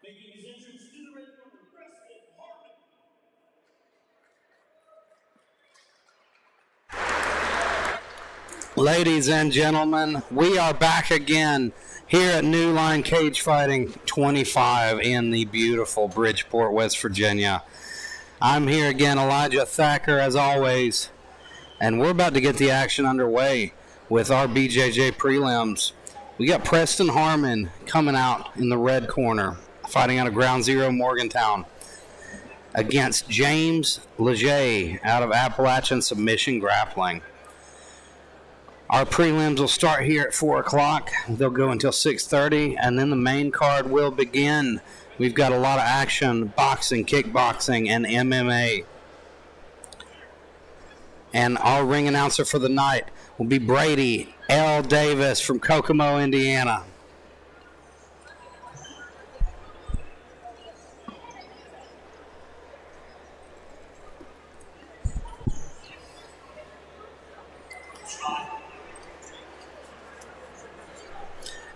Making his entrance to the ring from Preston Harmon. Ladies and gentlemen, we are back again here at New Line Cagefighting 25 in the beautiful Bridgeport, West Virginia. I'm here again, Elijah Thacker, as always, and we're about to get the action underway with our BJJ prelims. We got Preston Harmon coming out in the red corner, fighting out of Ground Zero, Morgantown, against James Leger out of Appalachian Submission Grappling. Our prelims will start here at 4 o'clock. They'll go until 6:30, and then the main card will begin. We've got a lot of action, boxing, kickboxing, and MMA. And our ring announcer for the night will be Brady L. Davis from Kokomo, Indiana.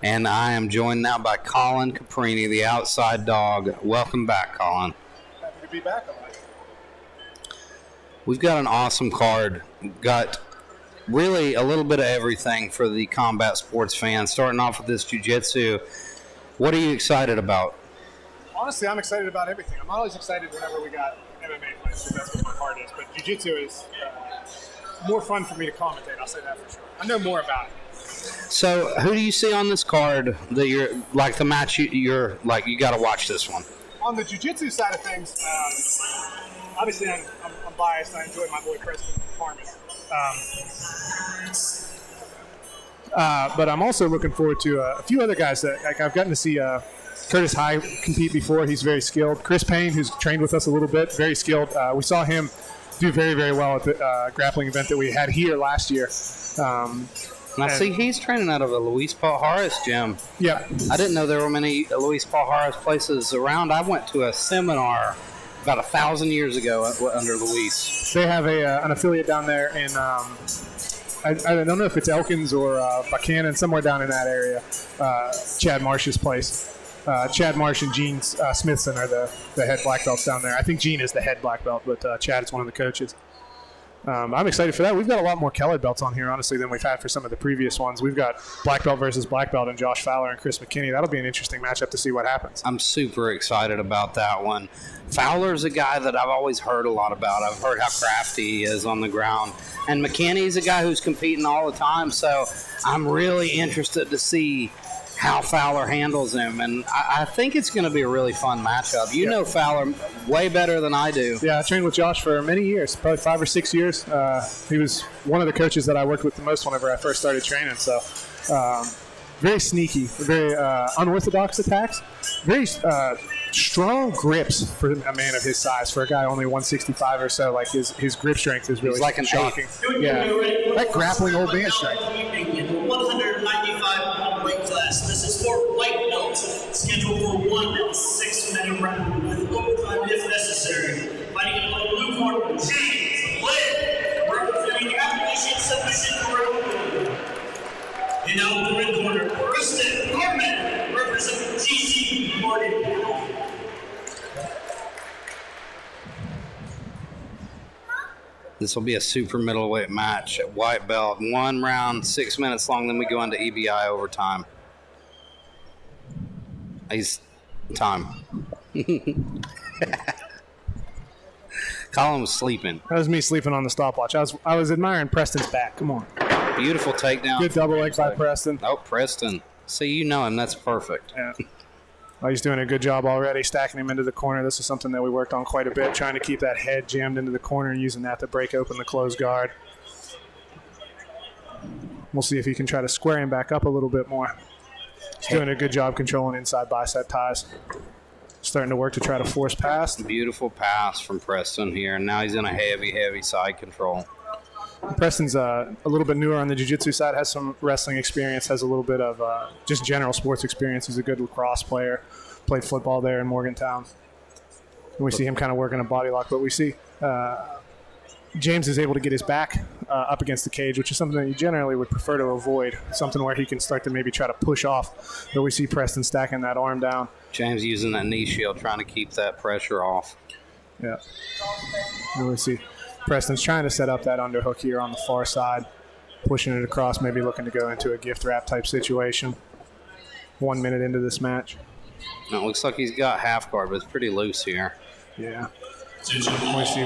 And I am joined now by Colin Caprini, the outside dog. Welcome back, Colin. Happy to be back, Elijah. We've got an awesome card. Got really a little bit of everything for the combat sports fans. Starting off with this jiu-jitsu. What are you excited about? Honestly, I'm excited about everything. I'm always excited whenever we got MMA fights, because that's what my heart is. But jiu-jitsu is more fun for me to commentate, I'll say that for sure. I know more about it. So, who do you see on this card that you're like the match you're like you got to watch this one? On the jiu-jitsu side of things, obviously I'm biased. I enjoy my boy Preston Harmon, but I'm also looking forward to a few other guys that I've gotten to see. Curtis High compete before. He's very skilled. Chris Payne, who's trained with us a little bit, very skilled. We saw him do very, very well at the grappling event that we had here last year. Now, see, he's training out of a Luis Paul Harris gym. Yeah. I didn't know there were many Luis Paul Harris places around. I went to a seminar about 1,000 years ago under Luis. They have an affiliate down there in, I don't know if it's Elkins or Buchanan, somewhere down in that area, Chad Marsh's place. Chad Marsh and Gene Smithson are the head black belts down there. I think Gene is the head black belt, but Chad is one of the coaches. I'm excited for that. We've got a lot more colored belts on here, honestly, than we've had for some of the previous ones. We've got black belt versus black belt and Josh Fowler and Chris McKinney. That'll be an interesting matchup to see what happens. I'm super excited about that one. Fowler's a guy that I've always heard a lot about. I've heard how crafty he is on the ground. And McKinney's a guy who's competing all the time, so I'm really interested to see how Fowler handles him, and I think it's going to be a really fun matchup. You know Fowler way better than I do. Yeah, I trained with Josh for many years, probably 5 or 6 years. He was one of the coaches that I worked with the most whenever I first started training, so very sneaky, very unorthodox attacks, very strong grips for a man of his size. For a guy only 165 or so, like his grip strength is really like shocking. Yeah, that grappling old man strength. 195-pound weight class. This is for white belts, scheduled for 1 6-minute round with overtime if necessary. Fighting in the blue corner, James Lynn, representing the Appalachian Submission Group. And now the red corner, Preston Harmon, representing GC Morgantown. This will be a super middleweight match at white belt. 1 round, 6 minutes long, then we go into EBI overtime. He's time. Colin was sleeping. That was me sleeping on the stopwatch. I was admiring Preston's back. Come on. Beautiful takedown. Good double leg by Preston. Oh, Preston. See, you know him. That's perfect. Yeah. Oh, he's doing a good job already, stacking him into the corner. This is something that we worked on quite a bit, trying to keep that head jammed into the corner and using that to break open the closed guard. We'll see if he can try to square him back up a little bit more. He's doing a good job controlling inside bicep ties. Starting to work to try to force past. Beautiful pass from Preston here. Now he's in a heavy, heavy side control. Preston's a little bit newer on the jiu-jitsu side, has some wrestling experience, has a little bit of just general sports experience. He's a good lacrosse player, played football there in Morgantown. And we see him kind of working a body lock, but we see James is able to get his back up against the cage, which is something that you generally would prefer to avoid, something where he can start to maybe try to push off. But we see Preston stacking that arm down. James using that knee shield, trying to keep that pressure off. Yeah. And we see Preston's trying to set up that underhook here on the far side, pushing it across, maybe looking to go into a gift wrap type situation. 1 minute into this match. Now, it looks like he's got half guard, but it's pretty loose here. Yeah. We see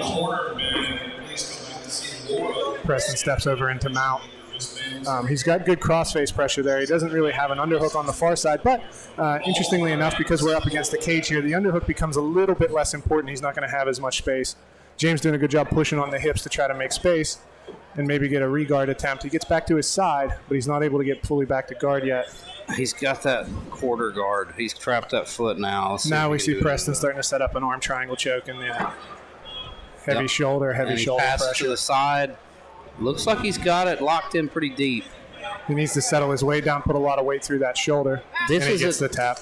Preston steps over into mount. He's got good cross-face pressure there. He doesn't really have an underhook on the far side, but interestingly enough, because we're up against the cage here, the underhook becomes a little bit less important. He's not going to have as much space. James doing a good job pushing on the hips to try to make space and maybe get a re-guard attempt. He gets back to his side, but he's not able to get fully back to guard yet. He's got that quarter guard. He's trapped that foot now. Now we see Preston starting to set up an arm triangle choke in the heavy shoulder passes pressure. to the side. Looks like he's got it locked in pretty deep. He needs to settle his weight down, put a lot of weight through that shoulder, and he gets the tap.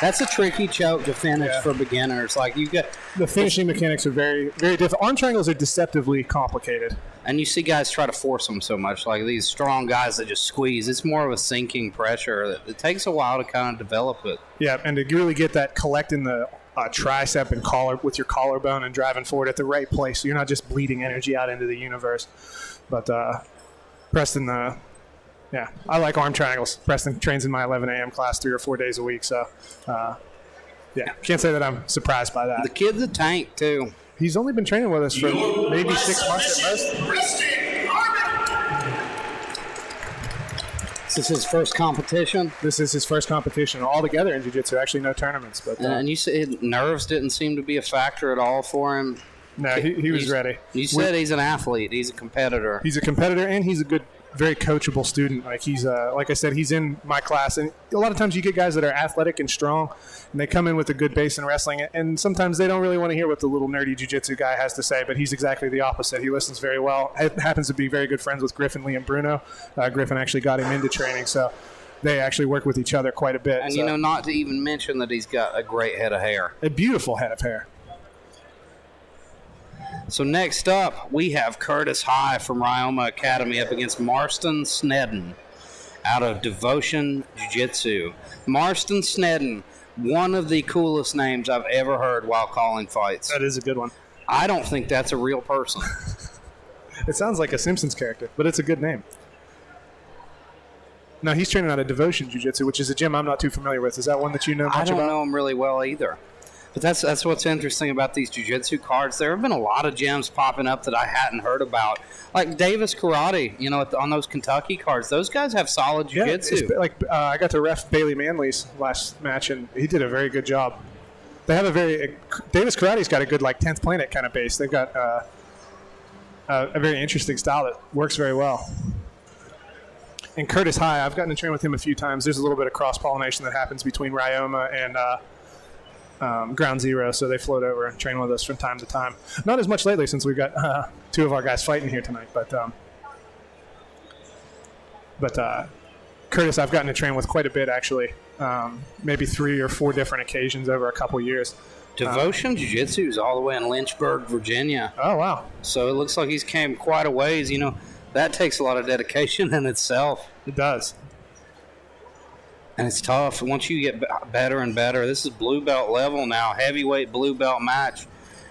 That's a tricky choke to finish for beginners. Like you get the finishing mechanics are very, very different. Arm triangles are deceptively complicated. And you see guys try to force them so much, like these strong guys that just squeeze. It's more of a sinking pressure. It takes a while to kind of develop it. Yeah, and to really get that collecting the tricep and collar with your collarbone and driving forward at the right place, so you're not just bleeding energy out into the universe. But Preston, yeah, I like arm triangles. Preston trains in my 11 a.m. class 3 or 4 days a week, so yeah, can't say that I'm surprised by that. The kid's a tank too. He's only been training with us for maybe 6 months at most. Is this his first competition? This is his first competition altogether in jiu-jitsu. Actually, no tournaments. But and you said nerves didn't seem to be a factor at all for him. No, he was ready. You said he's an athlete. He's a competitor. He's a competitor, and he's a good, very coachable student. Like he's, like I said, he's in my class, and a lot of times you get guys that are athletic and strong, and they come in with a good base in wrestling, and sometimes they don't really want to hear what the little nerdy jiu-jitsu guy has to say. But he's exactly the opposite. He listens very well. Happens to be very good friends with Griffin Lee and Bruno. Griffin actually got him into training, so they actually work with each other quite a bit. And not to even mention that he's got a great head of hair, a beautiful head of hair. So next up, we have Curtis High from Ryoma Academy up against Marston Snedden out of Devotion Jiu-Jitsu. Marston Snedden, one of the coolest names I've ever heard while calling fights. That is a good one. I don't think that's a real person. It sounds like a Simpsons character, but it's a good name. Now, he's training out of Devotion Jiu-Jitsu, which is a gym I'm not too familiar with. Is that one that you know much about? I don't know him really well either. But that's what's interesting about these jiu-jitsu cards. There have been a lot of gyms popping up that I hadn't heard about. Like Davis Karate, on those Kentucky cards. Those guys have solid jiu-jitsu. Yeah, I got to ref Bailey Manley's last match, and he did a very good job. They have Davis Karate's got a good 10th Planet kind of base. They've got a very interesting style that works very well. And Curtis High, I've gotten to train with him a few times. There's a little bit of cross-pollination that happens between Ryoma and Ground Zero, so they float over and train with us from time to time. Not as much lately since we've got 2 of our guys fighting here tonight, but Curtis I've gotten to train with quite a bit, actually. Maybe 3 or 4 different occasions over a couple years. Devotion Jiu-Jitsu is all the way in Lynchburg, Virginia. Oh, wow. So it looks like he's came quite a ways. That takes a lot of dedication in itself. It does. And it's tough. Once you get better and better, this is blue belt level now, heavyweight blue belt match.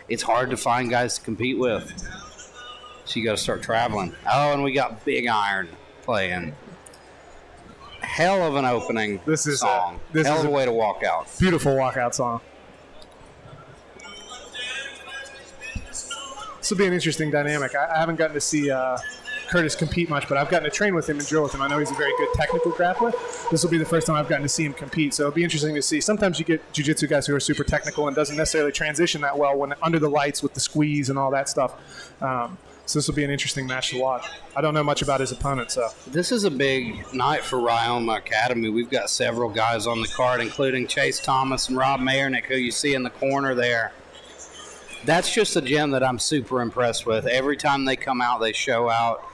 It's hard to find guys to compete with. So you got to start traveling. Oh, and we got Big Iron playing. Hell of an opening song. Hell of a way to walk out. Beautiful walkout song. This will be an interesting dynamic. I haven't gotten to see Curtis compete much, but I've gotten to train with him and drill with him. I know he's a very good technical grappler. This will be the first time I've gotten to see him compete, so it'll be interesting to see. Sometimes you get jiu-jitsu guys who are super technical and doesn't necessarily transition that well when under the lights with the squeeze and all that stuff. So this will be an interesting match to watch. I don't know much about his opponent, so. This is a big night for Ryoma Academy. We've got several guys on the card, including Chase Thomas and Rob Mayernick, who you see in the corner there. That's just a gym that I'm super impressed with. Every time they come out, they show out.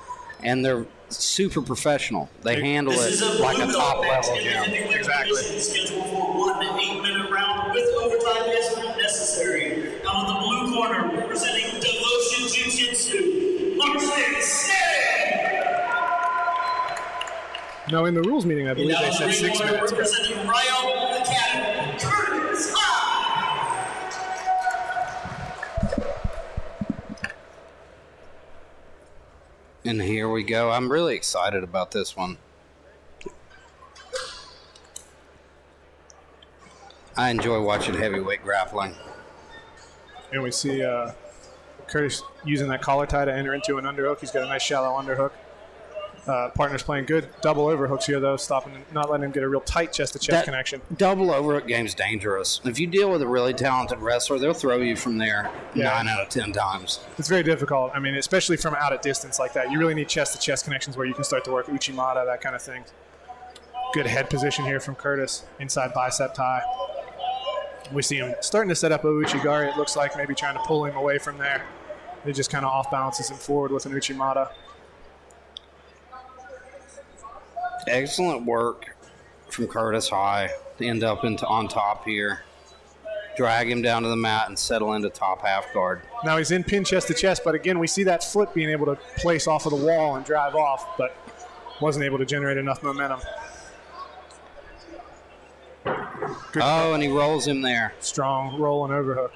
And they're super professional. They handle it like a top-level gym. Exactly. Scheduled for 1 8-minute round with overtime as necessary. Now in the blue corner, representing Devotion Jiu-Jitsu. No, in the rules meeting, I believe they said 6 minutes. Representing Rio Academy, Curtis High. And here we go. I'm really excited about this one. I enjoy watching heavyweight grappling. And we see Curtis using that collar tie to enter into an underhook. He's got a nice shallow underhook. Partner's playing good double overhooks here, though, stopping, not letting him get a real tight chest-to-chest connection. Double overhook game's dangerous. If you deal with a really talented wrestler, they'll throw you from there 9 out of 10 times. It's very difficult. I mean, especially from out at distance like that. You really need chest-to-chest connections where you can start to work Uchimata, that kind of thing. Good head position here from Curtis, inside bicep tie. We see him starting to set up a Uchigari, it looks like, maybe trying to pull him away from there. He just kind of off-balances him forward with an Uchimata. Excellent work from Curtis High to end up on top here. Drag him down to the mat and settle into top half guard. Now he's in pin chest to chest, but again, we see that foot being able to place off of the wall and drive off, but wasn't able to generate enough momentum. Good and he rolls him there. Strong roll and overhook.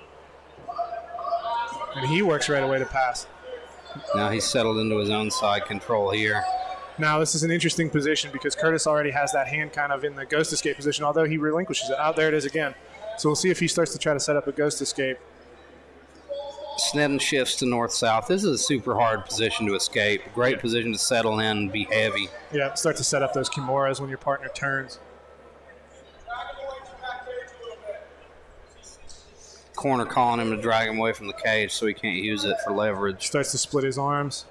And he works right away to pass. Now he's settled into his own side control here. Now this is an interesting position because Curtis already has that hand kind of in the ghost escape position, although he relinquishes it. Out there it is again. So we'll see if he starts to try to set up a ghost escape. Snedden shifts to north-south. This is a super hard position to escape. Great position to settle in and be heavy. Yeah, start to set up those kimuras when your partner turns. Corner calling him to drag him away from the cage so he can't use it for leverage. Starts to split his arms.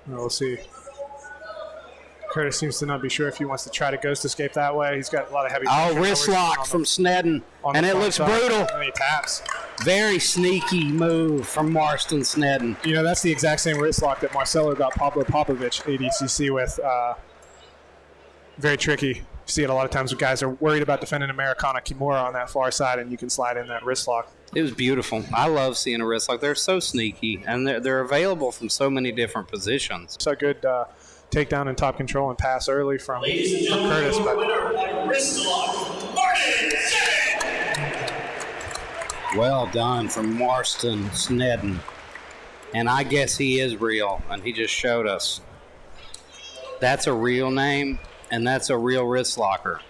We'll see. Curtis seems to not be sure if he wants to try to ghost escape that way. He's got a lot of heavy. Wrist lock from Snedden, and it looks brutal. And he taps. Very sneaky move from Marston Snedden. You know, that's the exact same wrist lock that Marcelo got Pablo Popovich ADCC with. Very tricky. You see it a lot of times when guys are worried about defending Americana Kimura on that far side, and you can slide in that wrist lock. It was beautiful. I love seeing a wrist lock. They're so sneaky, and they're available from so many different positions. So good takedown and top control and pass early from Curtis. But Wrist lock, Martin Snedden. Well done from Marston Snedden. And I guess he is real, and he just showed us. That's a real name, and that's a real wrist locker.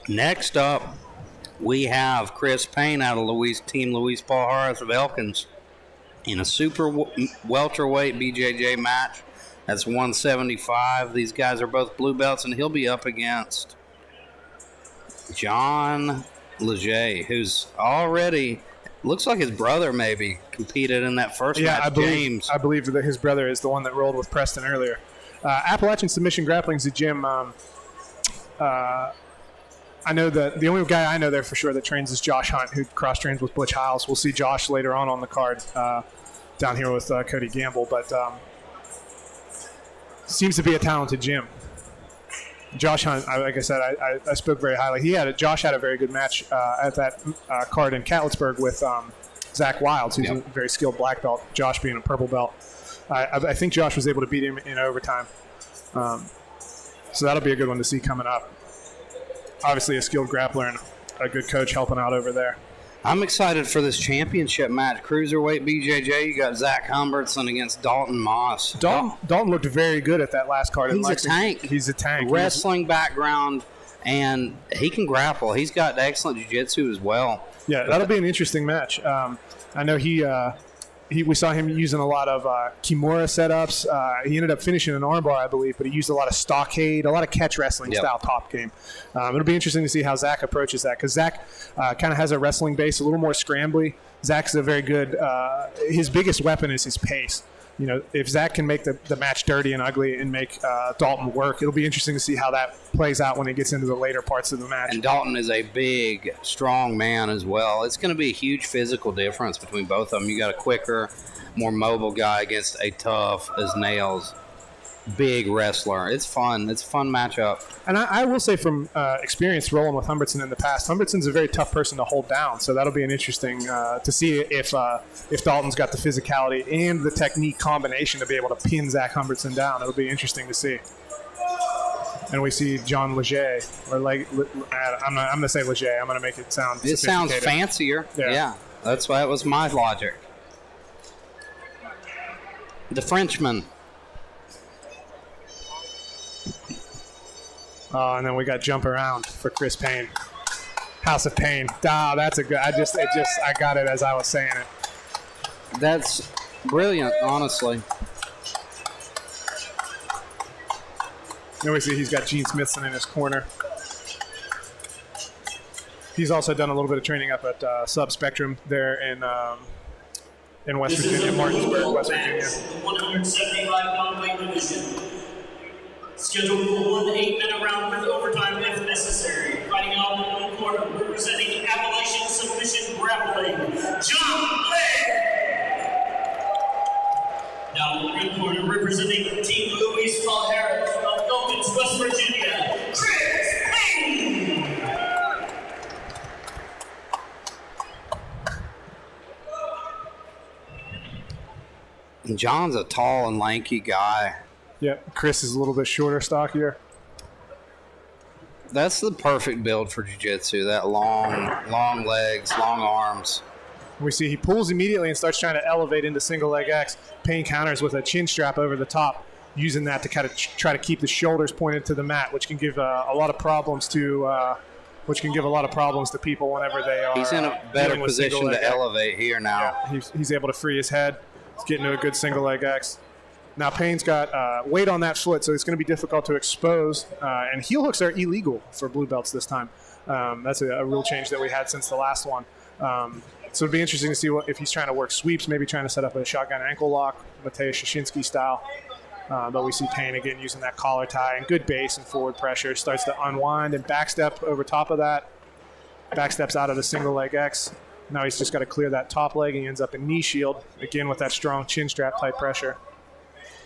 Next up, we have Chris Payne out of Team Luis Paul Harris of Elkins in a super welterweight BJJ match. That's 175. These guys are both blue belts, and he'll be up against John Leger, who's already, looks like his brother maybe, competed in that first match. I believe that his brother is the one that rolled with Preston earlier. Appalachian Submission Grappling's a gym. I know that the only guy I know there for sure that trains is Josh Hunt, who cross-trains with Butch Hiles. We'll see Josh later on the card down here with Cody Gamble, but seems to be a talented gym. Josh Hunt, like I said, I spoke very highly. Josh had a very good match at that card in Catlettsburg with Zach Wilds, who's a very skilled black belt, Josh being a purple belt. I think Josh was able to beat him in overtime. So that'll be a good one to see coming up. Obviously a skilled grappler and a good coach helping out over there. I'm excited for this championship match. Cruiserweight BJJ, you got Zach Humbertson against Dalton Moss. Dalton looked very good at that last card. He's a tank. He's a tank. Wrestling background, and he can grapple. He's got excellent jiu-jitsu as well. Yeah, that'll be an interesting match. I know we saw him using a lot of Kimura setups. He ended up finishing an armbar, I believe, but he used a lot of stockade, a lot of catch wrestling style top game. It'll be interesting to see how Zach approaches that, because Zach kind of has a wrestling base, a little more scrambly. Zach's a very good his biggest weapon is his pace. if Zach can make the match dirty and ugly and make Dalton work, it'll be interesting to see how that plays out when it gets into the later parts of the match. And Dalton is a big, strong man as well. It's going to be a huge physical difference between both of them. You got a quicker, more mobile guy against a tough as nails big wrestler. It's fun. It's a fun matchup. And I will say from experience rolling with Humbertson in the past, Humbertson's a very tough person to hold down. So that'll be an interesting to see if Dalton's got the physicality and the technique combination to be able to pin Zach Humbertson down. It'll be interesting to see. And we see John Leger, or I'm going to say Leger. I'm going to make it sound It sounds fancier. Yeah. That's why it was my logic. The Frenchman. And then we got Jump Around for Chris Payne. House of Pain. That's a good. I got it as I was saying it. That's brilliant, honestly. Then we see he's got Gene Smithson in his corner. He's also done a little bit of training up at Subspectrum there in West Virginia, Martinsburg, West Virginia. The 175-pound weight division. Scheduled for 1 8-minute round with overtime if necessary. Fighting out in the blue corner, representing Appalachian Submission Grappling, John Leg. Now in the green corner, representing Team Luis Valhera of Elkins, West Virginia, Chris Payne. John's a tall and lanky guy. Yep, Chris is a little bit shorter, stockier. That's the perfect build for jiu-jitsu, that long legs, long arms. We see he pulls immediately and starts trying to elevate into single leg X. Payne counters with a chin strap over the top, using that to kind of try to keep the shoulders pointed to the mat, which can give a lot of problems to people whenever they are. He's in a better position to elevate here now. Yeah, he's able to free his head. He's getting to a good single leg X. Now Payne's got weight on that foot, so it's going to be difficult to expose. And heel hooks are illegal for blue belts this time. That's a rule change that we had since the last one. So it'd be interesting to see if he's trying to work sweeps, maybe trying to set up a shotgun ankle lock, Mateusz Szaszynski style. But we see Payne again using that collar tie and good base and forward pressure. Starts to unwind and backstep over top of that. Backsteps out of the single leg X. Now he's just got to clear that top leg. He ends up in knee shield, again with that strong chin strap type pressure.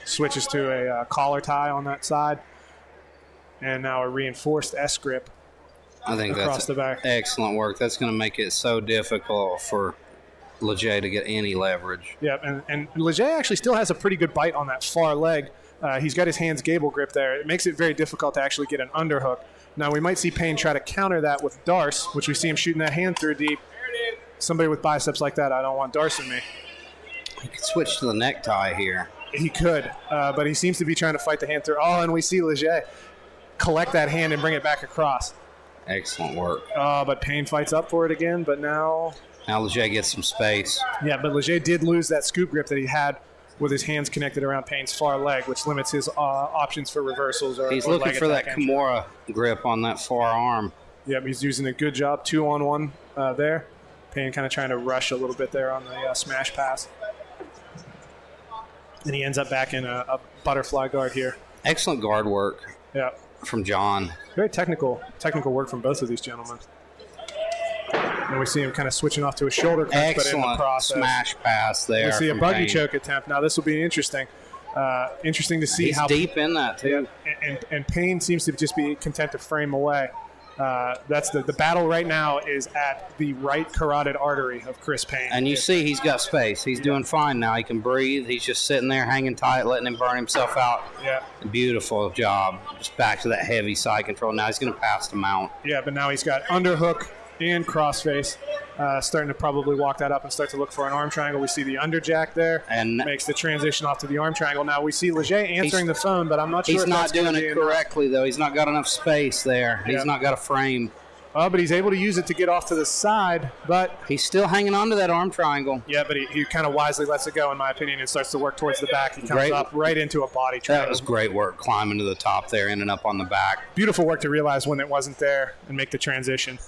Switches to a collar tie on that side. And now a reinforced S grip. I think that's the back. Excellent work. That's going to make it so difficult for Leger to get any leverage. Yeah, and Leger actually still has a pretty good bite on that far leg. He's got his hands gable grip there. It makes it very difficult to actually get an underhook. Now we might see Payne try to counter that with Darce, which we see him shooting that hand through deep. Somebody with biceps like that, I don't want Darce in me. He could switch to the necktie here. He could, but he seems to be trying to fight the hand through. Oh, and we see Leger collect that hand and bring it back across. Excellent work. But Payne fights up for it again, but now Leger gets some space. Yeah, but Leger did lose that scoop grip that he had with his hands connected around Payne's far leg, which limits his options for reversals. He's looking for that Kimura grip on that far arm. Yep, he's using a good job, 2-on-1 there. Payne kind of trying to rush a little bit there on the smash pass. And he ends up back in a butterfly guard here. Excellent guard work from John. Very technical work from both of these gentlemen. And we see him kind of switching off to a shoulder crunch, but in the process, smash pass there. We see a buggy choke attempt. Now this will be interesting. Interesting to see He's how deep in that too. And Payne seems to just be content to frame away. That's the battle right now is at the right carotid artery of Chris Payne. And you see he's got space. He's doing fine now. He can breathe. He's just sitting there hanging tight, letting him burn himself out. Yeah. Beautiful job. Just back to that heavy side control. Now he's going to pass the mount. Yeah, but now he's got underhook and crossface. Starting to probably walk that up and start to look for an arm triangle. We see the underjack there. And makes the transition off to the arm triangle. Now we see Leger answering the phone, but I'm not sure he's not doing it correctly, though. He's not got enough space there. He's not got a frame. But he's able to use it to get off to the side, but he's still hanging on to that arm triangle. Yeah, but he kind of wisely lets it go, in my opinion, and starts to work towards the back. He comes up right into a body triangle. That was great work, climbing to the top there, ending up on the back. Beautiful work to realize when it wasn't there and make the transition.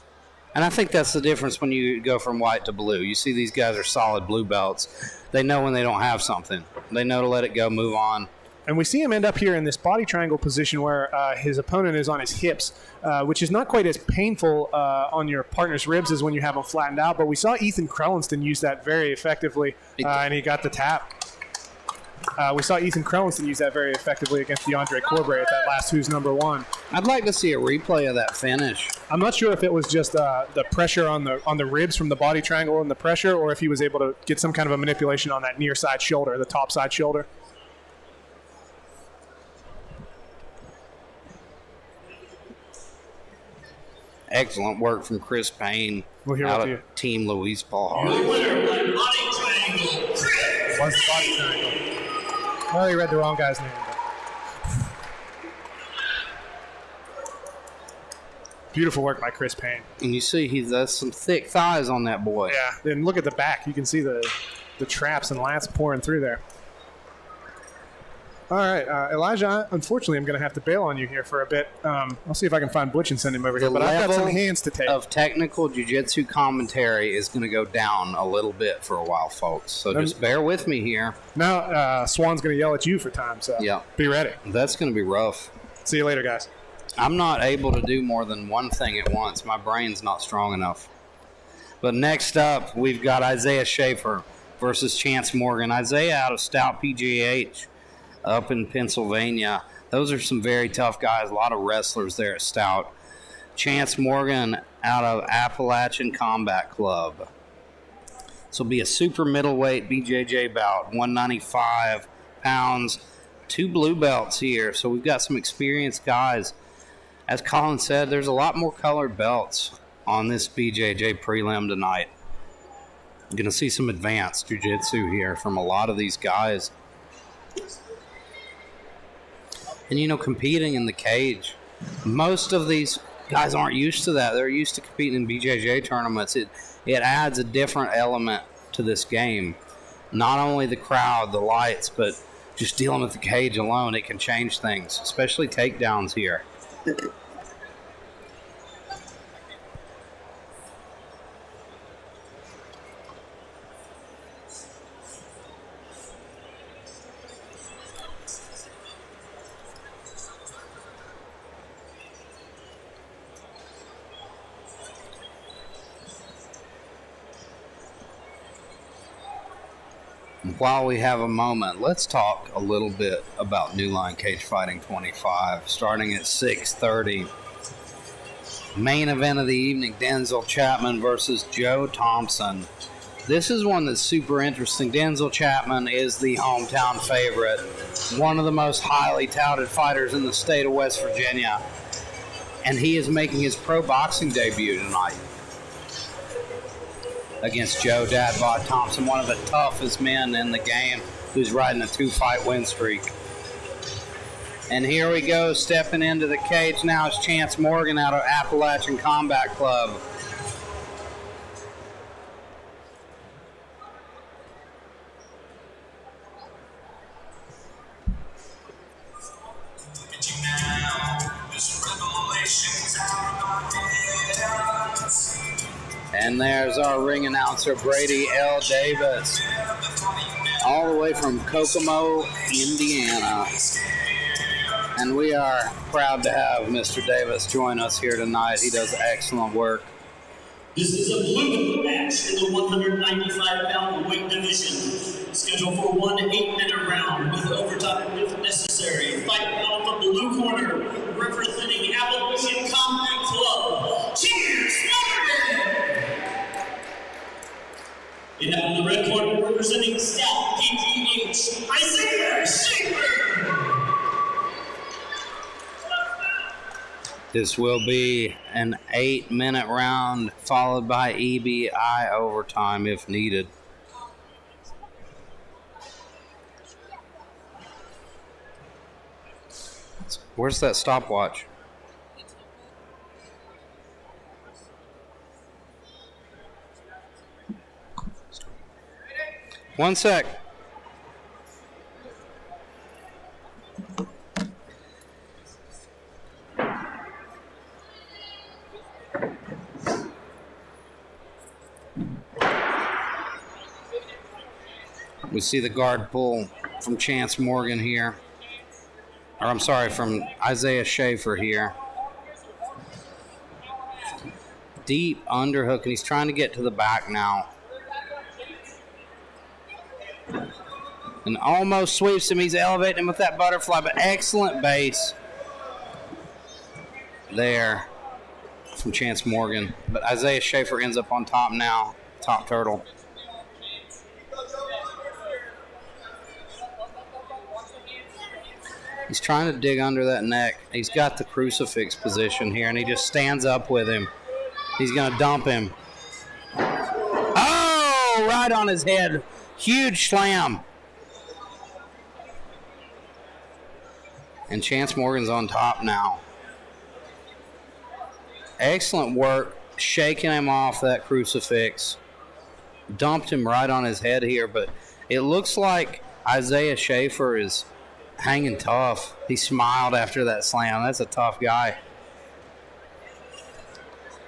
And I think that's the difference when you go from white to blue. You see these guys are solid blue belts. They know when they don't have something. They know to let it go, move on. And we see him end up here in this body triangle position where his opponent is on his hips, which is not quite as painful on your partner's ribs as when you have them flattened out. But we saw Ethan Krellinston use that very effectively, and he got the tap. We saw Ethan Krellinston use that very effectively against DeAndre Corbray at that last Who's Number One. I'd like to see a replay of that finish. I'm not sure if it was just the pressure on the ribs from the body triangle and the pressure, or if he was able to get some kind of a manipulation on that near side shoulder, the top side shoulder. Excellent work from Chris Payne We'll out of Team Louise Paul Your Hart. winner by body triangle, Chris. Was the body triangle. Well, he read the wrong guy's name. Beautiful work by Chris Payne. And you see he has some thick thighs on that boy. Yeah, then look at the back. You can see the traps and lats pouring through there. All right, Elijah, unfortunately, I'm going to have to bail on you here for a bit. I'll see if I can find Butch and send him over here, but I've got some hands to take. Of technical jiu-jitsu commentary is going to go down a little bit for a while, folks. So just bear with me here. Now, Swan's going to yell at you for time, so be ready. That's going to be rough. See you later, guys. I'm not able to do more than one thing at once. My brain's not strong enough. But next up, we've got Isaiah Schaefer versus Chance Morgan. Isaiah out of Stout PGH up in Pennsylvania. Those are some very tough guys. A lot of wrestlers there at Stout. Chance Morgan out of Appalachian Combat Club. This will be a super middleweight BJJ bout, 195 pounds, 2 blue belts here. So we've got some experienced guys. As Colin said, there's a lot more colored belts on this BJJ prelim tonight. You're going to see some advanced jiu-jitsu here from a lot of these guys. And, you know, competing in the cage, most of these guys aren't used to that. They're used to competing in BJJ tournaments. It adds a different element to this game. Not only the crowd, the lights, but just dealing with the cage alone, it can change things, especially takedowns here. While we have a moment, let's talk a little bit about New Line Cagefighting 25, starting at 6:30. Main event of the evening, Denzel Chapman versus Joe Thompson. This is one that's super interesting. Denzel Chapman is the hometown favorite, one of the most highly touted fighters in the state of West Virginia, and he is making his pro boxing debut tonight against Joe Dadbot Thompson, one of the toughest men in the game, who's riding a 2-fight win streak. And here we go, stepping into the cage now is Chance Morgan out of Appalachian Combat Club. And there's our ring announcer, Brady L. Davis, all the way from Kokomo, Indiana. And we are proud to have Mr. Davis join us here tonight. He does excellent work. This is a blue match in the 195-pound weight division, scheduled for one 8-minute round with overtime if necessary. Fighting out of the blue corner, representing Appalachian Combat Club, Chance Morgan. And out in the red corner, representing Stout PGH, Isaiah Schaefer. This will be an 8-minute round, followed by EBI overtime if needed. Where's that stopwatch? One sec. We see the guard pull from Chance Morgan here. Or I'm sorry, from Isaiah Schaefer here. Deep underhook, and he's trying to get to the back now. And almost sweeps him. He's elevating him with that butterfly, but excellent base there from Chance Morgan. But Isaiah Schaefer ends up on top now, top turtle. He's trying to dig under that neck. He's got the crucifix position here, and he just stands up with him. He's going to dump him. Oh, right on his head. Huge slam. And Chance Morgan's on top now. Excellent work shaking him off that crucifix. Dumped him right on his head here, but it looks like Isaiah Schaefer is hanging tough. He smiled after that slam. That's a tough guy.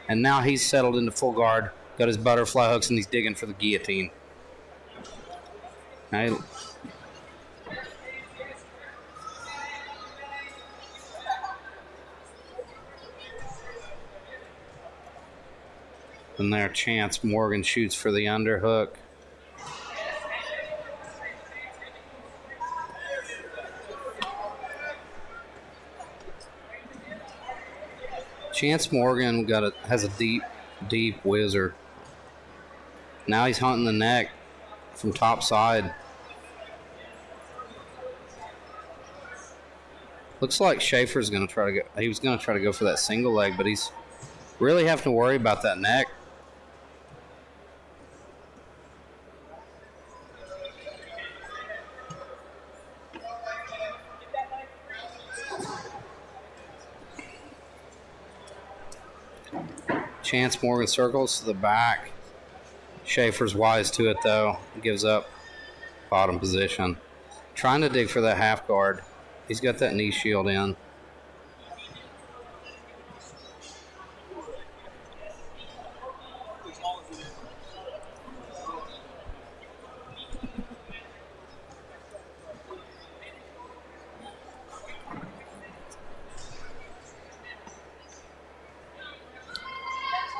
And now he's settled into full guard. Got his butterfly hooks, and he's digging for the guillotine. Now and there, Chance Morgan shoots for the underhook. Chance Morgan has a deep whizzer. Now he's hunting the neck from top side. Looks like Schaefer's going to try to go. He was going to try to go for that single leg, but he's really having to worry about that neck. Chance Morgan circles to the back. Schaefer's wise to it, though. He gives up bottom position. Trying to dig for that half guard. He's got that knee shield in.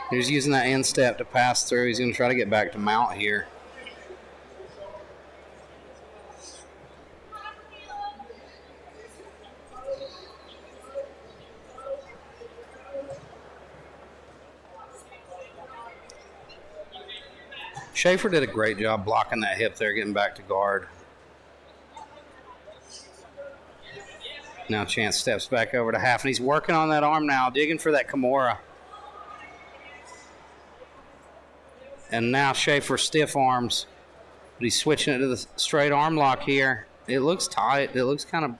He's using that instep to pass through. He's going to try to get back to mount here. Schaefer did a great job blocking that hip there, getting back to guard. Now Chance steps back over to half, and he's working on that arm now, digging for that Kimura. And now Schaefer stiff arms, but he's switching it to the straight arm lock here. It looks tight. It looks kind of...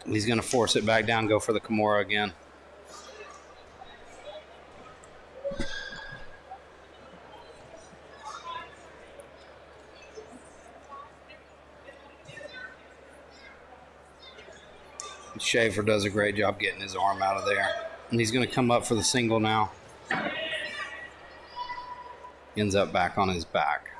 He's going to force it back down, go for the Kimura again. Schaefer does a great job getting his arm out of there. And he's going to come up for the single now. Ends up back on his back.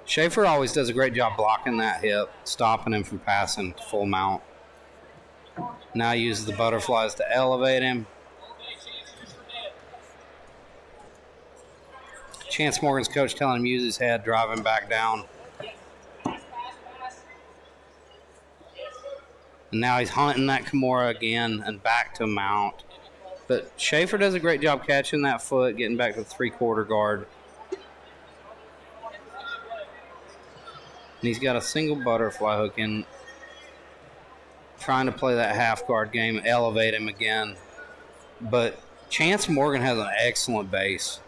Schaefer always does a great job blocking that hip, stopping him from passing to full mount. Now he uses the butterflies to elevate him. Chance Morgan's coach telling him to use his head, drive him back down. And now he's hunting that Kimura again and back to mount. But Schaefer does a great job catching that foot, getting back to the three-quarter guard. And he's got a single butterfly hook in, trying to play that half guard game, elevate him again. But Chance Morgan has an excellent base.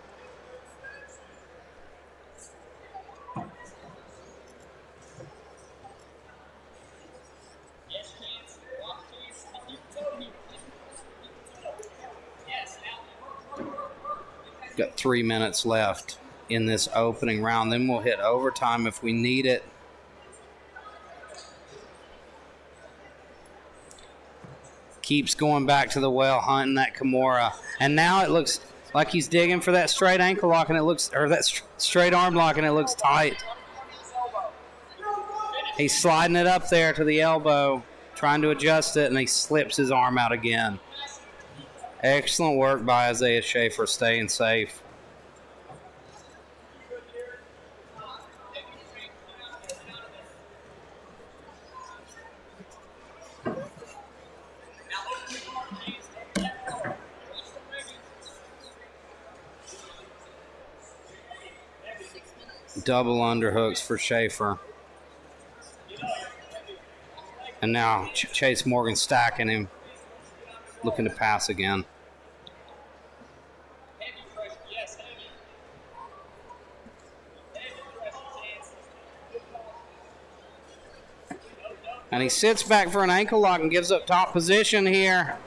Got 3 minutes left in this opening round. Then we'll hit overtime if we need it. Keeps going back to the well, hunting that Kimura. And now it looks like he's digging for that straight ankle lock, and it looks, or that straight arm lock, and it looks tight. He's sliding it up there to the elbow, trying to adjust it, and he slips his arm out again. Excellent work by Isaiah Schaefer, staying safe. Double underhooks for Schaefer. And now Chase Morgan stacking him, looking to pass again. And he sits back for an ankle lock and gives up top position here.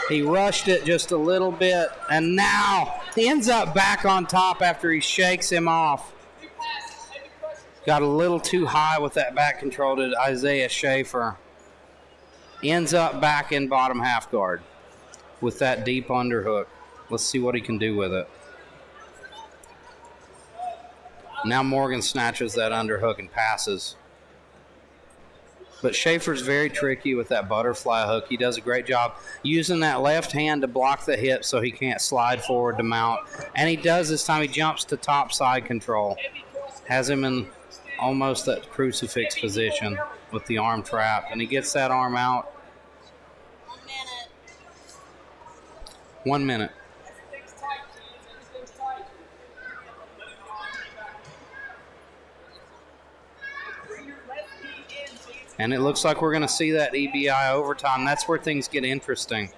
He rushed it just a little bit, and now he ends up back on top after he shakes him off. Got a little too high with that back control to Isaiah Schaefer. Ends up back in bottom half guard with that deep underhook. Let's see what he can do with it. Now Morgan snatches that underhook and passes. But Schaefer's very tricky with that butterfly hook. He does a great job using that left hand to block the hip so he can't slide forward to mount. And he does this time. He jumps to top side control. Has him in almost that crucifix position with the arm trapped. And he gets that arm out. 1 minute. And it looks like we're going to see that EBI overtime. That's where things get interesting.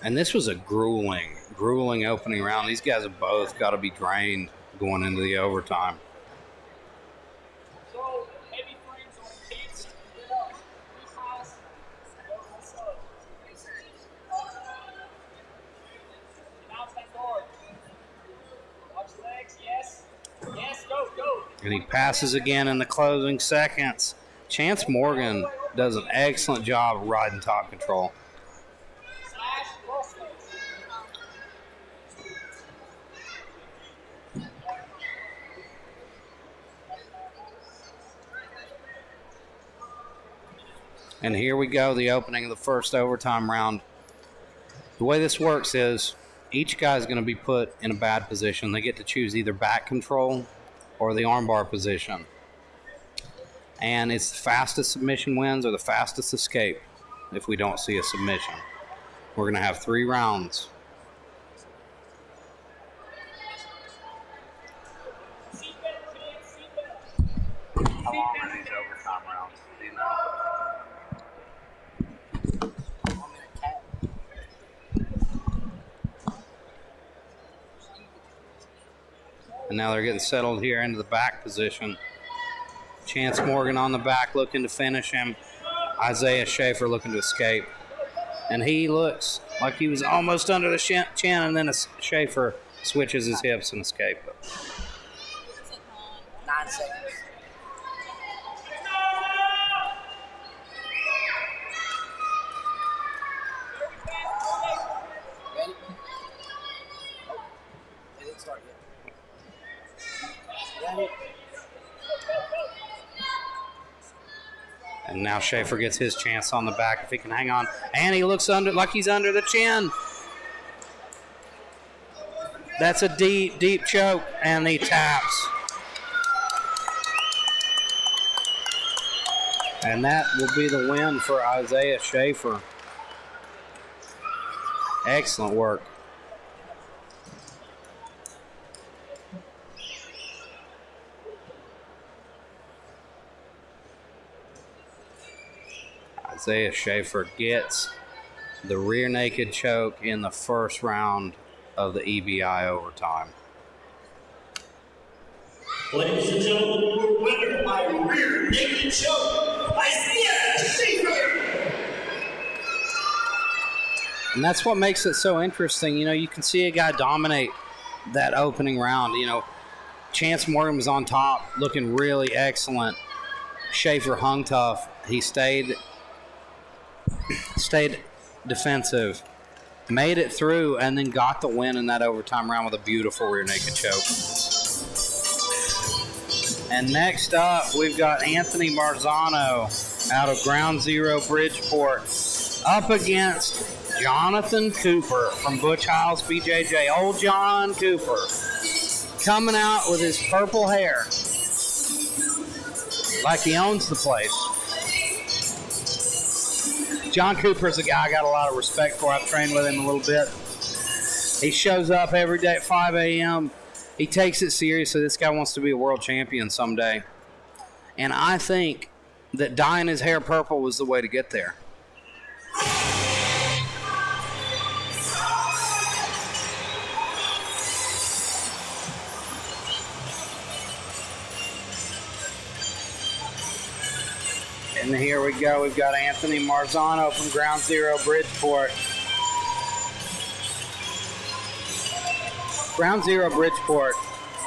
And this was a grueling opening round. These guys have both got to be drained going into the overtime. And he passes again in the closing seconds. Chance Morgan does an excellent job of riding top control. And here we go, the opening of the first overtime round. The way this works is each guy is going to be put in a bad position. They get to choose either back control or the armbar position. And it's the fastest submission wins or the fastest escape if we don't see a submission. We're going to have 3 rounds. How long are these overtime rounds? Do you know? And now they're getting settled here into the back position. Chance Morgan on the back looking to finish him. Isaiah Schaefer looking to escape. And he looks like he was almost under the chin, and then Schaefer switches his hips and escapes. 9 seconds. Ready? Oh, they didn't start yet. Ready? And now Schaefer gets his chance on the back if he can hang on. And he looks under like he's under the chin. That's a deep, deep choke, and he taps. And that will be the win for Isaiah Schaefer. Excellent work. Isaiah Schaefer gets the rear naked choke in the first round of the EBI overtime. Ladies and gentlemen, your winner by rear naked choke, Isaiah Schaefer. And that's what makes it so interesting. You know, you can see a guy dominate that opening round. You know, Chance Morgan was on top, looking really excellent. Schaefer hung tough. He stayed defensive, made it through, and then got the win in that overtime round with a beautiful rear naked choke. And next up, we've got Anthony Marzano out of Ground Zero Bridgeport up against Jonathan Cooper from Butch Hiles BJJ. Old John Cooper coming out with his purple hair like he owns the place. John Cooper's a guy I got a lot of respect for. I've trained with him a little bit. He shows up every day at 5 a.m. He takes it seriously. This guy wants to be a world champion someday. And I think that dyeing his hair purple was the way to get there. And here we go. We've got Anthony Marzano from Ground Zero Bridgeport. Ground Zero Bridgeport,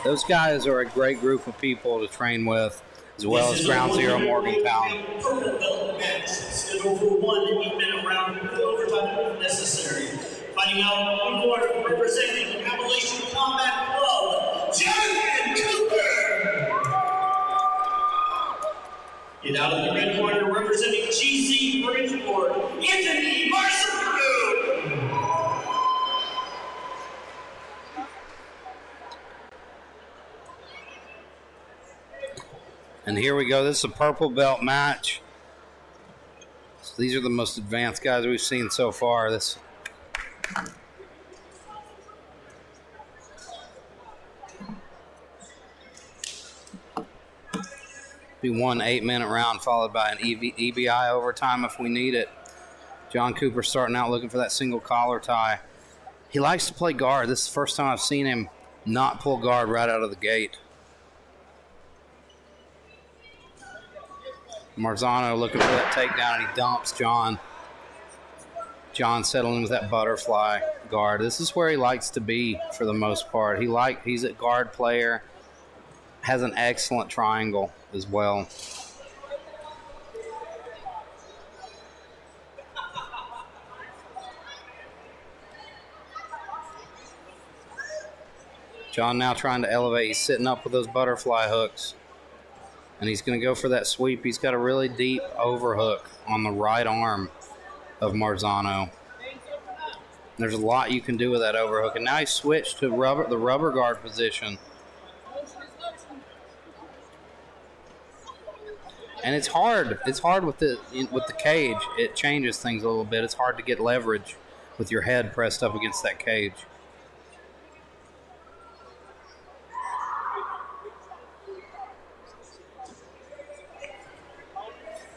those guys are a great group of people to train with, as well as Ground Zero Morgantown. Purple belt match scheduled for 1 8-minute round with overtime if necessary. Fighting out on board representing Appalachian Combat Club, Jonathan Cooper. Get out of the red corner representing GZ Bridgeport, Anthony Marzano. And here we go. This is a purple belt match. So these are the most advanced guys we've seen so far. This be 1 8-minute round followed by an EBI overtime if we need it. John Cooper starting out looking for that single collar tie. He likes to play guard. This is the first time I've seen him not pull guard right out of the gate. Marzano looking for that takedown, and he dumps John. John settling with that butterfly guard. This is where he likes to be for the most part. He's a guard player, has an excellent triangle as well. John now trying to elevate. He's sitting up with those butterfly hooks. And he's going to go for that sweep. He's got a really deep overhook on the right arm of Marzano. There's a lot you can do with that overhook. And now he's switched to the rubber guard position. And it's hard. It's hard with the cage. It changes things a little bit. It's hard to get leverage with your head pressed up against that cage.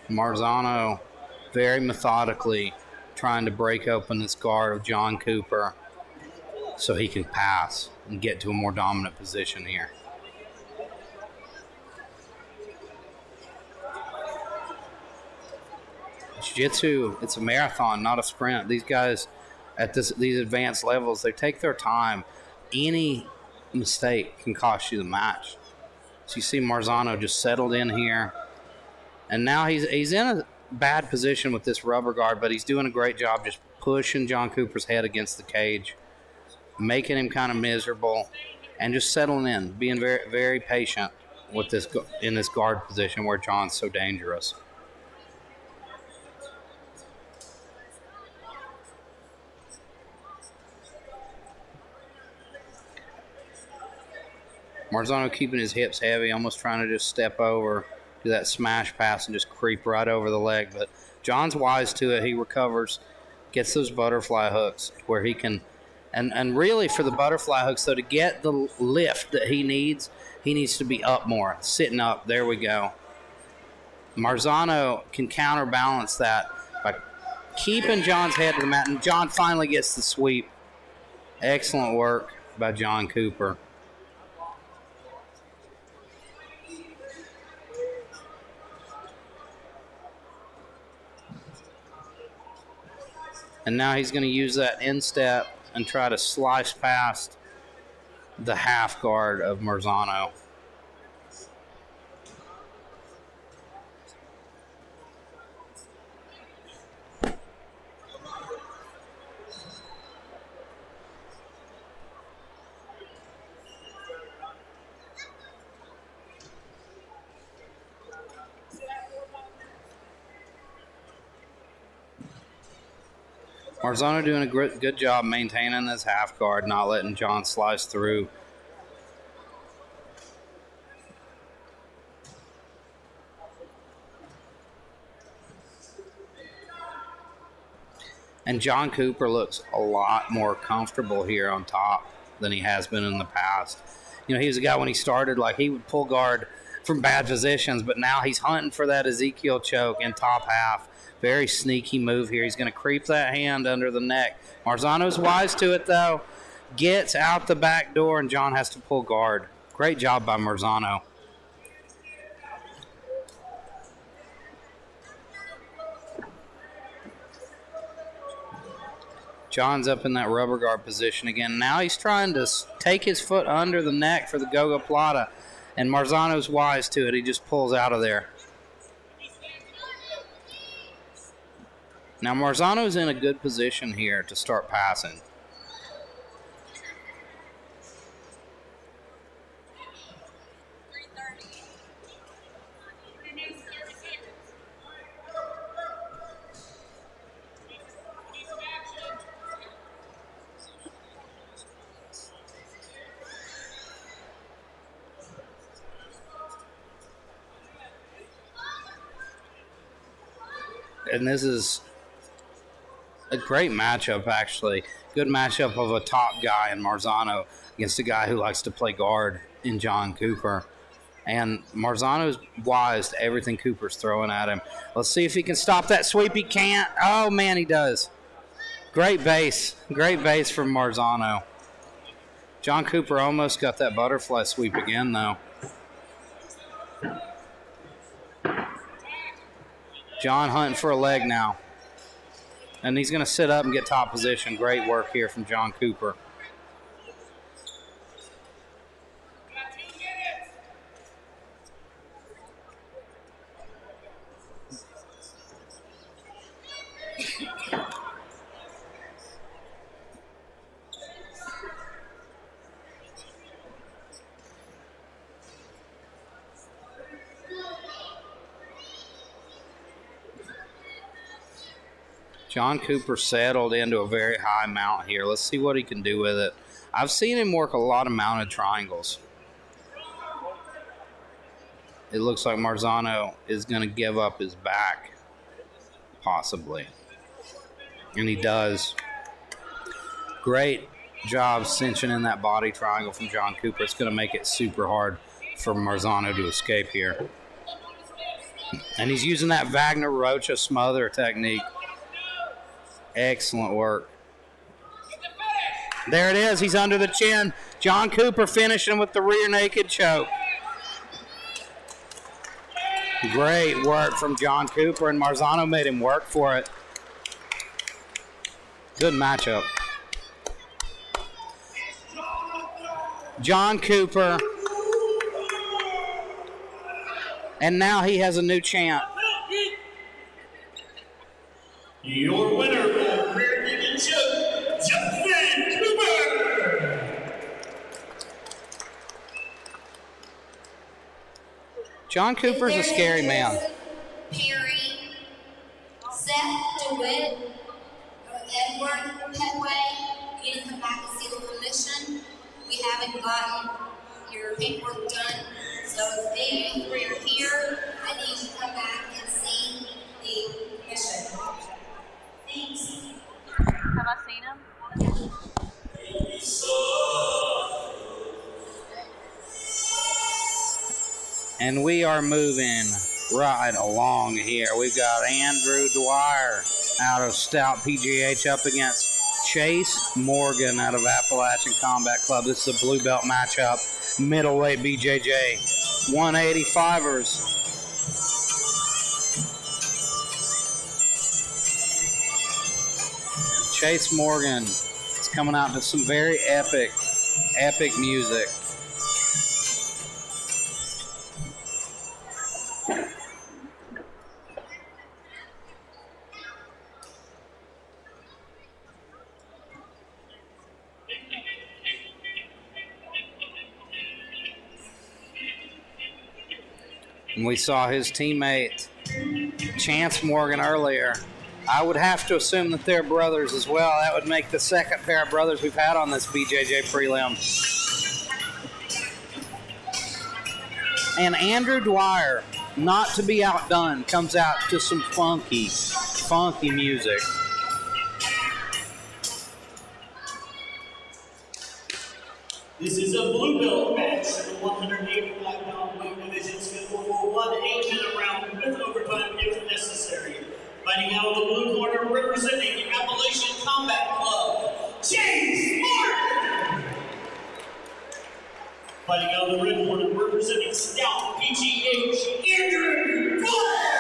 Marzano very methodically trying to break open this guard of John Cooper so he can pass and get to a more dominant position here. Jiu-Jitsu, it's a marathon, not a sprint. These guys at these advanced levels, they take their time. Any mistake can cost you the match. So you see Marzano just settled in here. And now he's in a bad position with this rubber guard, but he's doing a great job just pushing John Cooper's head against the cage, making him kind of miserable, and just settling in, being very, very patient with this in this guard position where John's so dangerous. Marzano keeping his hips heavy, almost trying to just step over, do that smash pass and just creep right over the leg. But John's wise to it. He recovers, gets those butterfly hooks where he can, and really for the butterfly hooks, though, to get the lift that he needs to be up more, sitting up. There we go. Marzano can counterbalance that by keeping John's head to the mat, and John finally gets the sweep. Excellent work by John Cooper. And now he's going to use that instep and try to slice past the half guard of Marzano. Marzano doing a good job maintaining this half guard, not letting John slice through. And John Cooper looks a lot more comfortable here on top than he has been in the past. You know, he was a guy when he started, like he would pull guard from bad positions, but now he's hunting for that Ezekiel choke in top half. Very sneaky move here. He's going to creep that hand under the neck. Marzano's wise to it, though. Gets out the back door, and John has to pull guard. Great job by Marzano. John's up in that rubber guard position again. Now he's trying to take his foot under the neck for the Goga Plata, and Marzano's wise to it. He just pulls out of there. Now Marzano's in a good position here to start passing. And this is a great matchup, actually. Good matchup of a top guy in Marzano against a guy who likes to play guard in John Cooper. And Marzano's wise to everything Cooper's throwing at him. Let's see if he can stop that sweep. He can't. Oh, man, he does. Great base. Great base from Marzano. John Cooper almost got that butterfly sweep again, though. John hunting for a leg now. And he's going to sit up and get top position. Great work here from John Cooper. John Cooper settled into a very high mount here. Let's see what he can do with it. I've seen him work a lot of mounted triangles. It looks like Marzano is going to give up his back, possibly. And he does. Great job cinching in that body triangle from John Cooper. It's going to make it super hard for Marzano to escape here. And he's using that Wagner Rocha smother technique. Excellent work. There it is. He's under the chin. John Cooper finishing with the rear naked choke. Great work from John Cooper, and Marzano made him work for it. Good matchup. John Cooper. And now he has a new champ. Your winner of rear naked choke, John Cooper. John Cooper's a scary man. Perry, Seth DeWitt, Edward Petway, you need to come back and see the commission. We haven't gotten your paperwork done, so if they three are here, I need you to come back and see the commission. Thanks. Have I seen him? And we are moving right along here. We've got Andrew Dwyer out of Stout PGH up against Chase Morgan out of Appalachian Combat Club. This is a blue belt matchup. Middleweight BJJ 185ers. Chase Morgan is coming out to some very epic music. And we saw his teammate Chance Morgan earlier. I would have to assume that they're brothers as well. That would make the second pair of brothers we've had on this BJJ prelim. And Andrew Dwyer, not to be outdone, comes out to some funky music. This is a blue belt match in the 185-pound weight division, scheduled for 1 8-minute round with overtime if necessary. Fighting out of the blue corner, representing Appalachian Combat Club, James Martin. Fighting out of the red corner, representing Scout PGH, Andrew Dwyer.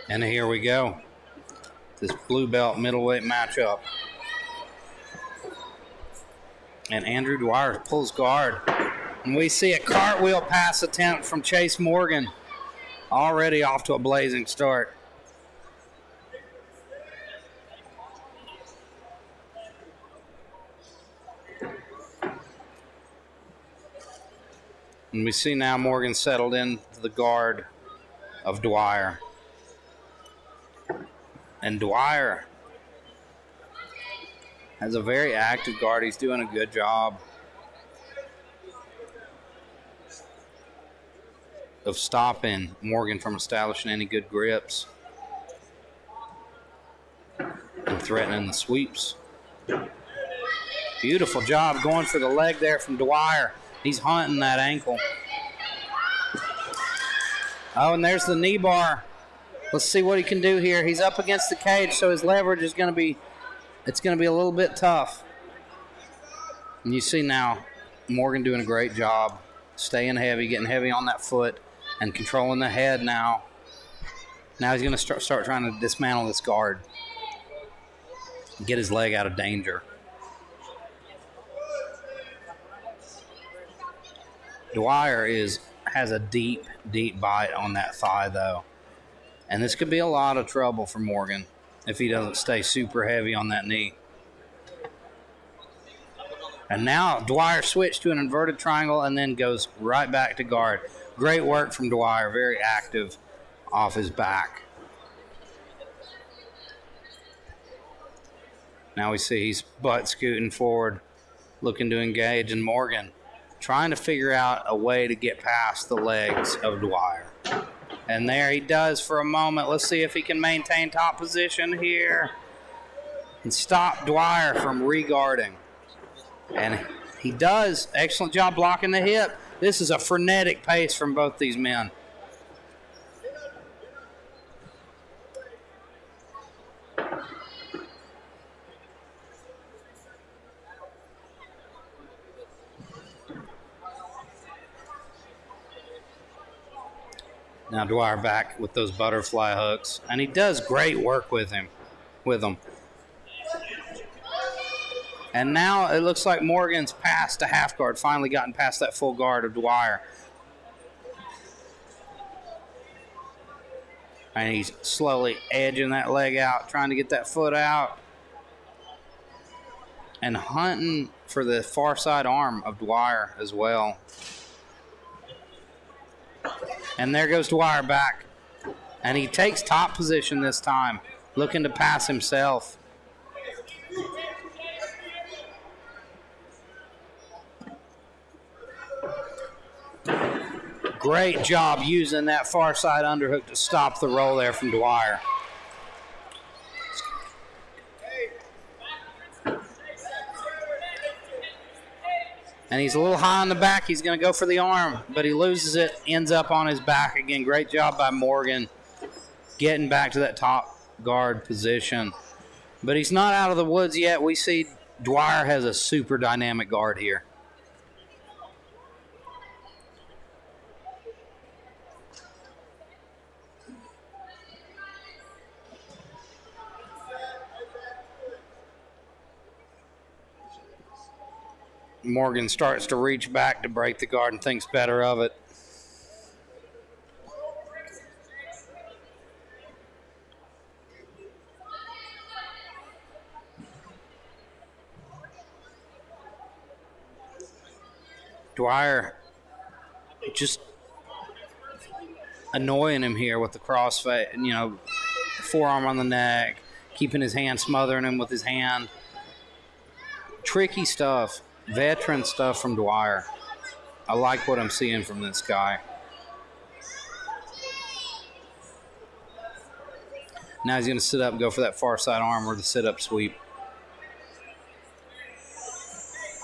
And here we go. This blue belt middleweight matchup. And Andrew Dwyer pulls guard. And we see a cartwheel pass attempt from Chase Morgan. Already off to a blazing start. And we see now Morgan settled into the guard of Dwyer. And Dwyer has a very active guard. He's doing a good job of stopping Morgan from establishing any good grips and threatening the sweeps. Beautiful job going for the leg there from Dwyer. He's hunting that ankle. Oh, and there's the knee bar. Let's see what he can do here. He's up against the cage, so his leverage is going to be, it's going to be a little bit tough. And you see now Morgan doing a great job, staying heavy, getting heavy on that foot, and controlling the head now. Now he's going to start trying to dismantle this guard, get his leg out of danger. Dwyer has a deep bite on that thigh, though. And this could be a lot of trouble for Morgan if he doesn't stay super heavy on that knee. And now Dwyer switched to an inverted triangle and then goes right back to guard. Great work from Dwyer, very active off his back. Now we see he's butt scooting forward, looking to engage, and Morgan trying to figure out a way to get past the legs of Dwyer. And there he does for a moment. Let's see if he can maintain top position here and stop Dwyer from re-guarding. And he does. Excellent job blocking the hip. This is a frenetic pace from both these men. Now Dwyer back with those butterfly hooks, and he does great work with them. And now it looks like Morgan's past a half guard, finally gotten past that full guard of Dwyer. And he's slowly edging that leg out, trying to get that foot out, and hunting for the far side arm of Dwyer as well. And there goes Dwyer back. And he takes top position this time, looking to pass himself. Great job using that far side underhook to stop the roll there from Dwyer. And he's a little high on the back. He's going to go for the arm, but he loses it, ends up on his back again. Great job by Morgan getting back to that top guard position. But he's not out of the woods yet. We see Dwyer has a super dynamic guard here. Morgan starts to reach back to break the guard and thinks better of it. Dwyer just annoying him here with the crossface, forearm on the neck, keeping his hand, smothering him with his hand. Tricky stuff, veteran stuff from Dwyer. I like what I'm seeing from this guy. Now he's going to sit up and go for that far side arm or the sit-up sweep.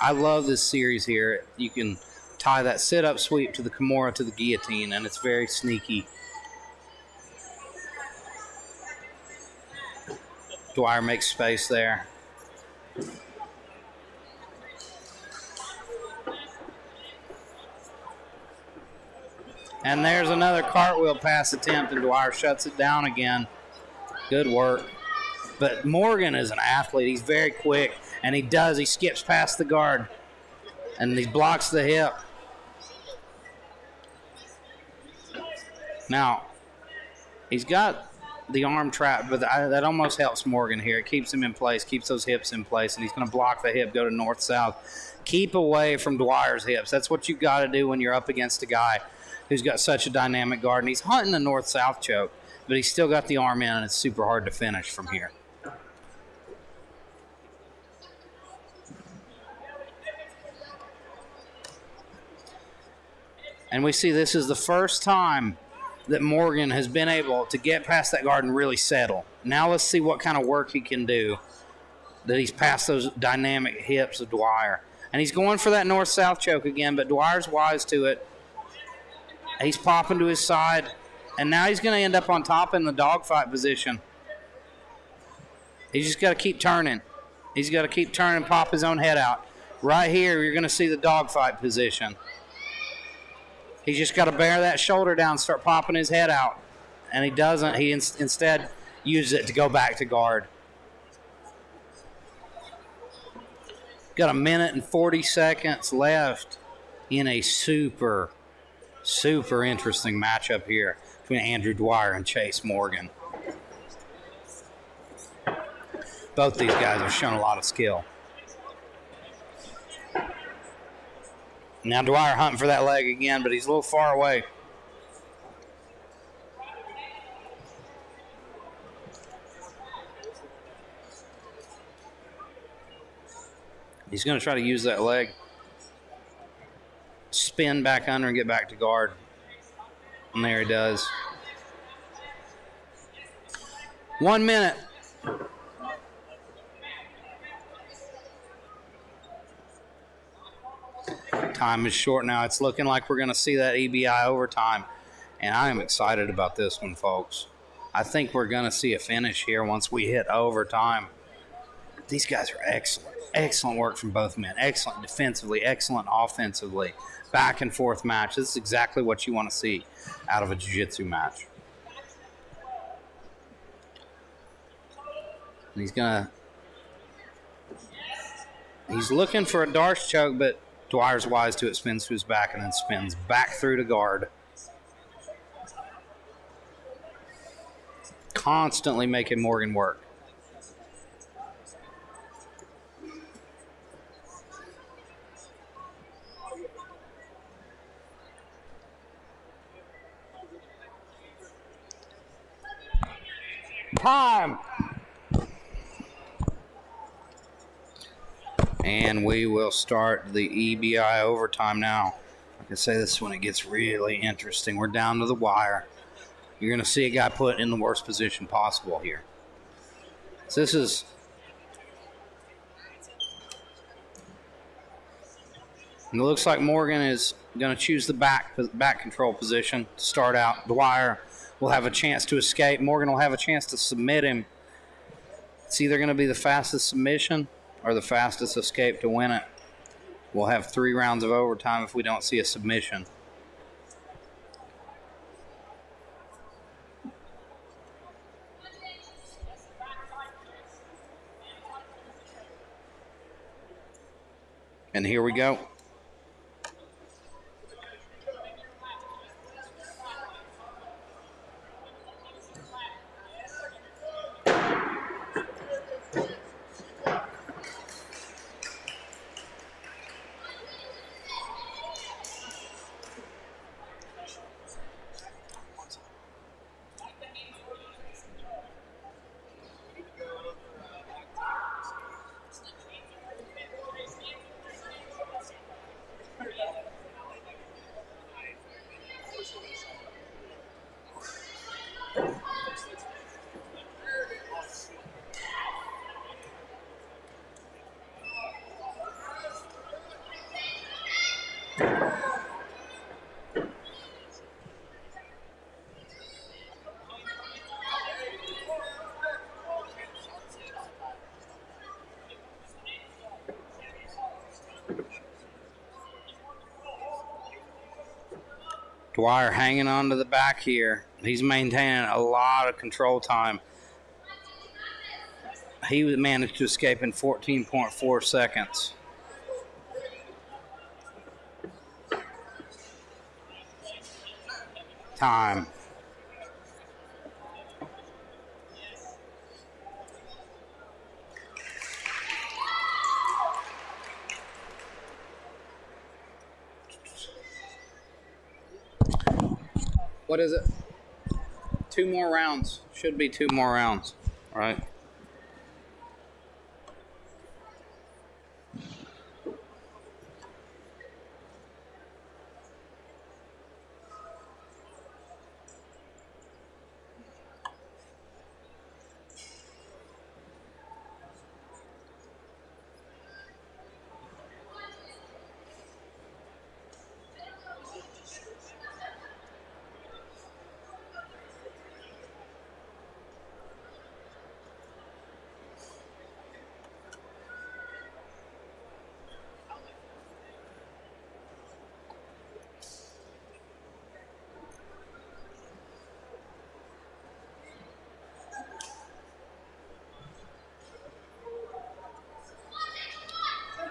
I love this series here. You can tie that sit-up sweep to the Kimura to the guillotine, and it's very sneaky. Dwyer makes space there. And there's another cartwheel pass attempt, and Dwyer shuts it down again. Good work. But Morgan is an athlete. He's very quick, and he skips past the guard, and he blocks the hip. Now, he's got the arm trapped, but that almost helps Morgan here. It keeps him in place, keeps those hips in place, and he's going to block the hip, go to north-south. Keep away from Dwyer's hips. That's what you've got to do when you're up against a guy who's got such a dynamic guard, and he's hunting the north-south choke, but he's still got the arm in, and it's super hard to finish from here. And we see this is the first time that Morgan has been able to get past that guard and really settle. Now let's see what kind of work he can do that he's past those dynamic hips of Dwyer. And he's going for that north-south choke again, but Dwyer's wise to it. He's popping to his side, and now he's going to end up on top in the dogfight position. He's just got to keep turning. He's got to keep turning, pop his own head out. Right here, you're going to see the dogfight position. He's just got to bear that shoulder down, start popping his head out. And he doesn't. He instead uses it to go back to guard. Got a minute and 40 seconds left in a super, super interesting matchup here between Andrew Dwyer and Chase Morgan. Both these guys have shown a lot of skill. Now Dwyer hunting for that leg again, but he's a little far away. He's going to try to use that leg, spin back under and get back to guard. And there he does. 1 minute. Time is short now. It's looking like we're going to see that EBI overtime. And I am excited about this one, folks. I think we're going to see a finish here once we hit overtime. These guys are excellent. Excellent work from both men. Excellent defensively, excellent offensively. Back and forth match. This is exactly what you want to see out of a jiu-jitsu match. And he's looking for a Darce choke, but Dwyer's wise to it, spins to his back, and then spins back through to guard. Constantly making Morgan work. Time! And we will start the EBI overtime now. Like I say, this is when it gets really interesting. We're down to the wire. You're going to see a guy put in the worst position possible here. So this is... And it looks like Morgan is going to choose the back control position to start out. Dwyer will have a chance to escape. Morgan will have a chance to submit him. It's either going to be the fastest submission or the fastest escape to win it. We'll have 3 rounds of overtime if we don't see a submission. And here we go. Dwyer hanging on to the back here. He's maintaining a lot of control time. He managed to escape in 14.4 seconds. Time. What is it? 2 more rounds. Should be 2 more rounds, right?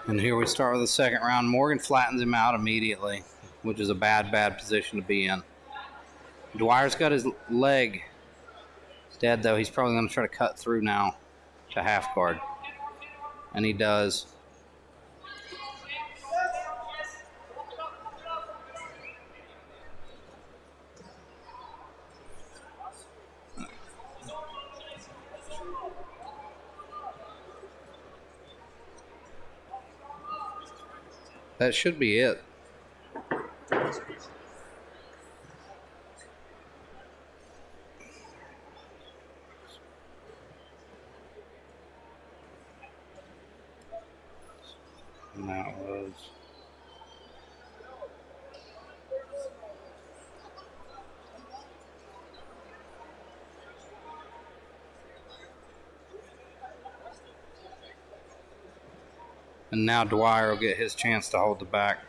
And here we start with the second round. Morgan flattens him out immediately, which is a bad position to be in. Dwyer's got his leg. He's dead, though. He's probably going to try to cut through now to half guard. And he does. That should be it. And that was... And now Dwyer will get his chance to hold the back.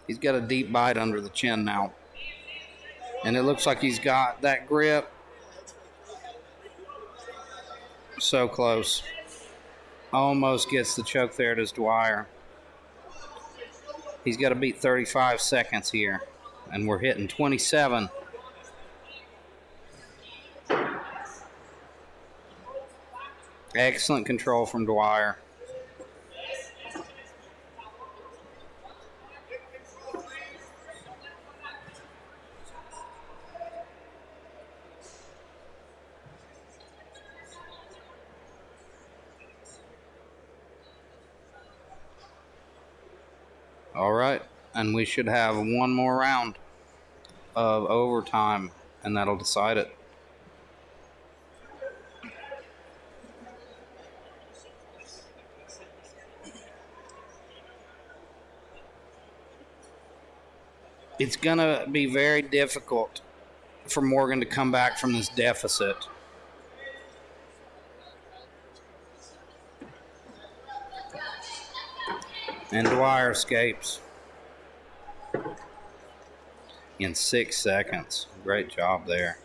He's got a deep bite under the chin now. And it looks like he's got that grip. So close. Almost gets the choke there, does Dwyer. He's got to beat 35 seconds here. And we're hitting 27. Excellent control from Dwyer. All right, and we should have one more round of overtime, and that'll decide it. It's going to be very difficult for Morgan to come back from this deficit. And Dwyer escapes in 6 seconds. Great job there.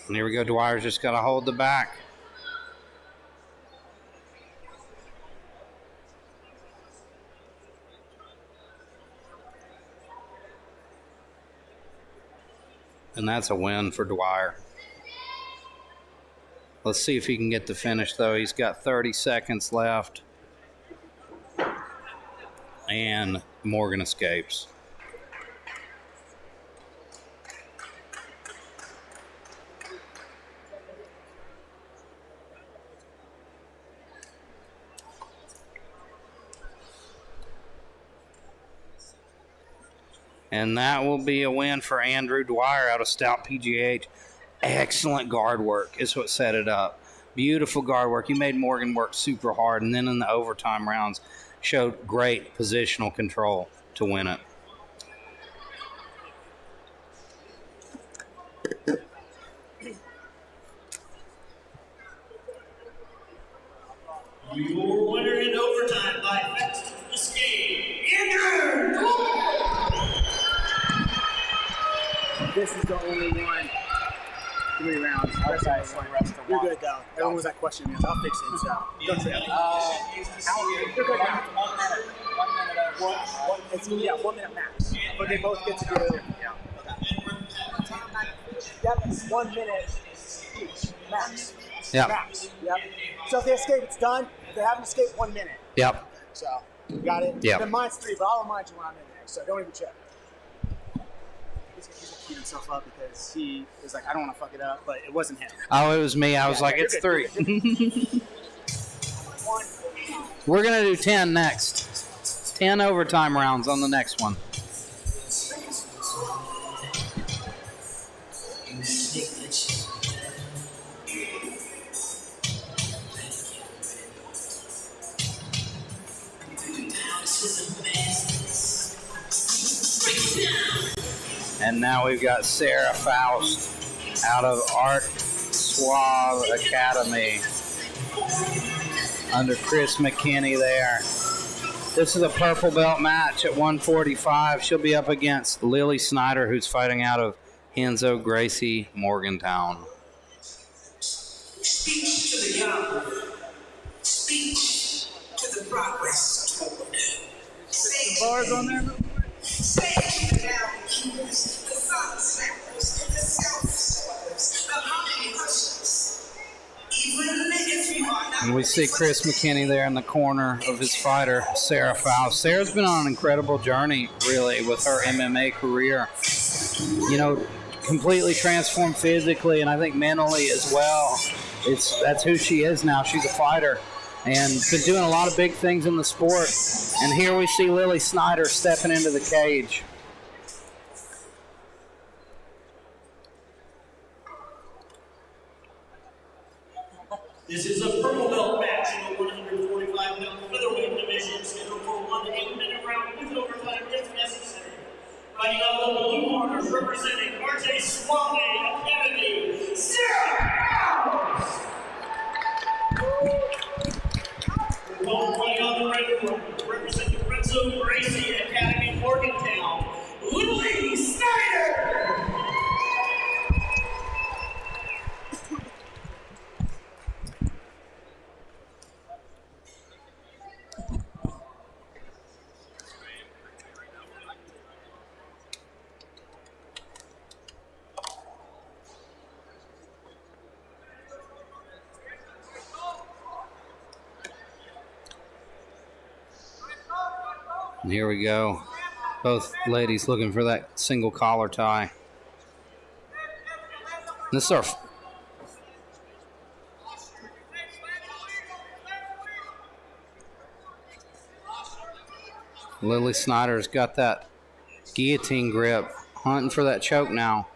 And here we go. Dwyer's just got to hold the back. And that's a win for Dwyer. Let's see if he can get the finish, though. He's got 30 seconds left. And Morgan escapes. And that will be a win for Andrew Dwyer out of Stout PGH. Excellent guard work is what set it up. Beautiful guard work. He made Morgan work super hard, and then in the overtime rounds showed great positional control to win it. Your winner in overtime by fastest escape, Andrew Dwyer. This is the only one. 3 rounds. You're good, though. Everyone was that question. I'll fix it. So don't trip. You're good now. 1 minute max. But they both get to do. Yep, 1 minute each max. Yeah. Max. Yep. So if they escape, it's done. If they haven't escaped, 1 minute. Yep. So you got it. Yep. Then mine's 3, but I'll remind you when I'm in there. So don't even check. He's gonna beat himself up because he was like, I don't want to fuck it up, but it wasn't him. Oh, it was me. I was like, you're it's good. 3. We're going to do 10 next. 10 overtime rounds on the next one. And now we've got Sarah Faust out of Art Suave Academy under Chris McKinney there. This is a purple belt match at 145. She'll be up against Lily Snyder, who's fighting out of Enzo Gracie, Morgantown. Speech to the young. Speech to the progress toward. Say Bars on there? Say to the downkeepers, the thought snappers, the self-destroyers, the harmony hushers. Even if you are not. And we see Chris McKinney there in the corner of his fighter, Sarah Faust. Sarah's been on an incredible journey, really, with her MMA career. You know, completely transformed physically and I think mentally as well. That's who she is now. She's a fighter and been doing a lot of big things in the sport. And here we see Lily Snyder stepping into the cage. This is a purple belt match in the 145-pound featherweight division, scheduled for 1 8-minute round with overtime if necessary. Fighting out of the blue corner, representing RJ Swami Academy, Sarah Faust. Fighting on the red corner, representing Renzo Gracie Academy, Morgantown, Lily Snyder. And here we go. Both ladies looking for that single collar tie. This is our Lily Snyder's got that guillotine grip, hunting for that choke now.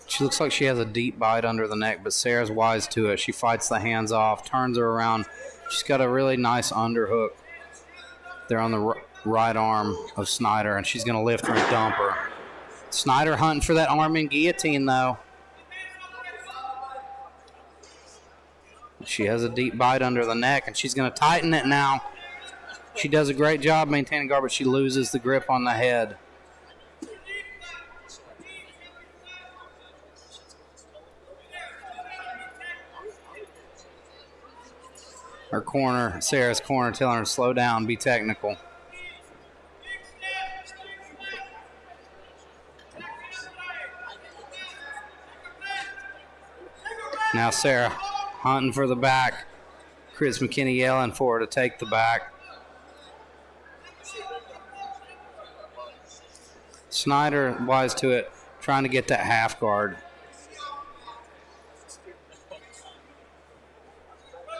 She looks like she has a deep bite under the neck, but Sarah's wise to it. She fights the hands off, turns her around. She's got a really nice underhook there on the right arm of Snyder, and she's going to lift her and dump her. Snyder hunting for that arm in guillotine, though. She has a deep bite under the neck, and she's going to tighten it now. She does a great job maintaining guard, but she loses the grip on the head. Her corner, Sarah's corner, telling her to slow down, be technical. Now Sarah hunting for the back. Chris McKinney yelling for her to take the back. Snyder, wise to it, trying to get that half guard.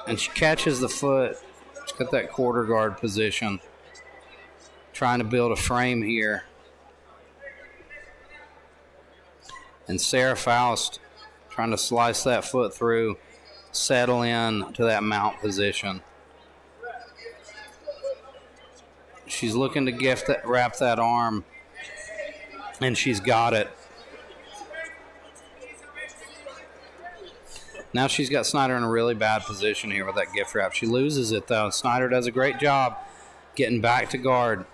And she catches the foot. She's got that quarter guard position. Trying to build a frame here. And Sarah Faust trying to slice that foot through, settle in to that mount position. She's looking to wrap that arm, and she's got it. Now she's got Snyder in a really bad position here with that gift wrap. She loses it, though. Snyder does a great job getting back to guard.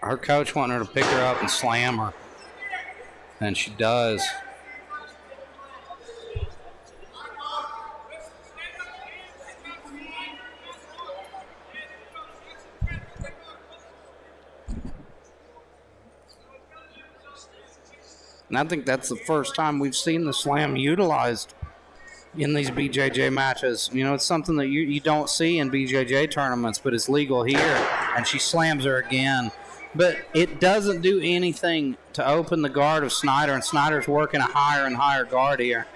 Her coach wanted her to pick her up and slam her, and she does. And I think that's the first time we've seen the slam utilized in these BJJ matches. You know, it's something that you don't see in BJJ tournaments, but it's legal here. And she slams her again. But it doesn't do anything to open the guard of Snyder, and Snyder's working a higher and higher guard here.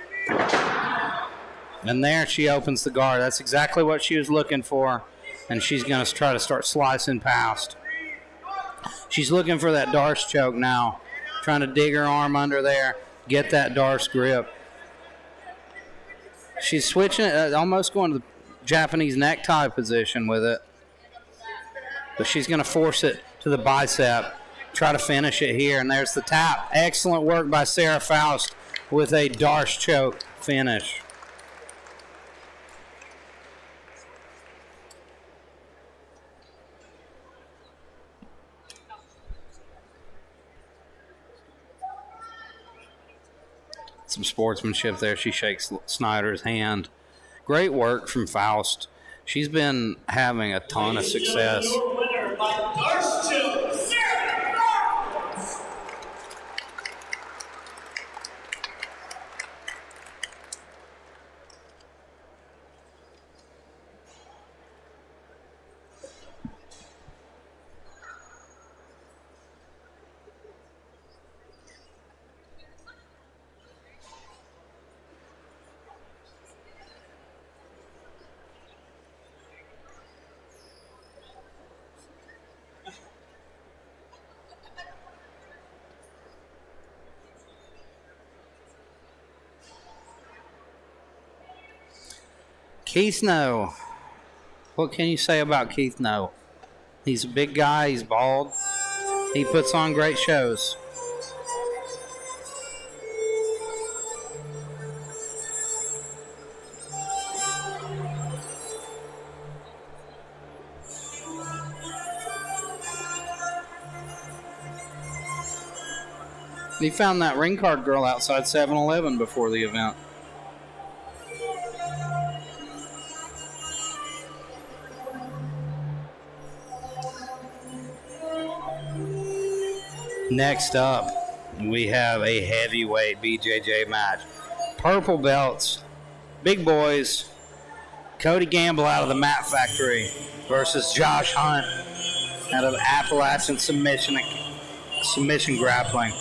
And there she opens the guard. That's exactly what she was looking for, and she's going to try to start slicing past. She's looking for that Darce choke now, trying to dig her arm under there, get that Darce grip. She's switching it, almost going to the Japanese necktie position with it. But she's going to force it to the bicep, try to finish it here, and there's the tap. Excellent work by Sarah Faust with a Darce choke finish. Some sportsmanship there. She shakes Snyder's hand. Great work from Faust. She's been having a ton of success. Your winner by Darce choke, Sarah Faust. Keith No. What can you say about Keith No? He's a big guy. He's bald. He puts on great shows. He found that ring card girl outside 7-Eleven before the event. Next up, we have a heavyweight BJJ match. Purple belts, big boys. Cody Gamble out of the Mat Factory versus Josh Hunt out of Appalachian submission grappling.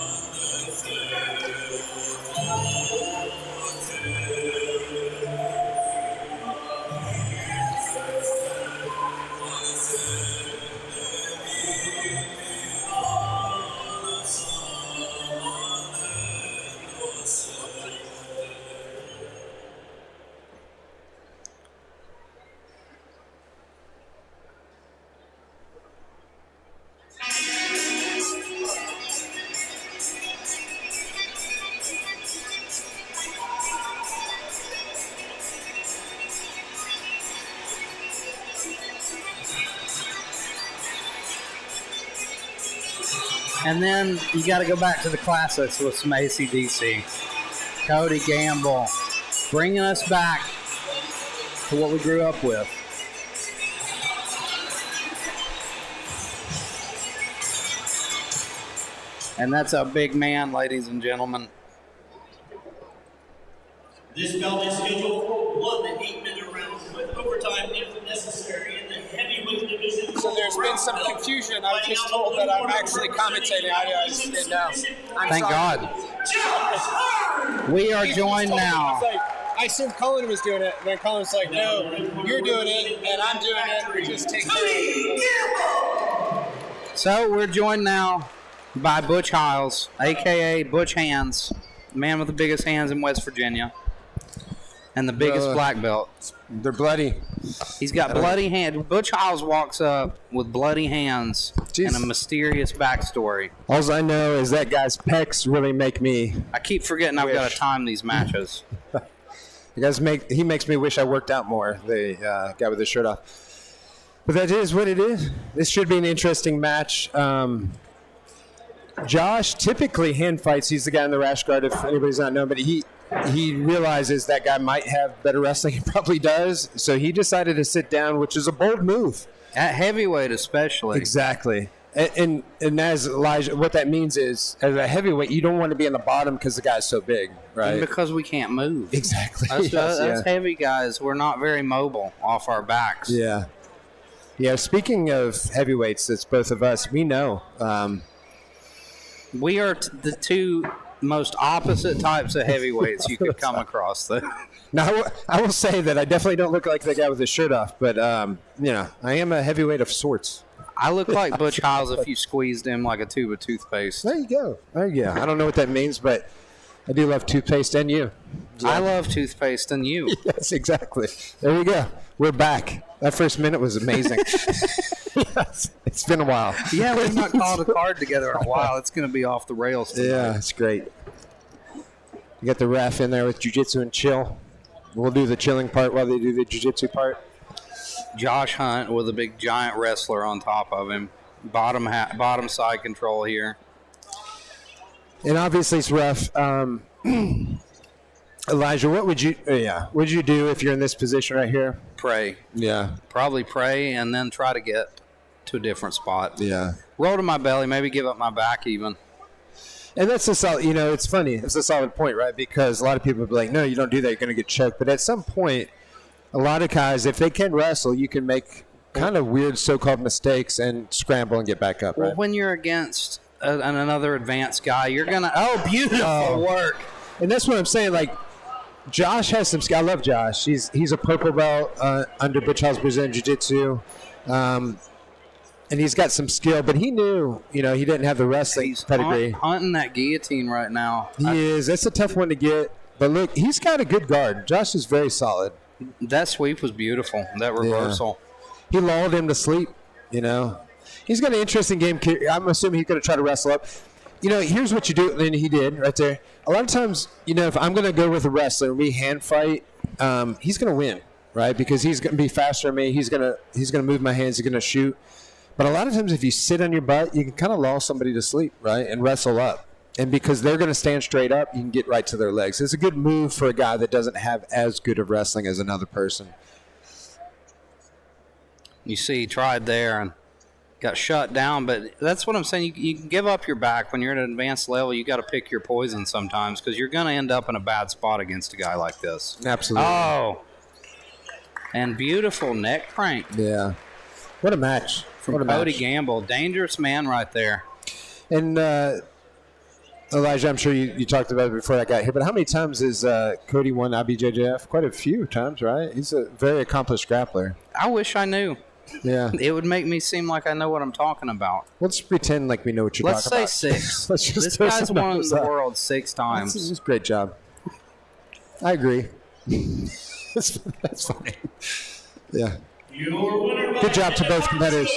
And then you got to go back to the classics with some AC/DC. Cody Gamble bringing us back to what we grew up with. And that's a big man, ladies and gentlemen. This bout is scheduled for 1 8-minute round with overtime if necessary in the heavyweight division. So there's been some confusion. I was just told that I'm actually commentating. I just didn't know. Thank God. We are joined now. I assumed Cullen was doing it, and then Cullen's like, no, you're doing it, and I'm doing it. We just take care of it. So we're joined now by Butch Hiles, a.k.a. Butch Hands, the man with the biggest hands in West Virginia, and the biggest black belt. They're bloody. He's got bloody hands. Butch Hiles walks up with bloody hands and a mysterious backstory. All I know is that guy's pecs really make me. I keep forgetting I've got to time these matches. He makes me wish I worked out more. The guy with his shirt off. But that is what it is. This should be an interesting match. Josh typically hand fights. He's the guy in the rash guard, if anybody's not known, but he realizes that guy might have better wrestling. He probably does. So he decided to sit down, which is a bold move. At heavyweight especially. Exactly. And as Elijah, what that means is, as a heavyweight, you don't want to be in the bottom because the guy's so big, right? And because we can't move. Exactly. That's heavy guys. We're not very mobile off our backs. Yeah. Yeah, speaking of heavyweights, it's both of us. We know. We are the two most opposite types of heavyweights you could come across. Now, I will say that I definitely don't look like the guy with his shirt off, but, I am a heavyweight of sorts. I look like Butch Hiles if you squeezed him like a tube of toothpaste. There you go. I don't know what that means, but I do love toothpaste and you. Yeah. I love toothpaste and you. Yes, exactly. There we go. We're back. That first minute was amazing. Yes, it's been a while. Yeah, we've not called a card together in a while. It's going to be off the rails tonight. Yeah, it's great. You got the ref in there with jiu-jitsu and chill. We'll do the chilling part while they do the jiu-jitsu part. Josh Hunt with a big giant wrestler on top of him. Bottom side control here. And obviously it's rough. Elijah, what would you do if you're in this position right here? Pray. Yeah. Probably pray and then try to get to a different spot. Yeah. Roll to my belly, maybe give up my back even. And that's a solid, it's funny. It's a solid point, right? Because a lot of people will be like, no, you don't do that. You're going to get choked. But at some point, a lot of guys, if they can wrestle, you can make kind of weird so-called mistakes and scramble and get back up, right? Well, when you're against another advanced guy, you're going to, beautiful work. And that's what I'm saying, like, Josh has some skill. I love Josh. He's a purple belt under Butch Hiles Brazilian Jiu-Jitsu. And he's got some skill, but he knew, he didn't have the wrestling pedigree. Hunting that guillotine right now. He is. That's a tough one to get. But look, he's got a good guard. Josh is very solid. That sweep was beautiful, that reversal. Yeah. He lulled him to sleep, He's got an interesting game. I'm assuming he's going to try to wrestle up. Here's what you do, and he did right there. A lot of times, if I'm going to go with a wrestler and we hand fight, he's going to win, right? Because he's going to be faster than me. He's going to move my hands. He's going to shoot. But a lot of times, if you sit on your butt, you can kind of lull somebody to sleep, right, and wrestle up. And because they're going to stand straight up, you can get right to their legs. It's a good move for a guy that doesn't have as good of wrestling as another person. You see, he tried there and got shut down, but that's what I'm saying. You can give up your back when you're at an advanced level. You got to pick your poison sometimes because you're going to end up in a bad spot against a guy like this. Absolutely. Oh, and beautiful neck crank. Yeah. What a match. from Cody Gamble. Dangerous man right there. And Elijah, I'm sure you talked about it before I got here, but how many times has Cody won IBJJF? Quite a few times, right? He's a very accomplished grappler. I wish I knew. Yeah. It would make me seem like I know what I'm talking about. Let's pretend like we know what you're talking about. Let's say 6. Let's just this guy's won the world 6 times. That's a great job. I agree. That's funny. Yeah. Good job to both competitors.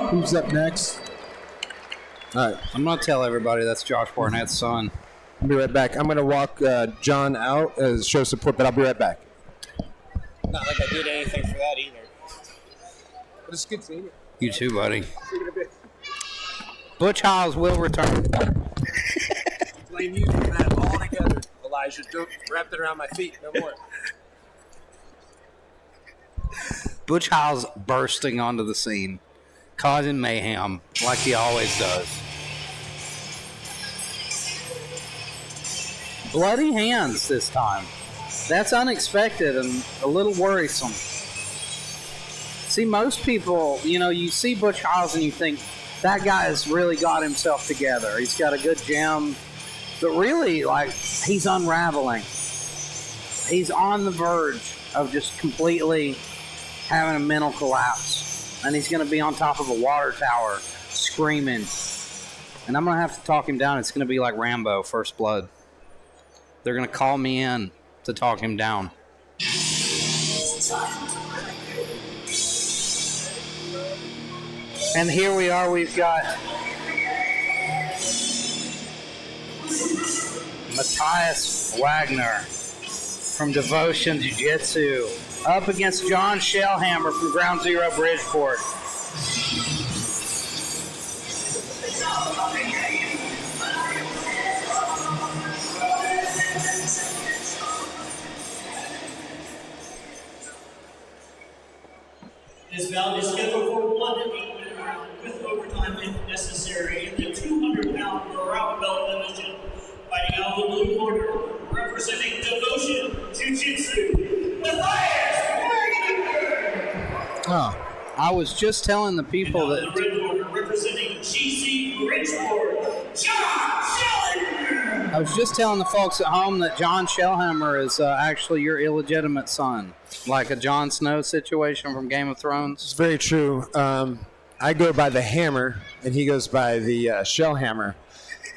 Who's up next? All right. I'm going to tell everybody that's Josh Barnett's son. I'll be right back. I'm going to walk John out as show support, but I'll be right back. Not like I did anything for that either. But it's good seeing you. You too, buddy. Butch Hiles will return. Blame you for that all together, Elijah. Don't wrap it around my feet. No more. Butch Hiles bursting onto the scene, causing mayhem like he always does. Bloody hands this time. That's unexpected and a little worrisome. See, most people, you see Butch Hiles and you think, that guy has really got himself together. He's got a good gym. But really, he's unraveling. He's on the verge of just completely having a mental collapse. And he's going to be on top of a water tower screaming. And I'm going to have to talk him down. It's going to be like Rambo, First Blood. They're going to call me in to talk him down. And here we are, we've got Matthias Wagner from Devotion Jiu-Jitsu up against John Shellhammer from Ground Zero Bridgeport. This bout is scheduled for 1 8-minute round with overtime if necessary in the 200-pound brown belt division. Fighting out of the blue corner, representing Devotion Jiu-Jitsu, Matthias Wagner. Oh, I was just telling the people that... the red corner, representing GC Bridgeport, John Shellhammer. I was just telling the folks at home that John Shellhammer is actually your illegitimate son. Like a Jon Snow situation from Game of Thrones. It's very true. I go by the hammer, and he goes by the shell hammer.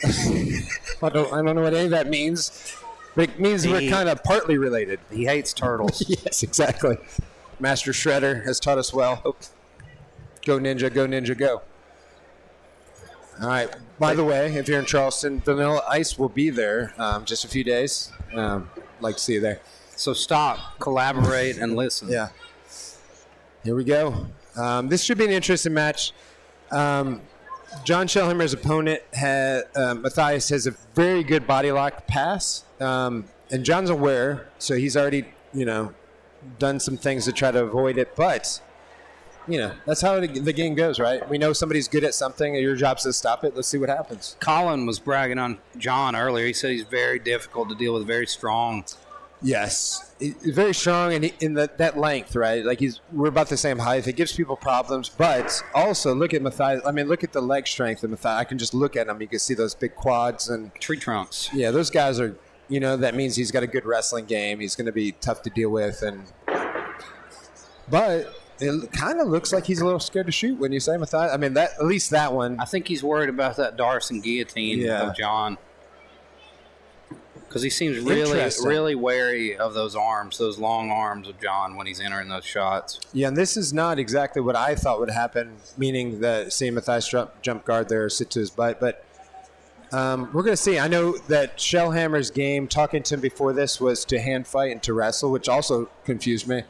I don't know what any of that means, but it means we're kind of partly related. He hates turtles. Yes, exactly. Master Shredder has taught us well. Go Ninja, go Ninja, go. All right. By the way, if you're in Charleston, Vanilla Ice will be there just a few days. Like to see you there. So stop, collaborate, and listen. Yeah. Here we go. This should be an interesting match. John Shellhammer's opponent, Matthias, has a very good body lock pass. And John's aware, so he's already, done some things to try to avoid it. But, that's how the game goes, right? We know somebody's good at something, and your job's to stop it. Let's see what happens. Colin was bragging on John earlier. He said he's very difficult to deal with, very strong. Yes, he's very strong, and in that length, right? Like we're about the same height. It gives people problems, but also look at Matthias. I mean, look at the leg strength of Matthias. I can just look at him. You can see those big quads and tree trunks. Yeah, those guys are. That means he's got a good wrestling game. He's going to be tough to deal with, but it kind of looks like he's a little scared to shoot when you say Matthias. I mean, at least that one. I think he's worried about that Darson guillotine of John. Because he seems really wary of those arms, those long arms of John when he's entering those shots. Yeah, and this is not exactly what I thought would happen, meaning that seeing Matthias jump guard there or sit to his butt. But we're going to see. I know that Shellhammer's game, talking to him before this, was to hand fight and to wrestle, which also confused me.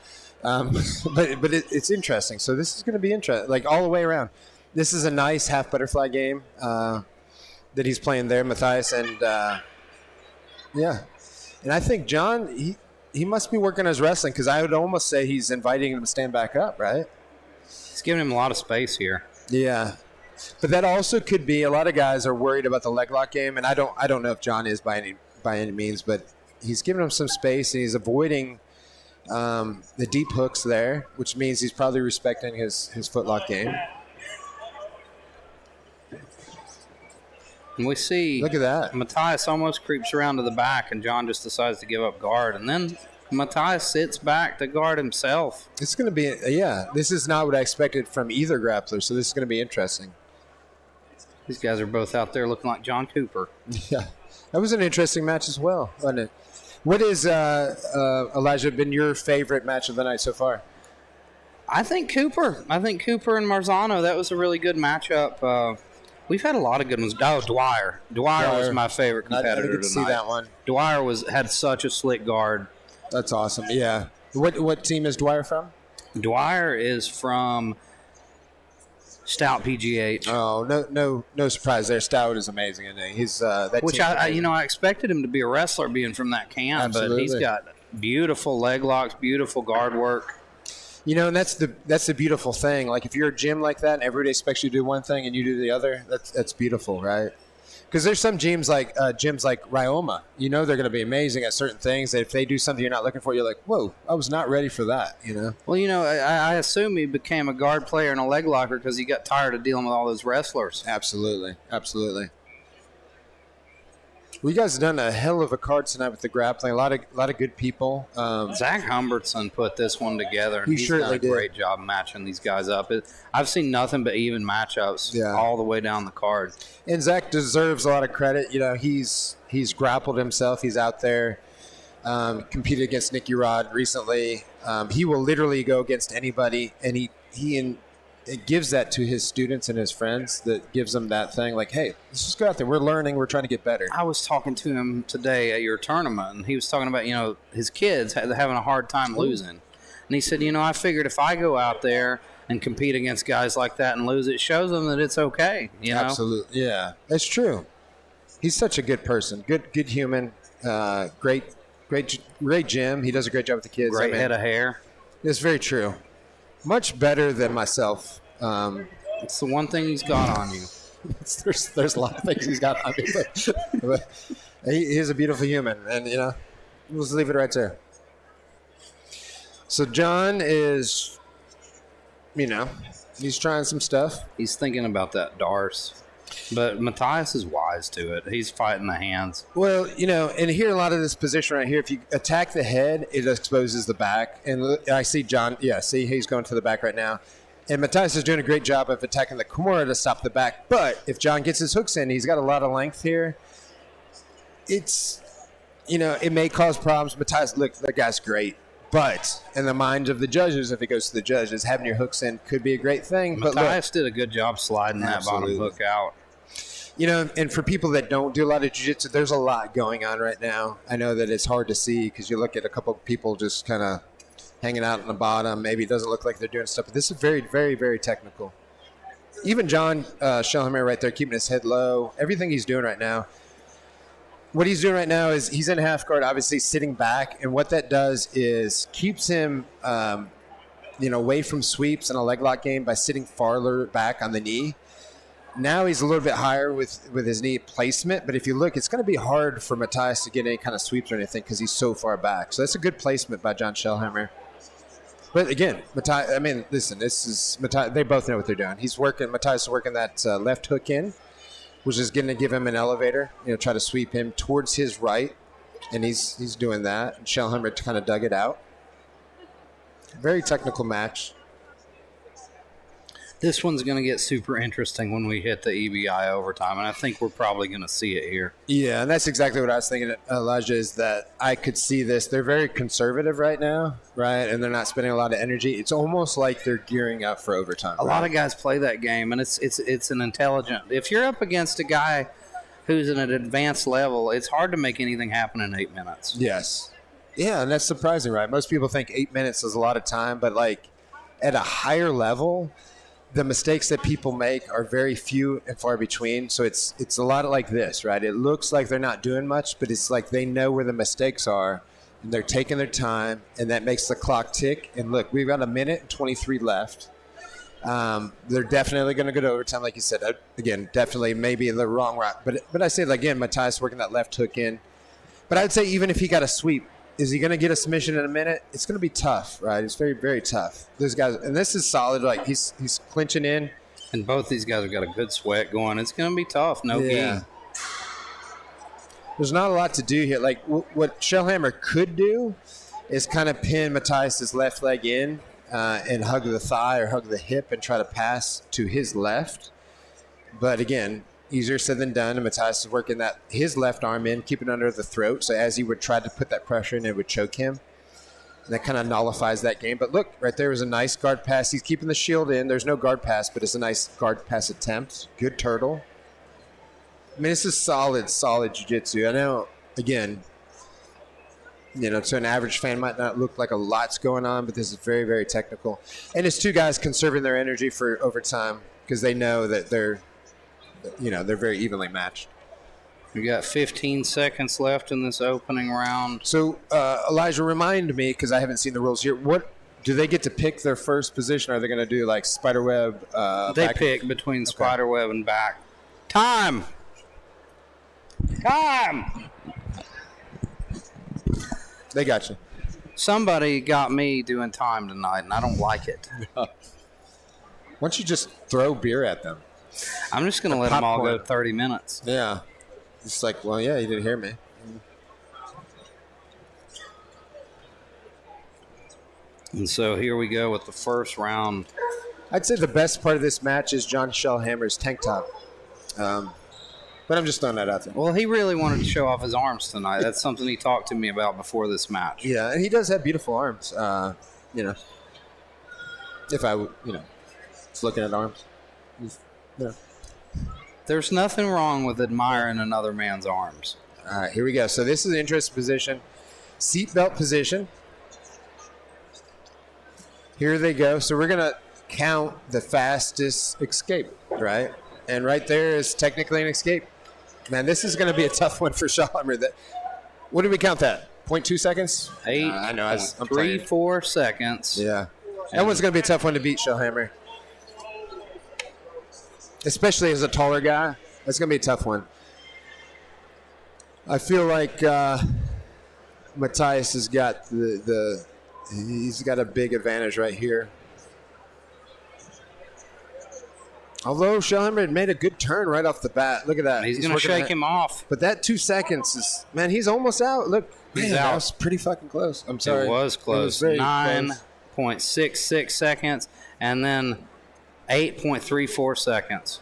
But it's interesting. So this is going to be interesting, like all the way around. This is a nice half butterfly game that he's playing there, Matthias, and... yeah, and I think John, he must be working on his wrestling because I would almost say he's inviting him to stand back up, right? He's giving him a lot of space here. Yeah, but that also could be a lot of guys are worried about the leg lock game, and I don't know if John is by any means, but he's giving him some space and he's avoiding The deep hooks there, which means he's probably respecting his footlock game. And we see, Look at that. Matthias almost creeps around to the back, and John just decides to give up guard. And then Matthias sits back to guard himself. It's going to be, this is not what I expected from either grappler, so this is going to be interesting. These guys are both out there looking like John Cooper. Yeah, that was an interesting match as well, wasn't it? What is, Elijah, been your favorite match of the night so far? I think Cooper and Marzano, that was a really good matchup. We've had a lot of good ones. Oh, Dwyer. Dwyer was my favorite competitor I didn't tonight. see that one. Dwyer had such a slick guard. That's awesome. Yeah. What team is Dwyer from? Dwyer is from Stout PGH. Oh, no surprise there. Stout is amazing, isn't he? He's that. Which I expected him to be a wrestler, being from that camp, Absolutely. but he's got beautiful leg locks, beautiful guard work. You know, and that's the beautiful thing. Like, if you're a gym like that and everybody expects you to do one thing and you do the other, that's beautiful, right? Because there's some gyms like Ryoma. You know they're going to be amazing at certain things. That if they do something you're not looking for, you're like, whoa, I was not ready for that, you know? Well, I assume he became a guard player and a leg locker because he got tired of dealing with all those wrestlers. Absolutely. Well, you guys have done a hell of a card tonight with the grappling. A lot of good people. Zach Humbertson put this one together, and He he's surely done a did. great job matching these guys up. I've seen nothing but even matchups all the way down the card. And Zach deserves a lot of credit. You know, he's grappled himself. He's out there, competed against Nicky Rod recently. He will literally go against anybody, and it gives that to his students and his friends. That gives them that thing like, hey, let's just go out there. We're learning. We're trying to get better. I was talking to him today at your tournament, and he was talking about, his kids having a hard time losing. And he said, I figured if I go out there and compete against guys like that and lose, it shows them that it's okay. Absolutely. Yeah, that's true. He's such a good person. Good human. Great gym. He does a great job with the kids. Great head of hair. It's very true. Much better than myself. It's the one thing he's got on you. There's a lot of things he's got on me, but he's a beautiful human, and we'll just leave it right there. So John is, he's trying some stuff. He's thinking about that Darce. But Matthias is wise to it. He's fighting the hands. Well, and here a lot of this position right here, if you attack the head, it exposes the back. And I see John, see, he's going to the back right now. And Matthias is doing a great job of attacking the Kimura to stop the back. But if John gets his hooks in, he's got a lot of length here. It's, it may cause problems. Matthias, look, that guy's great. But in the minds of the judges, if it goes to the judges, having your hooks in could be a great thing. Matthias did a good job sliding that bottom hook out. And for people that don't do a lot of jiu-jitsu, there's a lot going on right now. I know that it's hard to see because you look at a couple of people just kind of hanging out on the bottom. Maybe it doesn't look like they're doing stuff, but this is very, very, very technical. Even John Schellenhammer right there, keeping his head low. Everything he's doing right now. What he's doing right now is he's in half guard, obviously sitting back, and what that does is keeps him, away from sweeps and a leg lock game by sitting farther back on the knee. Now he's a little bit higher with his knee placement, but if you look, it's going to be hard for Matthias to get any kind of sweeps or anything because he's so far back. So that's a good placement by John Schellenhammer. But again, Matthias, listen, this is Matthias. They both know what they're doing. Matthias is working that left hook in, which is going to give him an elevator, try to sweep him towards his right, and he's doing that. And Schellenhammer kind of dug it out. Very technical match. This one's going to get super interesting when we hit the EBI overtime, and I think we're probably going to see it here. Yeah, and that's exactly what I was thinking, Elijah, is that I could see this. They're very conservative right now, right? And they're not spending a lot of energy. It's almost like they're gearing up for overtime. A lot of guys play that game, and it's an intelligent. If you're up against a guy who's at an advanced level, it's hard to make anything happen in 8 minutes. Yes. Yeah, and that's surprising, right? Most people think 8 minutes is a lot of time, but at a higher level, the mistakes that people make are very few and far between. So it's a lot like this, right? It looks like they're not doing much, but it's like they know where the mistakes are, and they're taking their time, and that makes the clock tick. And look, we've got 1:23 left. They're definitely going to go to overtime, like you said. Again, definitely maybe in the wrong route. But I say, again, Matthias working that left hook in. But I'd say even if he got a sweep, Is he going to get a submission in a minute? It's going to be tough, right? It's very, very tough. Those guys, and this is solid. Like he's clinching in. And both these guys have got a good sweat going. It's going to be tough. No gi. There's not a lot to do here. Like what Shellhammer could do is kind of pin Matthias' left leg in and hug the thigh or hug the hip and try to pass to his left. But again, easier said than done. And Matthias is working his left arm in, keeping it under the throat. So as he would try to put that pressure in, it would choke him. And that kind of nullifies that game. But look, right there was a nice guard pass. He's keeping the shield in. There's no guard pass, but it's a nice guard pass attempt. Good turtle. I mean, this is solid jiu-jitsu. I know, again, to an average fan might not look like a lot's going on, but this is very, very technical. And it's two guys conserving their energy for overtime because they know that they're very evenly matched. We got 15 seconds left in this opening round. So, Elijah, remind me, because I haven't seen the rules here, what do they get to pick their first position? Are they going to do like spiderweb? They pick between spiderweb and back. Time! They got you. Somebody got me doing time tonight, and I don't like it. Why don't you just throw beer at them? I'm just going to let them all go 30 minutes. Yeah. It's like, well, yeah, you didn't hear me. And so here we go with the first round. I'd say the best part of this match is John Shellhammer's tank top. But I'm just throwing that out there. Well, he really wanted to show off his arms tonight. That's something he talked to me about before this match. Yeah, and he does have beautiful arms. If I, was looking at arms. There's nothing wrong with admiring another man's arms. All right, here we go. So this is an interesting position. Seatbelt position. Here they go. So we're going to count the fastest escape, right? And right there is technically an escape. Man, this is going to be a tough one for Shellhammer. What did we count that? 0.2 seconds? 8. I know. I'm 3-4 seconds. Yeah. That one's going to be a tough one to beat, Shellhammer. Especially as a taller guy. That's going to be a tough one. I feel like Matthias has got he's got a big advantage right here. Although Shellhammer had made a good turn right off the bat. Look at that. He's going to shake him off. But that 2 seconds is, man, he's almost out. Look, he's out. That was pretty fucking close. I'm sorry. It was close. 9.66 seconds and then 8.34 seconds.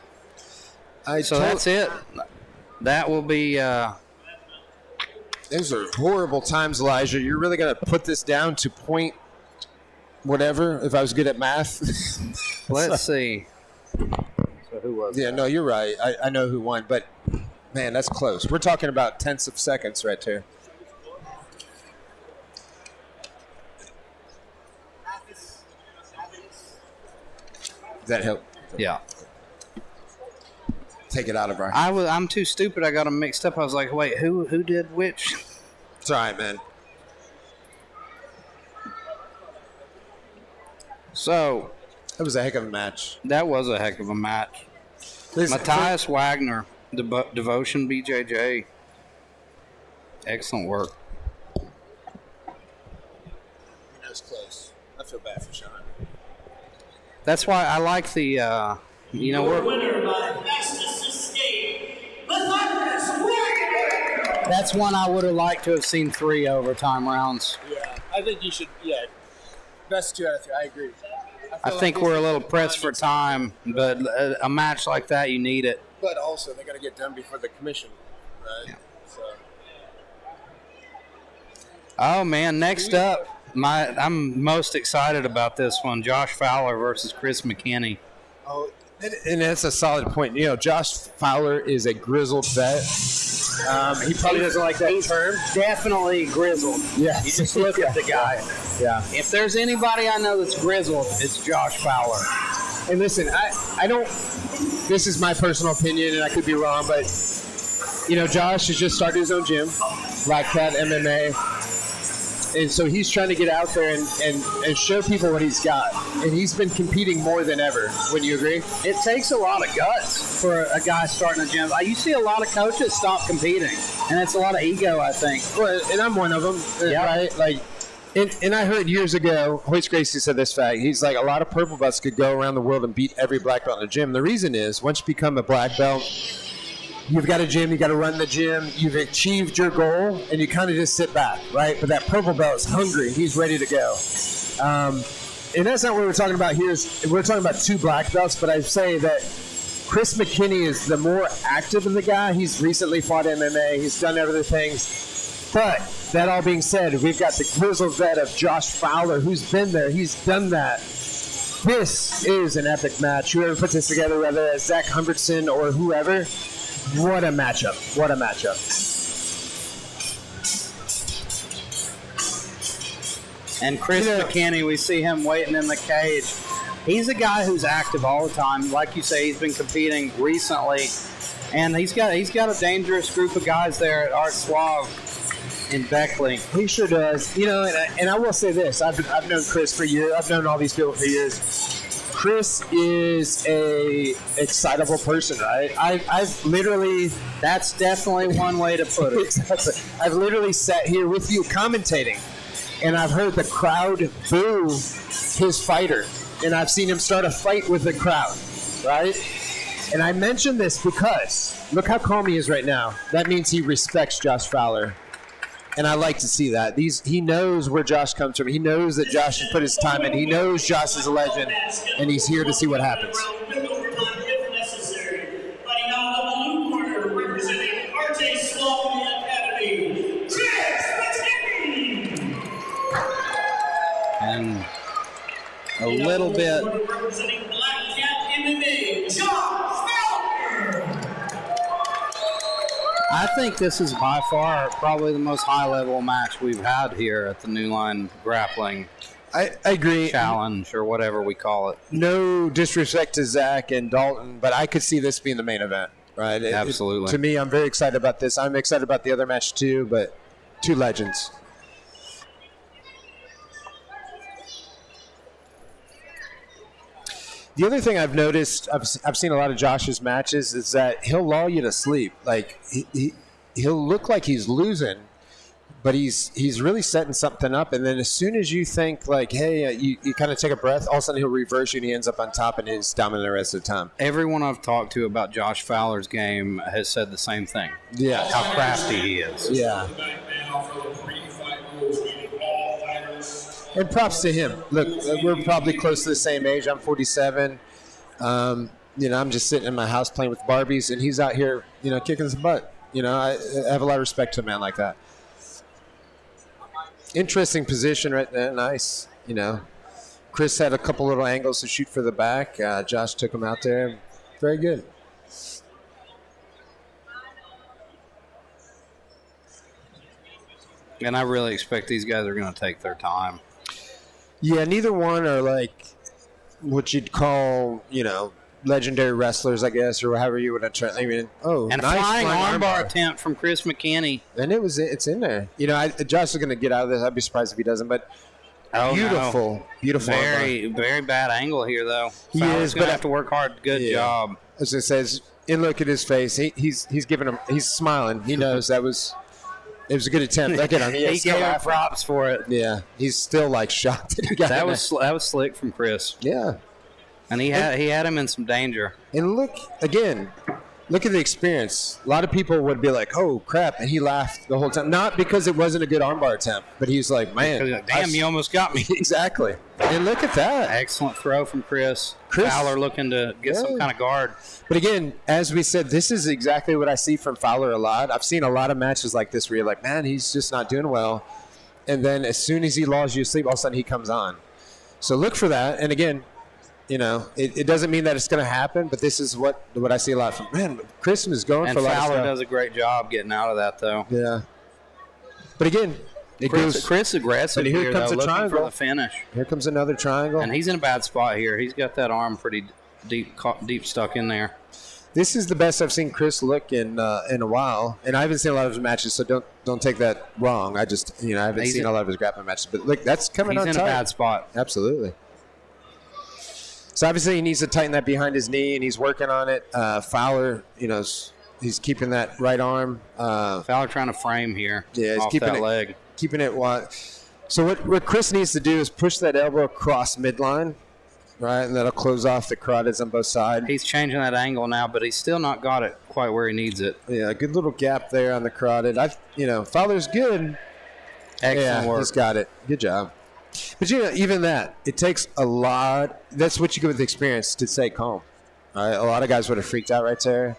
So that's it. That will be... Those are horrible times, Elijah. You're really going to put this down to point whatever if I was good at math? Let's see. So who was that? No, you're right. I know who won, but, man, that's close. We're talking about tenths of seconds right there. Does that help? Yeah. Take it out of our... I'm too stupid. I got them mixed up. I was like, wait, who did which? It's all right, man. So... That was a heck of a match. That was a heck of a match. Matthias Wagner, Devotion BJJ. Excellent work. That was close. I feel bad for Sean. That's why I like the, Your winner by fastest escape, Matthias Wagner! That's one I would have liked to have seen 3 overtime rounds. Yeah, I think you should, best 2 out of 3. I agree. I think we're a little pressed for time, but a match like that, you need it. But also, they got to get done before the commission, right? Yeah. So. Oh, man, next up, I'm most excited about this one, Josh Fowler versus Chris McKinney. Oh, and that's a solid point. Josh Fowler is a grizzled vet. He probably doesn't like that term. Definitely grizzled. Yeah. You just look at the guy. Yeah. If there's anybody I know that's grizzled, it's Josh Fowler. And listen, I don't. This is my personal opinion, and I could be wrong, but Josh has just started his own gym, Black Cat MMA, And so he's trying to get out there and show people what he's got. And he's been competing more than ever. Wouldn't you agree? It takes a lot of guts for a guy starting a gym. You see a lot of coaches stop competing, and it's a lot of ego, I think. Well, and I'm one of them, right? Like, and I heard years ago, Hoyce Gracie said this fact. He's like, a lot of purple belts could go around the world and beat every black belt in the gym. The reason is, once you become a black belt, you've got a gym, you got to run the gym, you've achieved your goal, and you kind of just sit back, right? But that purple belt is hungry. He's ready to go. And that's not what we're talking about here. We're talking about 2 black belts, but I'd say that Chris McKinney is the more active in the guy. He's recently fought MMA. He's done other things. But that all being said, we've got the grizzled vet of Josh Fowler, who's been there. He's done that. This is an epic match. Whoever put this together, whether it's Zach Humbertson or whoever, what a matchup. What a matchup. And Chris McKinney, we see him waiting in the cage. He's a guy who's active all the time. Like you say, he's been competing recently. And he's got a dangerous group of guys there at Art Suave in Beckley. He sure does. You know, and I will say this. I've known Chris for years. I've known all these people for years. Chris is a excitable person, right? I've literally... That's definitely one way to put it. Exactly. I've literally sat here with you commentating, and I've heard the crowd boo his fighter, and I've seen him start a fight with the crowd, right? And I mention this because look how calm he is right now. That means he respects Josh Fowler. And I like to see that. He knows where Josh comes from. He knows that Josh has put his time in. He knows Josh is a legend, and he's here to see what happens. And a little bit. Representing Black Cat MMA, Josh Fowler. I think this is by far probably the most high-level match we've had here at the New Line Grappling I agree. Challenge, or whatever we call it. No disrespect to Zach and Dalton, but I could see this being the main event, right? Absolutely. To me, I'm very excited about this. I'm excited about the other match too, but 2 legends. The other thing I've noticed, I've seen a lot of Josh's matches, is that he'll lull you to sleep. Like he'll look like he's losing, but he's really setting something up. And then as soon as you think like, hey, you kind of take a breath, all of a sudden he'll reverse you and he ends up on top and he's dominant the rest of the time. Everyone I've talked to about Josh Fowler's game has said the same thing. Yeah, how crafty he is. Yeah. And props to him. Look, we're probably close to the same age. I'm 47. I'm just sitting in my house playing with Barbies, and he's out here, kicking his butt. I have a lot of respect to a man like that. Interesting position right there. Nice. Chris had a couple little angles to shoot for the back. Josh took him out there. Very good. And I really expect these guys are going to take their time. Yeah, neither one are like what you'd call, legendary wrestlers, I guess, or however you would have tried. I mean, and nice flying armbar attempt from Chris McKinney. And it's in there. Josh is going to get out of this. I'd be surprised if he doesn't, but beautiful. Very, very bad angle here, though. He is going to have to work hard. Good job. As it says, and look at his face. He's giving him. He's smiling. He knows it was a good attempt. Look at him. He gave him props for it. Yeah, he's still like shocked that he got that was slick from Chris. Yeah, and he had him in some danger. And look at the experience. A lot of people would be like, "Oh crap!" and he laughed the whole time. Not because it wasn't a good armbar attempt, but he's like, "Man, damn, you almost got me." Exactly. And look at that. Excellent throw from Chris. Fowler looking to get some kind of guard. But again, as we said, this is exactly what I see from Fowler a lot. I've seen a lot of matches like this where you're like, man, he's just not doing well. And then as soon as he lulls you to sleep, all of a sudden he comes on. So look for that. And again, it doesn't mean that it's going to happen, but this is what I see a lot from. Man, Chris is going for a lot of stuff. And Fowler does a great job getting out of that, though. Yeah. But again, Chris aggressive here here, comes though, a looking triangle. for the finish. Here comes another triangle. And he's in a bad spot here. He's got that arm pretty deep stuck in there. This is the best I've seen Chris look in a while, and I haven't seen a lot of his matches, so don't take that wrong. I just I haven't seen a lot of his grappling matches, but look, that's coming on He's tight. in a bad spot. Absolutely. So obviously he needs to tighten that behind his knee, and he's working on it. Fowler, he's keeping that right arm. Fowler trying to frame here. Yeah, he's off keeping that it leg. Keeping it wide. So what Chris needs to do is push that elbow across midline, right, and that'll close off the carotids on both sides. He's changing that angle now, but he's still not got it quite where he needs it. Yeah, a good little gap there on the carotid. Fowler's good. Excellent work. He's got it. Good job. But even that, it takes a lot. That's what you get with experience to stay calm. All right? A lot of guys would have freaked out right there,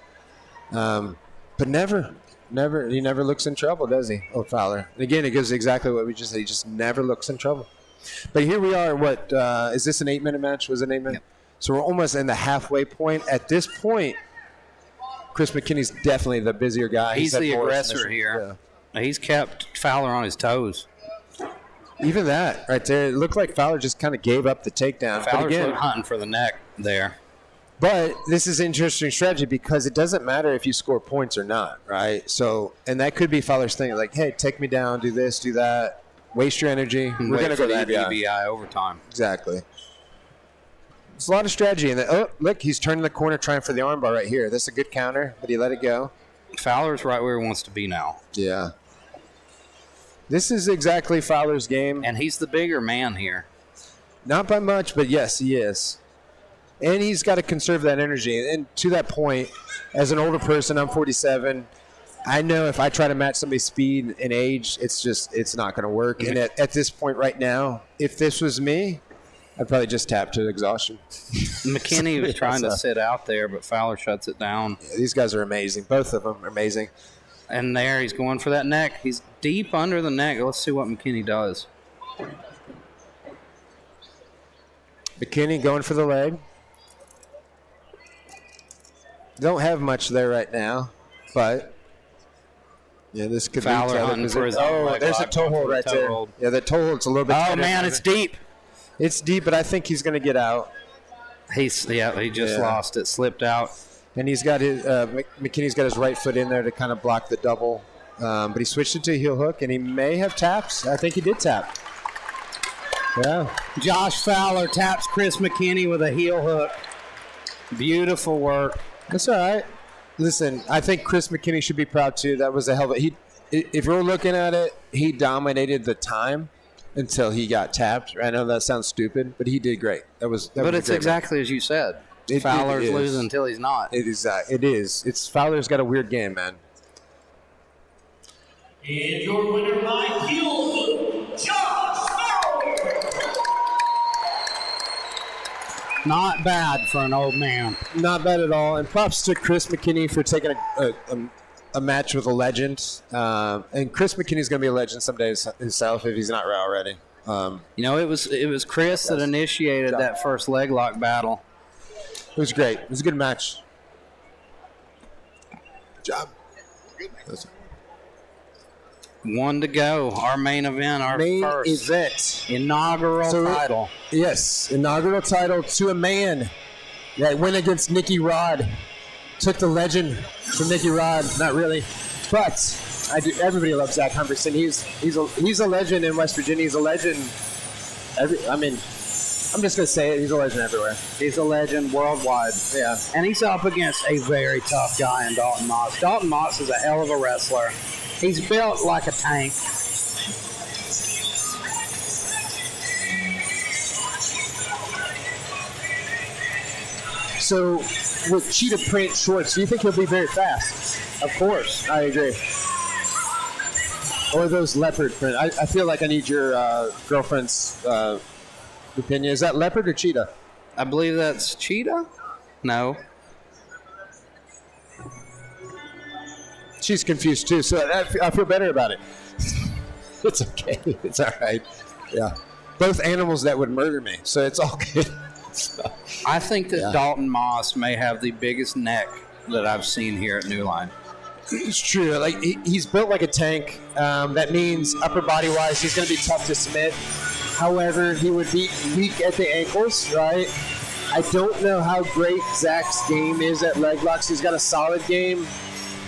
but never. He never looks in trouble, does he? Oh, Fowler. And again, it gives exactly what we just said. He just never looks in trouble. But here we are. What is this? An 8-minute match? Was it an 8 minute? Yep. So we're almost in the halfway point. At this point, Chris McKinney's definitely the busier guy. He's at the force aggressor here. Yeah. He's kept Fowler on his toes. Even that right there, it looked like Fowler just kind of gave up the takedown. Fowler's hunting for the neck there. But this is an interesting strategy because it doesn't matter if you score points or not, right? So, and that could be Fowler's thing, like, hey, take me down, do this, do that, waste your energy. We're going to go to that EBI. EBI overtime. Exactly. It's a lot of strategy. And look, he's turning the corner trying for the armbar right here. That's a good counter, but he let it go. Fowler's right where he wants to be now. Yeah. This is exactly Fowler's game. And he's the bigger man here. Not by much, but yes, he is. And he's got to conserve that energy. And to that point, as an older person, I'm 47. I know if I try to match somebody's speed and age, it's not going to work. And at this point right now, if this was me, I'd probably just tap to exhaustion. McKinney was trying to sit out there, but Fowler shuts it down. Yeah, these guys are amazing. Both of them are amazing. And there, he's going for that neck. He's deep under the neck. Let's see what McKinney does. McKinney going for the leg. Don't have much there right now, but yeah, this could Fowler be hunting for his own leg there's a lock, toe hold right there. hold. Yeah, the toe hold's a little bit. Oh, tighter. man, it's deep. It's deep, but I think he's going to get out. He just lost it, slipped out. And he's got his McKinney's got his right foot in there to kind of block the double, but he switched it to a heel hook, and he may have taps. I think he did tap. Yeah. Josh Fowler taps Chris McKinney with a heel hook. Beautiful work. That's all right. Listen, I think Chris McKinney should be proud too. That was a hell of a. If you're looking at it, he dominated the time until he got tapped. I know that sounds stupid, but he did great. But it's exactly as you said. Fowler's losing until he's not. It is. It's Fowler's got a weird game, man. And your winner by heel hook, Josh Fowler. Not bad for an old man. Not bad at all. And props to Chris McKinney for taking a match with a legend. And Chris McKinney's going to be a legend someday himself if he's not already. It was Chris that initiated that first leg lock battle. It was great. It was a good match. Good job. One to go. Our main event, our first event. Inaugural title. Yes, inaugural title to a man that went against Nicky Rod. Took the legend from Nicky Rod. Not really, but everybody loves Zach Humberson. He's a legend in West Virginia. He's a legend. I'm just going to say it. He's a legend everywhere. He's a legend worldwide. Yeah. And he's up against a very tough guy in Dalton Moss. Dalton Moss is a hell of a wrestler. He's built like a tank. So, with cheetah print shorts, do you think he'll be very fast? Of course. I agree. Or those leopard print. I feel like I need your girlfriend's opinion. Is that leopard or cheetah? I believe that's cheetah? No. She's confused too, so I feel better about it. It's okay. It's all right. Yeah. Both animals that would murder me, so it's all good. I think that Dalton Moss may have the biggest neck that I've seen here at New Line. It's true. Like he's built like a tank. That means upper body wise, he's going to be tough to submit. However, he would be weak at the ankles, right? I don't know how great Zach's game is at leg locks. He's got a solid game.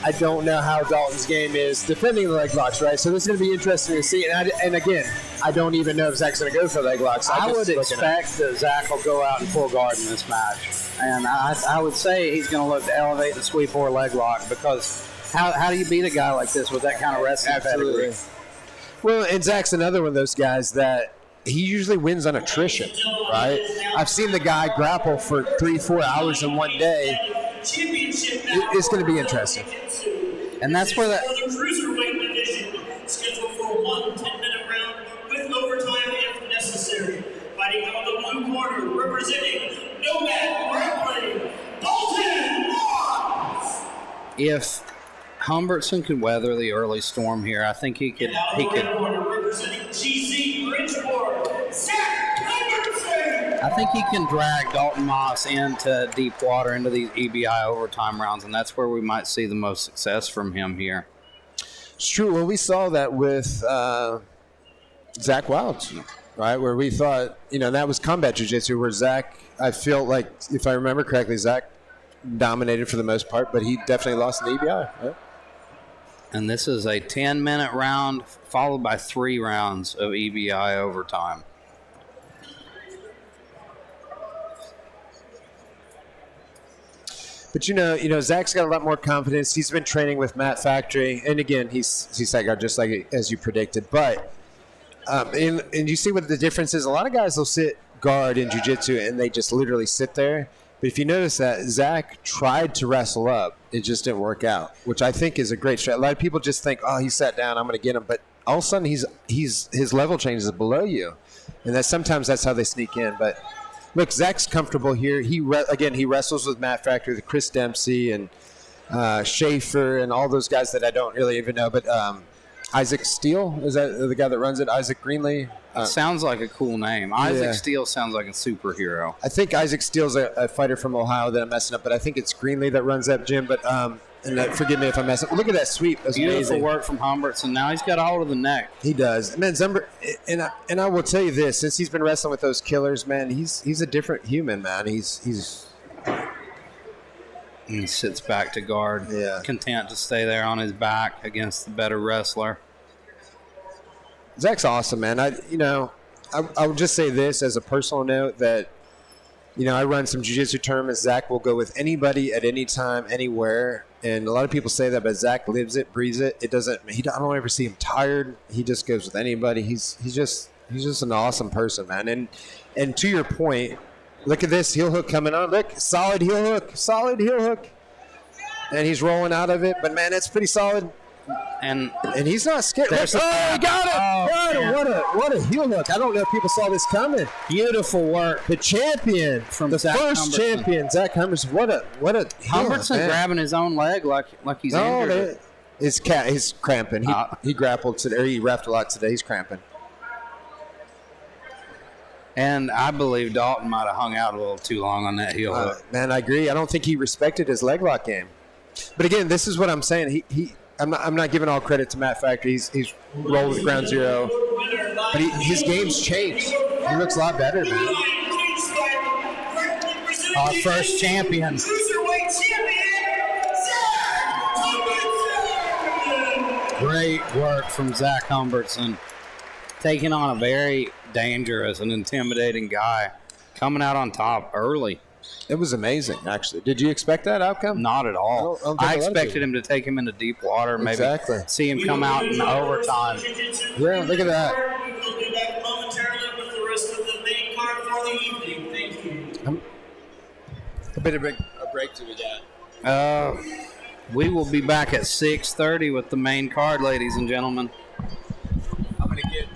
I don't know how Dalton's game is defending the leg locks, right? So this is going to be interesting to see. And again, I don't even know if Zach's going to go for leg locks. I would expect that Zach will go out in full guard in this match. And I would say he's going to look to elevate the sweep or leg lock, because how do you beat a guy like this with that kind of wrestling pedigree? Well, and Zach's another one of those guys that he usually wins on attrition, right? I've seen the guy grapple for 3-4 hours in one day. It's going to be interesting. And that's where that... For the cruiserweight division, scheduled for one 10-minute round with overtime if necessary. Fighting out of the blue corner, representing Nomad Wrestling, Dalton Moss. If Humbertson could weather the early storm here, I think he could. Representing GZ Bridgeport, Zach Humbertson. I think he can drag Dalton Moss into deep water, into these EBI overtime rounds, and that's where we might see the most success from him here. It's true. Well, we saw that with Zach Wilds, right? Where we thought, that was combat jiu-jitsu, where Zach, I feel like, if I remember correctly, Zach dominated for the most part, but he definitely lost in the EBI, right? And this is a 10-minute round followed by 3 rounds of EBI overtime. But Zach's got a lot more confidence. He's been training with Matt Factory, and again, he's that guy just like as you predicted. But and you see what the difference is. A lot of guys will sit guard in jiu-jitsu and they just literally sit there. But if you notice that Zach tried to wrestle up, it just didn't work out, which I think is a great strat. A lot of people just think, oh, he sat down, I'm going to get him. But all of a sudden, his level changes below you, and sometimes that's how they sneak in. But look, Zach's comfortable here. He wrestles with Matt Factory, the Chris Dempsey, and Schaefer, and all those guys that I don't really even know. But Isaac Steele, is that the guy that runs it? Isaac Greenlee? Sounds like a cool name. Isaac Steele sounds like a superhero. I think Isaac Steele's a fighter from Ohio that I'm messing up, but I think it's Greenlee that runs that gym. But forgive me if I mess up. Look at that sweep. That's beautiful amazing work from Humbertson. Now he's got a hold of the neck. He does. Man, Zumber, and I will tell you this: since he's been wrestling with those killers, man, he's a different human, man. He's and he sits back to guard, content to stay there on his back against the better wrestler. Zach's awesome, man. I would just say this as a personal note that, I run some jiu-jitsu tournaments. Zach will go with anybody at any time, anywhere. And a lot of people say that, but Zach lives it, breathes it. I don't ever see him tired. He just goes with anybody. He's just an awesome person, man. And to your point, look at this heel hook coming on. Look, solid heel hook. And he's rolling out of it. But man, that's pretty solid. And he's not scared. Look, he got it! What a heel hook! I don't know if people saw this coming. Beautiful work. The champion from the Zach first Humbertson. Champion, Zach Humbertson. What a Humbertson grabbing his own leg like he's injured. He's cramping. He grappled today. Or he wrapped a lot today. He's cramping. And I believe Dalton might have hung out a little too long on that heel hook. Man, I agree. I don't think he respected his leg lock game. But again, this is what I'm saying. I'm not giving all credit to Matt Factory. He's rolled with ground zero. But his game's changed. He looks a lot better, man. Our first champion. Great work from Zach Humbertson. Taking on a very dangerous and intimidating guy. Coming out on top early. It was amazing, actually. Did you expect that outcome? Not at all. I expected him to take him into deep water, maybe see him come out in overtime. Yeah, look at that. We will be back momentarily with the rest of the main card for the evening. Thank you. A bit of a break to we got. We will be back at 6:30 with the main card, ladies and gentlemen. I'm going to get...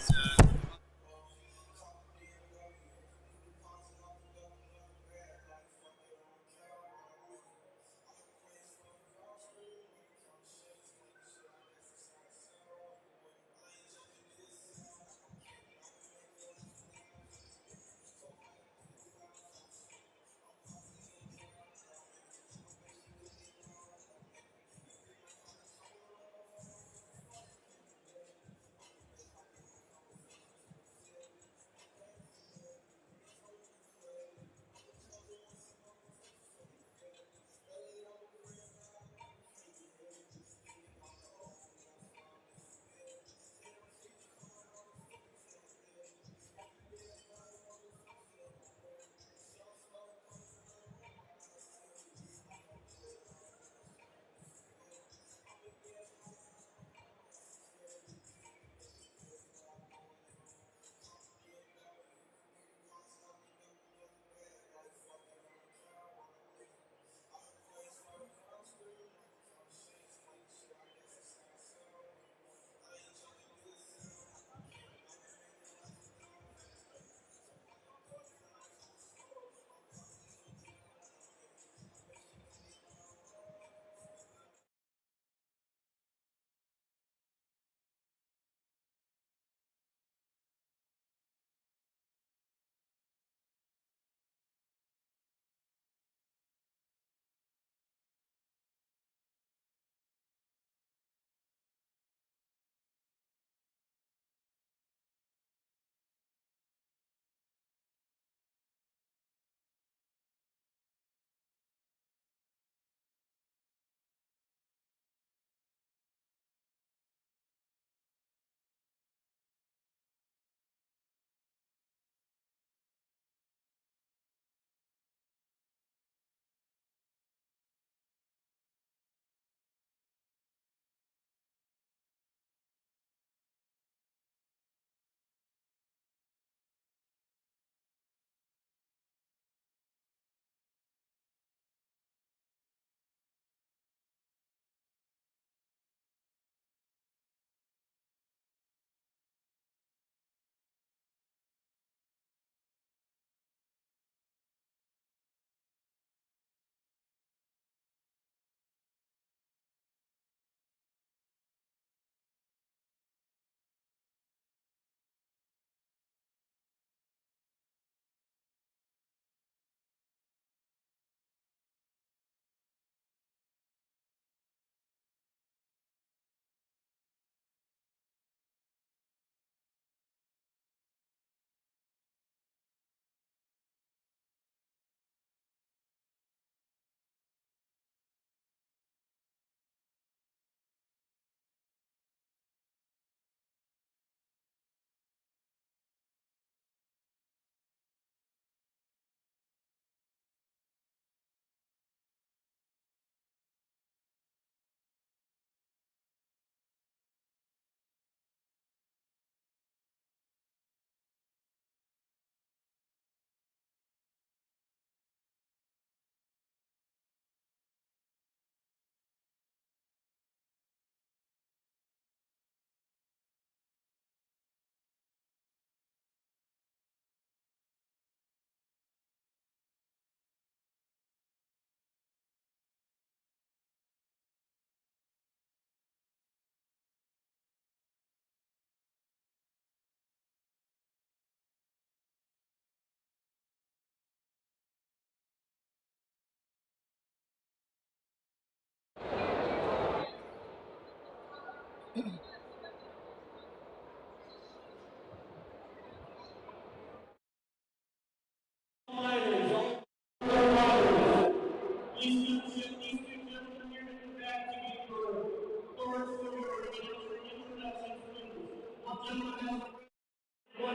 One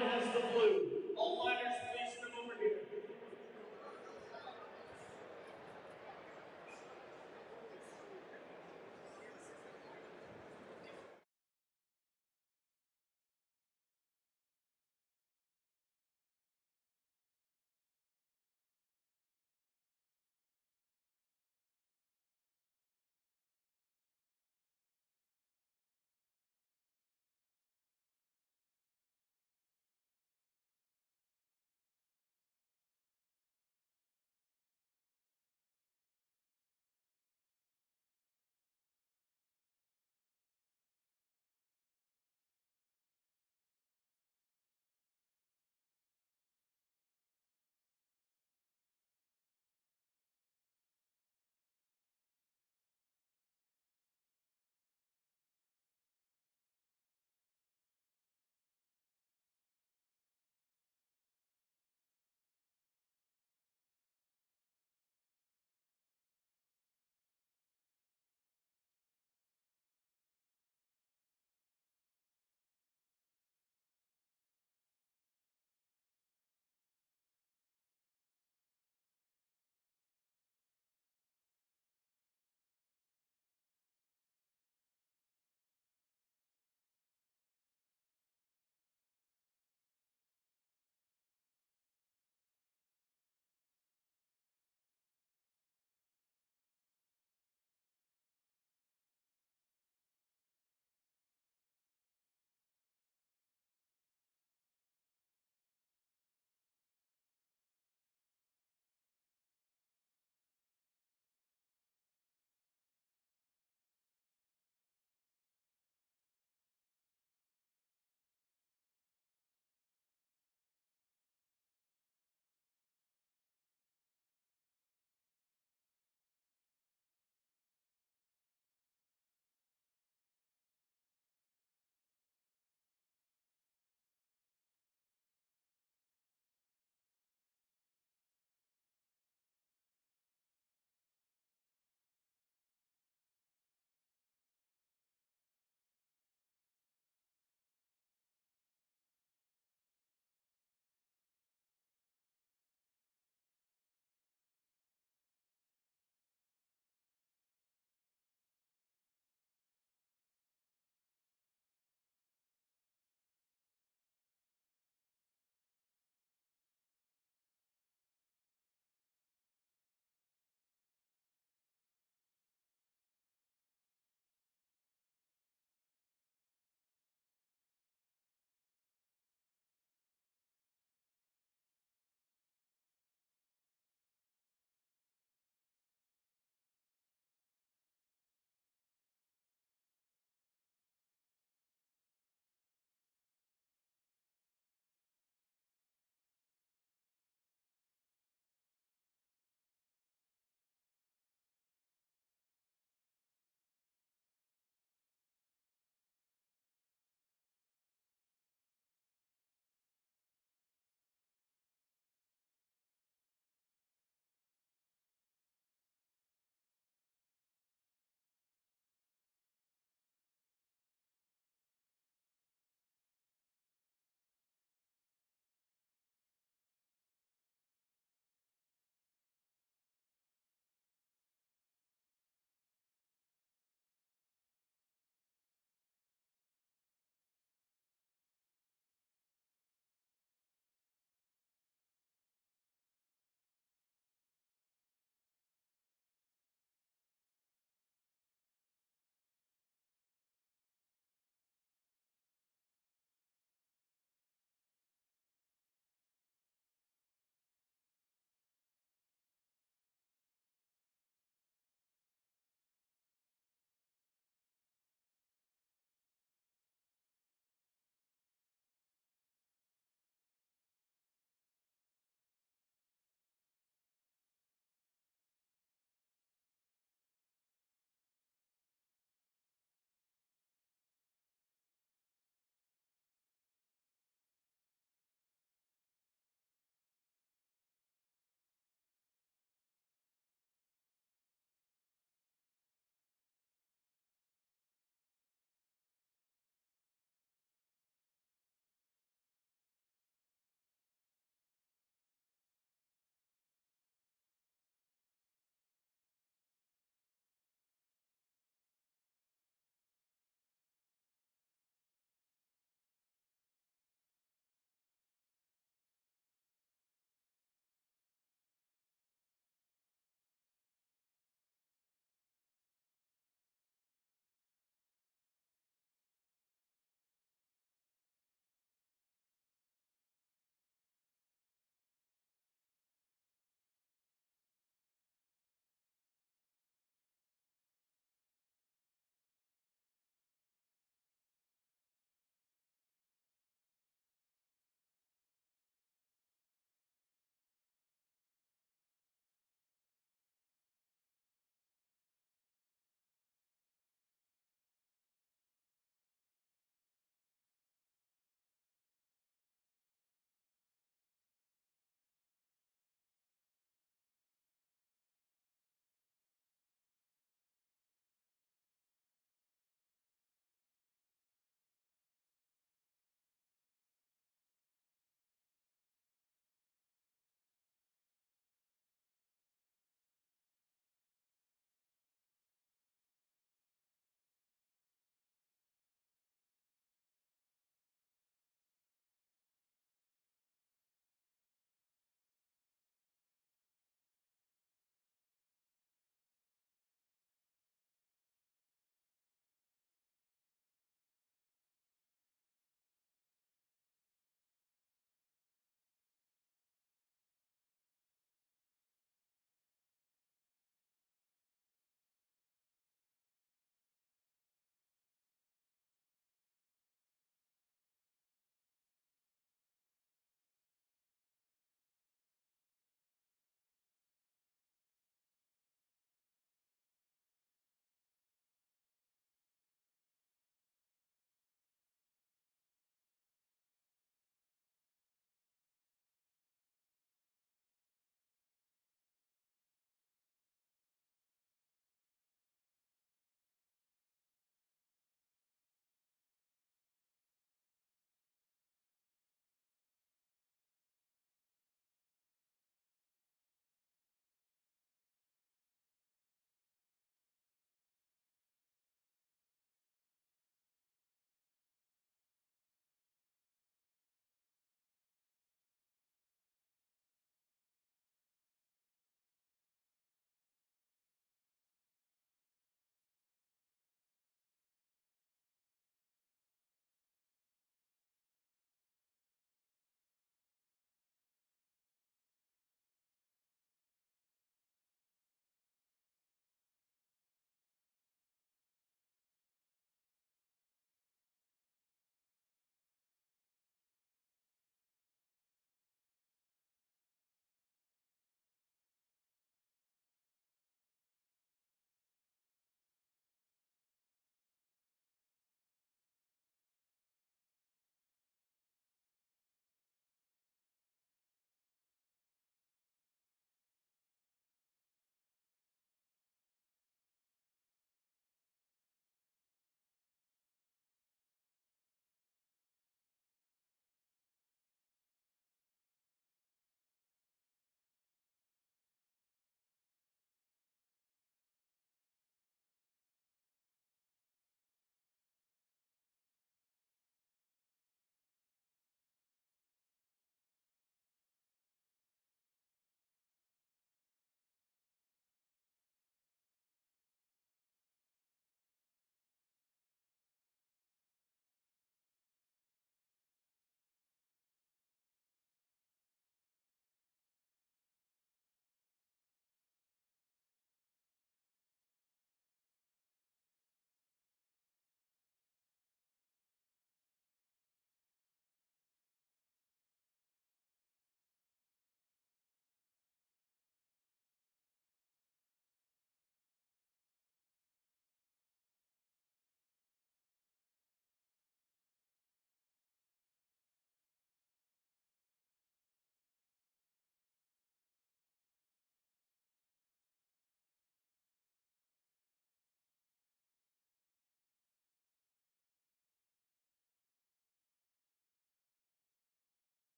has the blue. All fighters, please come over here.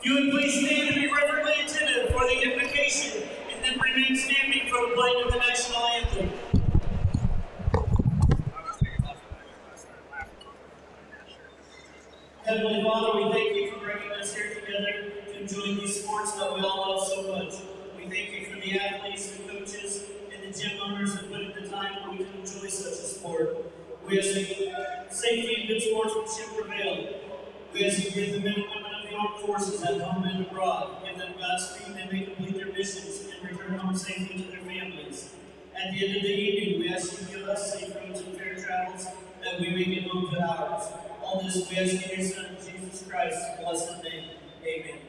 If you would please stand and be reverently attentive for the invocation, and then remain standing for the playing of the national anthem. Heavenly Father, we thank you for bringing us here together to enjoy these sports that we all love so much. We thank you for the athletes and coaches and the gym owners that put in the time where we can enjoy such a sport. We ask that safety and good sportsmanship prevail. We ask you to give the men and women of the armed forces at home and abroad, give them Godspeed and may complete their missions and return home safely to their families. At the end of the evening, we ask you to give us safe roads and fair travels that we may get home to ours. All this we ask in your Son, Jesus Christ's blessed name. Amen.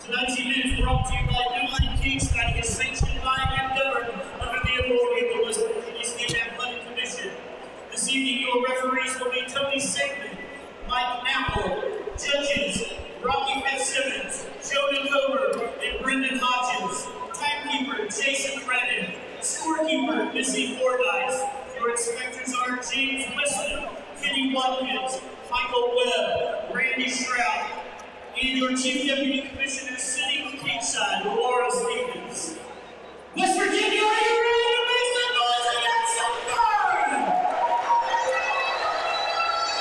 Tonight's event is brought to you by Line Cagefighting, is sanctioned by and governed under the authority of the West Virginia State Athletic Commission. This evening, your referees will be Tony Sigmund, Mike Apple, judges Rocky Fitzsimmons, Jonah Cover, and Brendan Hodgins, timekeeper Jason Brennan, scorekeeper Missy Fordyce. Your inspectors are James Weston, Kenny Watkins, Michael Webb, Randy Stroud, and your Chief Deputy Commissioner sitting on Kingside, Laura Stevens. West Virginia, are you ready to make some noise and get some fun?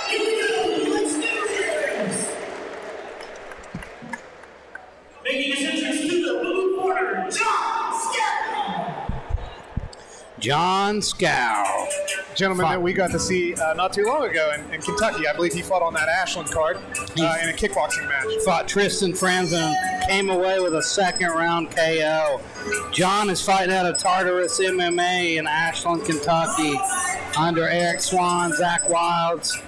Here we go, let's do this! Making his entrance to the blue corner, John Scow. John Scow. Gentleman that we got to see not too long ago in Kentucky. I believe he fought on that Ashland card in a kickboxing match. Fought Tristan Franzen, came away with a second round KO. John is fighting out of Tartarus MMA in Ashland, Kentucky, under Eric Swan, Zach Wilds.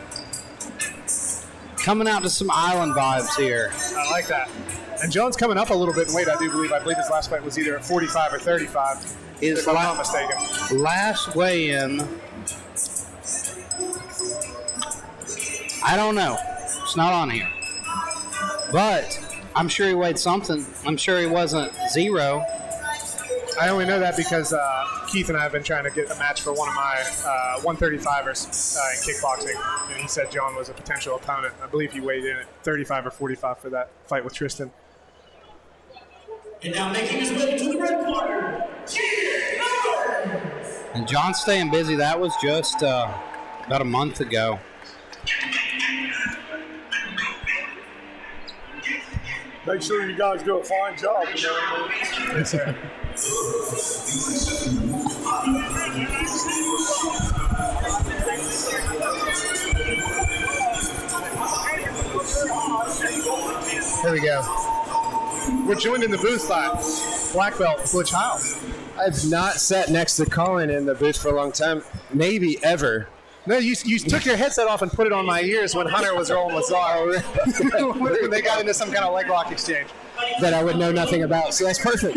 Coming out to some island vibes here. I like that. And John's coming up a little bit in weight, I do believe. I believe his last fight was either at 45 or 35, if I'm not mistaken. Last weigh-in, I don't know. It's not on here. But I'm sure he weighed something. I'm sure he wasn't zero. I only know that because Keith and I have been trying to get a match for one of my 135ers in kickboxing. And he said John was a potential opponent. I believe he weighed in at 35 or 45 for that fight with Tristan. And now making his way to the red corner, And John's staying busy. That was just about a month ago. Make sure you guys do a fine job. You know what I mean? Yes, sir. Here we go. We're joined in the booth by black belt Butch Hiles. I've not sat next to Colin in the booth for a long time, maybe ever. No, you took your headset off and put it on my ears when Hunter was rolling with Czar. When they got into some kind of leg lock exchange. That I would know nothing about, so that's perfect.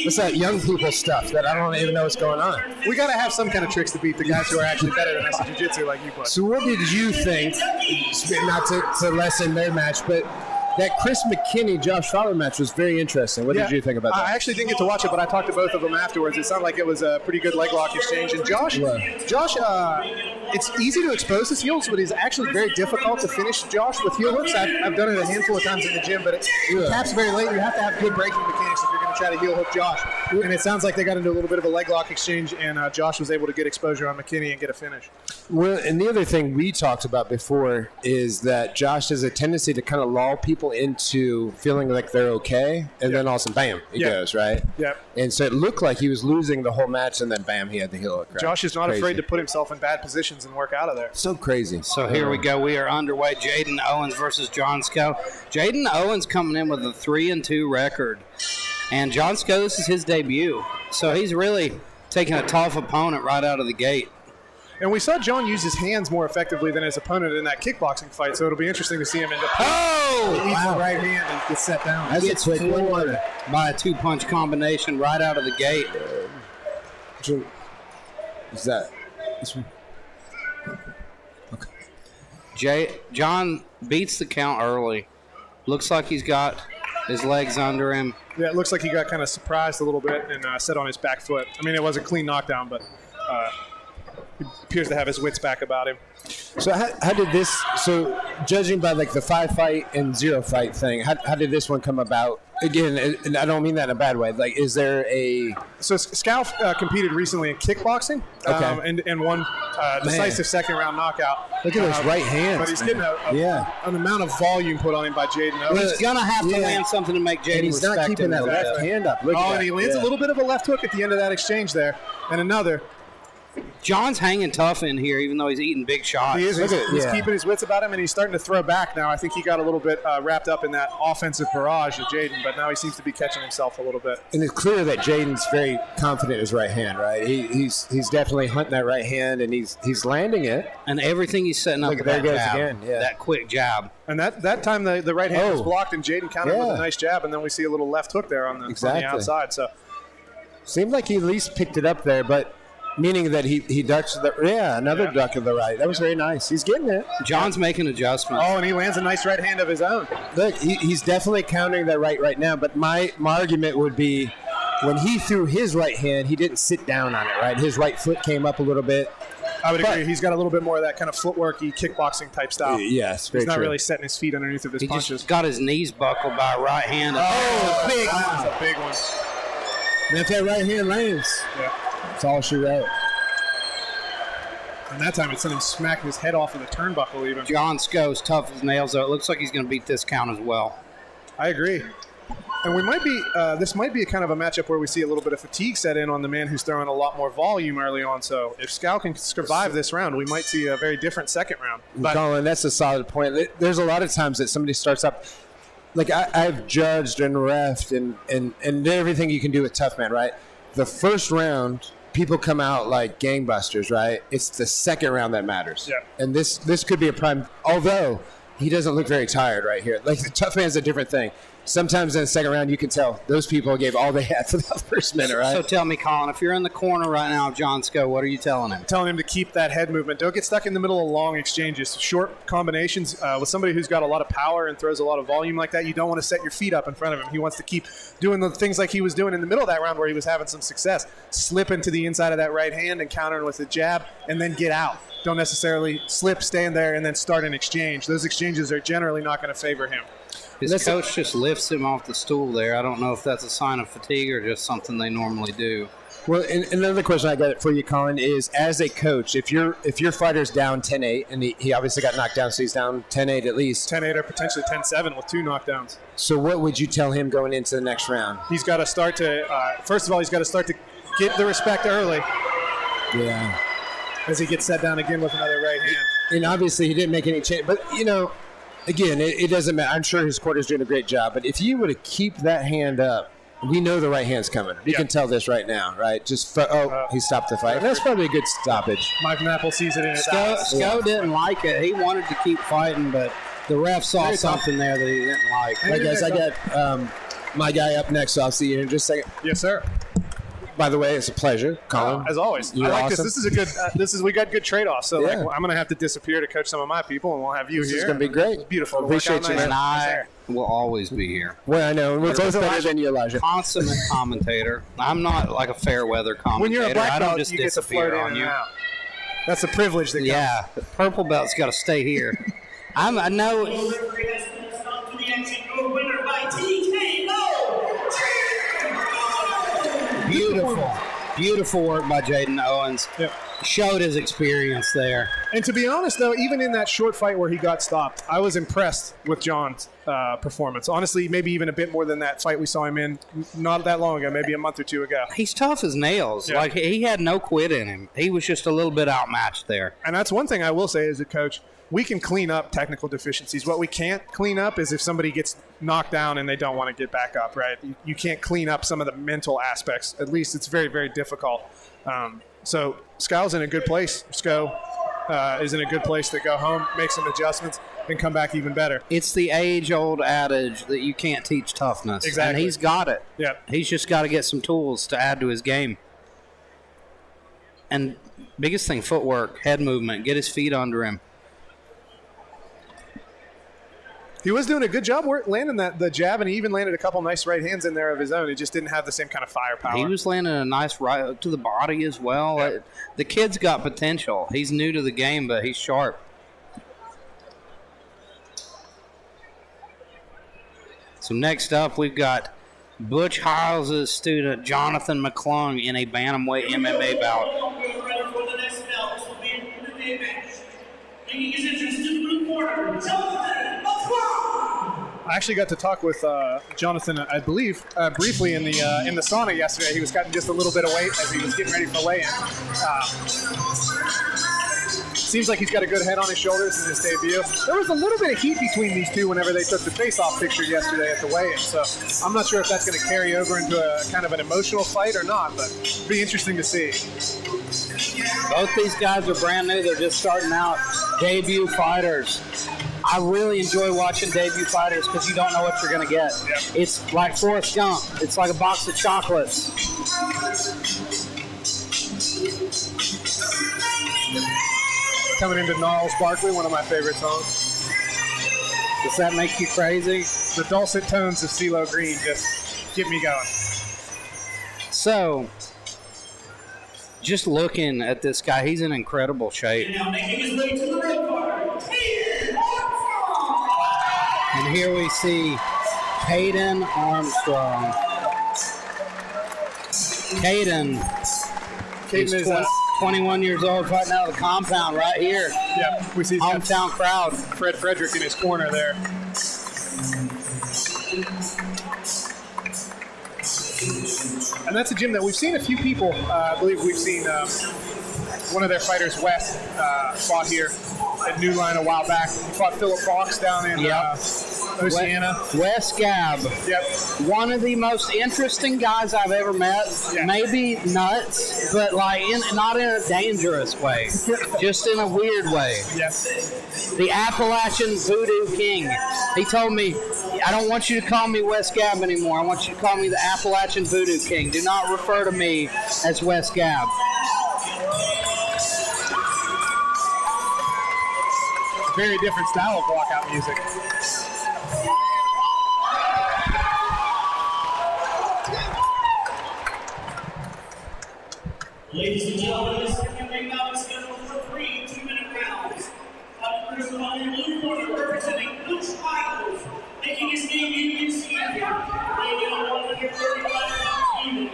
What's that young people stuff that I don't even know what's going on? We got to have some kind of tricks to beat the guys who are actually better than us in jiu-jitsu like you, Butch. So what did you think, not to lessen their match, but That Chris McKinney, Josh Fowler match was very interesting. What did you think about that? I actually didn't get to watch it, but I talked to both of them afterwards. It sounded like it was a pretty good leg lock exchange. And Josh, it's easy to expose his heels, but it's actually very difficult to finish Josh with heel hooks. I've done it a handful of times in the gym, but it taps very late. You have to have good breaking mechanics if you're going to try to heel hook Josh. And it sounds like they got into a little bit of a leg lock exchange, and Josh was able to get exposure on McKinney and get a finish. Well, and the other thing we talked about before is that Josh has a tendency to kind of lull people into feeling like they're okay, and then all of a sudden, bam, he goes, right? Yep. And so it looked like he was losing the whole match, and then bam, he had the heel hook. Right? Josh is not afraid to put himself in bad positions and work out of there. So crazy. So here we go. We are underway. Jaden Owens versus John Scow. Jaden Owens coming in with a 3-2 record. And John Scow, this is his debut. So he's really taking a tough opponent right out of the gate. And we saw John use his hands more effectively than his opponent in that kickboxing fight, so it'll be interesting to see him end up the right hand and get set down. He gets floored by a 2-punch combination right out of the gate. Is that this one? Okay. John beats the count early. Looks like he's got his legs under him. Yeah, it looks like he got kind of surprised a little bit and set on his back foot. I mean, it was a clean knockdown, but he appears to have his wits back about him. So how did this? So judging by like the 5-fight and 0-fight thing, how did this one come about? Again, and I don't mean that in a bad way. Like, is there a? So Scow competed recently in kickboxing, and won decisive second-round knockout. Look at those right hands. But he's getting an amount of volume put on him by Jaden Owens. He's gonna have to land something to make Jaden. He's not keeping that left hand up. Look at and he lands a little bit of a left hook at the end of that exchange there, and another. John's hanging tough in here, even though he's eating big shots. He is. He's keeping his wits about him, and he's starting to throw back now. I think he got a little bit wrapped up in that offensive barrage of Jaden, but now he seems to be catching himself a little bit. And it's clear that Jaden's very confident in his right hand, right? He's definitely hunting that right hand, and he's landing it. And everything he's setting up with that jab, that quick jab. And that time the right hand was blocked, and Jaden countered with a nice jab, and then we see a little left hook there on the outside. So seemed like he at least picked it up there, but. Meaning that he ducks another duck of the right. That was very nice. He's getting it. John's making adjustments. Oh, and he lands a nice right hand of his own. Look, he's definitely countering that right now. But my argument would be when he threw his right hand, he didn't sit down on it, right? His right foot came up a little bit. I would agree. He's got a little bit more of that kind of footworky kickboxing type style. Yes, he's not really setting his feet underneath of his punches. He just got his knees buckled by a right hand. Oh, big! That's a big one. And if that right hand lands, it's all she wrote. And that time it sent him smacking his head off of the turnbuckle even. John Scow's tough as nails, though. It looks like he's going to beat this count as well. I agree. And we might be this might be a kind of a matchup where we see a little bit of fatigue set in on the man who's throwing a lot more volume early on. So if Scow can survive this round, we might see a very different second round. But Colin, that's a solid point. There's a lot of times that somebody starts up. Like I've judged and refed and everything you can do with Tough Man, right? The first round, people come out like gangbusters, right? It's the second round that matters. Yeah. And this could be a prime, although he doesn't look very tired right here. Like the Tough Man's a different thing. Sometimes in the second round, you can tell those people gave all they had for that first minute, right? So tell me, Colin, if you're in the corner right now of John Scow, what are you telling him? Telling him to keep that head movement. Don't get stuck in the middle of long exchanges. Short combinations with somebody who's got a lot of power and throws a lot of volume like that, you don't want to set your feet up in front of him. He wants to keep doing the things like he was doing in the middle of that round where he was having some success. Slip into the inside of that right hand and countering with a jab and then get out. Don't necessarily slip, stand there, and then start an exchange. Those exchanges are generally not going to favor him. His coach just lifts him off the stool there. I don't know if that's a sign of fatigue or just something they normally do. Well, and another question I got for you, Colin, is as a coach, if your fighter's down 10-8, and he obviously got knocked down, so he's down 10-8 at least. 10-8 or potentially 10-7 with 2 knockdowns. So what would you tell him going into the next round? He's got to start to, first of all, he's got to start to get the respect early. Yeah. As he gets set down again with another right hand. And obviously he didn't make any change. But, again, it doesn't matter. I'm sure his quarter's doing a great job. But if you were to keep that hand up, we know the right hand's coming. You can tell this right now, right? He stopped the fight. And that's probably a good stoppage. Mike Napple sees it in his eyes. Scow didn't like it. He wanted to keep fighting, but the ref saw something there that he didn't like. All right, guys, I got my guy up next, so I'll see you in just a second. Yes, sir. by the way, it's a pleasure, Colin. As always. You're I like awesome. this. This is a good. We got good trade-offs. So Yeah. I'm gonna have to disappear to coach some of my people, and we'll have you This here. is gonna be great. It's beautiful. It'll Appreciate work out you, nice. And I will always be here. Well, I know. We're both better than you, Elijah. Consummate commentator. I'm not like a fair weather commentator. When you're a I black don't belt, just you get to disappear float in on and you. out. That's a privilege that comes. Yeah, the purple belt's got to stay here. I know. Referee has been stopped to the action. Your winner by TKO. Beautiful work by Jaden Owens. Yep. Showed his experience there. And to be honest, though, even in that short fight where he got stopped, I was impressed with John's performance. Honestly, maybe even a bit more than that fight we saw him in not that long ago, maybe a month or two ago. He's tough as nails. Yeah. Like, he had no quit in him. He was just a little bit outmatched there. And that's one thing I will say as a coach. We can clean up technical deficiencies. What we can't clean up is if somebody gets knocked down and they don't want to get back up, right? You can't clean up some of the mental aspects. At least it's very, very difficult. So Skyle's in a good place. Sko is in a good place to go home, make some adjustments, and come back even better. It's the age-old adage that you can't teach toughness. Exactly. And he's got it. Yeah. He's just got to get some tools to add to his game. And biggest thing, footwork, head movement, get his feet under him. He was doing a good job landing the jab, and he even landed a couple nice right hands in there of his own. He just didn't have the same kind of firepower. He was landing a nice right hook to the body as well. Yeah. The kid's got potential. He's new to the game, but he's sharp. So next up, we've got Butch Hiles' student, Jonathan McClung, in a bantamweight MMA bout. Ready for the next belt. This will be an MMA match. Making his entrance to the blue corner, Jonathan McClung. I actually got to talk with Jonathan, I believe, briefly in the sauna yesterday. He was cutting just a little bit of weight as he was getting ready for weigh-in. Seems like he's got a good head on his shoulders in his debut. There was a little bit of heat between these two whenever they took the face-off picture yesterday at the weigh-in, so I'm not sure if that's going to carry over into a kind of an emotional fight or not, but it'll be interesting to see. Both these guys are brand new. They're just starting out. Debut fighters. I really enjoy watching debut fighters because you don't know what you're going to get. Yeah. It's like Forrest Gump. It's like a box of chocolates. Coming into Gnarls Barkley, one of my favorite songs. Does that make you crazy? The dulcet tones of CeeLo Green just get me going. So, just looking at this guy, he's in incredible shape. And now making his way to the red corner, Peyton Armstrong. And here we see Peyton Armstrong. Caden is Caden is 21 years old, fighting out of the compound right here. we see he's got Hometown crowd. Fred Frederick in his corner there. And that's a gym that we've seen a few people. I believe we've seen one of their fighters, Wes, fought here at New Line a while back. He fought Philip Fox down in Oceana. Wes Gabb. Yep. One of the most interesting guys I've ever met. Yeah. Maybe nuts, but like not in a dangerous way. Just in a weird way. Yep. The Appalachian Voodoo King. He told me, I don't want you to call me Wes Gabb anymore. I want you to call me the Appalachian Voodoo King. Do not refer to me as Wes Gabb. Very different style of walkout music. Ladies and gentlemen, this MMA bout is scheduled for 3 2-minute rounds. Up first on the blue corner, representing Butch Hiles, making his debut in Seattle, weighing in at 135 pounds even.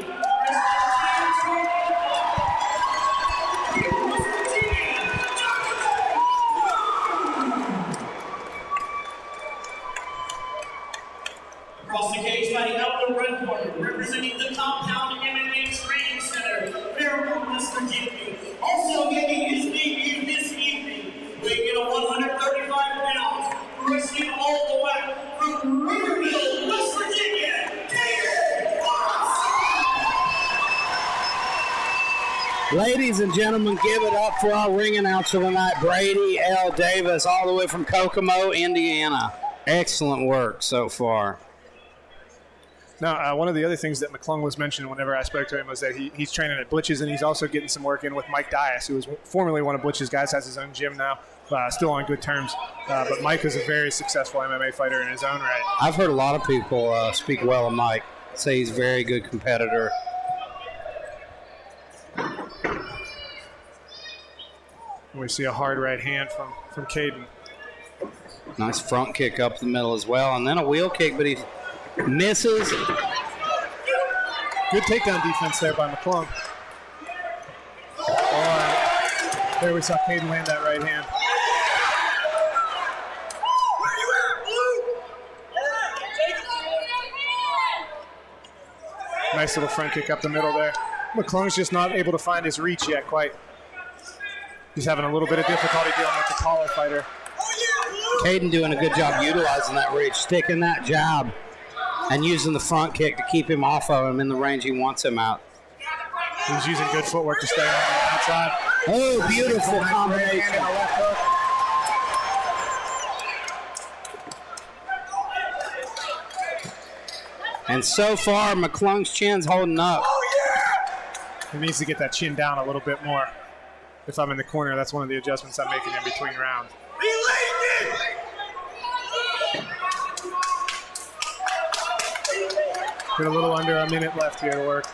Across the cage, fighting out the red corner, representing the Compound MMA Training Center, Fairmont, West Virginia. Also making his debut this evening, weighing in at 135 pounds, wrestling all the way from Riverville, West Virginia, David Fox. Ladies and gentlemen, give it up for our ring announcer tonight, Brady L. Davis, all the way from Kokomo, Indiana. Excellent work so far. Now, one of the other things that McClung was mentioning whenever I spoke to him was that he's training at Blitch's, and he's also getting some work in with Mike Dias, who was formerly one of Blitch's guys, has his own gym now, still on good terms. But Mike is a very successful MMA fighter in his own right. I've heard a lot of people speak well of Mike, say he's a very good competitor. We see a hard right hand from Caden. Nice front kick up the middle as well, and then a wheel kick, but he misses. Good takedown defense there by McClung. There we saw Caden land that right hand. Nice little front kick up the middle there. McClung's just not able to find his reach yet quite. He's having a little bit of difficulty dealing with the taller fighter. Caden doing a good job utilizing that reach, sticking that jab, and using the front kick to keep him off of him in the range he wants him out. He's using good footwork to stay on the outside. Oh, beautiful combination. And so far, McClung's chin's holding up. He needs to get that chin down a little bit more. If I'm in the corner, that's one of the adjustments I'm making in between rounds. Got a little under a minute left here to work.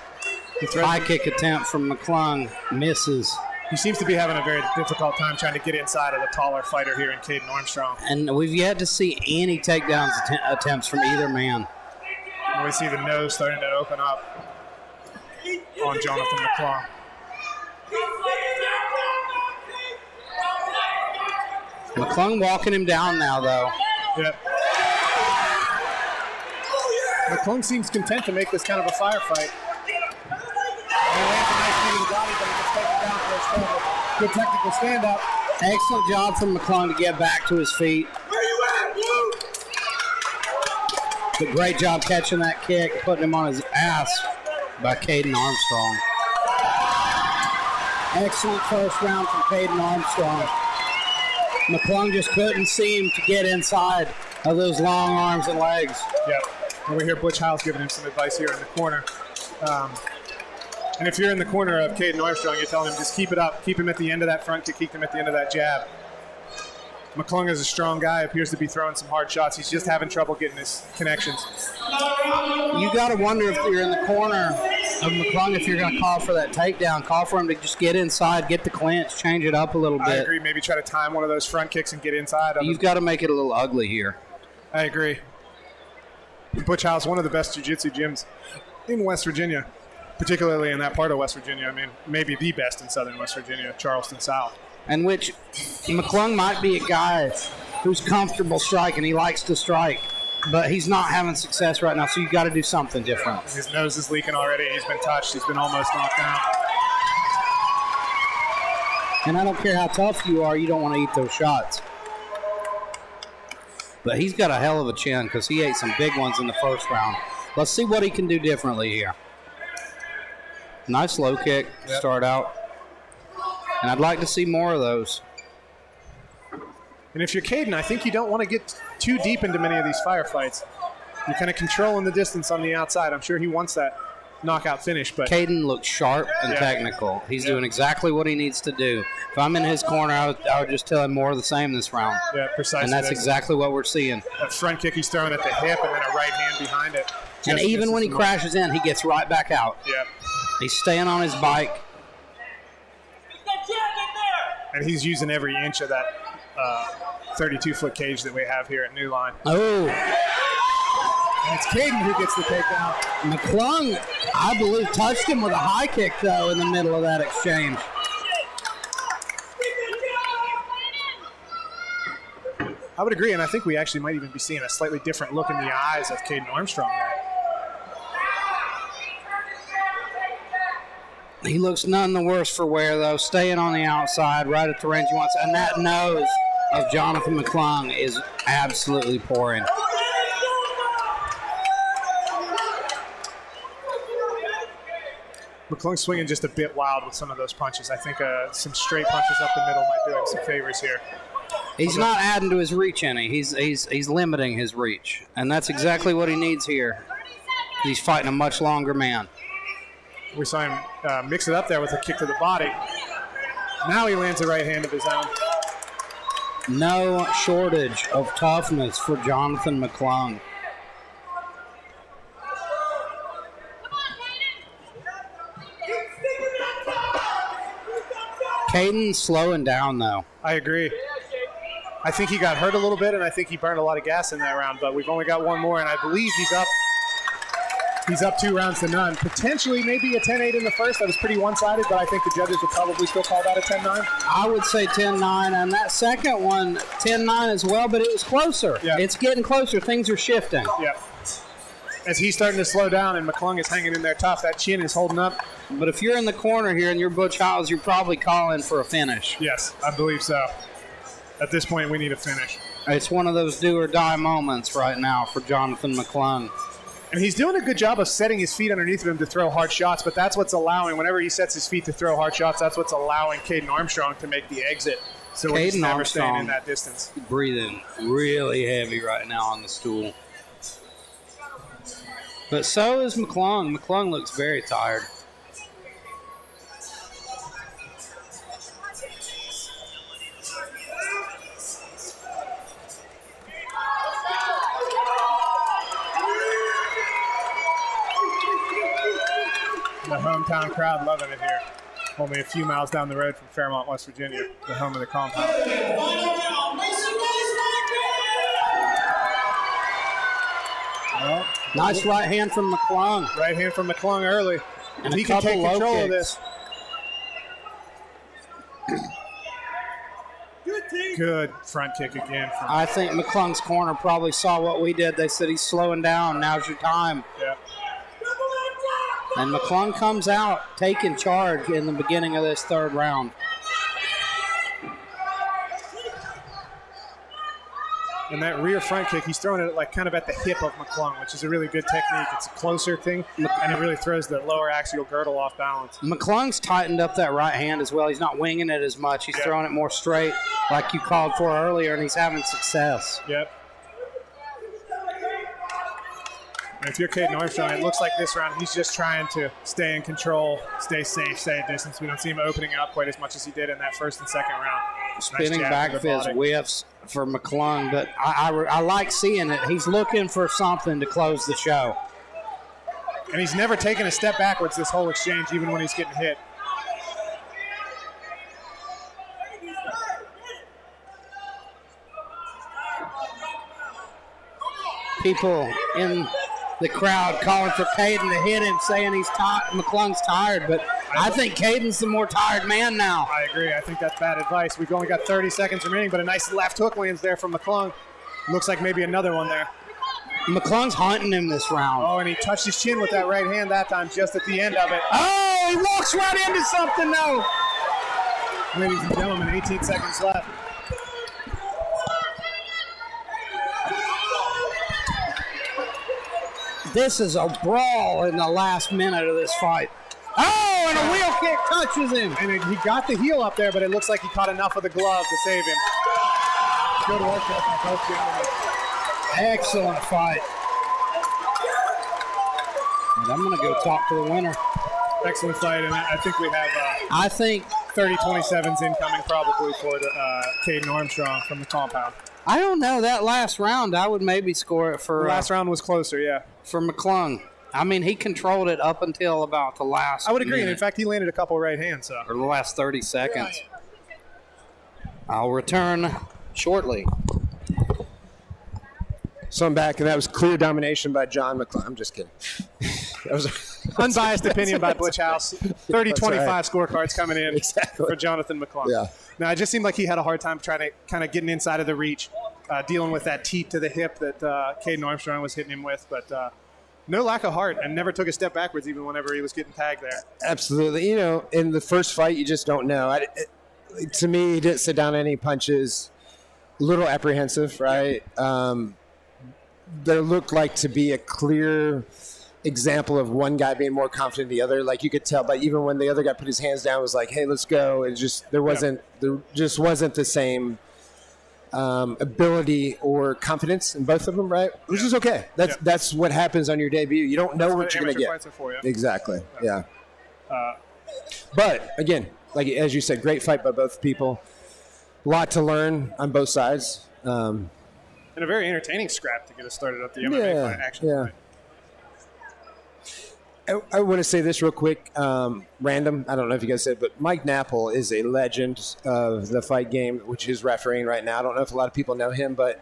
High kick attempt from McClung misses. He seems to be having a very difficult time trying to get inside of the taller fighter here in Caden Armstrong. And we've yet to see any takedowns attempts from either man. And we see the nose starting to open up on Jonathan McClung. McClung walking him down now, though. Yep. McClung seems content to make this kind of a firefight. He lands a nice knee to the body, but he gets taken down for his shoulder. Good technical stand-up. Excellent job from McClung to get back to his feet. But great job catching that kick, putting him on his ass by Caden Armstrong. Excellent first round from Caden Armstrong. McClung just couldn't seem to get inside of those long arms and legs. Yep. And we hear Butch Hiles giving him some advice here in the corner. And if you're in the corner of Caden Armstrong, you're telling him just keep it up. Keep him at the end of that front kick. Keep him at the end of that jab. McClung is a strong guy, appears to be throwing some hard shots. He's just having trouble getting his connections. You got to wonder if you're in the corner of McClung, if you're going to call for that takedown, call for him to just get inside, get the clinch, change it up a little bit. I agree. Maybe try to time one of those front kicks and get inside. You've got to make it a little ugly here. I agree. Butch House, one of the best jiu-jitsu gyms in West Virginia, particularly in that part of West Virginia. I mean, maybe the best in southern West Virginia, Charleston South. And which McClung might be a guy who's comfortable striking. He likes to strike, but he's not having success right now, so you've got to do something different. His nose is leaking already. He's been touched. He's been almost knocked down. And I don't care how tough you are, you don't want to eat those shots. But he's got a hell of a chin because he ate some big ones in the first round. Let's see what he can do differently here. Nice low kick to start out. And I'd like to see more of those. And if you're Caden, I think you don't want to get too deep into many of these firefights. You're kind of controlling the distance on the outside. I'm sure he wants that knockout finish. But Caden looks sharp and technical. He's doing exactly what he needs to do. If I'm in his corner, I would just tell him more of the same this round. Yeah, precisely. And that's exactly what we're seeing. That front kick he's throwing at the hip and then a right hand behind it. And even when he crashes in, he gets right back out. Yeah. He's staying on his bike. And he's using every inch of that 32-foot cage that we have here at New Line. Oh. And it's Caden who gets the takedown. McClung, I believe, touched him with a high kick, though, in the middle of that exchange. I would agree, and I think we actually might even be seeing a slightly different look in the eyes of Caden Armstrong there. He looks none the worse for wear, though, staying on the outside, right at the range he wants. And that nose of Jonathan McClung is absolutely pouring. McClung's swinging just a bit wild with some of those punches. I think some straight punches up the middle might do him some favors here. He's not adding to his reach any. He's limiting his reach, and that's exactly what he needs here. He's fighting a much longer man. We saw him mix it up there with a kick to the body. Now he lands a right hand of his own. No shortage of toughness for Jonathan McClung. Caden's slowing down, though. I agree. I think he got hurt a little bit, and I think he burned a lot of gas in that round, but we've only got one more, and I believe he's up. He's up 2 rounds to none. Potentially maybe a 10-8 in the first. That was pretty one-sided, but I think the judges would probably still call that a 10-9. I would say 10-9, and that second one, 10-9 as well, but it was closer. Yeah. It's getting closer. Things are shifting. Yeah. As he's starting to slow down and McClung is hanging in there tough, that chin is holding up. But if you're in the corner here and you're Butch Howes, you're probably calling for a finish. Yes, I believe so. At this point, we need a finish. It's one of those do-or-die moments right now for Jonathan McClung. And he's doing a good job of setting his feet underneath him to throw hard shots, but that's what's allowing, whenever he sets his feet to throw hard shots, that's what's allowing Caden Armstrong to make the exit. So he's never staying in that distance. Breathing really heavy right now on the stool. But so is McClung. McClung looks very tired. The hometown crowd loving it here. Only a few miles down the road from Fairmont, West Virginia, the home of the compound. Well, nice right hand from McClung. Right hand from McClung early. And he can take control of this. Good front kick again. I think McClung's corner probably saw what we did. They said he's slowing down. Now's your time. Yeah. And McClung comes out taking charge in the beginning of this third round. And that rear front kick, he's throwing it like kind of at the hip of McClung, which is a really good technique. It's a closer thing, and it really throws the lower axial girdle off balance. McClung's tightened up that right hand as well. He's not winging it as much. He's throwing it more straight like you called for earlier, and he's having success. Yep. And if you're Caden Armstrong, it looks like this round he's just trying to stay in control, stay safe, stay at distance. We don't see him opening up quite as much as he did in that first and second round. Spinning back fist whiffs for McClung, but I like seeing it. He's looking for something to close the show. And he's never taken a step backwards this whole exchange, even when he's getting hit. People in the crowd calling for Caden to hit him, saying he's McClung's tired, but I think Caden's the more tired man now. I agree. I think that's bad advice. We've only got 30 seconds remaining, but a nice left hook lands there from McClung. Looks like maybe another one there. McClung's hunting him this round. Oh, and he touched his chin with that right hand that time, just at the end of it. Oh, he walks right into something, though. Ladies and gentlemen, 18 seconds left. This is a brawl in the last minute of this fight. Oh, and a wheel kick touches him. And he got the heel up there, but it looks like he caught enough of the glove to save him. Good work from both gentlemen. Excellent fight. And I'm going to go talk to the winner. Excellent fight, and I think we have I think 30-27s incoming probably for Caden Armstrong from the compound. I don't know. That last round, I would maybe score it for... The last round was closer, yeah. For McClung. I mean, he controlled it up until about the last I would agree. minute. And in fact, he landed a couple right hands. Or the last 30 seconds. I'll return shortly. So I'm back, and that was clear domination by John McClung. I'm just kidding. That was unbiased opinion by Butch House. 30-25 scorecards coming in for Jonathan McClung. Yeah. Now, it just seemed like he had a hard time trying to kind of getting inside of the reach, dealing with that teep to the hip that Caden Armstrong was hitting him with. But no lack of heart, and never took a step backwards even whenever he was getting tagged there. Absolutely. You know, in the first fight, you just don't know. To me, he didn't sit down any punches. A little apprehensive, right? There looked like to be a clear example of one guy being more confident than the other. Like you could tell, but even when the other guy put his hands down, it was like, "Hey, let's go." It just there just wasn't the same ability or confidence in both of them, right? Which is okay. That's what happens on your debut. You don't know what you're going to get. Fights are for, Exactly. Yeah. But again, like as you said, great fight by both people. A lot to learn on both sides. And a very entertaining scrap to get us started up the MMA fight, actually. Yeah. I want to say this real quick, random. I don't know if you guys said, but Mike Napple is a legend of the fight game, which is refereeing right now. I don't know if a lot of people know him, but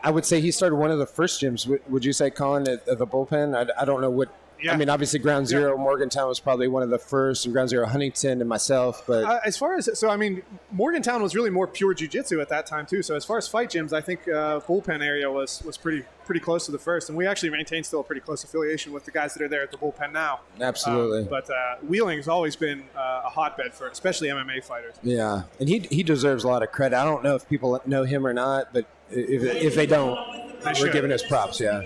I would say he started one of the first gyms. Would you say, Colin, at the bullpen? I don't know what. Yeah. I mean, obviously, Ground Zero, Morgantown was probably one of the first, and Ground Zero, Huntington, and myself. But as far as Morgantown was really more pure jiu-jitsu at that time too. So as far as fight gyms, I think bullpen area was pretty close to the first, and we actually maintain still a pretty close affiliation with the guys that are there at the bullpen now. Absolutely. But Wheeling has always been a hotbed for especially MMA fighters. Yeah, and he deserves a lot of credit. I don't know if people know him or not, but if they don't, we're giving us props. Yeah.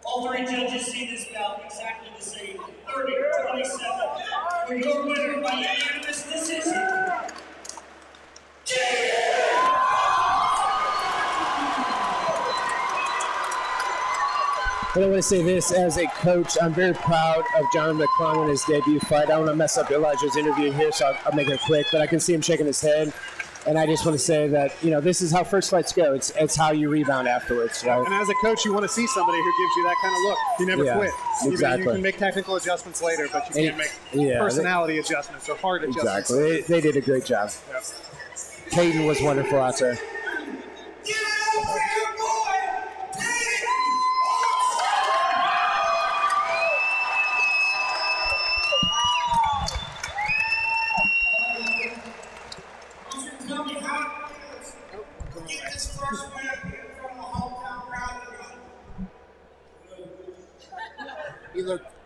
All three judges see this bout exactly the same, 30-27. For your winner by unanimous decision, But I want to say this, as a coach, I'm very proud of John McClung in his debut fight. I don't want to mess up Elijah's interview here, so I'll make it quick, but I can see him shaking his head. And I just want to say that, this is how first fights go. It's how you rebound afterwards, right? And as a coach, you want to see somebody who gives you that kind of look. You never quit. Exactly. You can make technical adjustments later, but you can't make personality adjustments or hard adjustments. Exactly. They did a great job. Yeah. Caden was wonderful out there.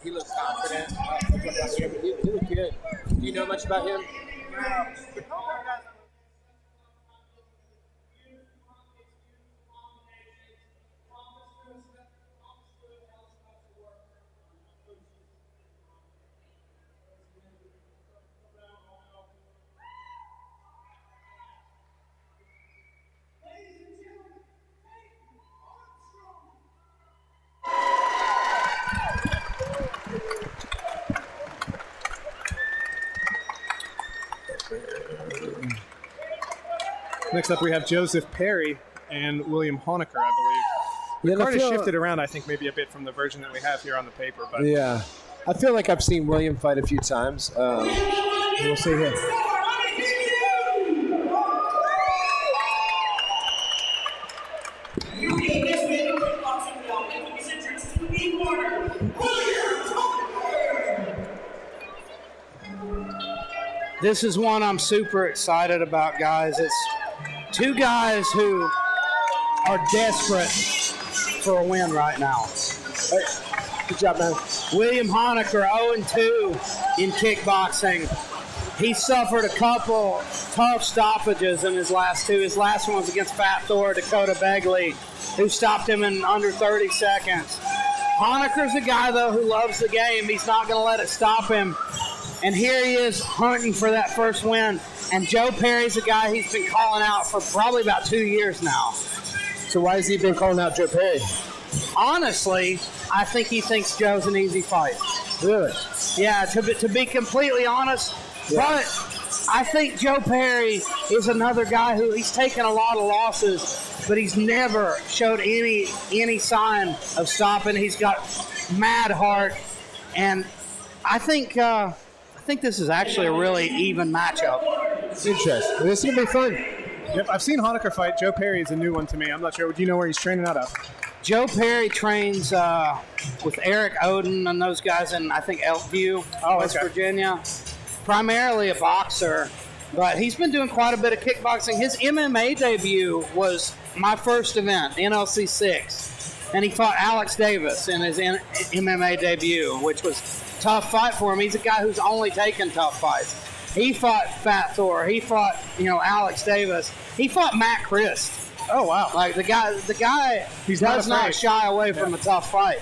He looked confident. He looked good. Do you know much about him? Next up, we have Joseph Perry and William Honecker, I believe. The card has shifted around, I think, maybe a bit from the version that we have here on the paper. But yeah, I feel like I've seen William fight a few times. We'll see here. This is one I'm super excited about, guys. It's two guys who are desperate for a win right now. Hey, good job, man. William Honecker, 0-2 in kickboxing. He suffered a couple tough stoppages in his last two. His last one was against Fat Thor, Dakota Begley, who stopped him in under 30 seconds. Honecker's a guy, though, who loves the game. He's not going to let it stop him. And here he is hunting for that first win. And Joe Perry's a guy he's been calling out for probably about 2 years now. So why has he been calling out Joe Perry? Honestly, I think he thinks Joe's an easy fight. Really? Yeah, to be completely honest. Yeah. But I think Joe Perry is another guy who he's taken a lot of losses, but he's never showed any sign of stopping. He's got mad heart, and I think this is actually a really even matchup. Interesting. This is going to be fun. Yep, I've seen Honecker fight. Joe Perry is a new one to me. I'm not sure. Do you know where he's training out of? Joe Perry trains with Eric Oden and those guys in, I think, Elkview, West Virginia. Primarily a boxer, but he's been doing quite a bit of kickboxing. His MMA debut was my first event, NLC 6, and he fought Alex Davis in his MMA debut, which was a tough fight for him. He's a guy who's only taken tough fights. He fought Fat Thor. He fought, Alex Davis. He fought Matt Christ. Oh wow! Like the guy he's does not shy away from a tough fight,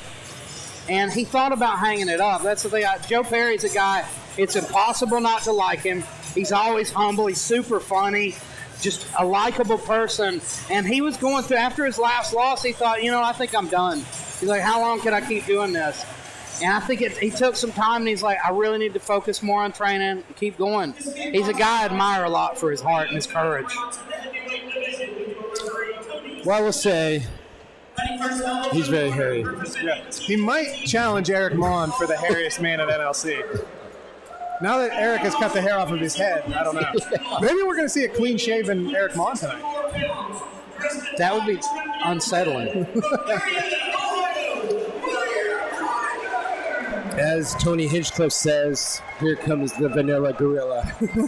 and he thought about hanging it up. That's the thing. Joe Perry's a guy It's impossible not to like him. He's always humble. He's super funny. Just a likable person. And he was going through, after his last loss, he thought, I think I'm done. He's like, how long can I keep doing this? And I think he took some time, and he's like, I really need to focus more on training and keep going. He's a guy I admire a lot for his heart and his courage. Well, I will say he's very hairy. Yeah. He might challenge Eric Mon for the hairiest man at NLC. Now that Eric has cut the hair off of his head, I don't know. Maybe we're going to see a clean-shaven Eric Mon tonight. That would be unsettling. As Tony Hinchcliffe says, here comes the vanilla gorilla. Making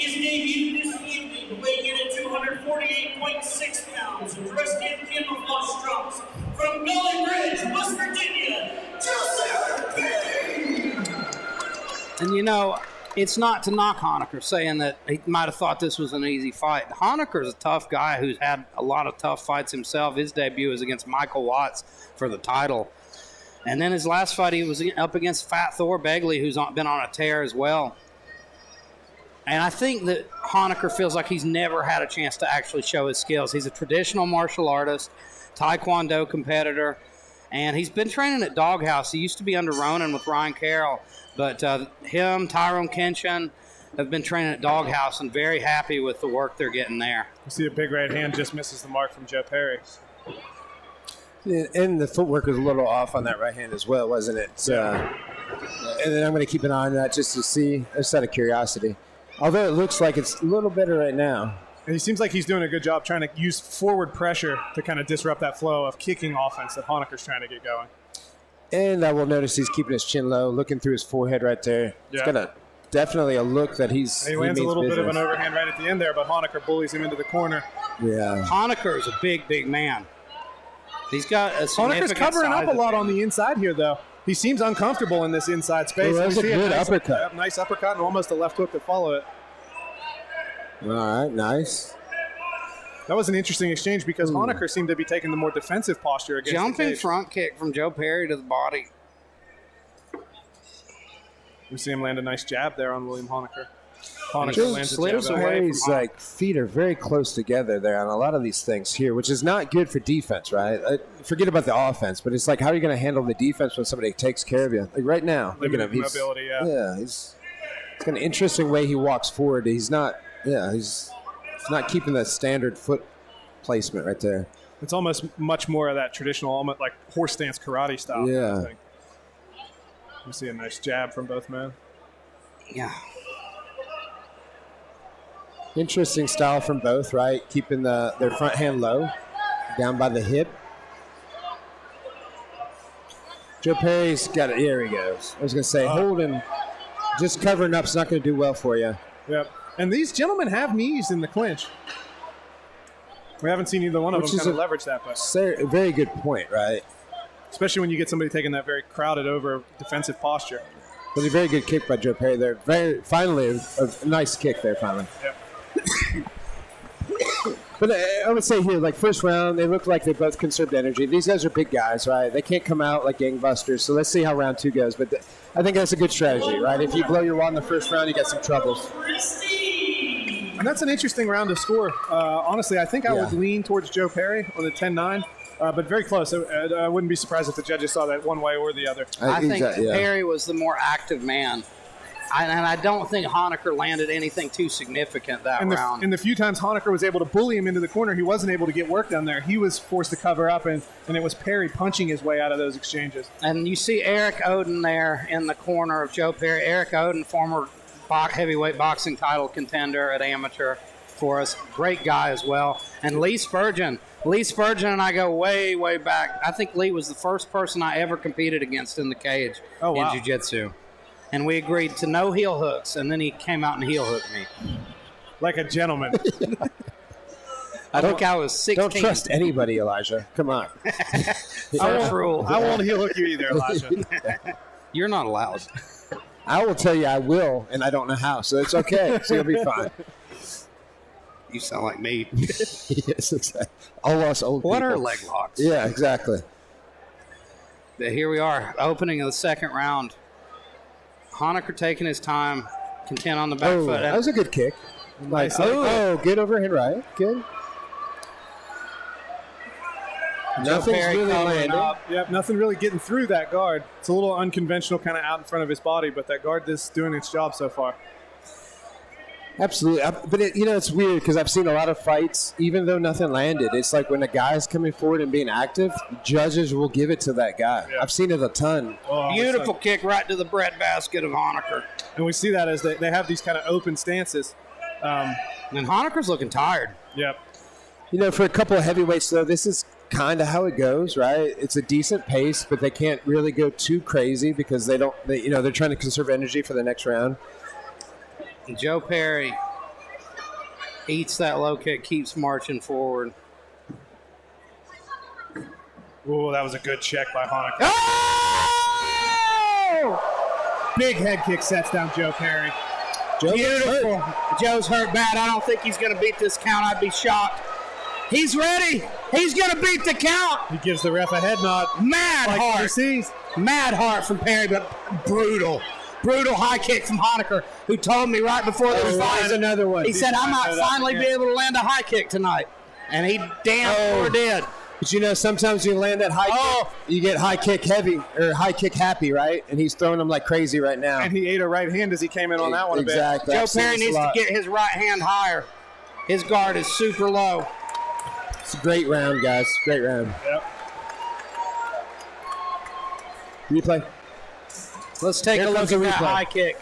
his debut this evening, weighing in at 248.6 pounds, dressed in camouflage trunks, from Gully Bridge, West Virginia, Joseph Payne. And it's not to knock Honecker, saying that he might have thought this was an easy fight. Honecker's a tough guy who's had a lot of tough fights himself. His debut was against Michael Watts for the title. And then his last fight, he was up against Fat Thor Begley, who's been on a tear as well. And I think that Honecker feels like he's never had a chance to actually show his skills. He's a traditional martial artist, Taekwondo competitor, and he's been training at Doghouse. He used to be under Ronan with Ryan Carroll, but him, Tyrone Kenshin, have been training at Doghouse and very happy with the work they're getting there. You see a big right hand just misses the mark from Joe Perry. And the footwork was a little off on that right hand as well, wasn't it? And then I'm going to keep an eye on that just to see, just out of curiosity. Although it looks like it's a little better right now. And he seems like he's doing a good job trying to use forward pressure to kind of disrupt that flow of kicking offense that Honecker's trying to get going. And I will notice he's keeping his chin low, looking through his forehead right there. Yeah. It's got definitely a look that he lands a little business. bit of an overhand right at the end there, but Honecker bullies him into the corner. Yeah. Honecker is a big, big man. He's got a significant Honecker's covering up a lot advantage. on the inside here, though. He seems uncomfortable in this inside space. Well, that's We see a good uppercut. Nice uppercut and almost a left hook to follow it. All right, nice. That was an interesting exchange because Honecker seemed to be taking the more defensive posture against Jumping the cage. front kick from Joe Perry to the body. We see him land a nice jab there on William Honecker. Honecker Joe lands a slips jab. away. Perry's feet are very close together there on a lot of these things here, which is not good for defense, right? Forget about the offense, but it's like, how are you going to handle the defense when somebody takes care of you? Like right now, look at him. Limited mobility, yeah. Yeah, it's got an interesting way he walks forward. He's not keeping that standard foot placement right there. It's almost much more of that traditional, almost like horse stance karate style. Yeah. I think. You see a nice jab from both men. Yeah. Interesting style from both, right? Keeping their front hand low, down by the hip. Joe Perry's got it. Here he goes. I was going to say, holding, just covering up's not going to do well for you. Yep. And these gentlemen have knees in the clinch. We haven't seen either one of Which them is kind of leverage that, but A very good point, right? especially when you get somebody taking that very crowded over defensive posture. But a very good kick by Joe Perry there. Finally, a nice kick there, finally. Yep. But I would say here, like first round, they look like they both conserved energy. These guys are big guys, right? They can't come out like gangbusters. So let's see how round two goes. But I think that's a good strategy, right? If you blow your wad in the first round, you got some troubles. And that's an interesting round to score. Honestly, I think I would lean towards Joe Perry on the 10-9, but very close. I wouldn't be surprised if the judges saw that one way or the other. I think Perry was the more active man. And I don't think Honecker landed anything too significant that round. And the few times Honecker was able to bully him into the corner, he wasn't able to get work down there. He was forced to cover up, and it was Perry punching his way out of those exchanges. And you see Eric Oden there in the corner of Joe Perry. Eric Oden, former heavyweight boxing title contender at amateur for us. Great guy as well. And Lee Spurgeon. Lee Spurgeon and I go way, way back. I think Lee was the first person I ever competed against in the cage in jiu-jitsu. And we agreed to no heel hooks, and then he came out and heel hooked me. Like a gentleman. I think I was 16. Don't trust anybody, Elijah. Come on. First rule. I won't heel hook you either, Elijah. You're not allowed. I will tell you I will, and I don't know how, so it's okay. So you'll be fine. You sound like me. Yes, exactly. All us old What people. are leg locks? Yeah, exactly. But here we are, opening of the second round. Honecker taking his time, content on the back Oh, foot. that was a good kick. Nice. Good overhand right. Good. Nothing's Perry really covering landing. up. Yep, nothing really getting through that guard. It's a little unconventional kind of out in front of his body, but that guard is doing its job so far. Absolutely. But, it's weird because I've seen a lot of fights, even though nothing landed. It's like when a guy's coming forward and being active, judges will give it to that guy. Yeah. I've seen it a ton. Oh, Beautiful kick right to the breadbasket of Honecker. And we see that as they have these kind of open stances. And Honecker's looking tired. Yep. For a couple of heavyweights, though, this is kind of how it goes, right? It's a decent pace, but they can't really go too crazy because they're trying to conserve energy for the next round. And Joe Perry eats that low kick, keeps marching forward. Oh, that was a good check by Honecker. Oh! Big head kick sets down Joe Perry. Beautiful. Joe's hurt bad. I don't think he's going to beat this count. I'd be shocked. He's ready. He's going to beat the count. He gives the ref a head nod. Mad Like heart. overseas. Mad heart from Perry, but brutal. Brutal high kick from Honecker, who told me right before the fight. There's another one. He said, I might finally be able to land a high kick tonight. And he damn sure did. But sometimes you land that high kick, you get high kick heavy or high kick happy, right? And he's throwing them like crazy right now. And he ate a right hand as he came in on that one a bit. Exactly. Joe Perry needs to get his right hand higher. His guard is super low. It's a great round, guys. Great round. Yep. Replay. Let's take Here a look comes at the that replay. high kick.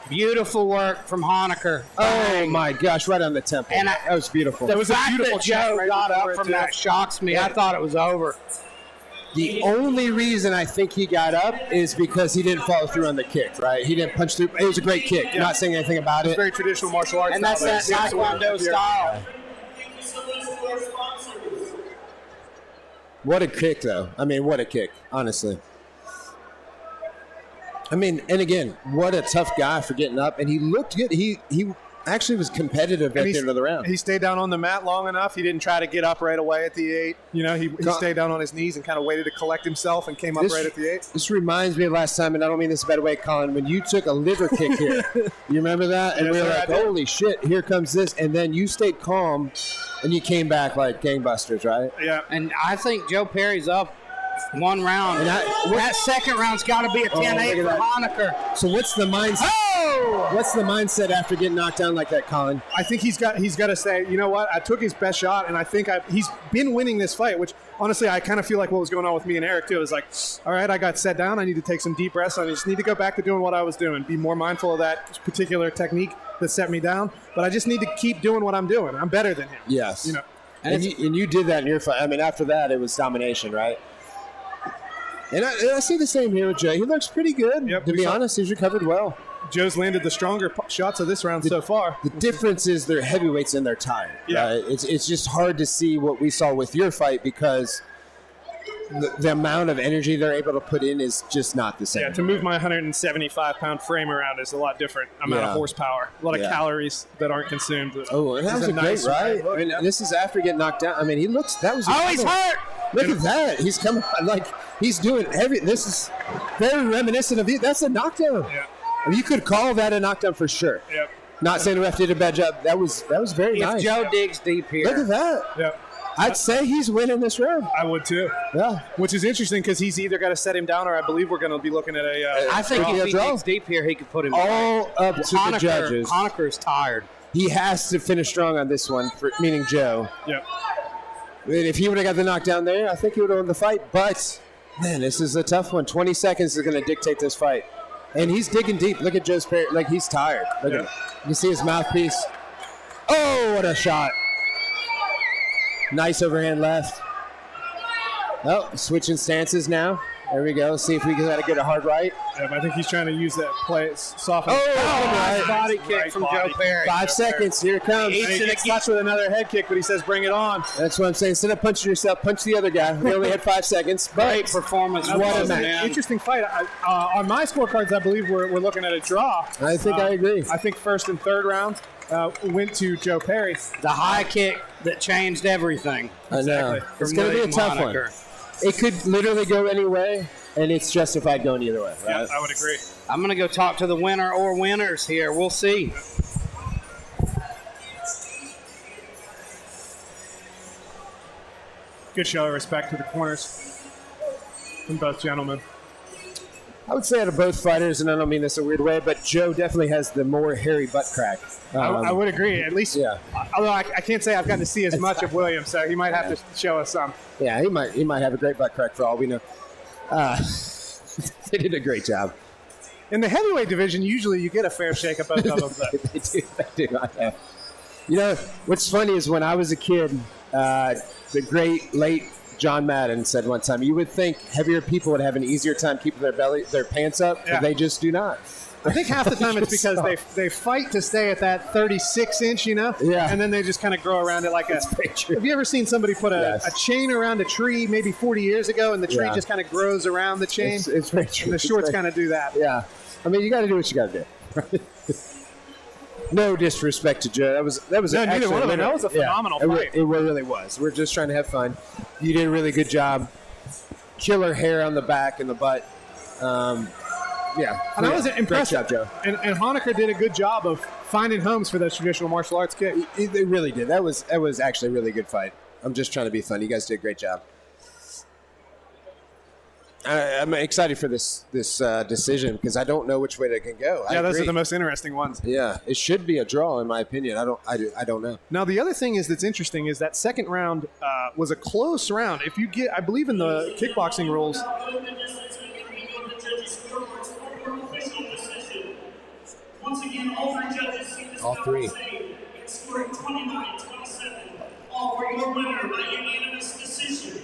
Beautiful work from Honecker. Oh, my gosh, right on the temple. And that was beautiful. The was a fact beautiful that Joe check right got before up it, from too. that shocks me. I thought it was over. The only reason I think he got up is because he didn't follow through on the kick, right? He didn't punch through. It was a great kick. Yeah. Not saying anything about It's it. very traditional martial arts. And that's that Taekwondo style. Thank you so much to our sponsors. What a kick, though. I mean, what a kick, honestly. I mean, and again, what a tough guy for getting up. And he looked good. He actually was competitive at the end of the round. He stayed down on the mat long enough. He didn't try to get up right away at the 8. He stayed down on his knees and kind of waited to collect himself and came up right at the 8. This reminds me of last time, and I don't mean this a bad way, Colin, when you took a liver kick here. You remember that? And Yes, we were sir, like, I did. holy shit, here comes this. And then you stayed calm, and you came back like gangbusters, right? Yeah. And I think Joe Perry's up one round. And that second round's got to be a 10-8 look for at Honecker. So what's the mindset? Oh! What's the mindset after getting knocked down like that, Colin? I think he's got to say, you know what? I took his best shot, and I think he's been winning this fight, which honestly I kind of feel like what was going on with me and Eric too. It was like, all right, I got set down. I need to take some deep breaths. I just need to go back to doing what I was doing, be more mindful of that particular technique that set me down. But I just need to keep doing what I'm doing. I'm better than him. Yes. And And you did that in your fight. I mean, after that, it was domination, right? And I see the same here with Joe. He looks pretty good. Yep, to be honest, he's recovered well. Joe's landed the stronger shots of this round so far. The difference is they're heavyweights and they're tired. Yeah. Right? It's just hard to see what we saw with your fight because the amount of energy they're able to put in is just not the same. Yeah, to move my 175-pound frame around is a lot different amount of horsepower, a lot of calories that aren't consumed. Oh, and that was a nice great right. look. I mean, this is after getting knocked down. I mean, he looks. That was. Oh, he's hurt. Look at that. He's coming like he's doing every. This is very reminiscent of you. That's a knockdown. Yeah. I mean, you could call that a knockdown for sure. Yep. Not saying the ref did a bad job. That was very If nice. Joe digs deep here. Look at that. Yep. I'd say he's winning this round. I would too. Yeah. Which is interesting because he's either got to set him down or I believe we're going to be looking at a. I think if he draw. digs deep here, he could put him All up to the judges. Honecker's tired. He has to finish strong on this one, meaning Joe. Yep. I mean, if he would have got the knockdown there, I think he would have won the fight. But, man, this is a tough one. 20 seconds is going to dictate this fight. And he's digging deep. Look at Joe's Perry. Like, he's tired. Look at him. You can see his mouthpiece. Oh, what a shot. Nice overhand left. Oh, switching stances now. There we go. See if we can get a hard right. Yep, I think he's trying to use that play, soften. Nice body kick Right from body Joe Perry. 5 seconds. Here it comes. And he gets touched with another head kick, but he says, bring it on. That's what I'm saying. Instead of punching yourself, punch the other guy. We only had 5 seconds. Great performance. What a It was an match. interesting fight. On my scorecards, I believe we're looking at a draw. I think I agree. I think first and third rounds went to Joe Perry. The high kick that changed everything. I know. Exactly. It's going to be a William tough one. Honecker. it could literally go any way, and it's justified going either way. Right? Yeah, I would agree. I'm going to go talk to the winner or winners here. We'll see. Good show of respect to the corners from both gentlemen. I would say out of both fighters, and I don't mean this in a weird way, but Joe definitely has the more hairy butt crack. I would agree. At least, yeah. Although I can't say I've gotten to see as much of William, so he might have to show us some. Yeah, he might have a great butt crack for all we know. They did a great job. In the heavyweight division, usually you get a fair shake of both of them. They do. You know, what's funny is when I was a kid, the great late John Madden said one time, you would think heavier people would have an easier time keeping their pants up, but they just do not. I think half the time it's because they fight to stay at that 36-inch, you know? Yeah. And then they just kind of grow around it like a... Have you ever seen somebody put a chain around a tree maybe 40 years ago, and the tree just kind of grows around the chain? It's very true. And the shorts kind of do that. Yeah. I mean, you got to do what you got to do. No disrespect to Joe. That was no, neither one of them. That was a phenomenal fight. It really was. We're just trying to have fun. You did a really good job. Killer hair on the back and the butt. Yeah. And I was impressed. Great job, Joe. And Honecker did a good job of finding homes for those traditional martial arts kicks. They really did. That was actually a really good fight. I'm just trying to be fun. You guys did a great job. I'm excited for this decision because I don't know which way they can go. Yeah, those are the most interesting ones. Yeah, it should be a draw in my opinion. I don't know. Now the other thing that's interesting is that second round was a close round. If you get, I believe in the kickboxing rules. Once again, all three judges see this All three. scoring 29-27. All for your winner by unanimous decision.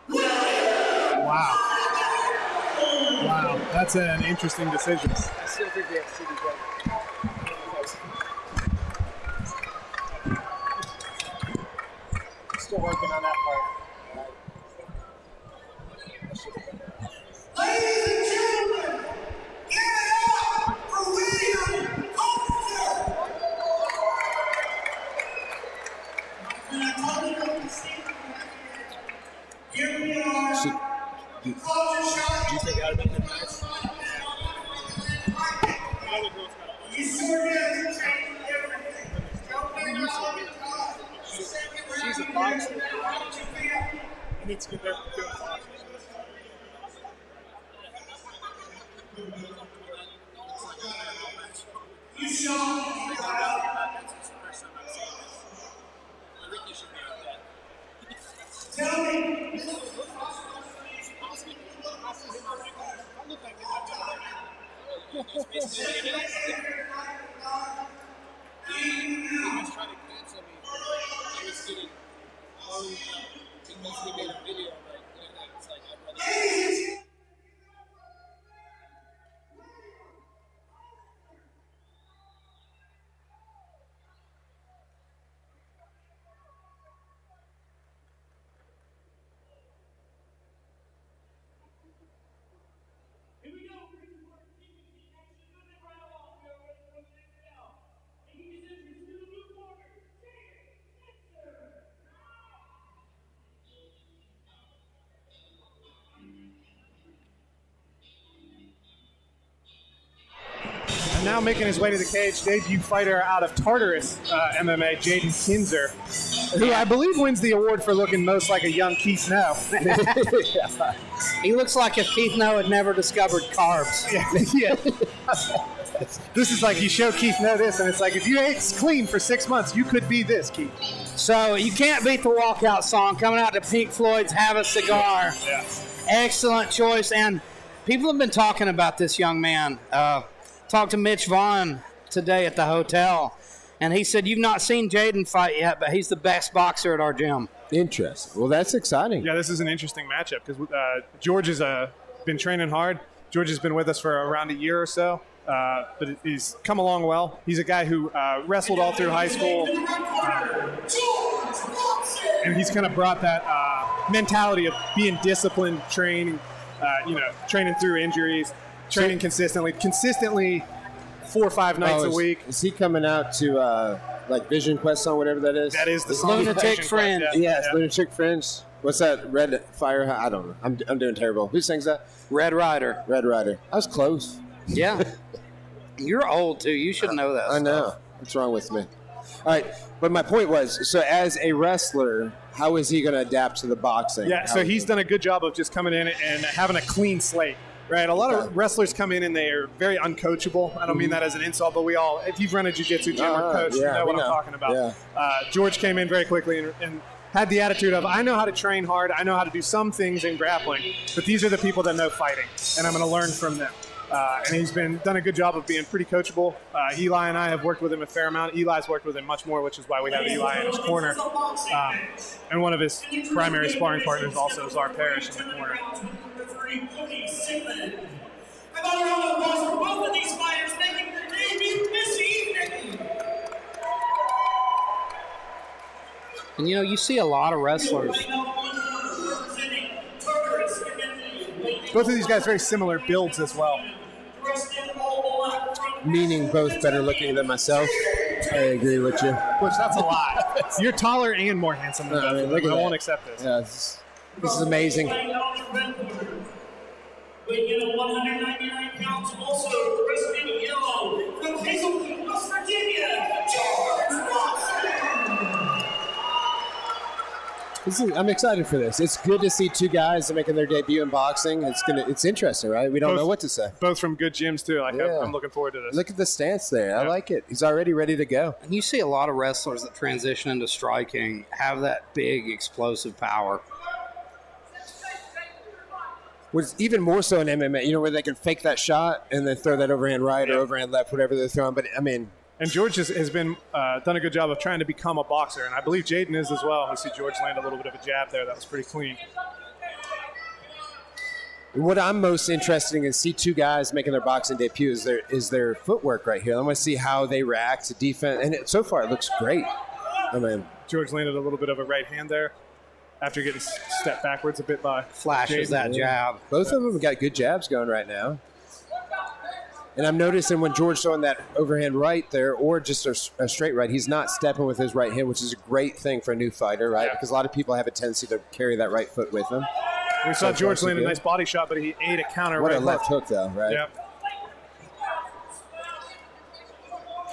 Wow. Wow, that's an interesting decision. I still think they have CDJ. Still working on that part. Ladies and gentlemen, give it up for William Hofer! Here we are. Do you think that would have been the best? You sure did change everything. She's a boxer. And it's good there for good boxers. You shot. Tell me. And now making his way to the cage, debut fighter out of Tartarus MMA, Jaden Kinzer, who I believe wins the award for looking most like a young Keith No. He looks like if Keith No had never discovered carbs. Yeah. This is like you show Keith No this, and it's like if you ate clean for 6 months, you could be this, Keith. So you can't beat the walkout song coming out to Pink Floyd's Have a Cigar. Yeah. Excellent choice. And people have been talking about this young man. Talked to Mitch Vaughn today at the hotel, and he said, you've not seen Jaden fight yet, but he's the best boxer at our gym. Interesting. Well, that's exciting. Yeah, this is an interesting matchup because George has been training hard. George has been with us for around a year or so, but he's come along well. He's a guy who wrestled all through high school, and he's kind of brought that mentality of being disciplined, training, training through injuries, training consistently 4 or 5 nights a week. Is he coming out to like Vision Quest song, whatever that is? That is the song. Lunatic Friend. Yes, Lunatic Friends. What's that? Red Fire? I don't know. I'm doing terrible. Who sings that? Red Rider. Red Rider. I was close. Yeah. You're old, too. You should know that I know. What's wrong with me? All right. But my point was, so as a wrestler, how is he going to adapt to the boxing? Yeah, so he's done a good job of just coming in and having a clean slate. Right, a lot of wrestlers come in and they are very uncoachable. I don't mean that as an insult, but if you've run a jiu-jitsu gym or coach, you know what I'm talking about. Yeah. George came in very quickly and had the attitude of, I know how to train hard, I know how to do some things in grappling, but these are the people that know fighting, and I'm going to learn from them. And he's done a good job of being pretty coachable. Eli and I have worked with him a fair amount. Eli's worked with him much more, which is why we have Eli in his corner. And one of his primary sparring partners also is our Parrish in the corner. Another round of applause for both of these fighters making their debut this evening. And you see a lot of wrestlers. Both of these guys very similar builds as well. Meaning both better looking than myself. I agree with you. Which that's a lot. You're taller and more handsome than both of them. I won't accept this. Yeah, this is amazing. Weighing in at 199 pounds, also representing yellow from Hazelton, West Virginia, George Watson. I'm excited for this. It's good to see two guys making their debut in boxing. It's interesting, right? We don't know what to say. Both from good gyms too. I'm looking forward to this. Look at the stance there. I like it. He's already ready to go. And you see a lot of wrestlers that transition into striking have that big explosive power. Was even more so in MMA, where they can fake that shot and then throw that overhand right or overhand left, whatever they're throwing. But I mean, and George has been done a good job of trying to become a boxer, and I believe Jaden is as well. We see George land a little bit of a jab there. That was pretty clean. What I'm most interested in is see two guys making their boxing debut is their footwork right here. I want to see how they react to defense, and so far it looks great. I mean, George landed a little bit of a right hand there. After getting stepped backwards a bit by flashes that jab. Both of them have got good jabs going right now. And I'm noticing when George's throwing that overhand right there or just a straight right, he's not stepping with his right hand, which is a great thing for a new fighter, right? Yeah. Because a lot of people have a tendency to carry that right foot with them. We saw George land a nice body shot, but he ate a counter what right a left hook, though, right? Yep.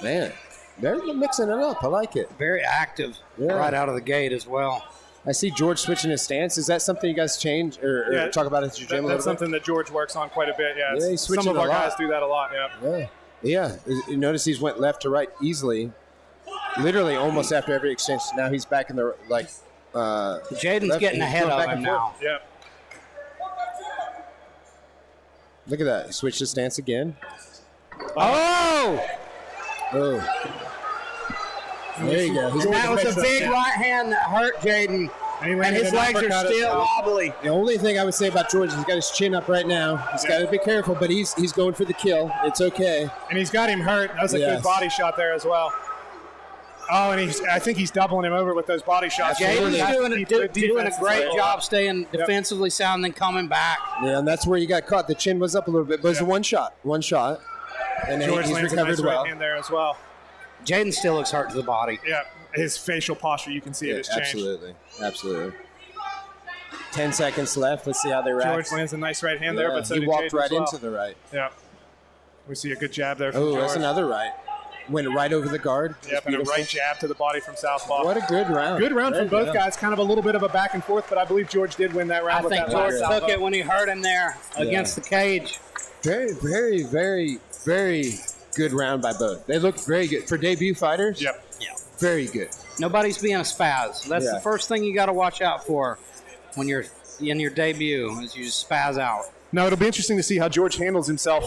Man, they're mixing it up. I like it. Very active right out of the gate as well. I see George switching his stance. Is that something you guys change or talk about at your gym a little bit? That's something that George works on quite a bit, yeah. He's switching some of our guys do that a lot, Yeah. You notice he's went left to right easily, literally almost after every exchange. Now he's back in the, Jaden's getting ahead of him now. Yeah. Look at that. He switched his stance again. Oh! There you go. That was a big right hand that hurt Jaden. And his legs are still wobbly. The only thing I would say about George is he's got his chin up right now. He's got to be careful, but he's going for the kill. It's okay. And he's got him hurt. That was a good body shot there as well. Oh, and I think he's doubling him over with those body shots. Jaden's doing a great job staying defensively sound and then coming back. Yeah, and that's where you got caught. The chin was up a little bit, but it was a one shot. And George he's lands recovered a nice well. right hand there as well. Jaden still looks hurt to the body. Yeah, his facial posture, you can see it has changed. Absolutely. 10 seconds left. Let's see how they react. George lands a nice right hand there, but so he walked Jaden right as well. into the right. Yeah. We see a good jab there from George. George. That's another right. Went right over the guard. Yep, and a right jab to the body from southpaw. What a good round. Good round from both guys. Kind of a little bit of a back and forth, but I believe George did win that round. I think George took it when he hurt him there against the cage. Very, very, very, very good round by both. They look very good. For debut fighters, yeah. Very good. Nobody's being a spaz. That's the first thing you got to watch out for when you're in your debut is you just spaz out. Now, it'll be interesting to see how George handles himself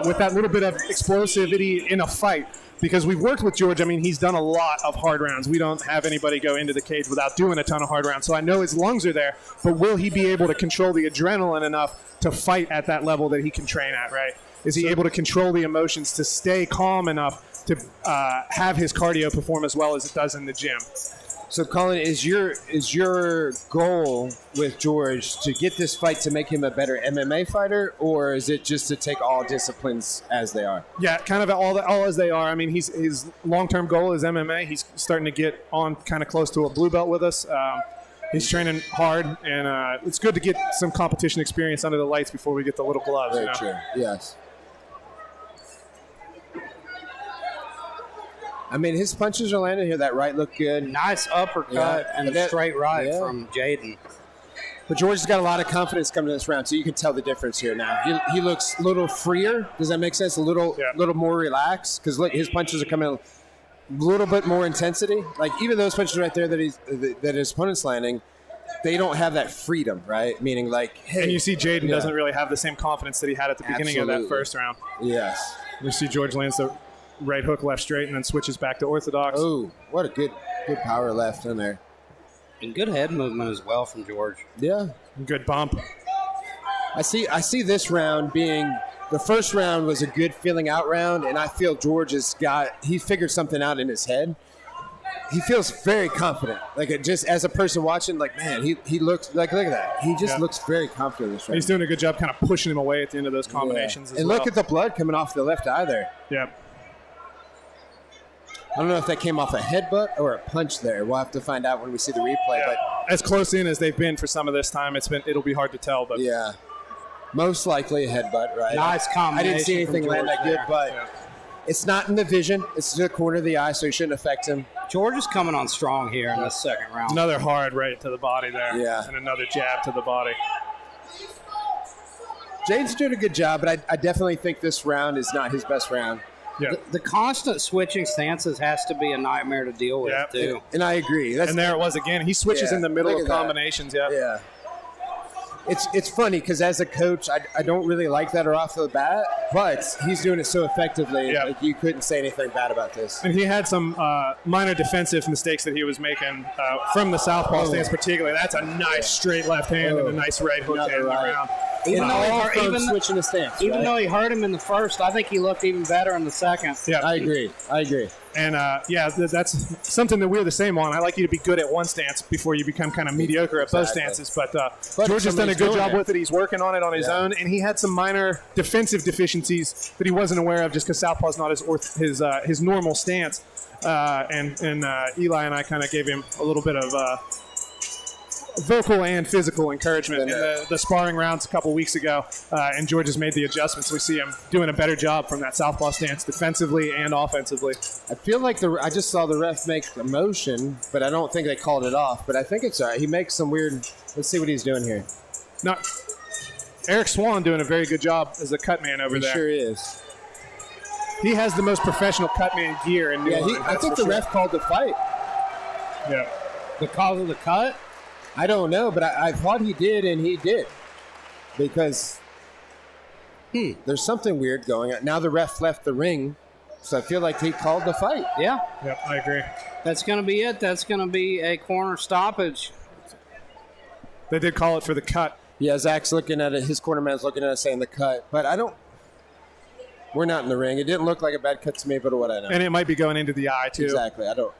with that little bit of explosivity in a fight. Because we've worked with George, I mean, he's done a lot of hard rounds. We don't have anybody go into the cage without doing a ton of hard rounds. So I know his lungs are there, but will he be able to control the adrenaline enough to fight at that level that he can train at, right? Is he able to control the emotions to stay calm enough to have his cardio perform as well as it does in the gym? So, Colin, is your goal with George to get this fight to make him a better MMA fighter, or is it just to take all disciplines as they are? Yeah, kind of all as they are. I mean, his long-term goal is MMA. He's starting to get on kind of close to a blue belt with us. He's training hard, and it's good to get some competition experience under the lights before we get the little gloves. Very true. Yes. I mean, his punches are landing here. That right looked good. Nice uppercut and a straight right from Jaden. But George has got a lot of confidence coming to this round, so you can tell the difference here now. He looks a little freer. Does that make sense? A little more relaxed? Because look, his punches are coming a little bit more intensity. Like even those punches right there that his opponent's landing, they don't have that freedom, right? Meaning like, hey. And you see Jaden doesn't really have the same confidence that he had at the beginning of that first round. Yes. You see George lands the right hook, left straight, and then switches back to orthodox. Oh, what a good power left in there. And good head movement as well from George. Yeah. Good bump. I see this round being the first round was a good feeling out round, and I feel George he figured something out in his head. He feels very confident. Like just as a person watching, like man, he looks like look at that. He just looks very confident in this round. He's doing a good job kind of pushing him away at the end of those combinations as and well. look at the blood coming off the left eye there. Yeah. I don't know if that came off a headbutt or a punch there. We'll have to find out when we see the replay. But as close in as they've been for some of this time, it'll be hard to tell. But yeah, most likely a headbutt, right? Nice combination. I didn't see anything land that good, but it's not in the vision. It's to the corner of the eye, so it shouldn't affect him. George is coming on strong here in the second round. Another hard right to the body there. Yeah. And another jab to the body. Jaden's doing a good job, but I definitely think this round is not his best round. Yeah. The constant switching stances has to be a nightmare to deal with, too. And I agree. And there it was again. He switches in the middle of combinations. Yeah. It's funny because as a coach, I don't really like that off the bat, but he's doing it so effectively. Yeah. Like you couldn't say anything bad about this. And he had some minor defensive mistakes that he was making from the southpaw stance particularly. That's a nice straight left hand and a nice right hook to end the round. Even switching the stance. Even though he hurt him in the first, I think he looked even better in the second. Yeah, I agree. And that's something that we're the same on. I like you to be good at one stance before you become kind of mediocre at both stances. But George has done a good job with it. He's working on it on his own, and he had some minor defensive deficiencies that he wasn't aware of just because southpaw is not his normal stance. And Eli and I kind of gave him a little bit of vocal and physical encouragement in the sparring rounds a couple weeks ago, and George has made the adjustments. We see him doing a better job from that southpaw stance defensively and offensively. I feel like I just saw the ref make a motion, but I don't think they called it off. But I think it's all right. He makes some weird. Let's see what he's doing here. Not Eric Swan doing a very good job as a cut man over there. He sure is. He has the most professional cut man gear in New Orleans. I think the ref called the fight. Yeah. Because of the cut? I don't know, but I thought he did, and he did. Because there's something weird going on. Now the ref left the ring, so I feel like he called the fight. Yeah. Yep, I agree. That's going to be it. That's going to be a corner stoppage. They did call it for the cut. Yeah, Zach's looking at it. His corner man's looking at it saying the cut. But we're not in the ring. It didn't look like a bad cut to me, but what I know. And it might be going into the eye, too. Exactly. I don't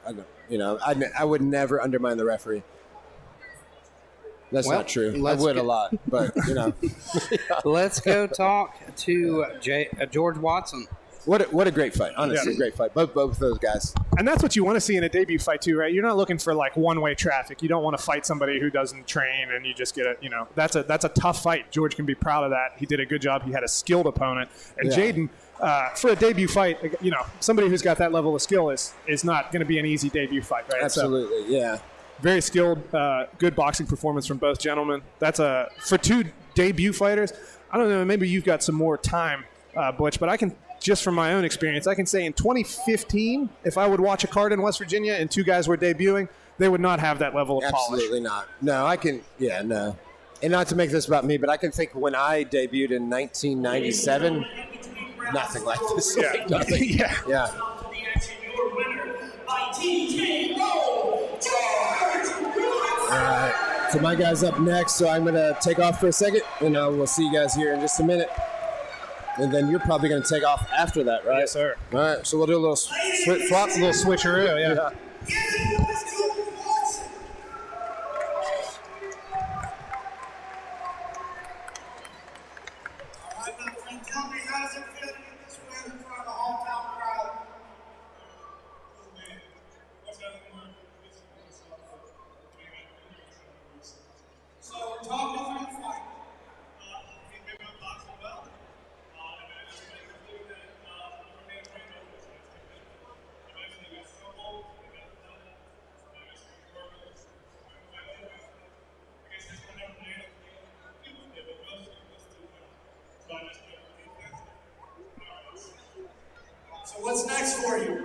I would never undermine the referee. That's not true. I would a lot, but, Let's go talk to George Watson. What a great fight. Honestly, great fight. Both those guys. And that's what you want to see in a debut fight, too, right? You're not looking for, like, one-way traffic. You don't want to fight somebody who doesn't train and you just get that's a tough fight. George can be proud of that. He did a good job. He had a skilled opponent. And Jaden, for a debut fight, somebody who's got that level of skill is not going to be an easy debut fight, right? Absolutely, yeah. Very skilled, good boxing performance from both gentlemen. That's for two debut fighters. I don't know, maybe you've got some more time, Butch, but I can, just from my own experience, I can say in 2015, if I would watch a card in West Virginia and two guys were debuting, they would not have that level of polish. Absolutely not. No, no. And not to make this about me, but I can think when I debuted in 1997, nothing like this. Yeah. Nothing. Yeah. All right, so my guy's up next, so I'm going to take off for a second, and we'll see you guys here in just a minute. And then you're probably going to take off after that, right? Yes, sir. All right, so we'll do a little flip-flop, a little switcheroo, yeah. what's next for you?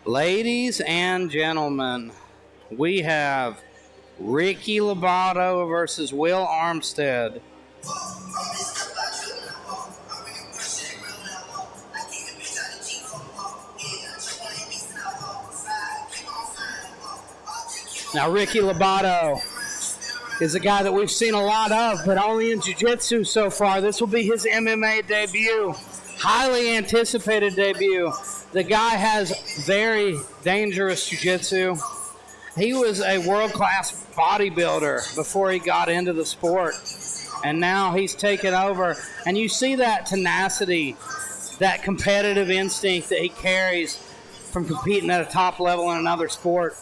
Ladies and gentlemen, we have Ricky Lobato versus Will Armstead. Now, Ricky Lobato is a guy that we've seen a lot of, but only in jiu-jitsu so far. This will be his MMA debut, highly anticipated debut. The guy has very dangerous jiu-jitsu. He was a world-class bodybuilder before he got into the sport, and now he's taken over. And you see that tenacity, that competitive instinct that he carries from competing at a top level in another sport.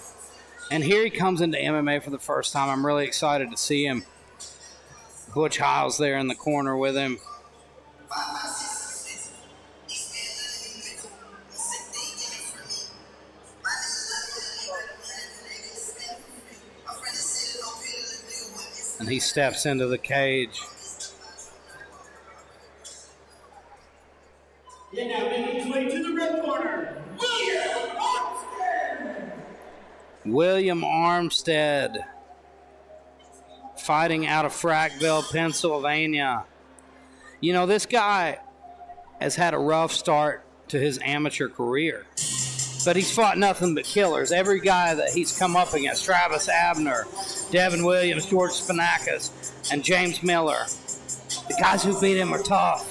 And here he comes into MMA for the first time. I'm really excited to see him. Butch Hiles there in the corner with him. And he steps into the cage. And now making his way to the red corner, William Armstead. William Armstead, fighting out of Frackville, Pennsylvania. You know, this guy has had a rough start to his amateur career, but he's fought nothing but killers. Every guy that he's come up against, Travis Abner, Devin Williams, George Spinakis, and James Miller, the guys who beat him are tough.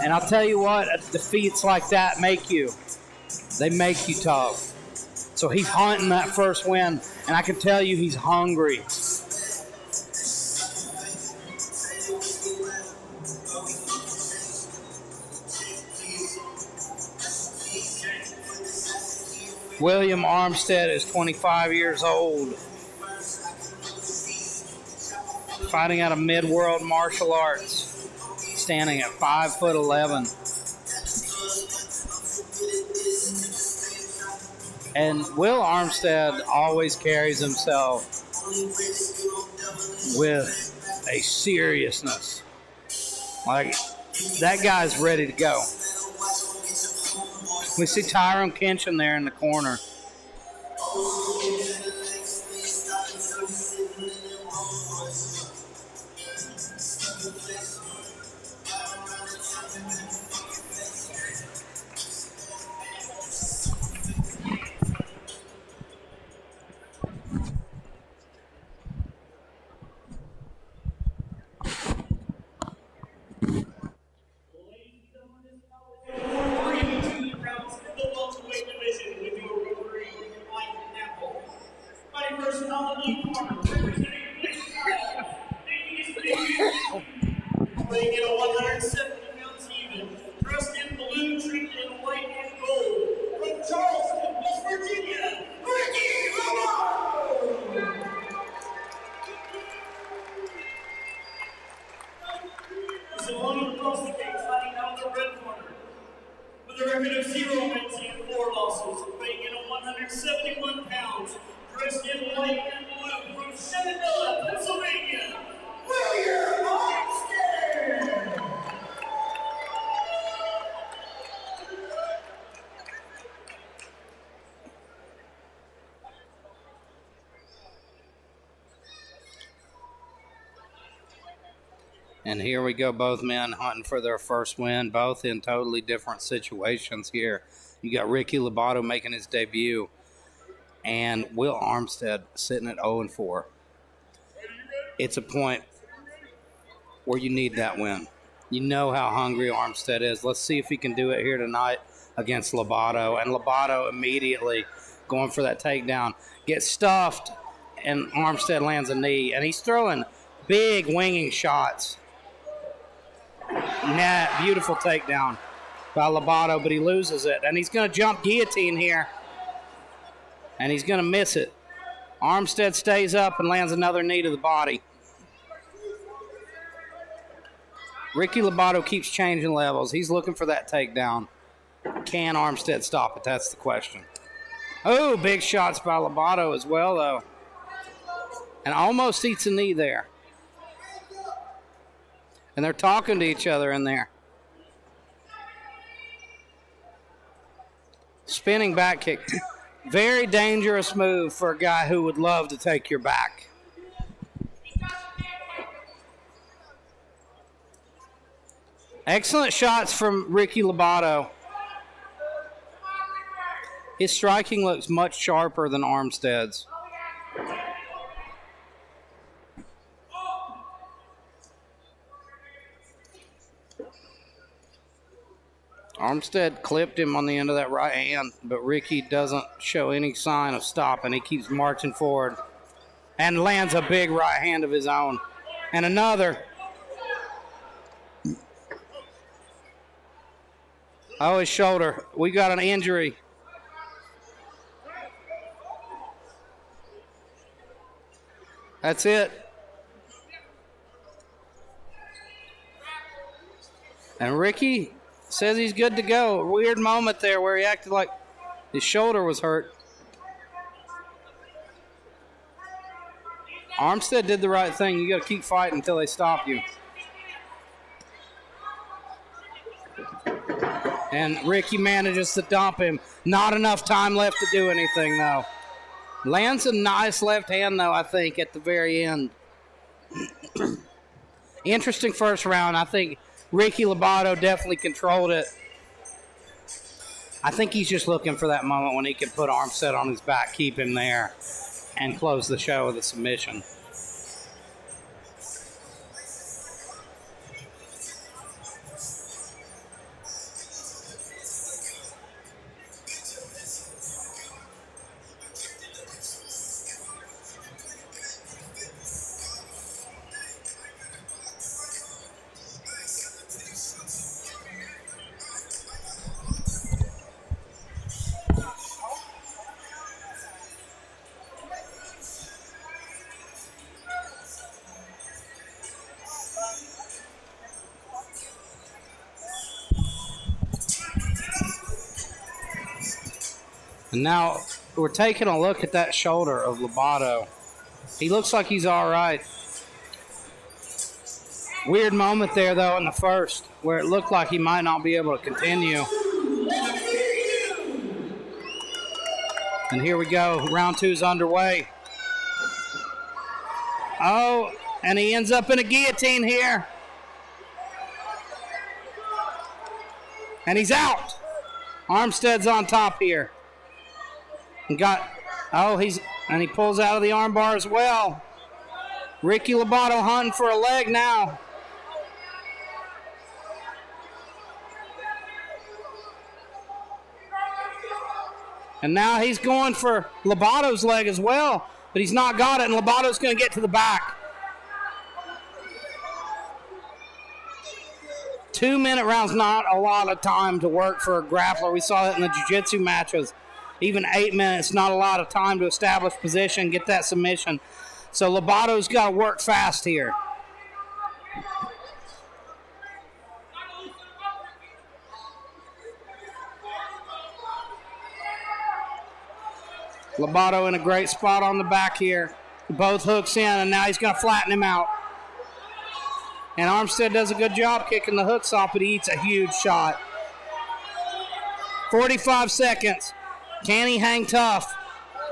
And I'll tell you what, defeats like that make you. They make you tough. So he's hunting that first win, and I can tell you he's hungry. William Armstead is 25 years old, fighting out of Mid-World Martial Arts, standing at 5'11". And Will Armstead always carries himself with a seriousness. Like, that guy's ready to go. We see Tyrone Kenshin there in the corner. Weighing in at 170 pounds even, dressed in blue, trimmed in white and gold, from Charleston, West Virginia, Ricky Lobato! He's alone across the cage, fighting out the red corner, with a record of 0 wins and 4 losses, weighing in at 171 pounds, dressed in white and blue, from Shenandoah, Pennsylvania, William Armstead! And here we go, both men hunting for their first win, both in totally different situations here. You got Ricky Lobato making his debut, and Will Armstead sitting at 0-4. It's a point where you need that win. You know how hungry Armstead is. Let's see if he can do it here tonight against Lobato. And Lobato immediately going for that takedown. Gets stuffed, and Armstead lands a knee. And he's throwing big winging shots. Beautiful takedown by Lobato, but he loses it. And he's going to jump guillotine here. And he's going to miss it. Armstead stays up and lands another knee to the body. Ricky Lobato keeps changing levels. He's looking for that takedown. Can Armstead stop it? That's the question. Oh, big shots by Lobato as well, though. And almost eats a knee there. And they're talking to each other in there. Spinning back kick. Very dangerous move for a guy who would love to take your back. Excellent shots from Ricky Lobato. His striking looks much sharper than Armstead's. Armstead clipped him on the end of that right hand, but Ricky doesn't show any sign of stopping. He keeps marching forward and lands a big right hand of his own. And another. Oh, his shoulder. We got an injury. That's it. And Ricky says he's good to go. A weird moment there where he acted like his shoulder was hurt. Armstead did the right thing. You got to keep fighting until they stop you. And Ricky manages to dump him. Not enough time left to do anything, though. Lands a nice left hand, though, I think, at the very end. Interesting first round. I think Ricky Lobato definitely controlled it. I think he's just looking for that moment when he can put Armstead on his back, keep him there, and close the show with a submission. And now we're taking a look at that shoulder of Lobato. He looks like he's all right. Weird moment there, though, in the first, where it looked like he might not be able to continue. And here we go. Round two's underway. Oh, and he ends up in a guillotine here. And he's out. Armstead's on top here. And he pulls out of the armbar as well. Ricky Lobato hunting for a leg now. And now he's going for Lobato's leg as well, but he's not got it, and Lobato's going to get to the back. 2-minute rounds, not a lot of time to work for a grappler. We saw that in the jiu-jitsu matches. Even 8 minutes, not a lot of time to establish position, get that submission. So Lobato's got to work fast here. Lobato in a great spot on the back here. Both hooks in, and now he's going to flatten him out. And Armstead does a good job kicking the hooks off, but he eats a huge shot. 45 seconds. Can he hang tough?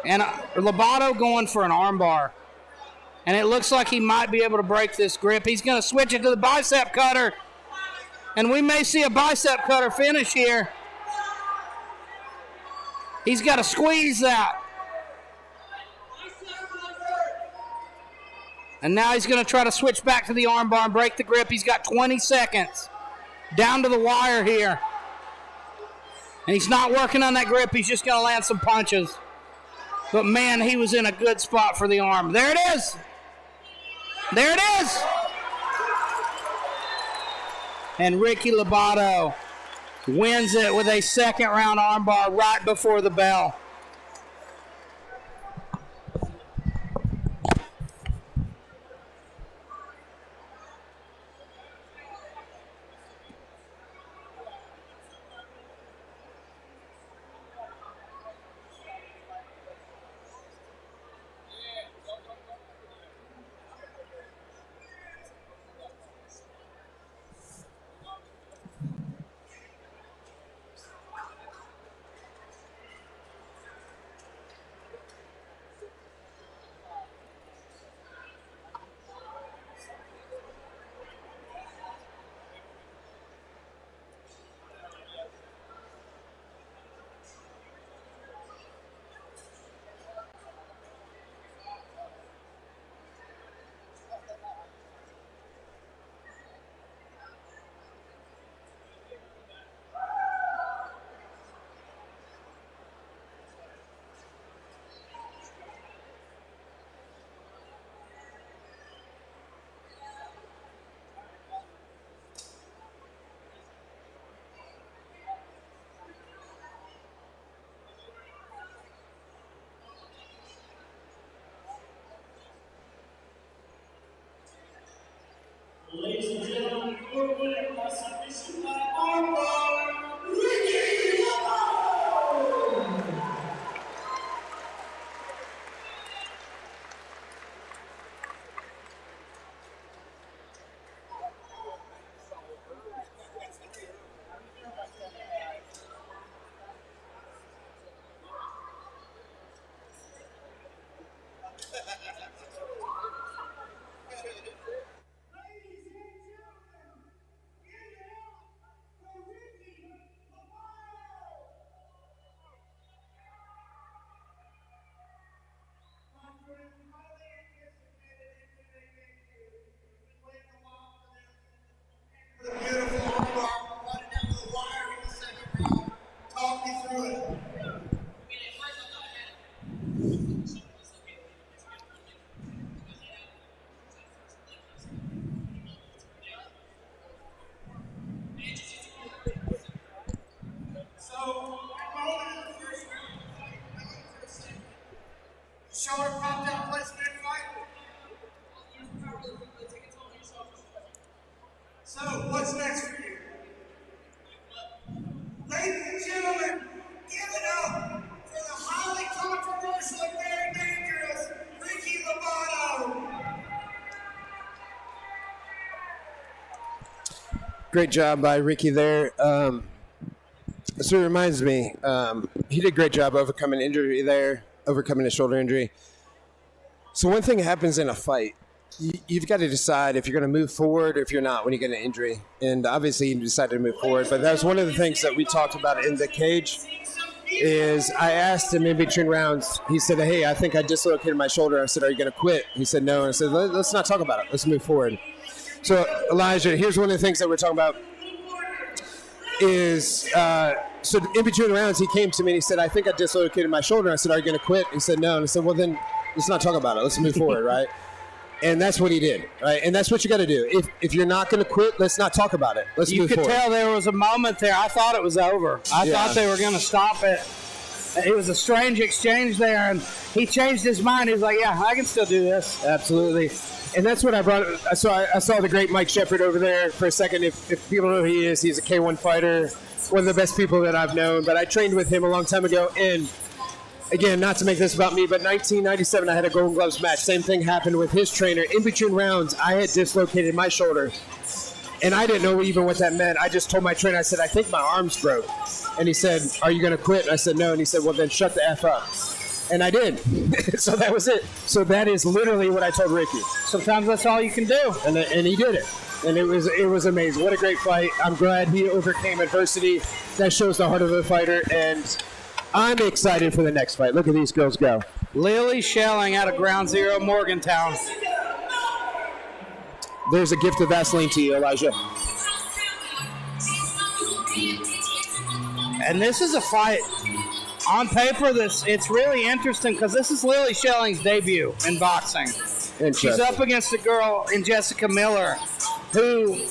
And Lobato going for an armbar. And it looks like he might be able to break this grip. He's going to switch it to the bicep cutter. And we may see a bicep cutter finish here. He's got to squeeze that. And now he's going to try to switch back to the armbar and break the grip. He's got 20 seconds. Down to the wire here. And he's not working on that grip. He's just going to land some punches. But, man, he was in a good spot for the arm. There it is. There it is. And Ricky Lobato wins it with a second-round armbar right before the bell. Ladies and gentlemen, your winner by submission by armbar, Ricky Lobato. Shoulder popped out placement fight. So, what's next for you? Ladies and gentlemen, give it up for the highly controversial and very dangerous Ricky Lobato. Great job by Ricky there. So it reminds me, he did a great job overcoming injury there, overcoming a shoulder injury. So one thing happens in a fight, you've got to decide if you're going to move forward or if you're not when you get an injury. And obviously you decided to move forward. But that was one of the things that we talked about in the cage is I asked him in between rounds, he said, hey, I think I dislocated my shoulder. I said, are you going to quit? He said, no. And I said, let's not talk about it. Let's move forward. So, Elijah, here's one of the things that we're talking about is, so in between rounds, he came to me and he said, I think I dislocated my shoulder. I said, are you going to quit? He said, no. And I said, well, then let's not talk about it. Let's move forward, right? And that's what he did, right? And that's what you got to do. If you're not going to quit, let's not talk about it. Let's move forward. You could tell there was a moment there. I thought it was over. I thought they were going to stop it. It was a strange exchange there, and he changed his mind. He was like, yeah, I can still do this. Absolutely. And that's what I brought. So I saw the great Mike Shepard over there for a second. If people know who he is, he's a K1 fighter, one of the best people that I've known. But I trained with him a long time ago. And again, not to make this about me, but 1997, I had a Golden Gloves match. Same thing happened with his trainer. In between rounds, I had dislocated my shoulder. And I didn't know even what that meant. I just told my trainer, I said, I think my arm's broke. And he said, are you going to quit? And I said, no. And he said, well, then shut the F up. And I did. So that was it. So that is literally what I told Ricky. Sometimes that's all you can do. And he did it. And it was amazing. What a great fight. I'm glad he overcame adversity. That shows the heart of a fighter. And I'm excited for the next fight. Look at these girls go. Lily Schelling out of Ground Zero, Morgantown. There's a gift of Vaseline to you, Elijah. And this is a fight. On paper, it's really interesting because this is Lily Schelling's debut in boxing. She's up against a girl in Jessica Miller who,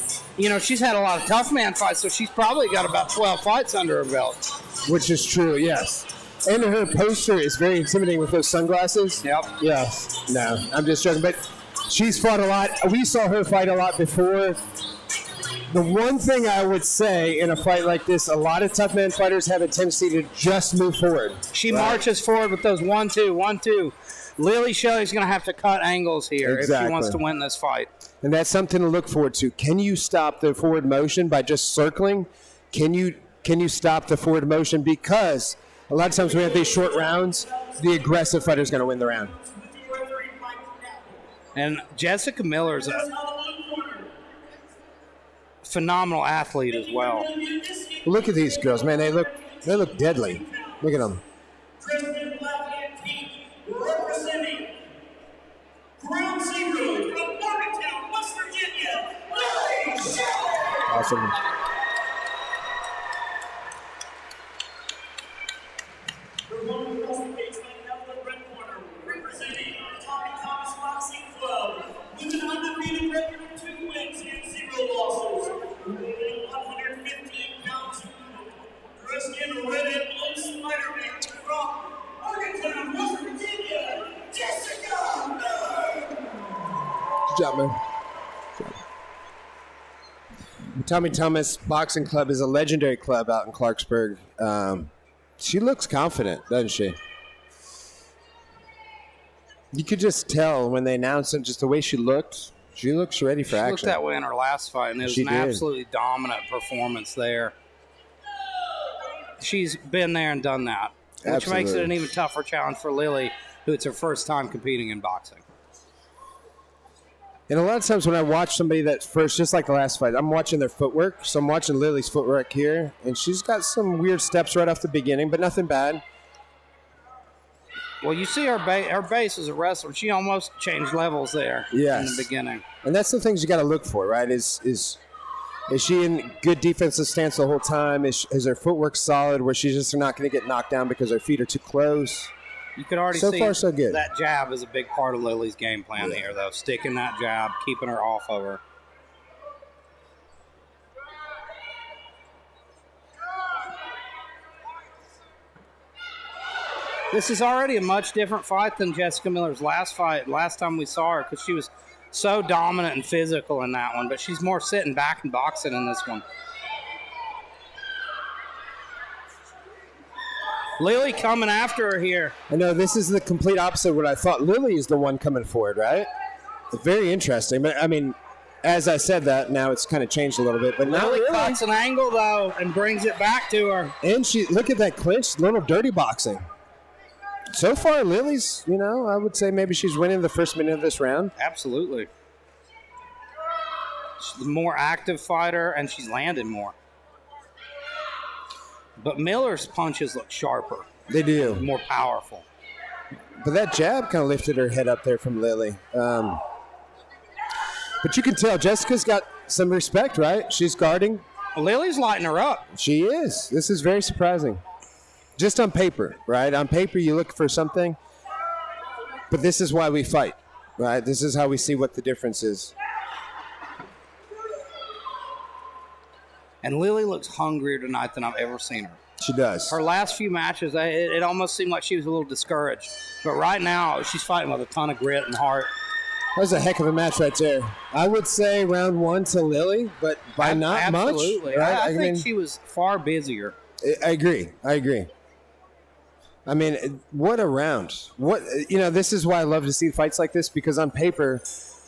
she's had a lot of tough man fights, so she's probably got about 12 fights under her belt. Which is true, yes. And her poster is very intimidating with those sunglasses. Yep. Yes. No, I'm just joking. But she's fought a lot. We saw her fight a lot before. The one thing I would say in a fight like this, a lot of tough man fighters have a tendency to just move forward. She marches forward with those 1-2, 1-2. Lily Schelling's going to have to cut angles here if she wants to win this fight. And that's something to look forward to. Can you stop the forward motion by just circling? Can you stop the forward motion? Because a lot of times when we have these short rounds, the aggressive fighter is going to win the round. And Jessica Miller's a phenomenal athlete as well. Look at these girls, man. They look deadly. Look at them. Representing Ground Zero from Morgantown, West Virginia, Line Cagefighting. Awesome. Representing Tommy Thomas Boxing Club with an undefeated record of 2 wins and 0 losses. Weighing 115 pounds, dressed in red and blue Spider-Man from Morgantown, West Virginia, Jessica Miller. Good job, man. Tommy Thomas Boxing Club is a legendary club out in Clarksburg. She looks confident, doesn't she? You could just tell when they announced it, just the way she looked. She looks ready for action. She looked that way in her last fight, and it was absolutely dominant performance there. She's been there and done that, which makes it an even tougher challenge for Lily, who it's her first time competing in boxing. And a lot of times when I watch somebody that's first, just like the last fight, I'm watching their footwork. So I'm watching Lily's footwork here, and she's got some weird steps right off the beginning, but nothing bad. Well, you see her base as a wrestler. She almost changed levels there in the beginning. And that's the things you got to look for, right? Is she in good defensive stance the whole time? Is her footwork solid where she's just not going to get knocked down because her feet are too close? You could already see so good. That jab is a big part of Lily's game plan here, though. Sticking that jab, keeping her off of her. This is already a much different fight than Jessica Miller's last fight. Last time we saw her, because she was so dominant and physical in that one, but she's more sitting back and boxing in this one. Lily coming after her here. I know this is the complete opposite of what I thought. Lily is the one coming forward, right? Very interesting. But I mean, as I said that, now it's kind of changed a little bit. But now Lily cuts an angle though and brings it back to her. And she look at that clinch, little dirty boxing. So far, Lily's, I would say maybe she's winning the first minute of this round. Absolutely. She's the more active fighter, and she's landed more. But Miller's punches look sharper. They do. More powerful. But that jab kind of lifted her head up there from Lily. But you can tell Jessica's got some respect, right? She's guarding. Lily's lighting her up. She is. This is very surprising. Just on paper, right? On paper, you look for something. But this is why we fight, right? This is how we see what the difference is. And Lily looks hungrier tonight than I've ever seen her. She does. Her last few matches, it almost seemed like she was a little discouraged. But right now, she's fighting with a ton of grit and heart. That was a heck of a match right there. I would say round one to Lily, but by not much. Absolutely. Right? I think she was far busier. I agree. I mean, what a round. This is why I love to see fights like this, because on paper,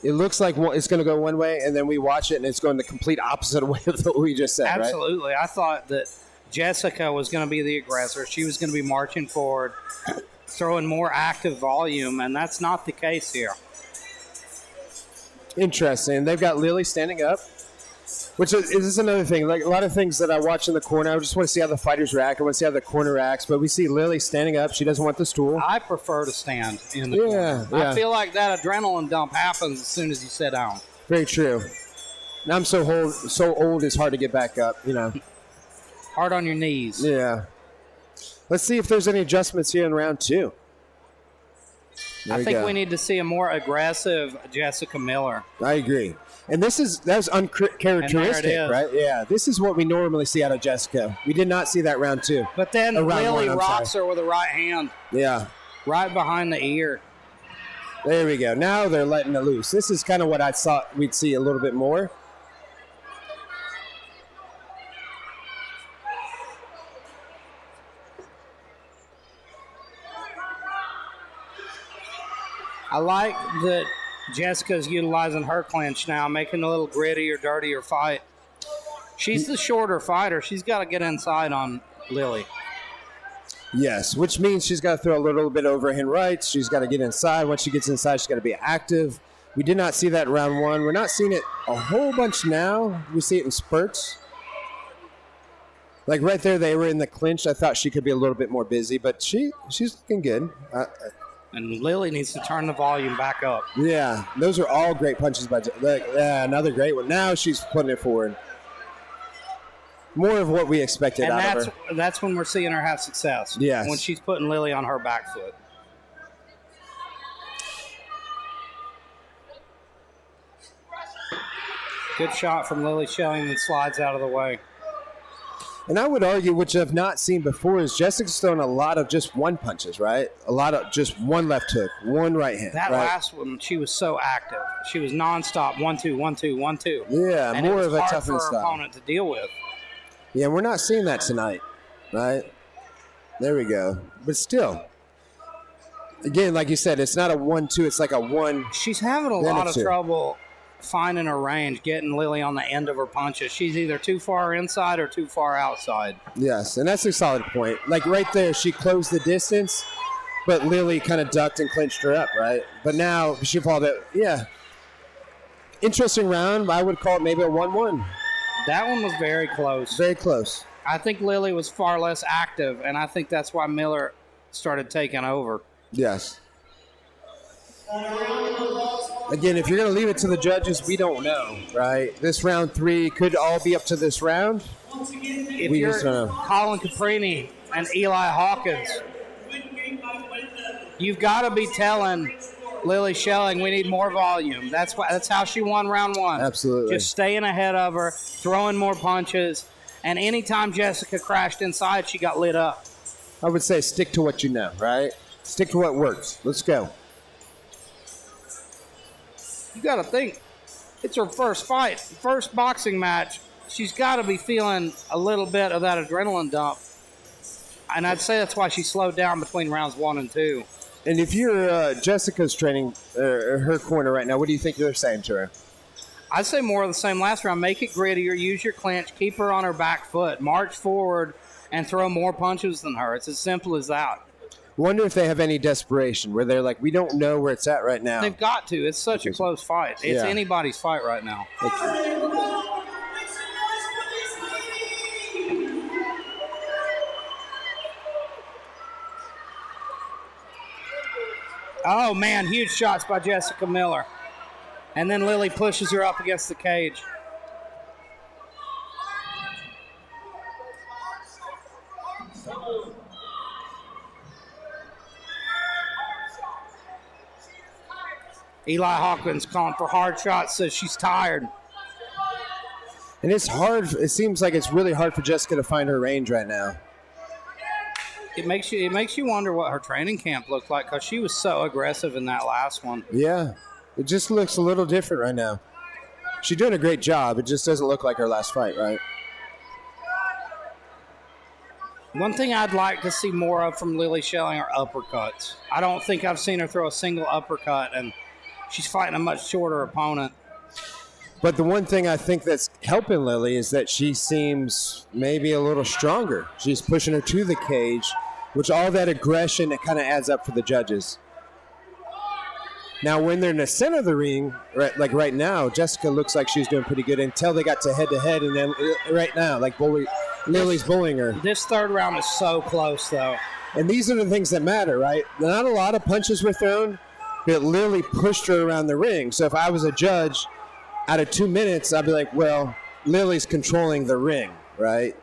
it looks like it's going to go one way, and then we watch it, and it's going the complete opposite way of what we just said, Absolutely. Right? I thought that Jessica was going to be the aggressor. She was going to be marching forward, throwing more active volume, and that's not the case here. Interesting. They've got Lily standing up, which is another thing. Like a lot of things that I watch in the corner, I just want to see how the fighters react. I want to see how the corner reacts. But we see Lily standing up. She doesn't want the stool. I prefer to stand in the corner. I feel like that adrenaline dump happens as soon as you sit down. Very true. And I'm so old, it's hard to get back up, you know. Hard on your knees. Yeah. Let's see if there's any adjustments here in round 2. I think we need to see a more aggressive Jessica Miller. I agree. And that's uncharacteristic, right? Yeah. This is what we normally see out of Jessica. We did not see that round 2. But then Lily rocks her with a right hand. Yeah. Right behind the ear. There we go. Now they're letting it loose. This is kind of what I thought we'd see a little bit more. I like that Jessica's utilizing her clinch now, making a little grittier, dirtier fight. She's the shorter fighter. She's got to get inside on Lily. Yes, which means she's got to throw a little bit overhand rights. She's got to get inside. Once she gets inside, she's got to be active. We did not see that in round 1. We're not seeing it a whole bunch now. We see it in spurts. Like right there, they were in the clinch. I thought she could be a little bit more busy, but she's looking good. And Lily needs to turn the volume back up. Yeah, those are all great punches by another great one. Now she's putting it forward. More of what we expected out of her. And that's when we're seeing her have success. Yes. When she's putting Lily on her back foot. Good shot from Lily Shelling and slides out of the way. And I would argue, which I've not seen before, is Jessica's throwing a lot of just one punches, right? A lot of just one left hook, one right hand. That right? last one, she was so active. She was nonstop, 1-2, 1-2, 1-2. Yeah, and more it of was a hard toughened for her style. opponent to deal with. Yeah, we're not seeing that tonight, right? There we go. But still, again, like you said, it's not a 1-2. It's like a 1. She's having a lot of trouble finding her range, getting Lily on the end of her punches. She's either too far inside or too far outside. Yes, and that's a solid point. Like right there, she closed the distance, but Lily kind of ducked and clinched her up, right? But now she followed it. Yeah. Interesting round. I would call it maybe a 1-1. That one was very close. Very close. I think Lily was far less active, and I think that's why Miller started taking over. Yes. Again, if you're going to leave it to the judges, we don't know, right? This round 3 could all be up to this round. If you're Colin Caprini and Eli Hawkins, you've got to be telling Lily Shelling we need more volume. That's how she won round 1. Absolutely. Just staying ahead of her, throwing more punches, and anytime Jessica crashed inside, she got lit up. I would say stick to what you know, right? Stick to what works. Let's go. You got to think, it's her first fight, first boxing match. She's got to be feeling a little bit of that adrenaline dump. And I'd say that's why she slowed down between rounds 1 and 2. And if you're Jessica's training her corner right now, what do you think they're saying to her? I'd say more of the same last round. Make it grittier, use your clinch, keep her on her back foot, march forward, and throw more punches than her. It's as simple as that. Wonder if they have any desperation where they're like, we don't know where it's at right now. They've got to. It's such a close fight. It's anybody's fight right now. Oh, man, huge shots by Jessica Miller. And then Lily pushes her up against the cage. Eli Hawkins calling for hard shots, says she's tired. And it's hard. It seems like it's really hard for Jessica to find her range right now. It makes you wonder what her training camp looked like, because she was so aggressive in that last one. Yeah. It just looks a little different right now. She's doing a great job. It just doesn't look like her last fight, right? One thing I'd like to see more of from Lily Shelling are uppercuts. I don't think I've seen her throw a single uppercut, and she's fighting a much shorter opponent. But the one thing I think that's helping Lily is that she seems maybe a little stronger. She's pushing her to the cage, which all that aggression, it kind of adds up for the judges. Now, when they're in the center of the ring, like right now, Jessica looks like she's doing pretty good until they got to head-to-head, and then right now, like Lily's bullying her. This third round is so close, though. And these are the things that matter, right? Not a lot of punches were thrown, but Lily pushed her around the ring. So if I was a judge, out of 2 minutes, I'd be like, well, Lily's controlling the ring, right?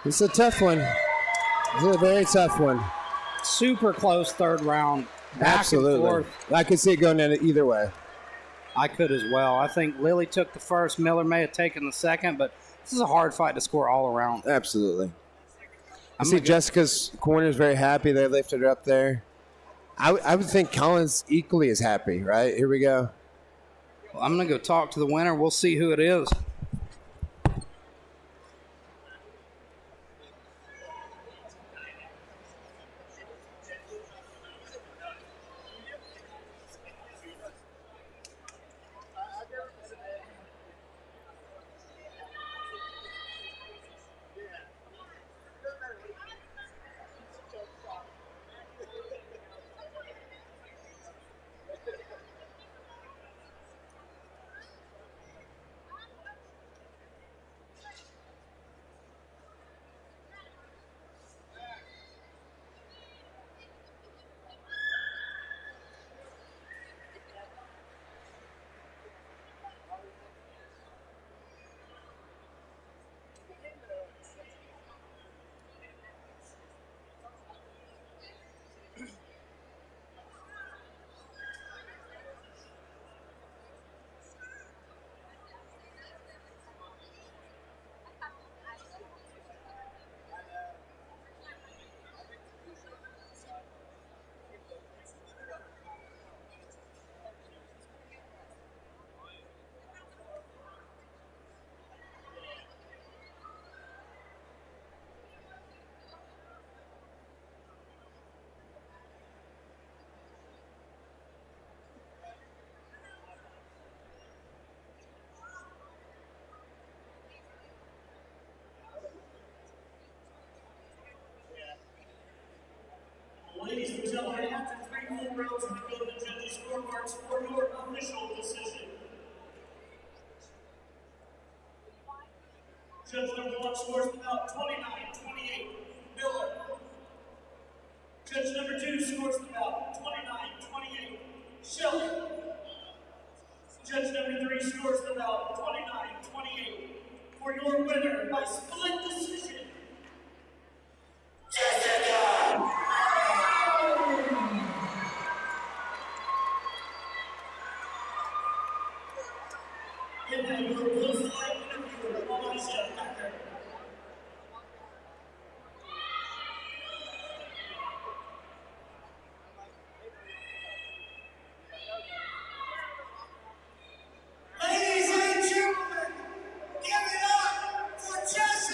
It's a tough one. It's a very tough one. Super close third round. Back Absolutely. and forth. I could see it going in either way. I could as well. I think Lily took the first. Miller may have taken the second, but this is a hard fight to score all around. Absolutely. I see Jessica's corner is very happy. They lifted her up there. I would think Colin's equally as happy, right? Here we go. Well, I'm going to go talk to the winner. We'll see who it is. Ladies and gentlemen, after 3 full rounds, we go to the judges' scorecards for your official decision. Judge number 1 scores the bout 29-28, Miller. Judge number 2 scores the bout 29-28, Shelley. Judge number 3 scores the bout 29-28. For your winner by split decision, Jessica! And now your post-fight interviewer, Alicia Becker. Ladies and gentlemen, give it up for Jessica!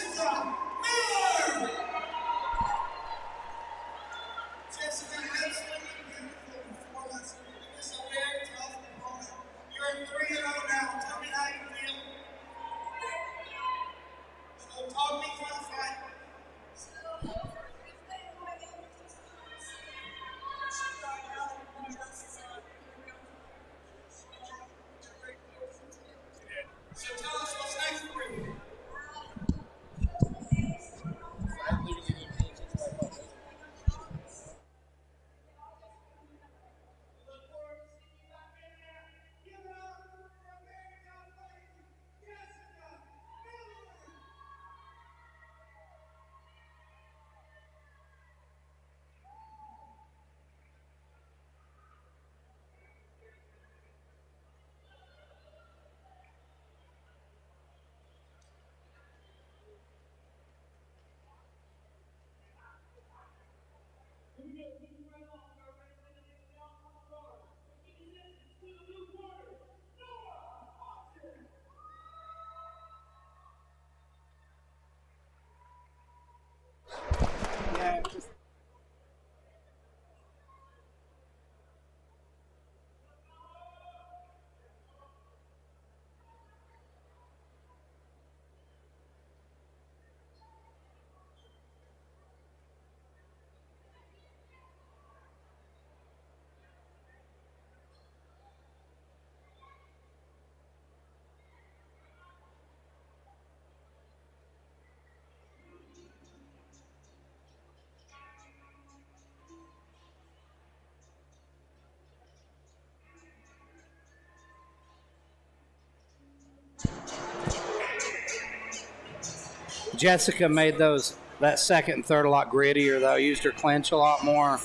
Jessica made that second and third a lot grittier, though. Used her clinch a lot more.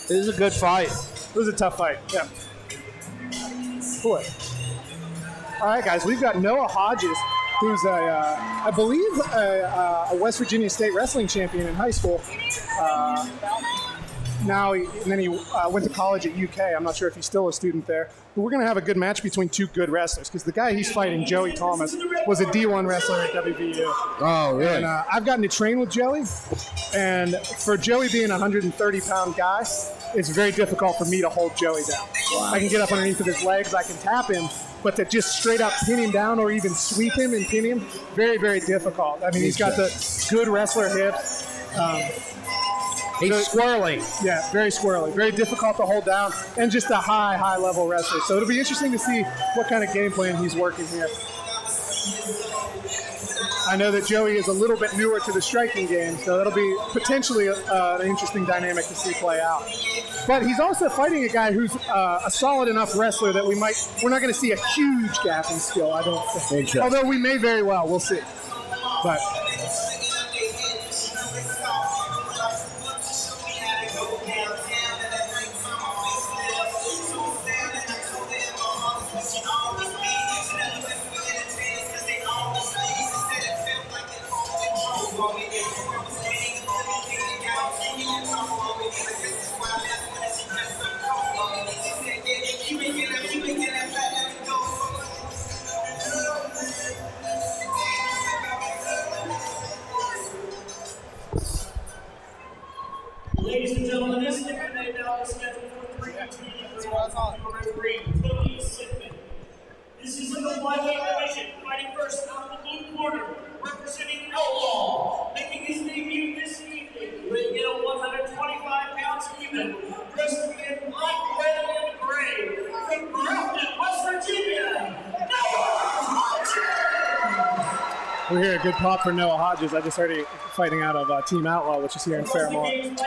It was a good fight. It was a tough fight. Yeah. Boy. All right, guys. We've got Noah Hodges, who's I believe, a West Virginia State wrestling champion in high school. Then he went to college at UK. I'm not sure if he's still a student there. But we're going to have a good match between two good wrestlers because the guy he's fighting, Joey Thomas, was a D1 wrestler at WVU. Oh, really? And I've gotten to train with Joey. And for Joey being a 130-pound guy, it's very difficult for me to hold Joey down. Wow. I can get up underneath of his legs. I can tap him. But to just straight up pin him down or even sweep him and pin him, very, very difficult. I mean, he's got the good wrestler hips. He's squirrely. Yeah, very squirrely. Very difficult to hold down, and just a high level wrestler. So it'll be interesting to see what kind of game plan he's working here. I know that Joey is a little bit newer to the striking game, so that'll be potentially an interesting dynamic to see play out. But he's also fighting a guy who's a solid enough wrestler that we're not going to see a huge gap in skill, I don't think. Although we may very well, we'll see. But Ladies and gentlemen, this event now is scheduled for 3 teams. Referee Tony Sidman. This is in the flyweight division. Fighting first out of the blue corner, representing Outlaw, making his debut this evening, weighing in at 125 pounds even, dressed in black, red, and gray, from Grafton, West Virginia, Noah Hodges. we hear a good pop for Noah Hodges. I just heard him fighting out of Team Outlaw, which is here in Fairmont.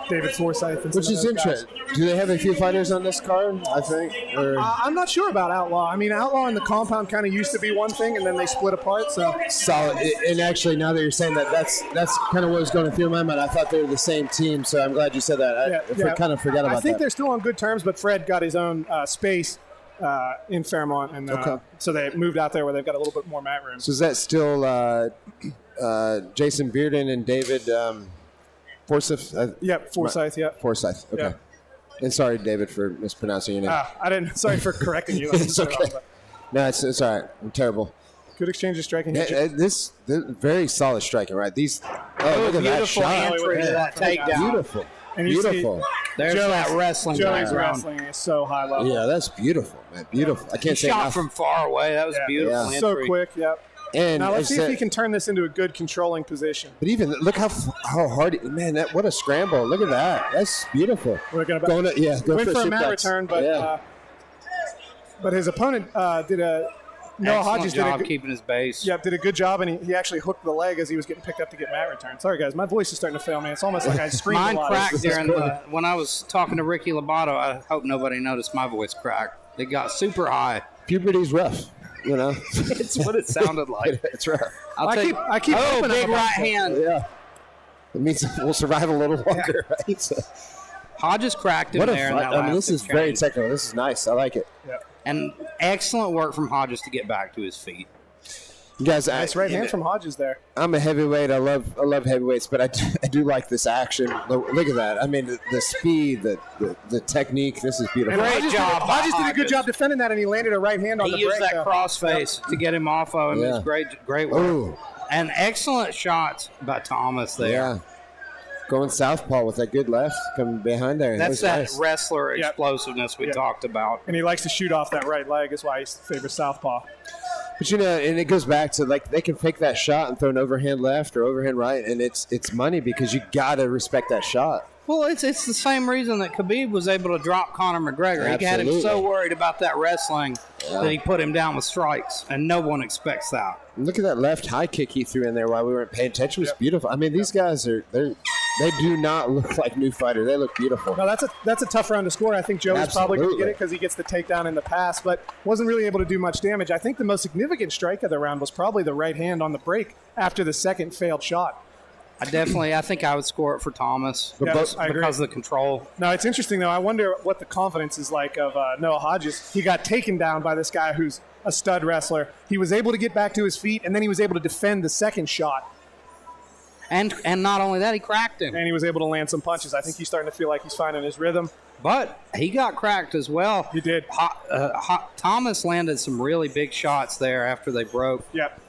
David Forsyth. And which is interesting. Do they have a few fighters on this card, I think? Or? I'm not sure about Outlaw. I mean, Outlaw and the compound kind of used to be one thing, and then they split apart. So solid. And actually, now that you're saying that, that's kind of what was going through my mind. I thought they were the same team, so I'm glad you said that. I kind of forgot about that. I think they're still on good terms, but Fred got his own space in Fairmont, and so they moved out there where they've got a little bit more mat room. So is that still Jason Bearden and David Forsyth? Forsyth. Yeah, Forsyth. Okay. Yeah. And sorry, David, for mispronouncing your name. I didn't. Sorry for correcting you. It's okay. No, it's all right. I'm terrible. Good exchange of striking. This very solid striking, right? These. Look at that shot. Entry to that takedown. Beautiful. And beautiful. There's that wrestling. Joey's wrestling is so high level. Yeah, that's beautiful, man. Beautiful. I can't say shot from far away. That was beautiful. Yeah. So quick. Yep. And now let's see if he can turn this into a good controlling position. But even look how hard, man! What a scramble! Look at that. That's beautiful. We're going go went for a mat return, but but his opponent did a. Noah Hodges did a good keeping his base. Yeah, did a good job, and he actually hooked the leg as he was getting picked up to get mat return. Sorry, guys, my voice is starting to fail, man. It's almost like I screamed Mine a lot. cracked during when I was talking to Ricky Lobato. I hope nobody noticed my voice cracked. It got super high. Puberty's rough. You know, it's what it sounded like. It's rough. I keep big right hand. Yeah, it means we'll survive a little longer, right? So. Hodges cracked him there. I mean, this is very technical. This is nice. I like it. Yeah. And excellent work from Hodges to get back to his feet. You guys, nice right hand from Hodges there. I'm a heavyweight. I love heavyweights, but I do like this action. Look at that. I mean, the speed, the technique. This is beautiful. And Hodges did a good job defending that, and he landed a right hand on the break. He used that crossface to get him off of him. Yeah. It was great work. Ooh. And excellent shots by Thomas there. Yeah. Going southpaw with that good left coming behind there. That's that wrestler explosiveness we talked about. And he likes to shoot off that right leg. That's why he favors southpaw. But, you know, and it goes back to, like, they can fake that shot and throw an overhand left or overhand right, and it's money because you got to respect that shot. Well, it's the same reason that Khabib was able to drop Conor McGregor. Absolutely. He had him so worried about that wrestling that he put him down with strikes, and no one expects that. And look at that left high kick he threw in there while we weren't paying attention. It was beautiful. I mean, these guys they're They do not look like new fighters. They look beautiful. No, that's a tough round to score. I think Joey's probably going to get it because he gets the takedown in the pass, but wasn't really able to do much damage. I think the most significant strike of the round was probably the right hand on the break after the second failed shot. I think I would score it for Thomas I agree. because of the control. Now, it's interesting, though. I wonder what the confidence is like of Noah Hodges. He got taken down by this guy who's a stud wrestler. He was able to get back to his feet, and then he was able to defend the second shot. And not only that, he cracked him. And he was able to land some punches. I think he's starting to feel like he's finding his rhythm. But he got cracked as well. He did. Thomas landed some really big shots there after they broke. Yep.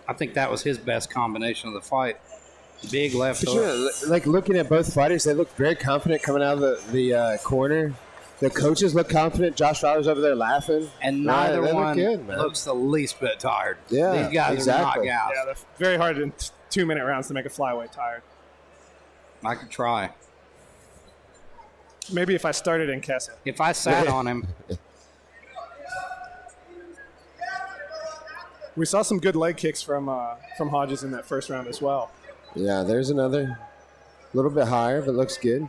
I think that was his best combination of the fight. Big left hook. Sure, like looking at both fighters, they look very confident coming out of the corner. The coaches look confident. Josh Fowler's over there laughing. And neither one look good, looks the least bit tired. Yeah, these guys exactly. are not gassed. Yeah, they're very hard in 2-minute rounds to make a flyweight tired. I could try. Maybe if I started in Kessa. If I sat on him. We saw some good leg kicks from Hodges in that first round as well. Yeah, there's another. A little bit higher, but looks good.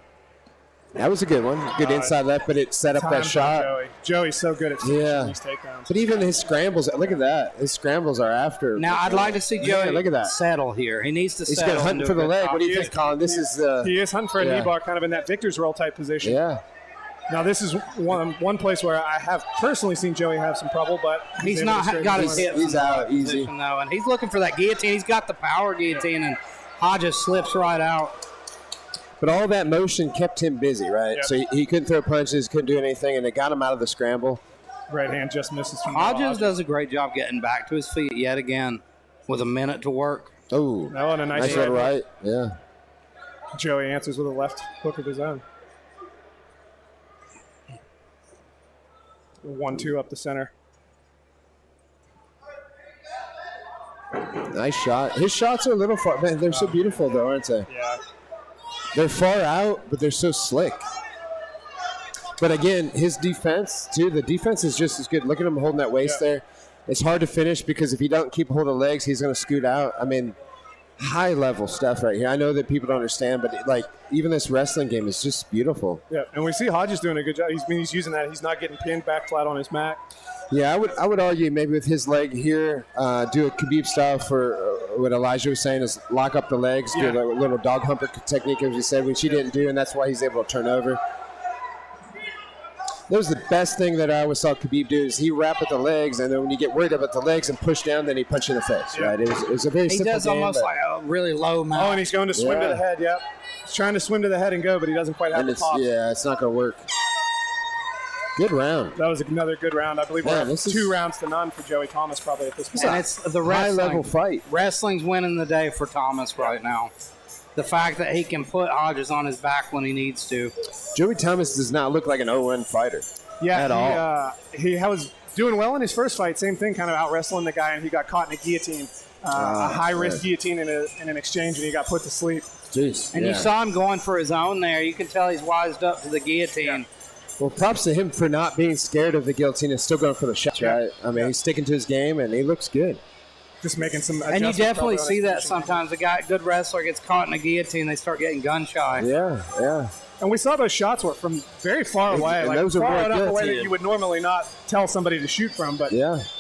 That was a good one. Good inside left, but it set up that shot. Joey's so good at finishing these takedowns. But even his scrambles, look at that. His scrambles are after. Now, I'd like to see Joey look at that. settle here. He needs to He's settle. He's hunting for the leg. What do you think, Colin? This is he is hunting for a knee bar, kind of in that victor's roll type position. Yeah. Now, this is one place where I have personally seen Joey have some trouble, but he's not got his hips. He's out easy. Though, and he's looking for that guillotine. He's got the power guillotine, and Hodges slips right out. But all that motion kept him busy, right? Yep. So he couldn't throw punches, couldn't do anything, and it got him out of the scramble. Right hand just misses from Hodges does a great job getting back to his feet yet again with a minute to work. Oh, and a nice right. Yeah. Joey answers with a left hook of his own. 1-2 up the center. Nice shot. His shots are a little far. Man, they're so beautiful, though, aren't they? Yeah. They're far out, but they're so slick. But again, his defense, too, the defense is just as good. Look at him holding that waist there. It's hard to finish because if he don't keep hold of legs, he's going to scoot out. I mean, high-level stuff right here. I know that people don't understand, but, like, even this wrestling game is just beautiful. Yeah, and we see Hodges doing a good job. He's using that. He's not getting pinned back flat on his mat. Yeah, I would argue maybe with his leg here, do a Khabib style for what Elijah was saying is lock up the legs, do a little dog humper technique, as we said, which he didn't do, and that's why he's able to turn over. That was the best thing that I always saw Khabib do is he wrap at the legs, and then when you get worried about the legs and push down, then he punch you in the face, right? It was a very simple game. He does almost like a really low mount. Oh, and he's going to swim to the head, yep. He's trying to swim to the head and go, but he doesn't quite have the pop. Yeah, it's not going to work. Good round. That was another good round. I believe we're 2 rounds to none for Joey Thomas probably at this point. And it's the high-level fight. Wrestling's winning the day for Thomas right now. The fact that he can put Hodges on his back when he needs to. Joey Thomas does not look like an 0-1 fighter. Yeah, at all. He was doing well in his first fight. Same thing, kind of out-wrestling the guy, and he got caught in a guillotine, a high-risk guillotine in an exchange, and he got put to sleep. Jeez. And you saw him going for his own there. You can tell he's wised up to the guillotine. Yeah. Well, props to him for not being scared of the guillotine and still going for the shots, right? I mean, he's sticking to his game, and he looks good. Just making some and you definitely see that sometimes. A good wrestler gets caught in a guillotine, they start getting gun-shy. Yeah. And we saw those shots were from very far away, and like those far are enough away that you would normally not tell somebody to shoot from. But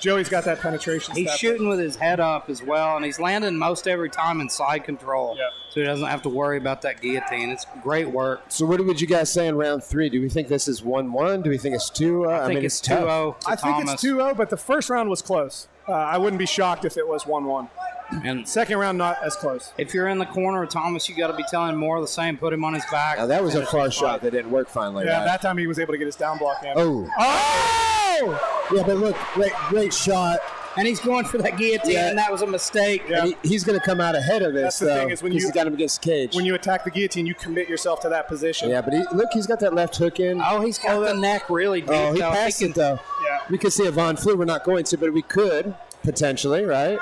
Joey's got that penetration. He's shooting with his head up as well, and he's landing most every time in side control. Yeah. So he doesn't have to worry about that guillotine. It's great work. So what would you guys say in round 3? Do we think this is 1-1? Do we think it's 2-0? I think it's 2-0 I think it's 2-0, but the first round was close. I wouldn't be shocked if it was 1-1. And second round, not as close. If you're in the corner of Thomas, you got to be telling him more of the same. Put him on his back. Now that was a far shot that didn't work finally. Yeah, right? that time he was able to get his down block in. Oh! Yeah, but look, great shot. And he's going for that guillotine, and that was a mistake. Yeah. He's going to come out ahead of this, That's the thing is when he's got him against the cage. When you attack the guillotine, you commit yourself to that position. Yeah, but he's got that left hook in. Oh, he's got the neck really deep. Oh, he passed it, though. Yeah. We could see a Von Flue. We're not going to, but we could, potentially, right?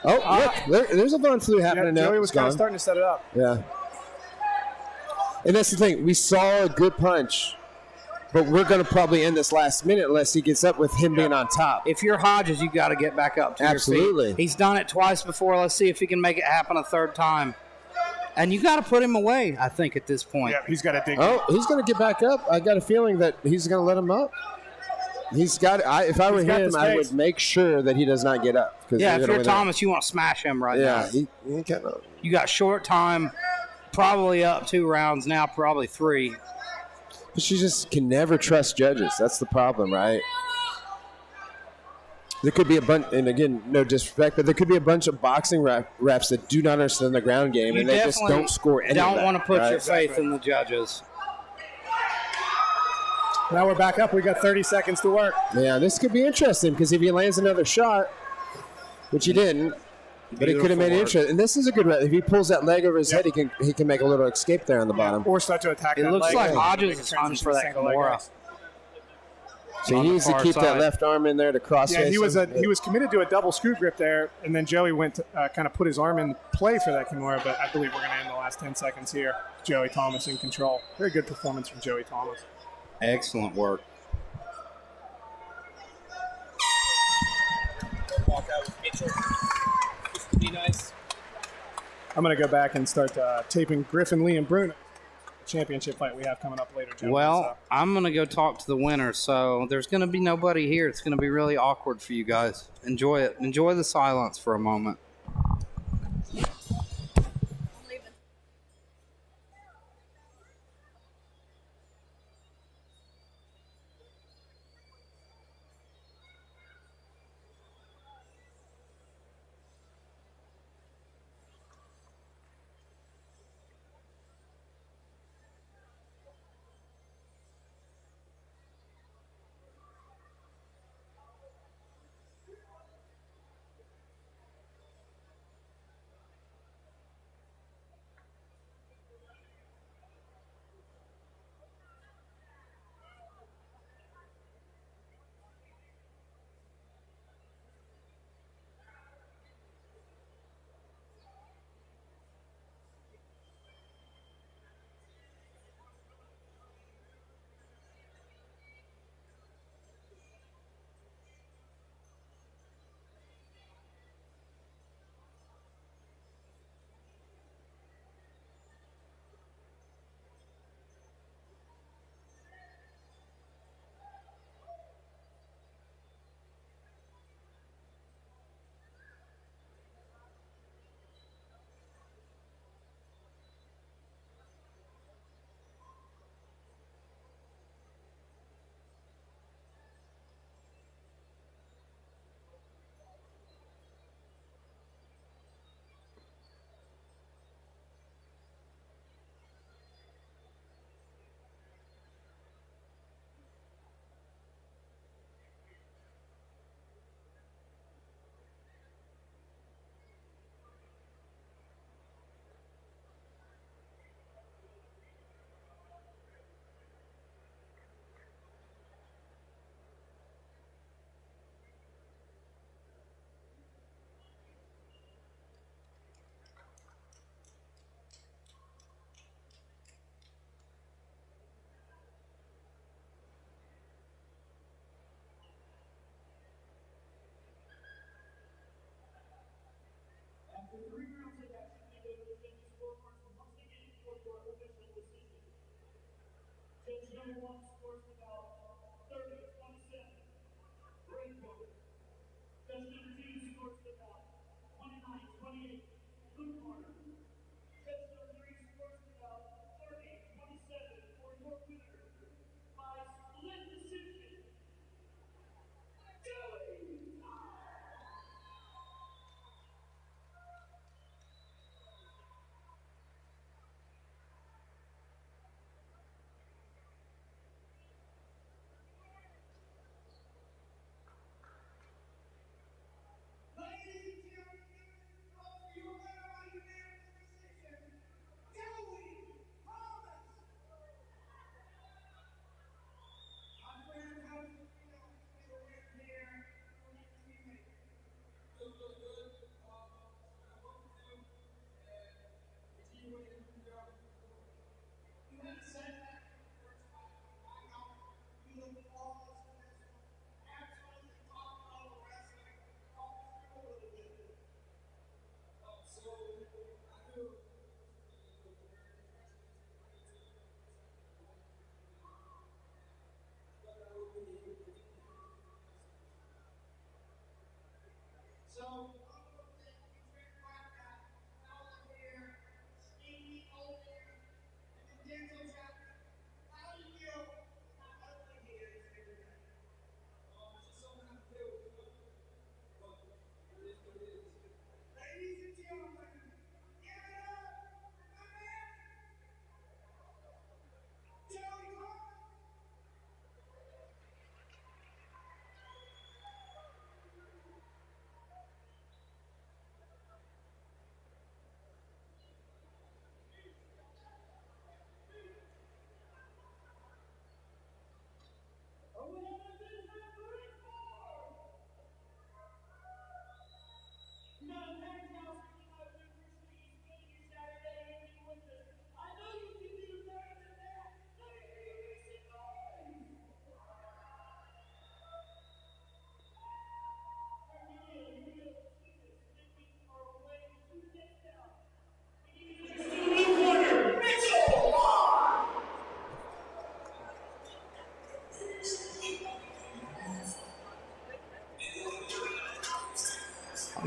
Oh, look, there's a Von Flue happening now. Joey was kind of starting to set it up. Yeah. And that's the thing. We saw a good punch but we're going to probably end this last minute unless he gets up with him being on top. If you're Hodges, you got to get back up to Absolutely. your feet. He's done it twice before. Let's see if he can make it happen a third time. And you got to put him away, I think, at this point. Yeah, he's got to dig. Oh, he's going to get back up. I got a feeling that he's going to let him up. He's got. If I were him, I would make sure that he does not get up. Yeah, if you're Thomas, you want to smash him right now. Yeah, he can't. You got short time, probably up 2 rounds now, probably 3. But she just can never trust judges. That's the problem, right? There could be a bunch, and again, no disrespect, but there could be a bunch of boxing refs that do not understand the ground game, and they just don't score any Don't of that, want to put right? your faith in the judges. Now we're back up. We got 30 seconds to work. Yeah, this could be interesting because if he lands another shot, which he didn't, but it could have made it interesting. And this is a good rep. If he pulls that leg over his head, he can make a little escape there on the bottom. Or start to attack. It that looks leg. like Hodges is hunting for that Single leg Kimura. race. So he needs to keep that left arm in there to cross. Yeah, he was committed to a double screw grip there, and then Joey went to kind of put his arm in play for that Kimura, but I believe we're going to end the last 10 seconds here. Joey Thomas in control. Very good performance from Joey Thomas. Excellent work. Be nice. I'm going to go back and start taping Griffin Lee and Bruno. Championship fight we have coming up later, gentlemen. Well, I'm going to go talk to the winner, so there's going to be nobody here. It's going to be really awkward for you guys. Enjoy it. Enjoy the silence for a moment.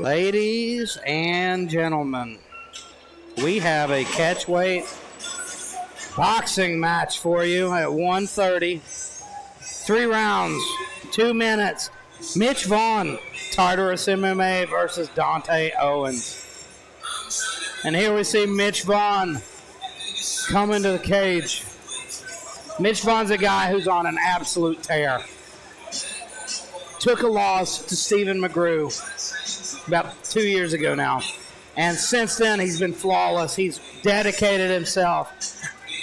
Ladies and gentlemen, we have a catchweight boxing match for you at 1:30. 3 rounds, 2 minutes. Mitch Vaughn, Tartarus MMA versus Dante Owens. And here we see Mitch Vaughn come into the cage. Mitch Vaughn's a guy who's on an absolute tear. Took a loss to Stephen McGrew about 2 years ago now. And since then, he's been flawless. He's dedicated himself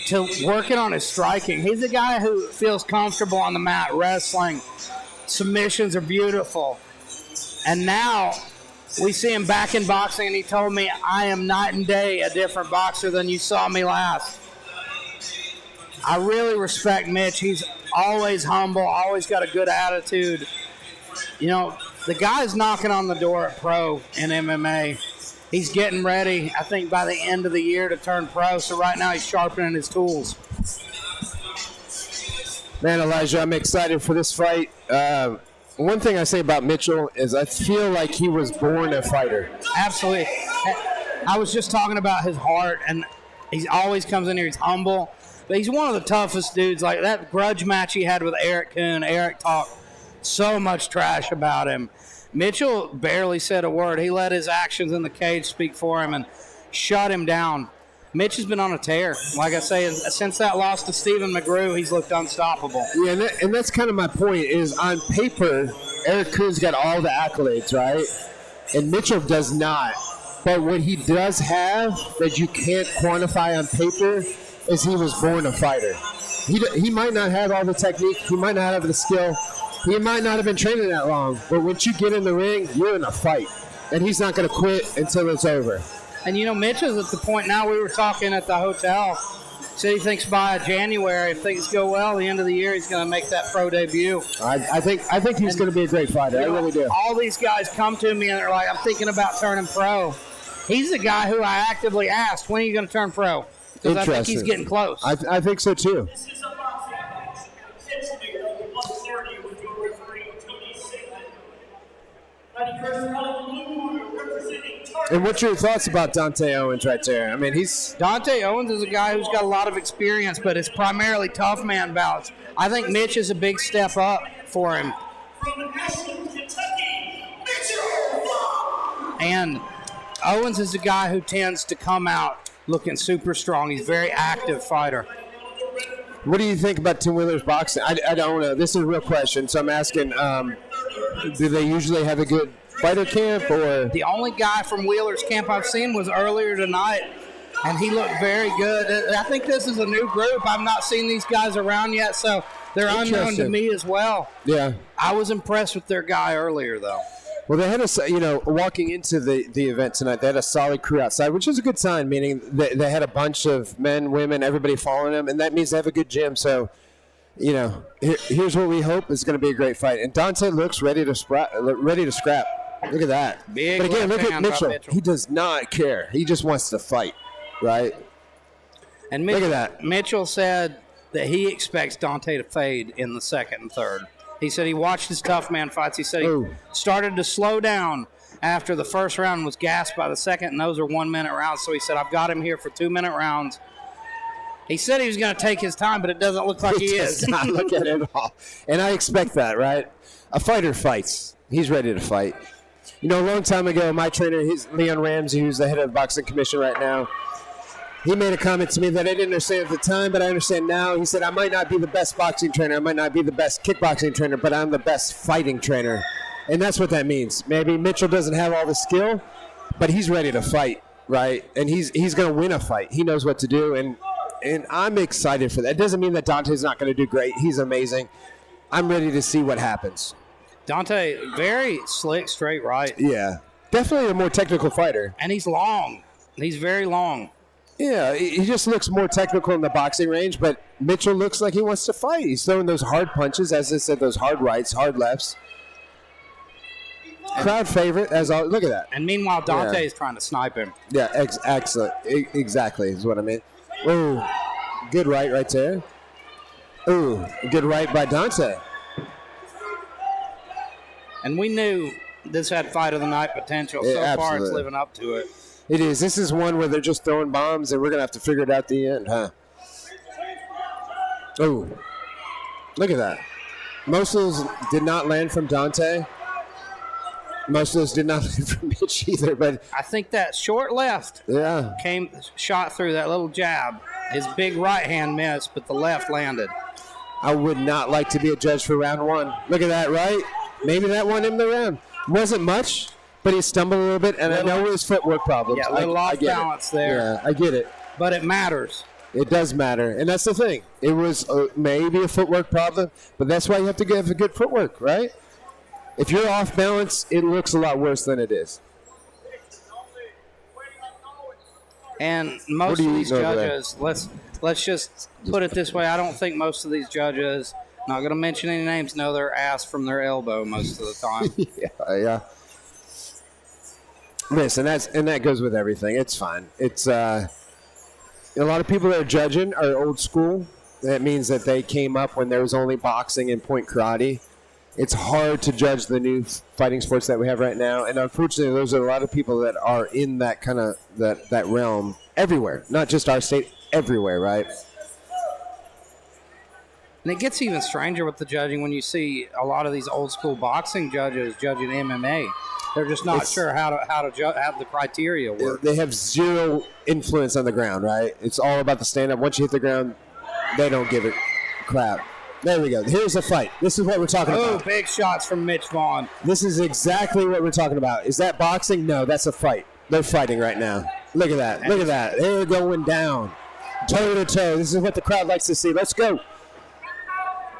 to working on his striking. He's a guy who feels comfortable on the mat wrestling. Submissions are beautiful. And now we see him back in boxing, and he told me, I am night and day a different boxer than you saw me last. I really respect Mitch. He's always humble, always got a good attitude. You know, the guy's knocking on the door at pro in MMA. He's getting ready, I think, by the end of the year to turn pro. So right now he's sharpening his tools. Man, Elijah, I'm excited for this fight. One thing I say about Mitchell is I feel like he was born a fighter. Absolutely. I was just talking about his heart, and he always comes in here. He's humble. But he's one of the toughest dudes. Like that grudge match he had with Eric Kuhn. Eric talked so much trash about him. Mitchell barely said a word. He let his actions in the cage speak for him and shut him down. Mitch has been on a tear. Like I say, since that loss to Stephen McGrew, he's looked unstoppable. Yeah, and that's kind of my point is on paper, Eric Kuhn's got all the accolades, right? And Mitchell does not. But what he does have that you can't quantify on paper is he was born a fighter. He might not have all the technique. He might not have the skill. He might not have been training that long. But once you get in the ring, you're in a fight. And he's not going to quit until it's over. And, you know, Mitch is at the point now. We were talking at the hotel. Said he thinks by January, if things go well, the end of the year, he's going to make that pro debut. I think he's going to be a great fighter. I really do. All these guys come to me and they're like, I'm thinking about turning pro. He's the guy who I actively asked, when are you going to turn pro? Because I think he's getting close. I think so, too. This is a boxing match. Pittsburgh at 1:30 with your referee, Tony Sigmund. Fighting first out of the blue corner, representing Target. And what's your thoughts about Dante Owens right there? I mean, Dante Owens is a guy who's got a lot of experience, but it's primarily tough man bouts. I think Mitch is a big step up for him. From Ashland, Kentucky, Mitchell Vaughn. And Owens is a guy who tends to come out looking super strong. He's a very active fighter. What do you think about Tim Wheeler's boxing? I don't know. This is a real question, so I'm asking, do they usually have a good fighter camp? Or the only guy from Wheeler's camp I've seen was earlier tonight, and he looked very good. I think this is a new group. I've not seen these guys around yet, so they're unknown to me as well. Yeah. I was impressed with their guy earlier, though. Well, they had walking into the event tonight, they had a solid crew outside, which is a good sign, meaning they had a bunch of men, women, everybody following them, and that means they have a good gym. So, here's what we hope is going to be a great fight. And Dante looks ready to scrap. Look at that. But again, look at Mitchell. He does not care. He just wants to fight, right? And look at that. Mitchell said that he expects Dante to fade in the second and third. He said he watched his tough man fights. He said he started to slow down after the first round, was gassed by the second, and those are 1 minute rounds. So he said, I've got him here for 2 minute rounds. He said he was going to take his time, but it doesn't look like he is. Does not look at it at all. And I expect that, right? A fighter fights. He's ready to fight. A long time ago, my trainer, Leon Ramsey, who's the head of the boxing commission right now, he made a comment to me that I didn't understand at the time, but I understand now. He said, I might not be the best boxing trainer, I might not be the best kickboxing trainer, but I'm the best fighting trainer. And that's what that means. Maybe Mitchell doesn't have all the skill, but he's ready to fight, right? And he's going to win a fight. He knows what to do, and I'm excited for that. It doesn't mean that Dante's not going to do great. He's amazing. I'm ready to see what happens. Dante, very slick, straight right. Yeah, definitely a more technical fighter. And he's long. He's very long. Yeah, he just looks more technical in the boxing range, but Mitchell looks like he wants to fight. He's throwing those hard punches, as I said, those hard rights, hard lefts. Crowd favorite, as all. Look at that. And meanwhile, Dante is trying to snipe him. Yeah, excellent. Exactly is what I mean. Ooh, good right there. Ooh, good right by Dante. And we knew this had fight of the night potential. Yeah, So far, it's absolutely. living up to it. It is. This is one where they're just throwing bombs, and we're gonna have to figure it out at the end, huh? Oh, look at that. Most of those did not land from Dante. Most of those did not land from Mitch either. But I think that short left yeah, shot through that little jab. His big right hand missed, but the left landed. I would not like to be a judge for round one. Look at that, right? Maybe that won him the round. Wasn't much, but he stumbled a little bit, and I know his footwork problems. Yeah, a little off balance there. Yeah, I get it. But it matters. It does matter, and that's the thing. It was maybe a footwork problem, but that's why you have to have a good footwork, right? If you're off balance, it looks a lot worse than it is. And most of these judges, let's just put it this way, I don't think most of these judges, not going to mention any names, know their ass from their elbow most of the time. Yeah. Listen, that goes with everything. It's fine. It's a lot of people that are judging are old school. That means that they came up when there was only boxing and point karate. It's hard to judge the new fighting sports that we have right now, and unfortunately, those are a lot of people that are in that kind of that realm everywhere, not just our state, everywhere, right? And it gets even stranger with the judging when you see a lot of these old school boxing judges judging MMA. They're just not sure how to have the criteria work. They have zero influence on the ground, right? It's all about the stand-up. Once you hit the ground, they don't give a crap. There we go. Here's a fight. This is what we're talking about. Oh, big shots from Mitch Vaughn. This is exactly what we're talking about. Is that boxing? No, that's a fight. They're fighting right now. Look at that. Look at that. They're going down. Toe to toe. This is what the crowd likes to see. Let's go.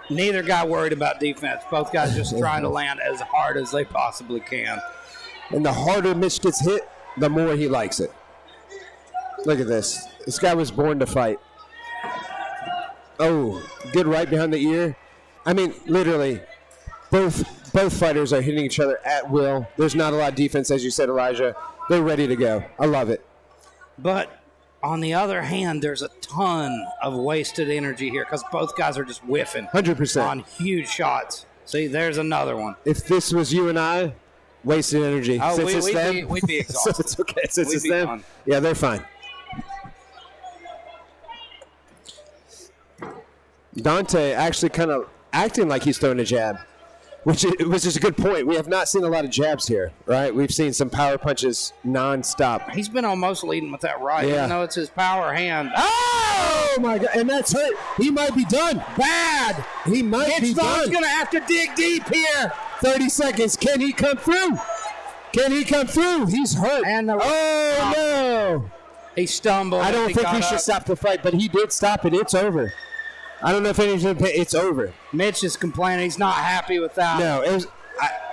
Neither guy worried about defense. Both guys just trying to land as hard as they possibly can. And the harder Mitch gets hit, the more he likes it. Look at this. This guy was born to fight. Oh, good right behind the ear. I mean, literally, both fighters are hitting each other at will. There's not a lot of defense, as you said, Elijah. They're ready to go. I love it. But on the other hand, there's a ton of wasted energy here because both guys are just whiffing 100% on huge shots. See, there's another one. If this was you and I, wasted energy. Oh, Since we'd be exhausted. So it's okay. Since We'd it's be them, gone. yeah, they're fine. Dante actually kind of acting like he's throwing a jab, which is a good point. We have not seen a lot of jabs here, right? We've seen some power punches nonstop. He's been almost leading with that right, Yeah. even though it's his power hand. Oh my God! And that's hurt. He might be done. Bad. He might be Vaughn's done. going to have to dig deep here. 30 seconds. Can he come through? Can he come through? He's hurt. And oh no! He stumbled. I don't think he got should up. stop the fight, but he did stop it. It's over. I don't know if it's over. Mitch is complaining he's not happy with that. No,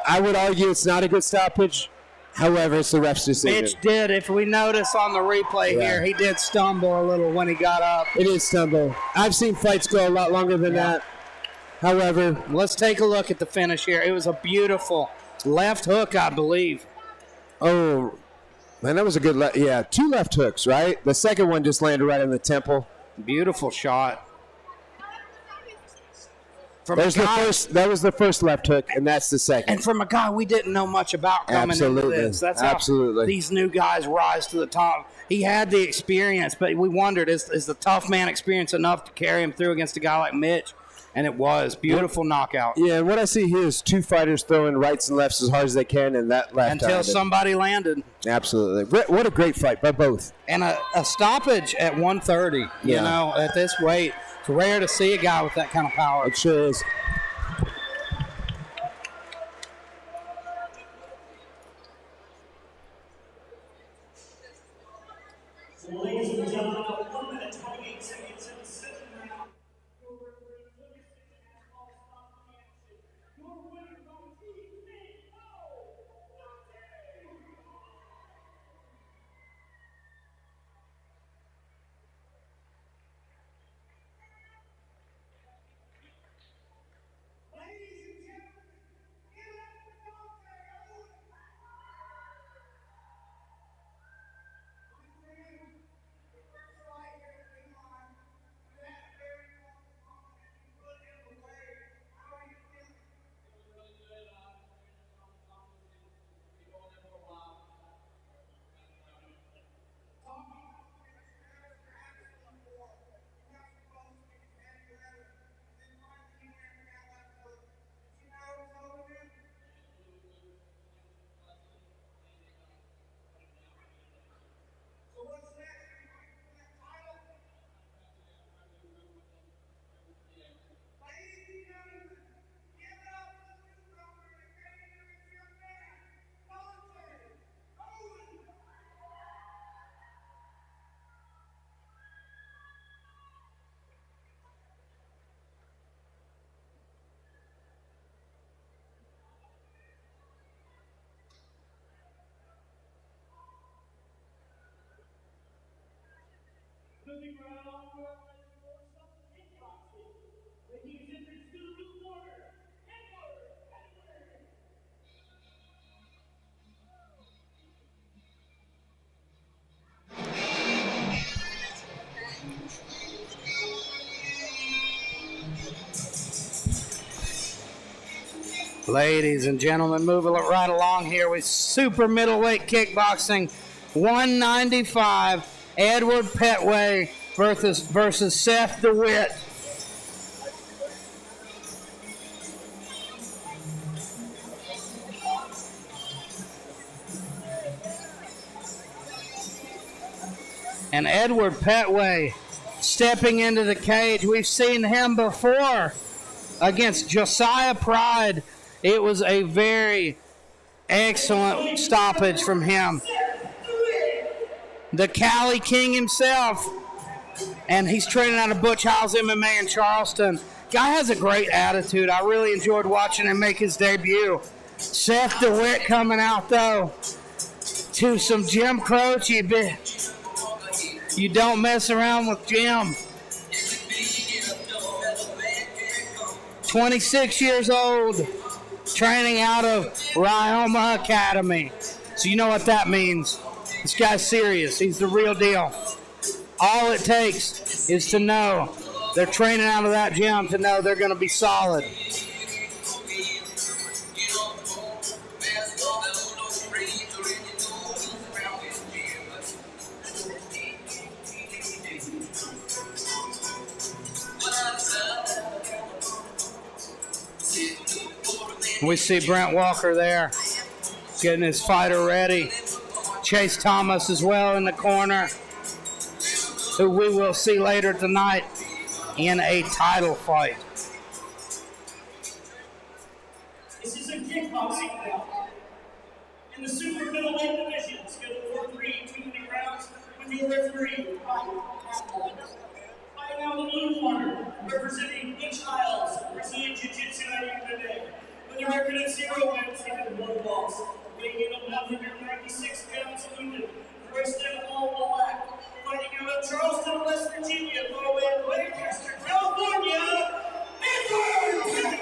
I would argue it's not a good stoppage. However, it's the ref's decision. Mitch did, if we notice on the replay here, he did stumble a little when he got up. It is stumble. I've seen fights go a lot longer than that. However, let's take a look at the finish here. It was a beautiful left hook, I believe. Oh, man, that was a good two left hooks, right? The second one just landed right in the temple. Beautiful shot. That was the first left hook, and that's the second. And from a guy we didn't know much about coming into this. That's how these new guys rise to the top. He had the experience, but we wondered, is the tough man experience enough to carry him through against a guy like Mitch? And it was. Beautiful knockout. Yeah, and what I see here is two fighters throwing rights and lefts as hard as they can, and that left until somebody landed. Absolutely. What a great fight by both. And a stoppage at 130, you know, at this weight. It's rare to see a guy with that kind of power. It sure is. Ladies and gentlemen, 1 minute, 28 seconds in the second round. the ground for some kickboxing. Making his entrance to the blue corner, Edward. Ladies and gentlemen, moving right along here with super middleweight kickboxing, 195, Edward Petway versus Seth DeWitt. And Edward Petway stepping into the cage. We've seen him before against Josiah Pride. It was a very excellent stoppage from him. The Cali King himself. And he's training out of Butch Hiles MMA in Charleston. Guy has a great attitude. I really enjoyed watching him make his debut. Seth DeWitt coming out, though, to some Jim Croce. You don't mess around with Jim. 26 years old, training out of Ryoma Academy. So you know what that means. This guy's serious. He's the real deal. All it takes is to know they're training out of that gym to know they're going to be solid. We see Brent Walker there getting his fighter ready. Chase Thomas as well in the corner, who we will see later tonight in a title fight. This is a kickboxing bout. In the super middleweight division, scheduled for 3 2-minute rounds with your referee, fighting out the blue corner, representing Butch Hiles, Brazilian Jiu-Jitsu today. With a record of 0 wins and 1 loss. Weighing in at 196 pounds wounded, Preston all black. Fighting out of Charleston, West Virginia, by way of Lancaster, California, Edward.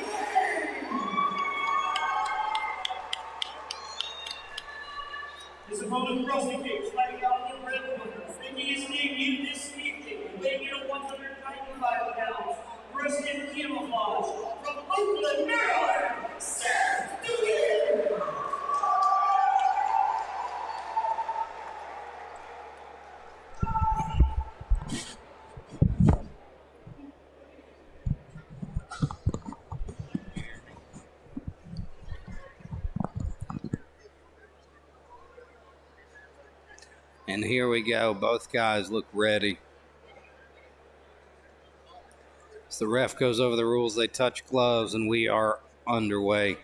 His opponent across the cage, fighting out of the red corner, making his debut this evening, weighing in at 195 pounds, dressed in camouflage, from Oakland, Maryland, Seth DeWitt. And here we go. Both guys look ready. As the ref goes over the rules, they touch gloves, and we are underway.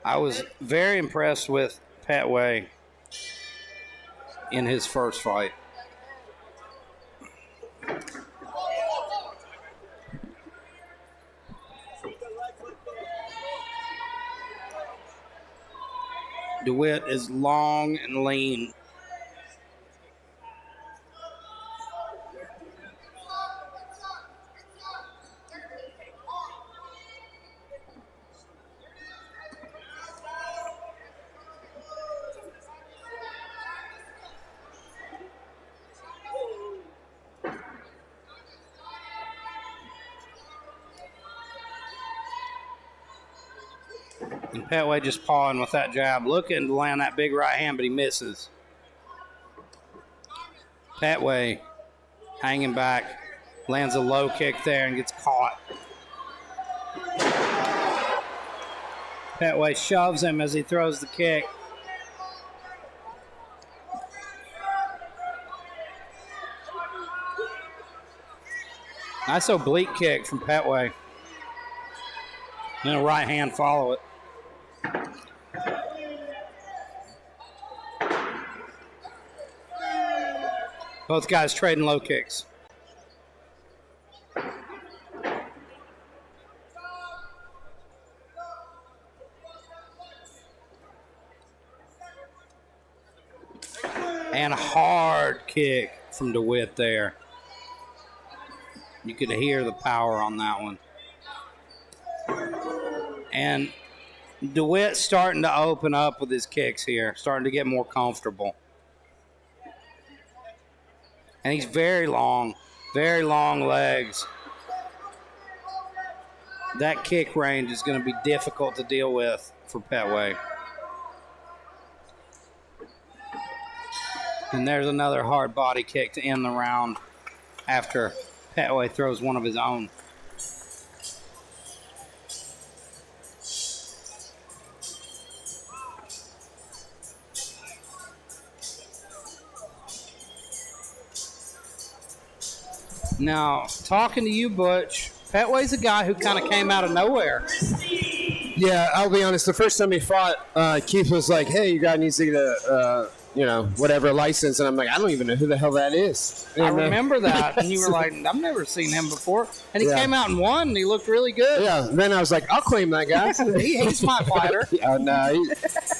I was very impressed with Petway in his first fight. DeWitt is long and lean. And Petway just pawing with that jab, looking to land that big right hand, but he misses. Petway hanging back, lands a low kick there and gets caught. Petway shoves him as he throws the kick. Nice oblique kick from Petway. And a right hand follow it. Both guys trading low kicks. And a hard kick from DeWitt there. You could hear the power on that one. And DeWitt's starting to open up with his kicks here, starting to get more comfortable. And he's very long legs. That kick range is going to be difficult to deal with for Petway. And there's another hard body kick to end the round after Petway throws one of his own. Now, talking to you, Butch, Petway's a guy who kind of came out of nowhere. Yeah, I'll be honest. The first time he fought, Keith was like, "Hey, you guy needs to get a, whatever license," and I'm like, "I don't even know who the hell that is." And, I remember that, and you were like, "I've never seen him before," and he came out and won, and he looked really good. Yeah. Then I was like, "I'll claim that guy." He's my fighter. Yeah, no,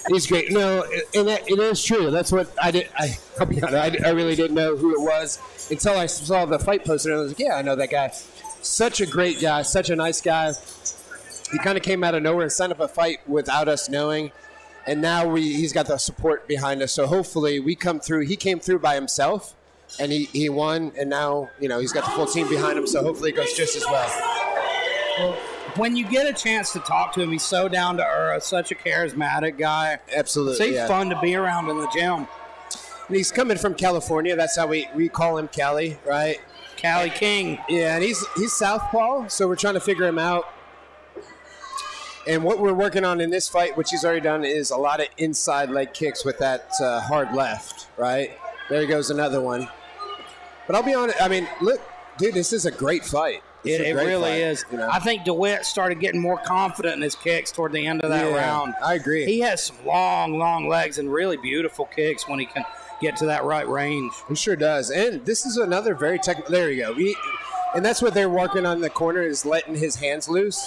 he's great. No, and it is true. That's what I did. I'll be honest. I really didn't know who it was until I saw the fight poster, and I was like, "Yeah, I know that guy." Such a great guy, such a nice guy. He kind of came out of nowhere and signed up a fight without us knowing. And now he's got the support behind us. So hopefully we come through. He came through by himself, and he won. And now, he's got the full team behind him. So hopefully it goes just as well. When you get a chance to talk to him, he's so down to earth, such a charismatic guy. Absolutely. So he's fun to be around in the gym. And he's coming from California. That's how we call him Cali, right? Cali King. Yeah, and he's southpaw, so we're trying to figure him out. And what we're working on in this fight, which he's already done, is a lot of inside leg kicks with that hard left, right? There goes another one. But I'll be honest, look, dude, this is a great fight. It really is. I think DeWitt started getting more confident in his kicks toward the end of that round. I agree. He has some long legs and really beautiful kicks when he can get to that right range. He sure does. And this is another very technical. There you go. And that's what they're working on in the corner, is letting his hands loose.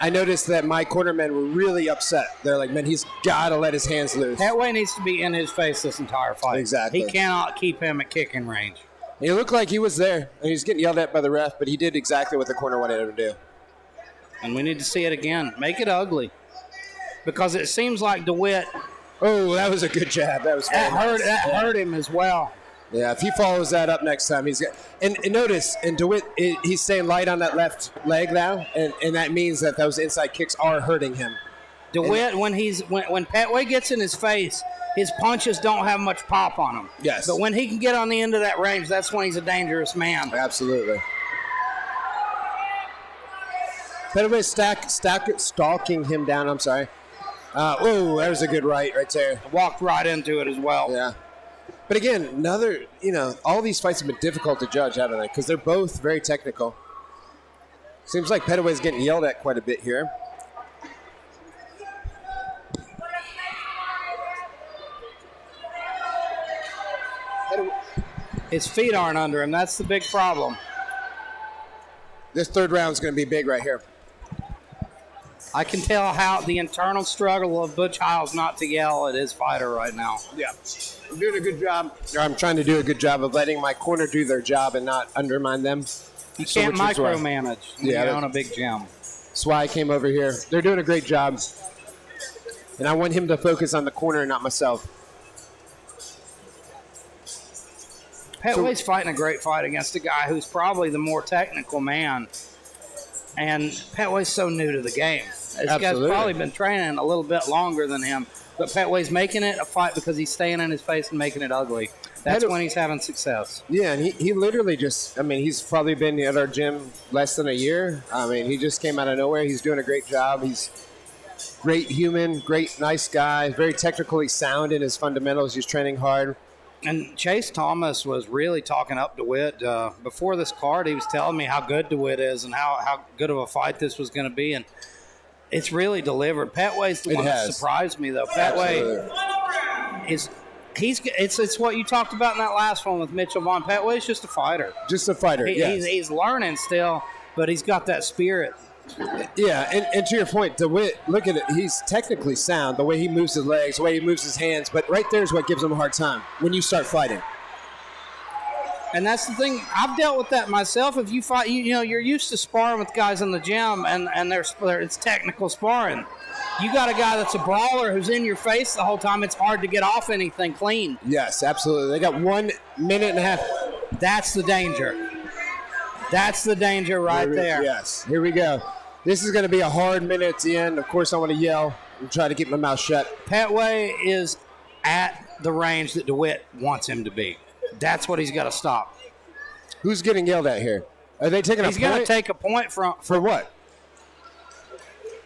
I noticed that my cornermen were really upset. They're like, man, he's got to let his hands loose. Petway needs to be in his face this entire fight. Exactly. He cannot keep him at kicking range. He looked like he was there, and he was getting yelled at by the ref, but he did exactly what the corner wanted him to do. And we need to see it again. Make it ugly. Because it seems like DeWitt... Oh, that was a good jab. That was hurt him as well. Yeah, if he follows that up next time, he's good. And notice, and DeWitt, he's staying light on that left leg now, and that means that those inside kicks are hurting him. DeWitt, when Petway gets in his face, his punches don't have much pop on them. Yes. But when he can get on the end of that range, that's when he's a dangerous man. Absolutely. Petway stalking him down, I'm sorry. That was a good right there. Walked right into it as well. Yeah. But again, all these fights have been difficult to judge, haven't they? Because they're both very technical. Seems like Petway's getting yelled at quite a bit here. His feet aren't under him. That's the big problem. This third round's going to be big right here. I can tell how the internal struggle of Butch Hiles not to yell at his fighter right now. Yeah. I'm doing a good job. Or I'm trying to do a good job of letting my corner do their job and not undermine them. You can't micromanage when you own a big gym. That's why I came over here. They're doing a great job. And I want him to focus on the corner and not myself. Petway's fighting a great fight against a guy who's probably the more technical man. And Petway's so new to the game. This guy's probably been training a little bit longer than him. But Petway's making it a fight because he's staying in his face and making it ugly. That's when he's having success. Yeah, and he literally he's probably been at our gym less than a year. He just came out of nowhere. He's doing a great job. He's great human, great, nice guy, very technically sound in his fundamentals. He's training hard. And Chase Thomas was really talking up DeWitt. Before this card, he was telling me how good DeWitt is and how good of a fight this was going to be. And it's really delivered. Petway's the one that surprised me, though. Petway it's what you talked about in that last one with Mitchell Vaughn. Petway's just a fighter. Just a fighter, He's learning still, but he's got that spirit Yeah, and to your point, DeWitt, look at it. He's technically sound, the way he moves his legs, the way he moves his hands, but right there is what gives him a hard time when you start fighting. And that's the thing. I've dealt with that myself. If you fight, you know, you're used to sparring with guys in the gym, and it's technical sparring. You got a guy that's a brawler who's in your face the whole time. It's hard to get off anything clean. Yes, absolutely. They got 1 minute and a half. That's the danger. That's the danger right there. Yes, here we go. This is going to be a hard minute at the end. Of course, I want to yell and try to keep my mouth shut. Petway is at the range that DeWitt wants him to be. That's what he's got to stop. Who's getting yelled at here? Are they taking a point? He's going to take a point from... For what?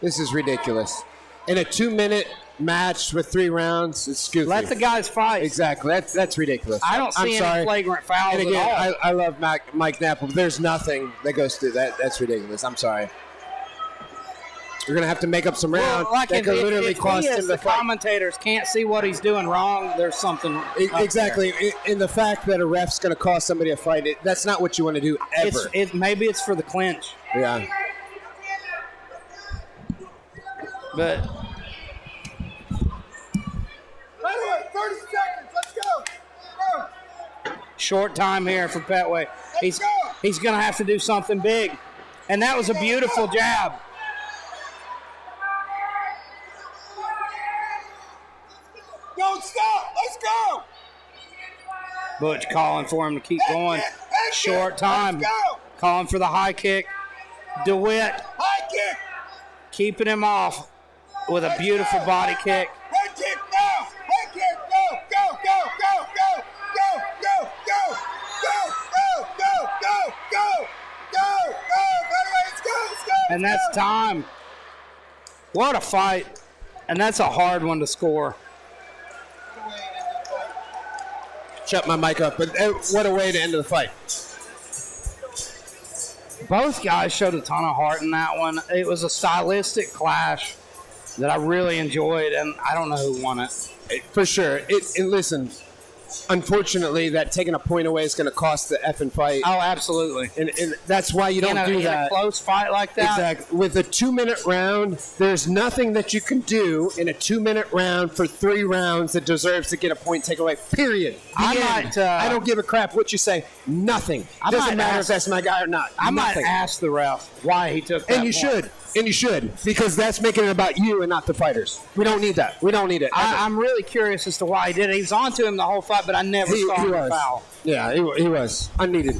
This is ridiculous. In a 2-minute match with 3 rounds, it's goofy. Let the guys fight. Exactly. That's ridiculous. I don't see any flagrant fouls and again, at all. I love Mike Knapp, but there's nothing that goes through that. That's ridiculous. I'm sorry. You're going to have to make up some round. Well, like that could literally cost him the fight. Commentators can't see what he's doing wrong. There's something Exactly. In the fact that a ref's going to cost somebody a fight, that's not what you want to do ever. Maybe it's for the clinch. Yeah. But 30 seconds. Let's go. short time here for Petway. He's going to have to do something big. And that was a beautiful jab. Don't stop. Let's go. Butch calling for him to keep going. Short time. Calling for the high kick. DeWitt High kick. keeping him off with a beautiful body kick. Head kick now. Head kick. Go. Go. Go. Go. Go. Go. Go. Go. Go. Go. Go. Go. Go. Go. Go. Let's go. Let's go. And that's time. What a fight. And that's a hard one to score. Shut my mic up, but what a way to end the fight. Both guys showed a ton of heart in that one. It was a stylistic clash that I really enjoyed, and I don't know who won it. For sure. And listen, unfortunately, that taking a point away is going to cost the effing fight. Oh, absolutely. And that's why you don't do that. In a close fight like that? Exactly. With a 2-minute round, there's nothing that you can do in a 2-minute round for 3 rounds that deserves to get a point taken away, period. I don't give a crap what you say. Nothing. Doesn't matter if that's my guy or not. I Nothing. might ask the ref why he took that And you should. And you should, because that's making it about you and not the fighters. We don't need that. We don't need it. I'm really curious as to why he did it. He was on to him the whole fight, but I never saw him foul. Yeah, he was. Unneeded.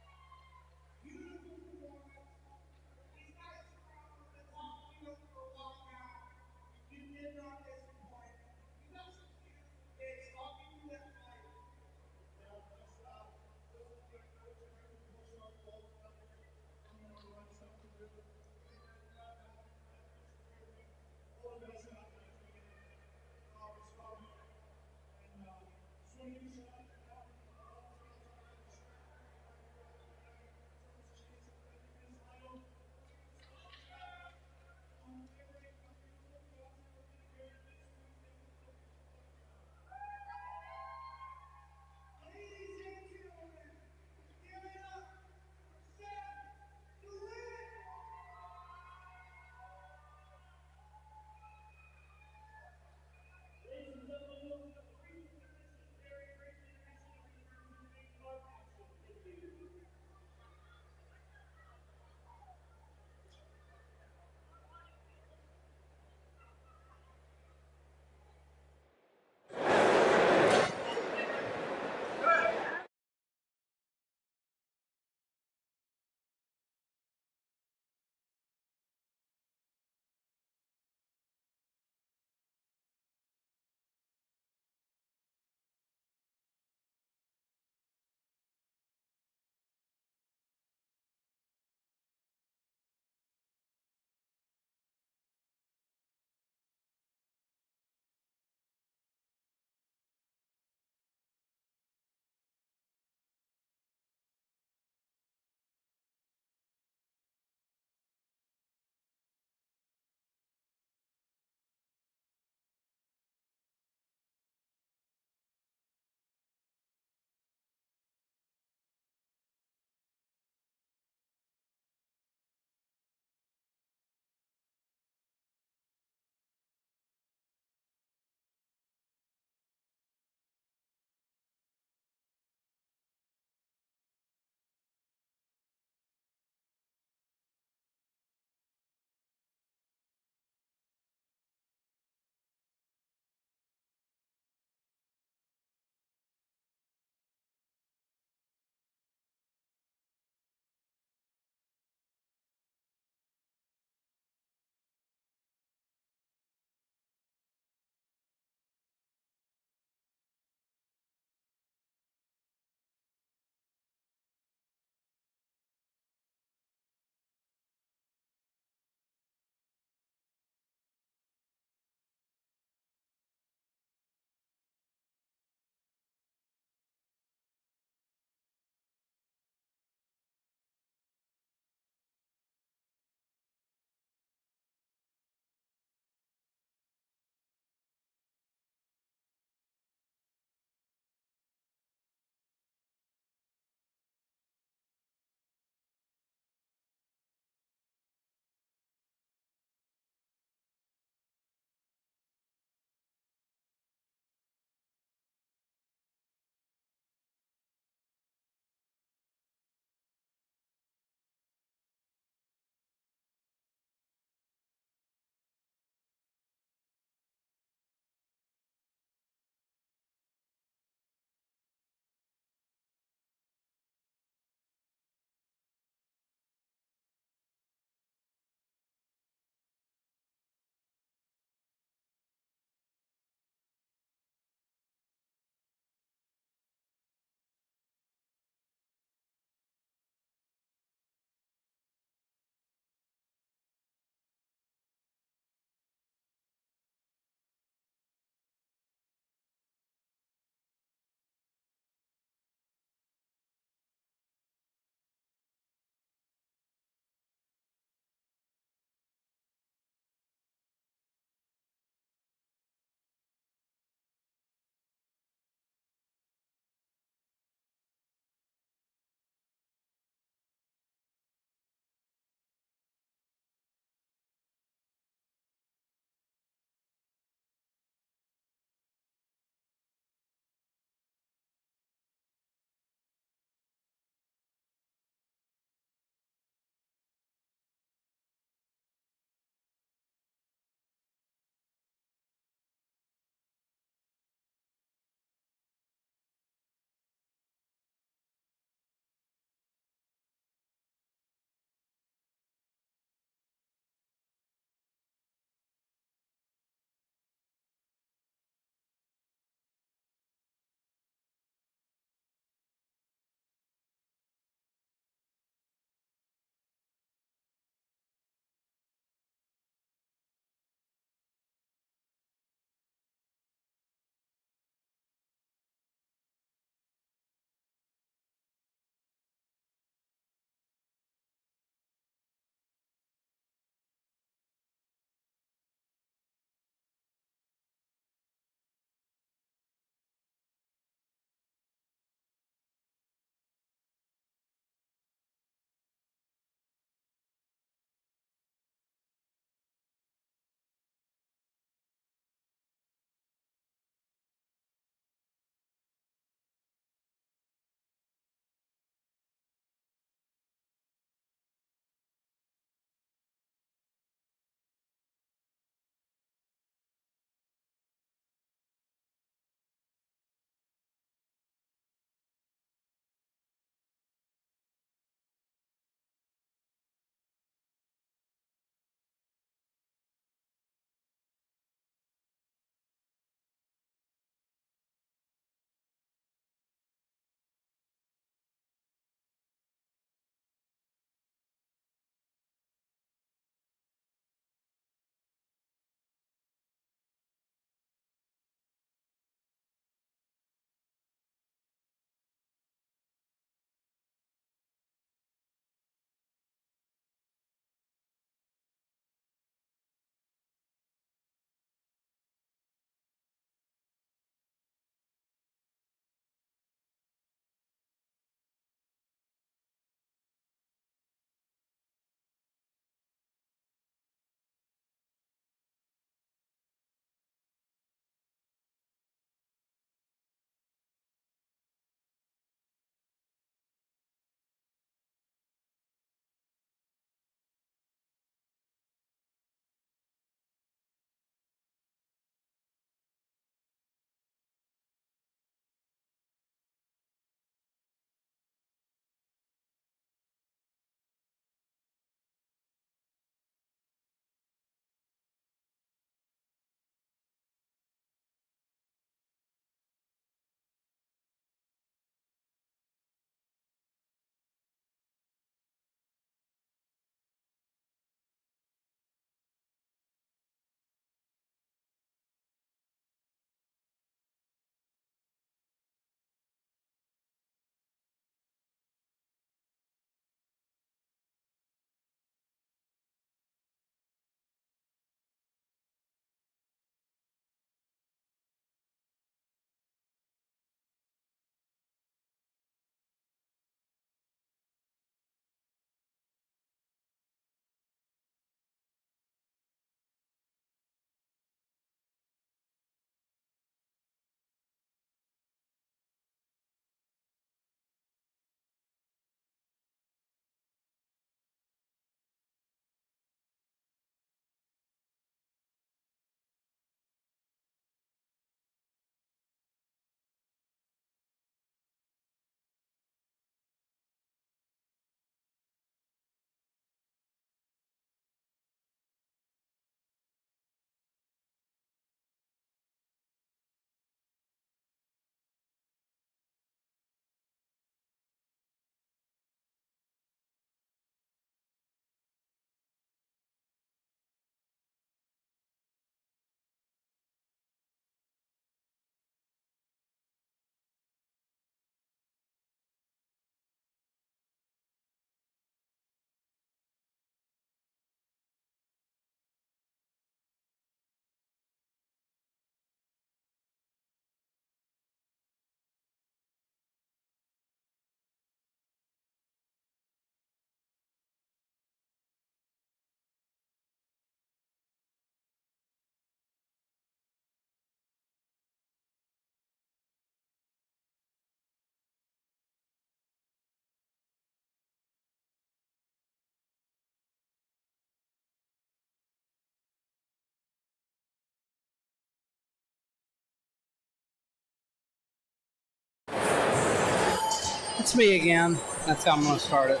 It's me again. That's how I'm going to start it.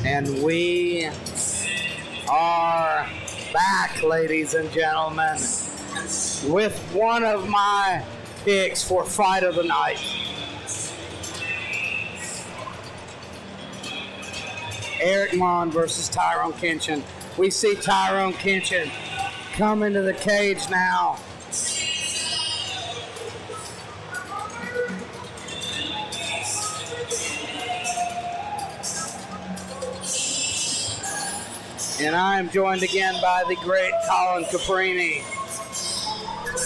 And we are back, ladies and gentlemen, with one of my picks for fight of the night. Eric Mon versus Tyrone Kinchin. We see Tyrone Kinchin come into the cage now. And I am joined again by the great Colin Caprini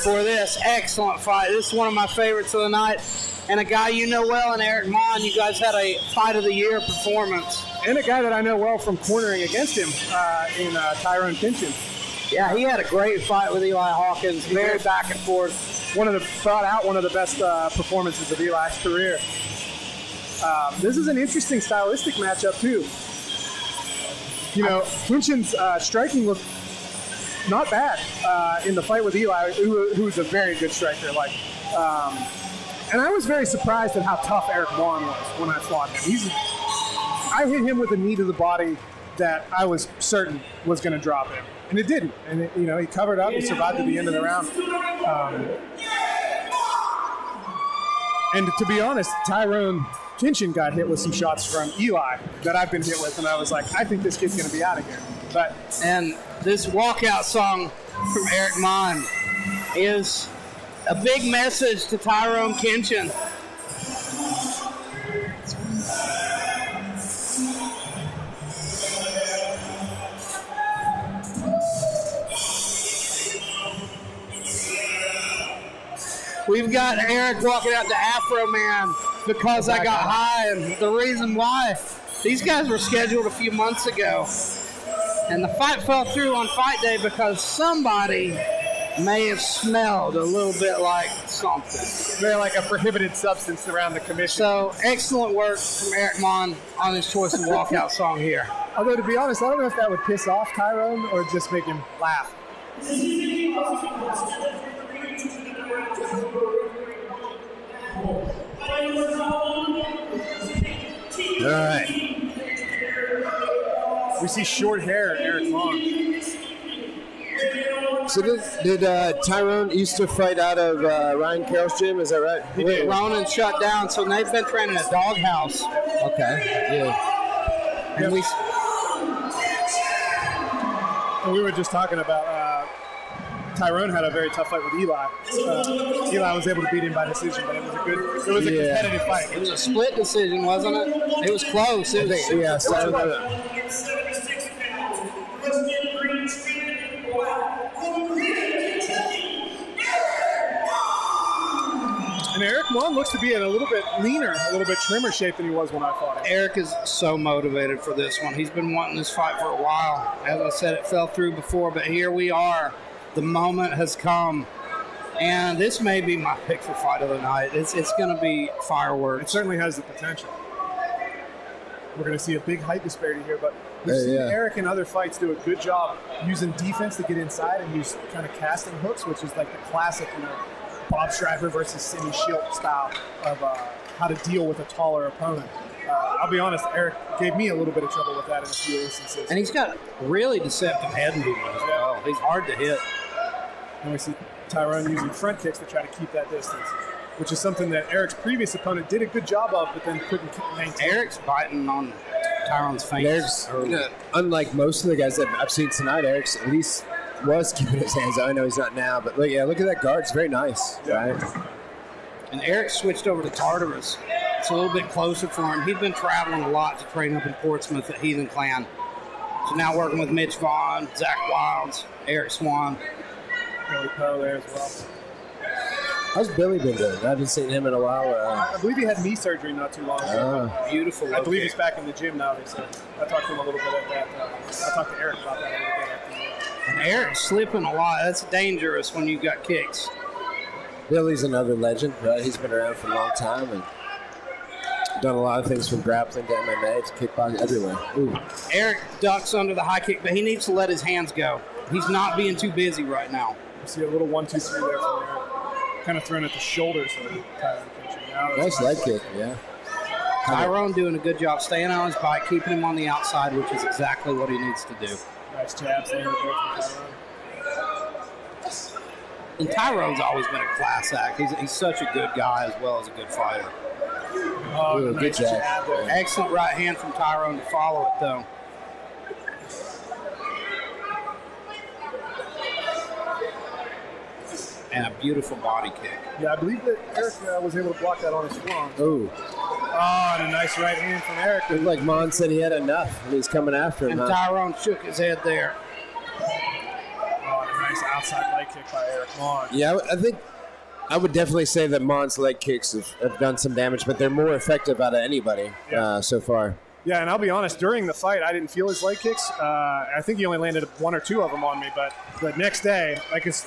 for this excellent fight. This is one of my favorites of the night. And a guy you know well in Eric Mon. You guys had a fight of the year performance. And a guy that I know well from cornering against him in Tyrone Kinchin. Yeah, he had a great fight with Eli Hawkins. Very back and forth. Brought out one of the best performances of Eli's career. This is an interesting stylistic matchup, too. You know, Kinchin's striking looked not bad in the fight with Eli, who's a very good striker. And I was very surprised at how tough Eric Mon was when I fought him. I hit him with a knee to the body that I was certain was going to drop him, and it didn't. And he covered up and survived to the end of the round. And to be honest, Tyrone Kinchin got hit with some shots from Eli that I've been hit with, and I was like, I think this kid's going to be out of here. And this walkout song from Eric Mon is a big message to Tyrone Kinchin. We've got Eric walking out to Afro Man because I got high, and the reason why, these guys were scheduled a few months ago, and the fight fell through on fight day because somebody may have smelled a little bit like something. Very like a prohibited substance around the commission. So, excellent work from Eric Mon on his choice of walkout song here. Although, to be honest, I don't know if that would piss off Tyrone or just make him laugh. All right. We see short hair, Eric Mon. So did Tyrone used to fight out of Ryan Carroll's gym? Is that right? Ronan shut down, so they've been training at Doghouse. Okay. Yeah. And we were just talking about Tyrone had a very tough fight with Eli. Eli was able to beat him by decision, but it was a competitive fight. It was a split decision, wasn't it? It was close. And Eric Mon looks to be in a little bit leaner, a little bit trimmer shape than he was when I fought him. Eric is so motivated for this one. He's been wanting this fight for a while. As I said, it fell through before, but here we are. The moment has come, and this may be my pick for fight of the night. It's going to be fireworks. It certainly has the potential. We're going to see a big height disparity here, but we've seen Eric in other fights do a good job using defense to get inside and use kind of casting hooks, which is like the classic, Bob Schreiber versus Sidney Shield style of how to deal with a taller opponent. I'll be honest, Eric gave me a little bit of trouble with that in a few instances. And he's got really deceptive head movement as well. He's hard to hit. And we see Tyrone using front kicks to try to keep that distance, which is something that Eric's previous opponent did a good job of, but then couldn't maintain. Eric's biting on Tyrone's feints. Unlike most of the guys that I've seen tonight, Eric's at least was keeping his hands out. I know he's not now, but look at that guard. It's very nice, right? And Eric switched over to Tartarus. It's a little bit closer for him. He's been traveling a lot to train up in Portsmouth at Heathen Clan. So now working with Mitch Vaughn, Zach Wilds, Eric Swan. Billy Poe there as well. How's Billy been doing? I haven't seen him in a while. I believe he had knee surgery not too long ago. Beautiful. I believe he's back in the gym now, they said. I talked to him a little bit at that. I talked to Eric about that a little bit at the And Eric's slipping a lot. That's dangerous when you've got kicks. Billy's another legend, right? He's been around for a long time and done a lot of things from grappling to MMA to kickboxing, everywhere. Ooh. Eric ducks under the high kick, but he needs to let his hands go. He's not being too busy right now. You see a little 1-2-3 there from Eric. Kind of thrown at the shoulders of Tyrone Kitchen. Nice leg kick, yeah. Tyrone doing a good job staying on his bike, keeping him on the outside, which is exactly what he needs to do. Nice jabs there from Tyrone. And Tyrone's always been a class act. He's such a good guy as well as a good fighter. Oh, Ooh, nice good jab. there. Excellent right hand from Tyrone to follow it, though. And a beautiful body kick. Yeah, I believe that Eric was able to block that on his forearm. Ooh. Oh, and a nice right hand from Eric. Looked like Mon said he had enough and he's coming after him. And Tyrone shook his head there. Oh, and a nice outside leg kick by Eric Mon. Yeah, I think I would definitely say that Mon's leg kicks have done some damage, but they're more effective out of anybody so far. Yeah, and I'll be honest, during the fight, I didn't feel his leg kicks. I think he only landed 1 or 2 of them on me, but the next day,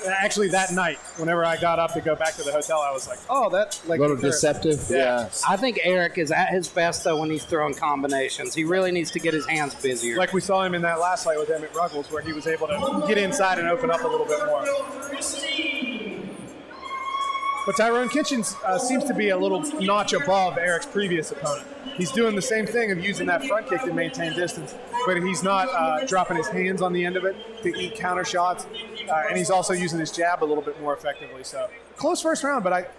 actually that night, whenever I got up to go back to the hotel, I was like, oh, that leg A little kick hurt. deceptive, yeah. I think Eric is at his best, though, when he's throwing combinations. He really needs to get his hands busier. Like we saw him in that last fight with Emmett Ruggles, where he was able to get inside and open up a little bit more. But Tyrone Kitchens seems to be a little notch above Eric's previous opponent. He's doing the same thing of using that front kick to maintain distance, but he's not dropping his hands on the end of it to eat counter shots, and he's also using his jab a little bit more effectively. So close first round, but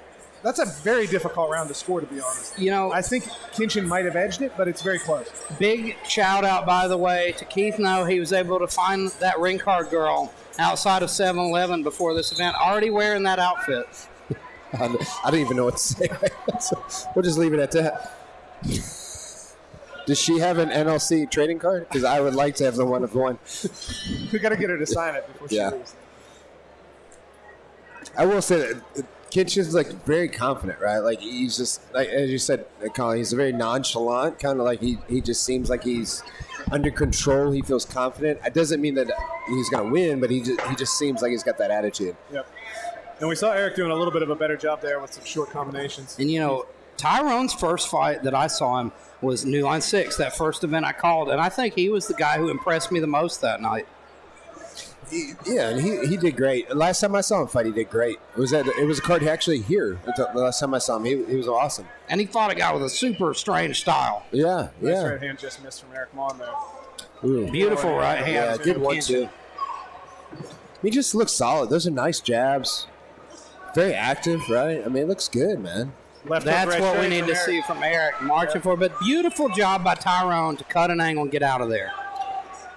that's a very difficult round to score, to be honest. You know, I think Kitchen might have edged it, but it's very close. Big shout out, by the way, to Keith No. He was able to find that ring card girl outside of 7-Eleven before this event, already wearing that outfit. I don't even know what to say. So we'll just leave it at that. Does she have an NLC trading card? Because I would like to have the one of one. We got to get her to sign it before she leaves. I will say that Kitchen's like very confident, right? Like he's just like as you said, Colin. He's very nonchalant, kind of like he just seems like he's under control. He feels confident. It doesn't mean that he's going to win, but he just seems like he's got that attitude. Yep. And we saw Eric doing a little bit of a better job there with some short combinations. And, you know, Tyrone's first fight that I saw him was New Line 6, that first event I called. And I think he was the guy who impressed me the most that night. And he did great. Last time I saw him fight, he did great. It was a card actually here. The last time I saw him, he was awesome. And he fought a guy with a super strange style. Yeah. Nice right hand just missed from Eric Mon there. Ooh. Beautiful right hand. Yeah, good one, too. He just looks solid. Those are nice jabs. Very active, right? I mean, it looks good, man. That's what we need to see from Eric. Marching for it. But beautiful job by Tyrone to cut an angle and get out of there.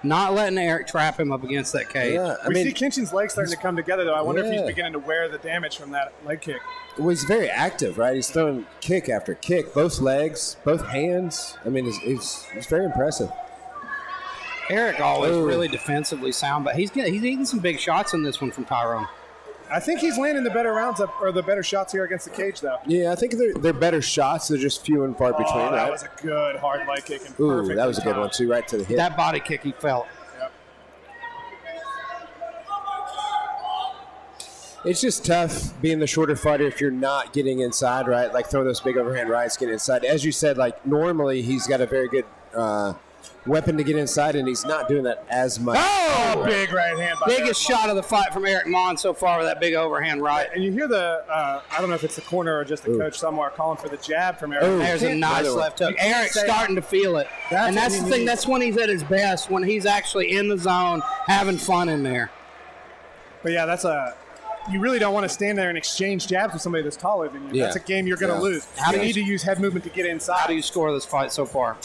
Not letting Eric trap him up against that cage. Yeah, we see Kinchen's legs starting to come together, though. I wonder if he's beginning to wear the damage from that leg kick. Well, he's very active, right? He's throwing kick after kick, both legs, both hands. I mean, it's very impressive. Eric always really defensively sound, but he's eating some big shots in this one from Tyrone. I think he's landing the better rounds up, or the better shots here against the cage, though. Yeah, I think they're better shots. They're just few and far between. That right? was a good hard leg kick. And Ooh, that was a good one too, right to the hip. That body kick he felt. Yep. It's just tough being the shorter fighter if you're not getting inside, right? Like throwing those big overhand rights, getting inside. As you said, like normally he's got a very good weapon to get inside, and he's not doing that as much. Oh, big right hand. By Biggest shot of the fight from Eric Mon so far with that big overhand right. And you hear I don't know if it's the corner or just the coach somewhere calling for the jab from Eric. There's a nice left hook. Eric's starting to feel it. And that's the thing. That's when he's at his best, when he's actually in the zone, having fun in there. But yeah, you really don't want to stand there and exchange jabs with somebody that's taller than you. Yeah. That's a game you're going to lose. You need to use head movement to get inside. How do you score this fight so far?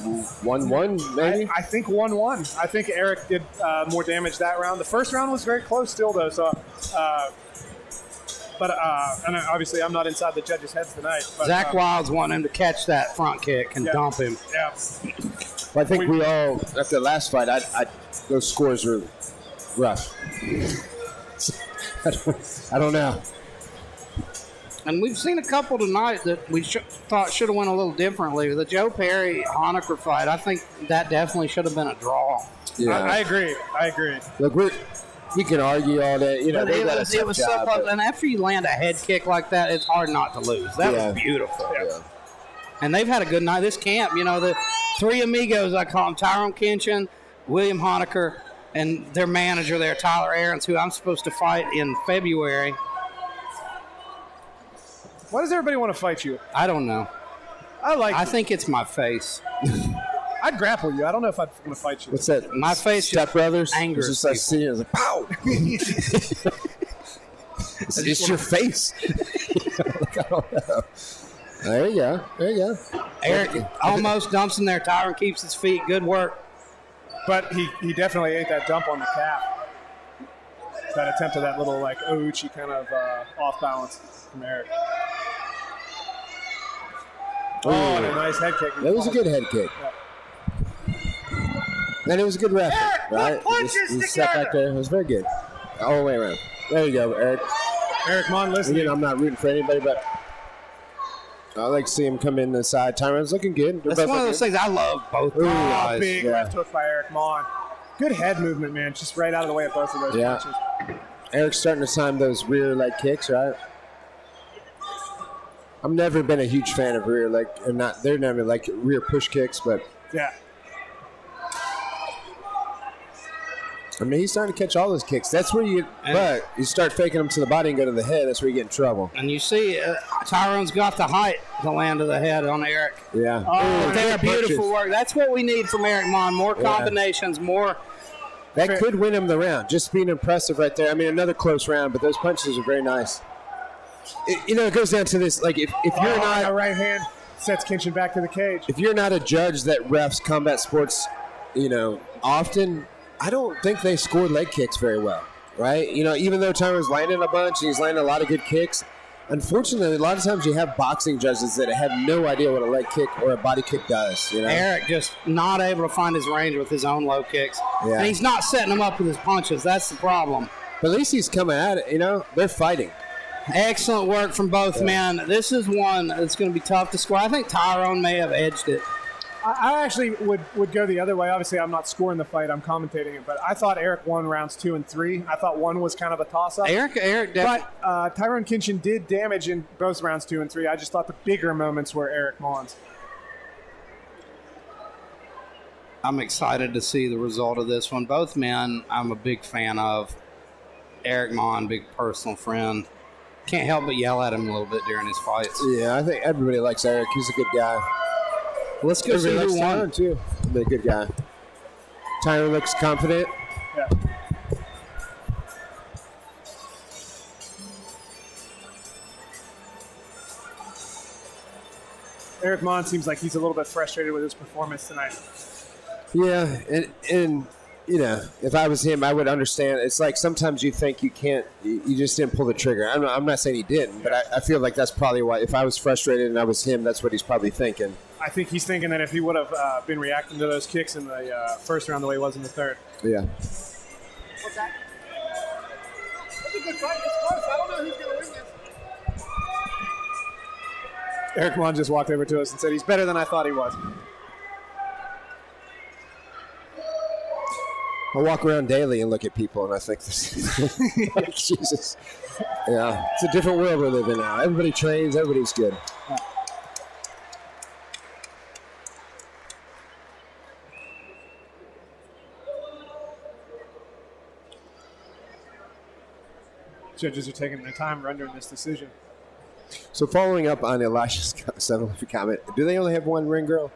1-1 maybe. I think 1-1. I think Eric did more damage that round. The first round was very close still, though. So, and obviously I'm not inside the judges' heads tonight. But, Zach Wilds wanted him to catch that front kick and dump him. Yeah. Well, I think we all after the last fight, those scores were rough. I don't know. And we've seen a couple tonight that we thought should have went a little differently. The Joe Perry Honecker fight, I think that definitely should have been a draw. Yeah, I agree. Look, we can argue all day. You know, it was so close. And after you land a head kick like that, it's hard not to lose. That was beautiful. Yeah. And they've had a good night. This camp, you know, the three amigos, I call them, Tyrone Kinchin, William Honecker, and their manager there, Tyler Aarons, who I'm supposed to fight in February. Why does everybody want to fight you? I don't know. I think it's my face. I'd grapple you. I don't know if I'd want to fight you. What's that? My face Step Brothers? angers It's just like seeing it, it's like, pow! it's your face. Like, I don't know. There you go. Eric almost dumps in there. Tyron keeps his feet. Good work. But he definitely ate that dump on the calf. That attempt at that little, like, Ouchi kind of off balance from Eric. Oh, and a nice head kick. That was a good head kick. Yeah. And it was a good ref, right? punches He sat back there. It was very good. All the way around. There you go, Eric. Eric Mon listening. Again, I'm not rooting for anybody, but I like to see him come in the side. Tyron's looking good. That's one of those things I love both guys. Big left hook by Eric Mon. Good head movement, man. Just right out of the way of both of those punches. Eric's starting to time those rear leg kicks, right? I've never been a huge fan of rear leg, or not. They're never like rear push kicks, but yeah. I mean, he's starting to catch all those kicks. That's where you start faking them to the body and go to the head. That's where you get in trouble. And you see, Tyrone's got the height to land to the head on Eric. Yeah. Oh, they're beautiful work. That's what we need from Eric Mon. More combinations, more. That could win him the round. Just being impressive right there. I mean, another close round, but those punches are very nice. It goes down to this. Like, if you're not a right hand sets Kinchin back to the cage. If you're not a judge that refs combat sports, often, I don't think they score leg kicks very well, right? Even though Tyron's landing a bunch and he's landing a lot of good kicks, unfortunately, a lot of times you have boxing judges that have no idea what a leg kick or a body kick does. Eric just not able to find his range with his own low kicks. Yeah. And he's not setting them up with his punches. That's the problem. But at least he's coming at it, they're fighting. Excellent work from both men. This is one that's going to be tough to score. I think Tyrone may have edged it. I actually would go the other way. Obviously, I'm not scoring the fight. I'm commentating it. But I thought Eric won rounds 2 and 3. I thought one was kind of a toss-up. Eric But Tyrone Kinchin did damage in both rounds 2 and 3. I just thought the bigger moments were Eric Mon's. I'm excited to see the result of this one. Both men I'm a big fan of. Eric Mon, big personal friend. Can't help but yell at him a little bit during his fights. Yeah, I think everybody likes Eric. He's a good guy. Let's go see who won. Tyron, too. He's a good guy. Tyron looks confident. Yeah. Eric Mon seems like he's a little bit frustrated with his performance tonight. Yeah, and if I was him, I would understand. It's like sometimes you think you can't, you just didn't pull the trigger. I'm not saying he didn't, but I feel like that's probably why. If I was frustrated and I was him, that's what he's probably thinking. I think he's thinking that if he would have been reacting to those kicks in the first round the way he was in the third. Yeah. What's that? That's a good fight. It's close. I don't know who's going to win this. Eric Mon just walked over to us and said he's better than I thought he was. I walk around daily and look at people, and I think this like, Jesus. Yeah, it's a different world we live in now. Everybody trains, everybody's good. Judges are taking their time rendering this decision. So following up on Elisha's 7-11 comment, do they only have one ring girl?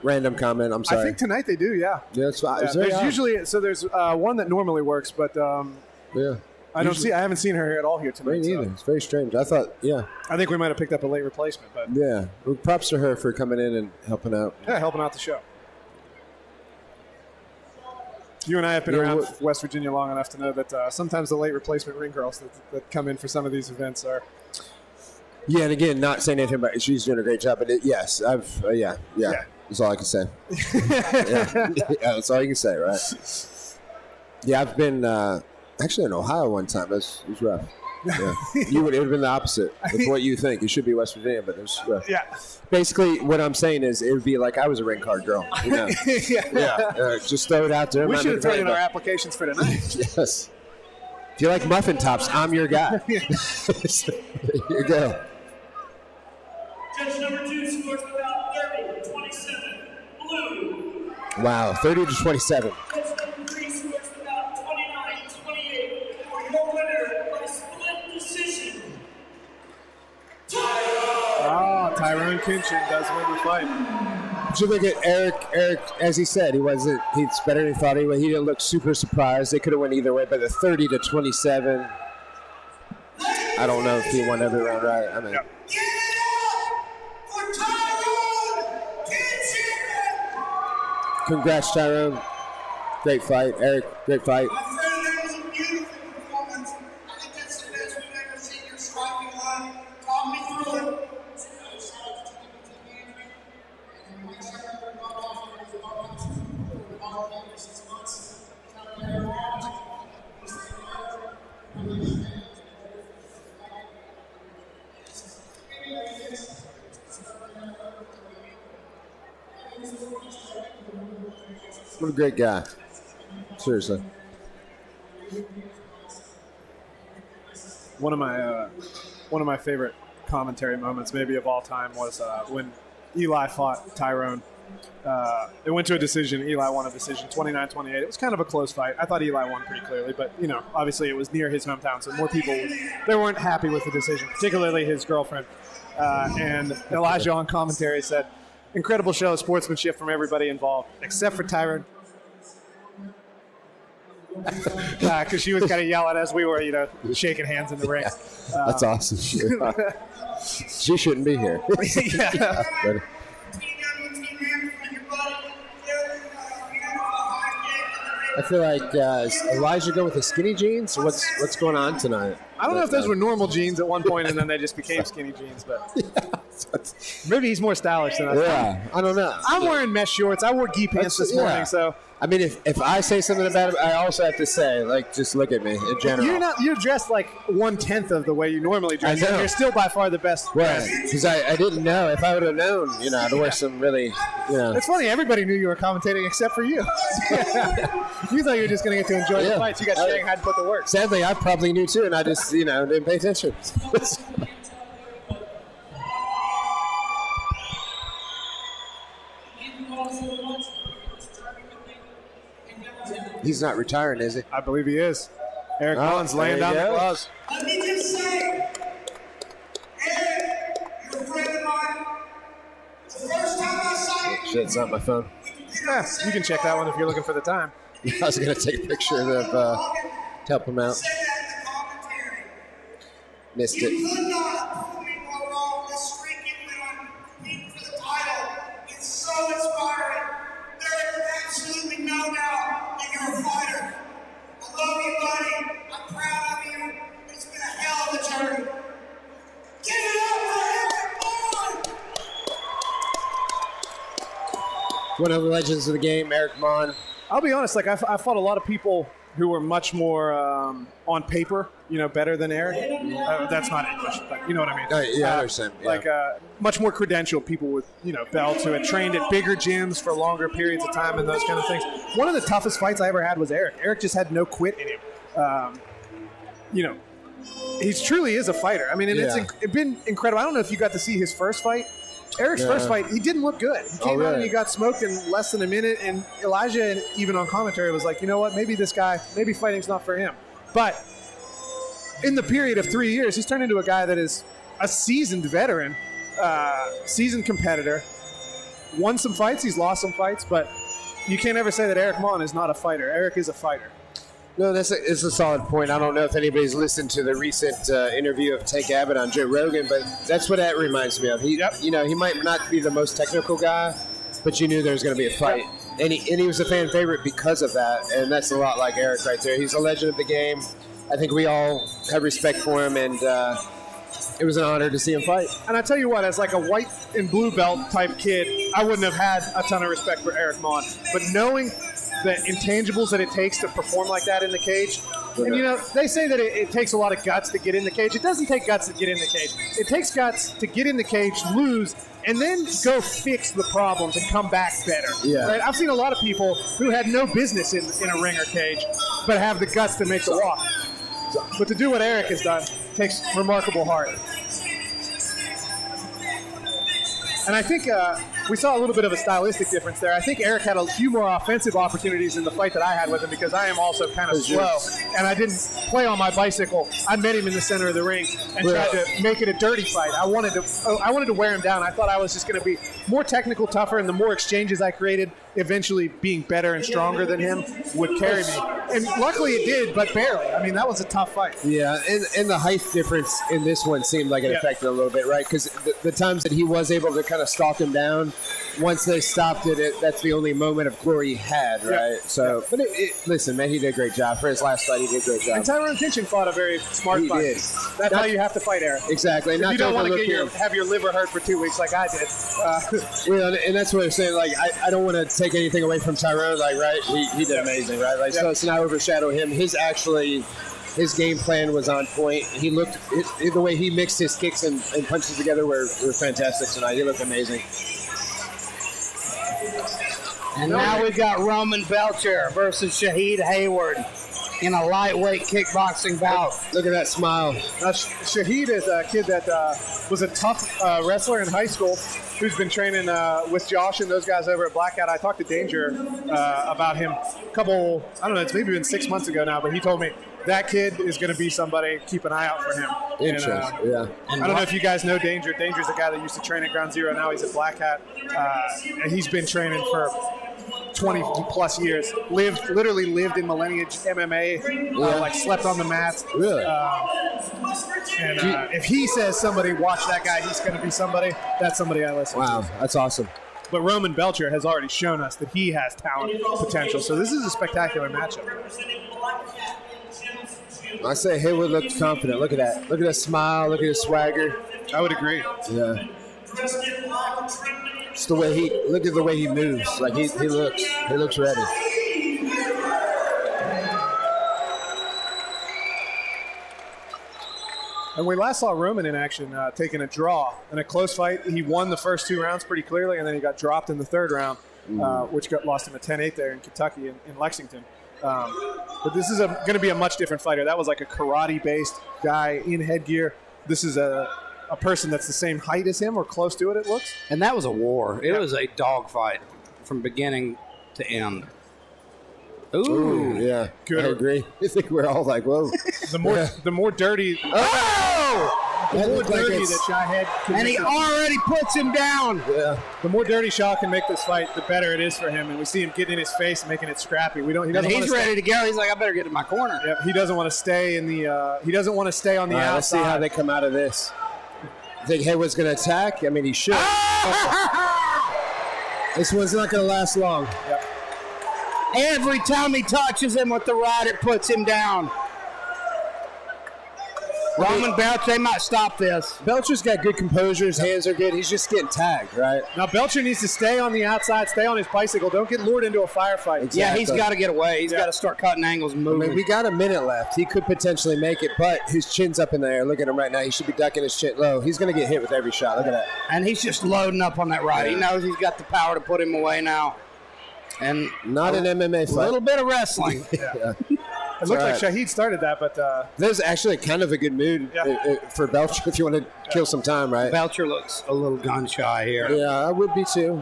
Random comment, I'm sorry. I think tonight they do, yeah. Yeah, it's fine. Yeah, there's usually there's one that normally works, but yeah, I haven't seen her at all here tonight. Me neither. It's very strange. I thought, I think we might have picked up a late replacement, but yeah. Well, props to her for coming in and helping out. Yeah, helping out the show. You and I have been Yeah, around West Virginia long enough to know that sometimes the late replacement ring girls that come in for some of these events are. Yeah, and again, not saying anything about it. She's doing a great job, but yes, yeah. That's all I can say. yeah, that's all you can say, right? Yeah, I've been actually in Ohio one time. It was rough. Yeah. It would have been the opposite of what you think. You should be West Virginia, but it was rough. Yeah. Basically, what I'm saying is it would be like I was a ring card girl. You know? Just throw it out there. We should have thrown in our applications for tonight. Yes. If you like muffin tops, I'm your guy. There you go. Judge number 2 scores about 30-27. Blue. Wow, 30-27. Judge number 3 scores about 29-28. For your winner by split decision. Tyrone Kinchin does win the fight. Did you look at Eric, as he said, he's better than he thought he would. He didn't look super surprised. They could have went either way, but the 30-27, I don't know if he won every round right. I mean, Give it up for Tyrone Kinchin! congrats, Tyrone. Great fight. Eric, great fight. My friend, that was a beautiful performance. I think that's the best we've ever seen your striking line. Talk me through it. What a great guy. Seriously. One of my favorite commentary moments, maybe of all time, was when Eli fought Tyrone. It went to a decision. Eli won a decision, 29-28. It was kind of a close fight. I thought Eli won pretty clearly, but obviously it was near his hometown, so more people they weren't happy with the decision, particularly his girlfriend. And Elijah on commentary said, "Incredible show of sportsmanship from everybody involved, except for Tyrone." Because she was kind of yelling as we were, shaking hands in the ring. That's awesome. She shouldn't be here. Yeah. But- I feel like is Elijah go with the skinny jeans? What's going on tonight? I don't know if those were normal jeans at one point and then they just became skinny jeans, but maybe he's more stylish than us. Yeah, I don't know. I'm wearing mesh shorts. I wore gi pants this morning, so I mean, if I say something about it, I also have to say, just look at me in general. You're dressed like 1/10 of the way you normally dress. I know. You're still by far the best. Right, because I didn't know. If I would have known, I'd wear some really, It's funny. Everybody knew you were commentating except for you. You thought you were just going to get to enjoy the fights. You got Shanghai to put the work. Sadly, I probably knew too, and I just, didn't pay attention. He's not retiring, is he? I believe he is. Eric Mullins laying down the gloves. Let me just say, Eric, you're a friend of mine. The first time I saw you, Shit, it's not my phone. Yeah, you can check that one if you're looking for the time. I was going to take a picture of to help him out. said that in the commentary. Missed You it. could not prove me more wrong. This streak you went on competing for the title. It's so inspiring. There is absolutely no doubt that you're a fighter. I love you, buddy. I'm proud of you. It's been a hell of a journey. Give it up for Eric Bourne! One of the legends of the game, Eric Mon. I'll be honest, I fought a lot of people who were much more on paper, better than Eric. That's not English, but you know what I mean. Yeah, I understand. Yeah. Much more credentialed people with, belts who had trained at bigger gyms for longer periods of time and those kind of things. One of the toughest fights I ever had was Eric. Eric just had no quit in him. He truly is a fighter. I mean, and it's been incredible. I don't know if you got to see his first fight. Eric's first fight, he didn't look good. He came out and he got smoked in less than a minute, and Elijah, even on commentary, was like, you know what, maybe fighting's not for him. But in the period of 3 years, he's turned into a guy that is a seasoned veteran, seasoned competitor, won some fights, he's lost some fights, but you can't ever say that Eric Mon is not a fighter. Eric is a fighter. No, it's a solid point. I don't know if anybody's listened to the recent interview of Tank Abbott on Joe Rogan, but that's what that reminds me of. He might not be the most technical guy, but you knew there was going to be a fight. And he was a fan favorite because of that, and that's a lot like Eric right there. He's a legend of the game. I think we all have respect for him, and it was an honor to see him fight. And I tell you what, as like a white and blue belt type kid, I wouldn't have had a ton of respect for Eric Mon. But knowing the intangibles that it takes to perform like that in the cage, and you know, they say that it takes a lot of guts to get in the cage. It doesn't take guts to get in the cage. It takes guts to get in the cage, lose, and then go fix the problems and come back better. Yeah. Right? I've seen a lot of people who had no business in a ring or cage, but have the guts to make the walk. But to do what Eric has done takes remarkable heart. And I think we saw a little bit of a stylistic difference there. I think Eric had a few more offensive opportunities in the fight that I had with him because I am also kind of slow. And I didn't play on my bicycle. I met him in the center of the ring and tried to make it a dirty fight. I wanted to wear him down. I thought I was just going to be more technical, tougher, and the more exchanges I created, eventually being better and stronger than him would carry me. And luckily it did, but barely. I mean, that was a tough fight. Yeah, and the height difference in this one seemed like it affected a little bit, right? Because the times that he was able to kind of stalk him down, once they stopped it, that's the only moment of glory he had, right? So, but listen, man, he did a great job. For his last fight, he did a great job. And Tyrone Kinchin fought a very smart fight. Did. That's how you have to fight, Eric. Exactly. If Not you don't want to have your liver hurt for 2 weeks like I did. Well, and that's what I'm saying. Like, I don't want to take anything away from Tyrone. Like, right? He did amazing, right? Like, so let's not overshadow him. His game plan was on point. He looked the way he mixed his kicks and punches together were fantastic tonight. He looked amazing. And now we've got Roman Belcher versus Shahid Hayward in a lightweight kickboxing bout. Look at that smile. Shahid is a kid that was a tough wrestler in high school who's been training with Josh and those guys over at Blackout. I talked to Danger about him it's maybe been 6 months ago now, but he told me that kid is going to be somebody, keep an eye out for him. Interesting, yeah. I don't know if you guys know Danger. Danger's the guy that used to train at Ground Zero. Now he's at Black Hat. And he's been training for 20 plus years. Literally lived in Millennium MMA, slept on the mats. Really? If he says somebody, watch that guy, he's going to be somebody, that's somebody I listen to. Wow, that's awesome. But Roman Belcher has already shown us that he has talent potential. So this is a spectacular matchup. I say Hayward looks confident. Look at that. Look at that smile. Look at his swagger. I would agree. Yeah. Just the way look at the way he moves. Like he looks ready. And we last saw Roman in action taking a draw in a close fight. He won the first 2 rounds pretty clearly, and then he got dropped in the third round, which lost him a 10-8 there in Kentucky in Lexington. But this is going to be a much different fighter. That was like a karate-based guy in headgear. This is a person that's the same height as him or close to it, it looks. And that was a war. It was a dogfight from beginning to end. Ooh. Yeah, good. I agree. I think we're all like, whoa. The more dirty... The more dirty that Shahid can and he already puts him down. Yeah. The more dirty Shah can make this fight, the better it is for him. And we see him getting in his face and making it scrappy. He's ready to go. He's like, I better get in my corner. Yep. He doesn't want to stay in the. He doesn't want to stay on the outside. Let's see how they come out of this. I think Hayward's going to attack. I mean, he should. This one's not going to last long. Yep. Every time he touches him with the right, it puts him down. Roman Belcher, they might stop this. Belcher's got good composure. His hands are good. He's just getting tagged, right? Now, Belcher needs to stay on the outside, stay on his bicycle. Don't get lured into a firefight. Exactly. Yeah, he's got to get away. He's got to start cutting angles and moving. I mean, we got a minute left. He could potentially make it, but his chin's up in the air. Look at him right now. He should be ducking his chin low. He's going to get hit with every shot. Look at that. And he's just loading up on that right. He knows he's got the power to put him away now. And not an MMA fight. A little bit of wrestling. Yeah. It looked like Shahid started that, but... There's actually kind of a good mood for Belcher if you want to kill some time, right? Belcher looks a little gun-shy here. Yeah, I would be too.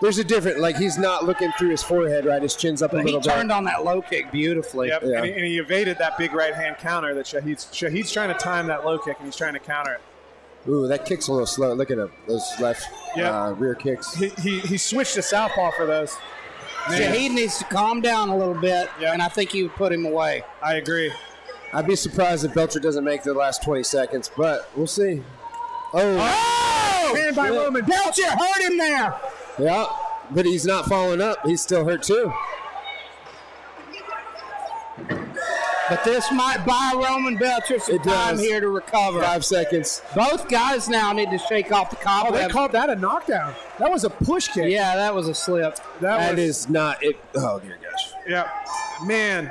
There's a different... Like, he's not looking through his forehead, right? His chin's up a little bit. He turned on that low kick beautifully. Yep, yeah. and he evaded that big right-hand counter that Shahid's trying to time that low kick, and he's trying to counter it. Ooh, that kick's a little slow. Look at him. Those left rear kicks. He switched to southpaw for those. Shahid needs to calm down a little bit, and I think he would put him away. I agree. I'd be surprised if Belcher doesn't make the last 20 seconds, but we'll see. Oh! Man by Roman. Belcher hurt him there. Yeah. but he's not following up. He's still hurt too. But this might buy Roman Belcher some time here to recover. 5 seconds. Both guys now need to shake off the Oh, cobwebs. they called that a knockdown. That was a push kick. Yeah, that was a slip. That is not it. Oh, dear gosh. Yeah. Man.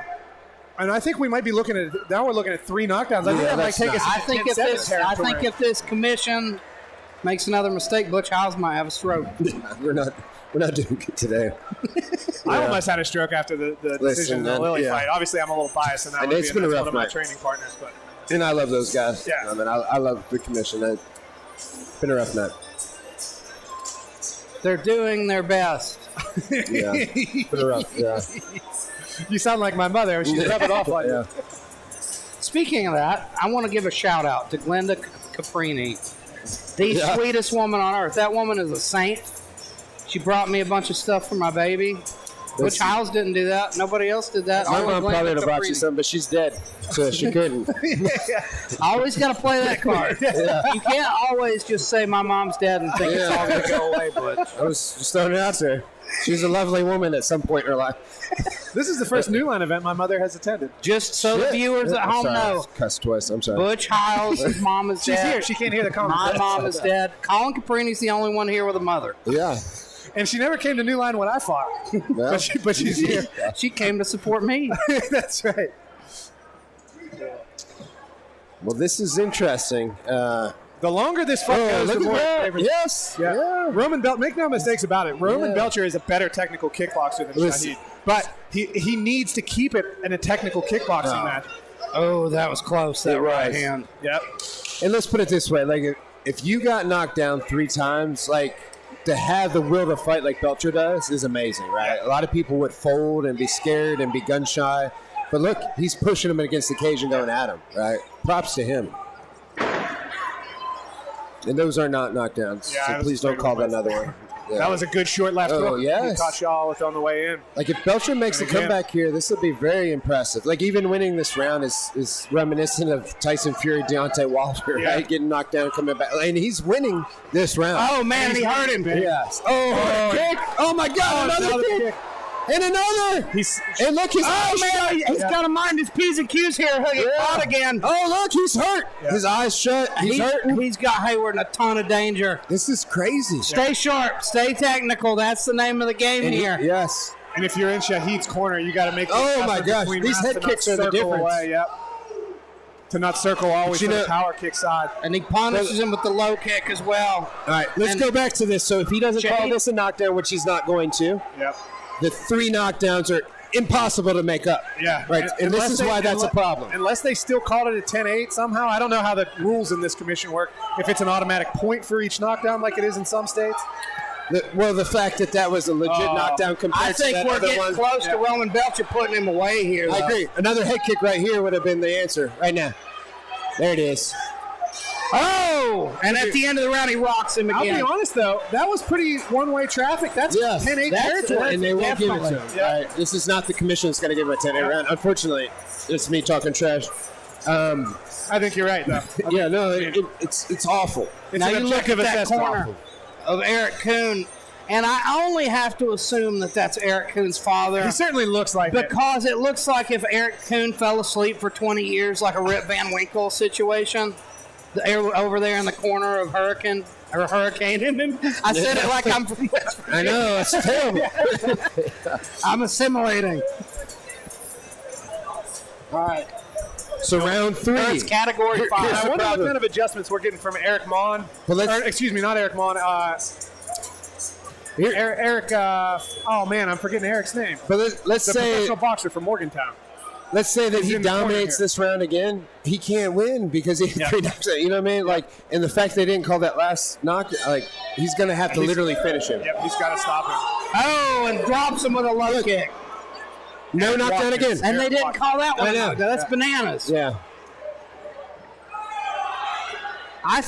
And I think we might be looking at, now we're looking at 3 knockouts. I think that might take us I think if this commission makes another mistake, Butch Howes might have a stroke. We're not doing good today. I almost had a stroke after the decision in the Lily yeah. fight. Obviously, I'm a little biased in that And one. it's been a That's rough one of my night. training partners. But And I love those guys. Yeah. I mean, I love the commission. It's been a rough night. They're doing their best. Yeah. Been a rough, yeah. you sound like my mother. She's rubbing off on you. Speaking of that, I want to give a shout out to Glenda Caprini, the sweetest woman on earth. That woman is a saint. She brought me a bunch of stuff for my baby. Butch Howes didn't do that. Nobody else did that. My Only mom Glenda probably would have brought Caprini. you some, but she's dead, so she couldn't. I always got to play that card. You can't always just say my mom's dead and think it's all going to go away, Butch. I was just throwing it out there. She's a lovely woman at some point in her life. This is the first New Line event my mother has attended. Just so the viewers at home know, Cuss twice. I'm sorry. Butch Howes' his mom is She's dead. here. She can't hear the My conversation. mom is dead. Colin Caprini's the only one here with a mother. Yeah. And she never came to New Line when I fought. Well, but she's here. She came to support me. That's right. Well, this is interesting. The longer this fight goes, the look more at that. favors. Yes. Yeah. Roman Belcher, make no mistakes about it. Roman Belcher is a better technical kickboxer than Listen. Shahid. But he needs to keep it in a technical kickboxing match. Oh, that was close. That right hand. Yep. And let's put it this way: like, if you got knocked down 3 times, like, to have the will to fight like Belcher does is amazing, right? A lot of people would fold and be scared and be gun shy, but look, he's pushing him against the cage and going at him, right? Props to him. And those are not knockdowns, Yeah, so please don't call that another one. Yeah. That was a good short left hook. yes. He caught Shaw with on the way in. Like, if Belcher makes a And again- comeback here, this will be very impressive. Like, even winning this round is reminiscent of Tyson Fury, Deontay Wilder, right? Getting knocked down, coming back. And he's winning this round. Oh, man, he hurt him. Yes. Oh, kick. Oh, my God, another kick. And another. And look, he's He's got to mind his P's and Q's here. He'll get caught again. Oh, look, he's hurt. His eyes shut. He's hurt. He's got Hayward in a ton of danger. This is crazy. Stay sharp. Stay technical. That's the name of the game here. Yes. And if you're in Shahid's corner, you got to make. Oh, my gosh. These head kicks are the difference. Away, yep. To not circle always to the power kick side. And he punishes him with the low kick as well. All right, let's go back to this. So if he doesn't call this a knockdown, which he's not going to, the 3 knockdowns are impossible to make up. Yeah. Right. And this is why that's a problem. Unless they still called it a 10-8 somehow. I don't know how the rules in this commission work. If it's an automatic point for each knockdown like it is in some states. The fact that was a legit knockdown compared to that I think we're other getting one. close to Roman Belcher putting him away here. I agree. Another head kick right here would have been the answer right now. There it is. Oh! And at the end of the round, he rocks him again. I'll be honest, though. That was pretty one-way traffic. That's 10-8 territory. And they won't give it to him. Yeah. Right. This is not the commission that's going to give him a 10-8 round. Unfortunately, it's me talking trash. I think you're right, though. Yeah, no, it's awful. It's now an you look at objective that assessment. corner of Eric Kuhn, and I only have to assume that that's Eric Kuhn's father. He certainly looks like it. Because it looks like if Eric Kuhn fell asleep for 20 years, like a Rip Van Winkle situation, over there in the corner of Hurricane. I said it like I'm from West Virginia. I know, it's terrible. I'm assimilating. All right. So round 3. That's category 5. I wonder what kind of adjustments we're getting from Eric Mon. Excuse me, not Eric Mon. Eric. Oh man, I'm forgetting Eric's name. But let's the say professional boxer from Morgantown. Let's say that He's he in the corner dominates here. this round again. He can't win because he had 3 knocks. You know what I mean? Like, and the fact they didn't call that last knock, like, he's gonna have to literally finish him. Yep, he's got to stop him. Oh, and drops him with a low kick. No knockdown again. And they didn't call that one. I know. That's bananas. Yeah. I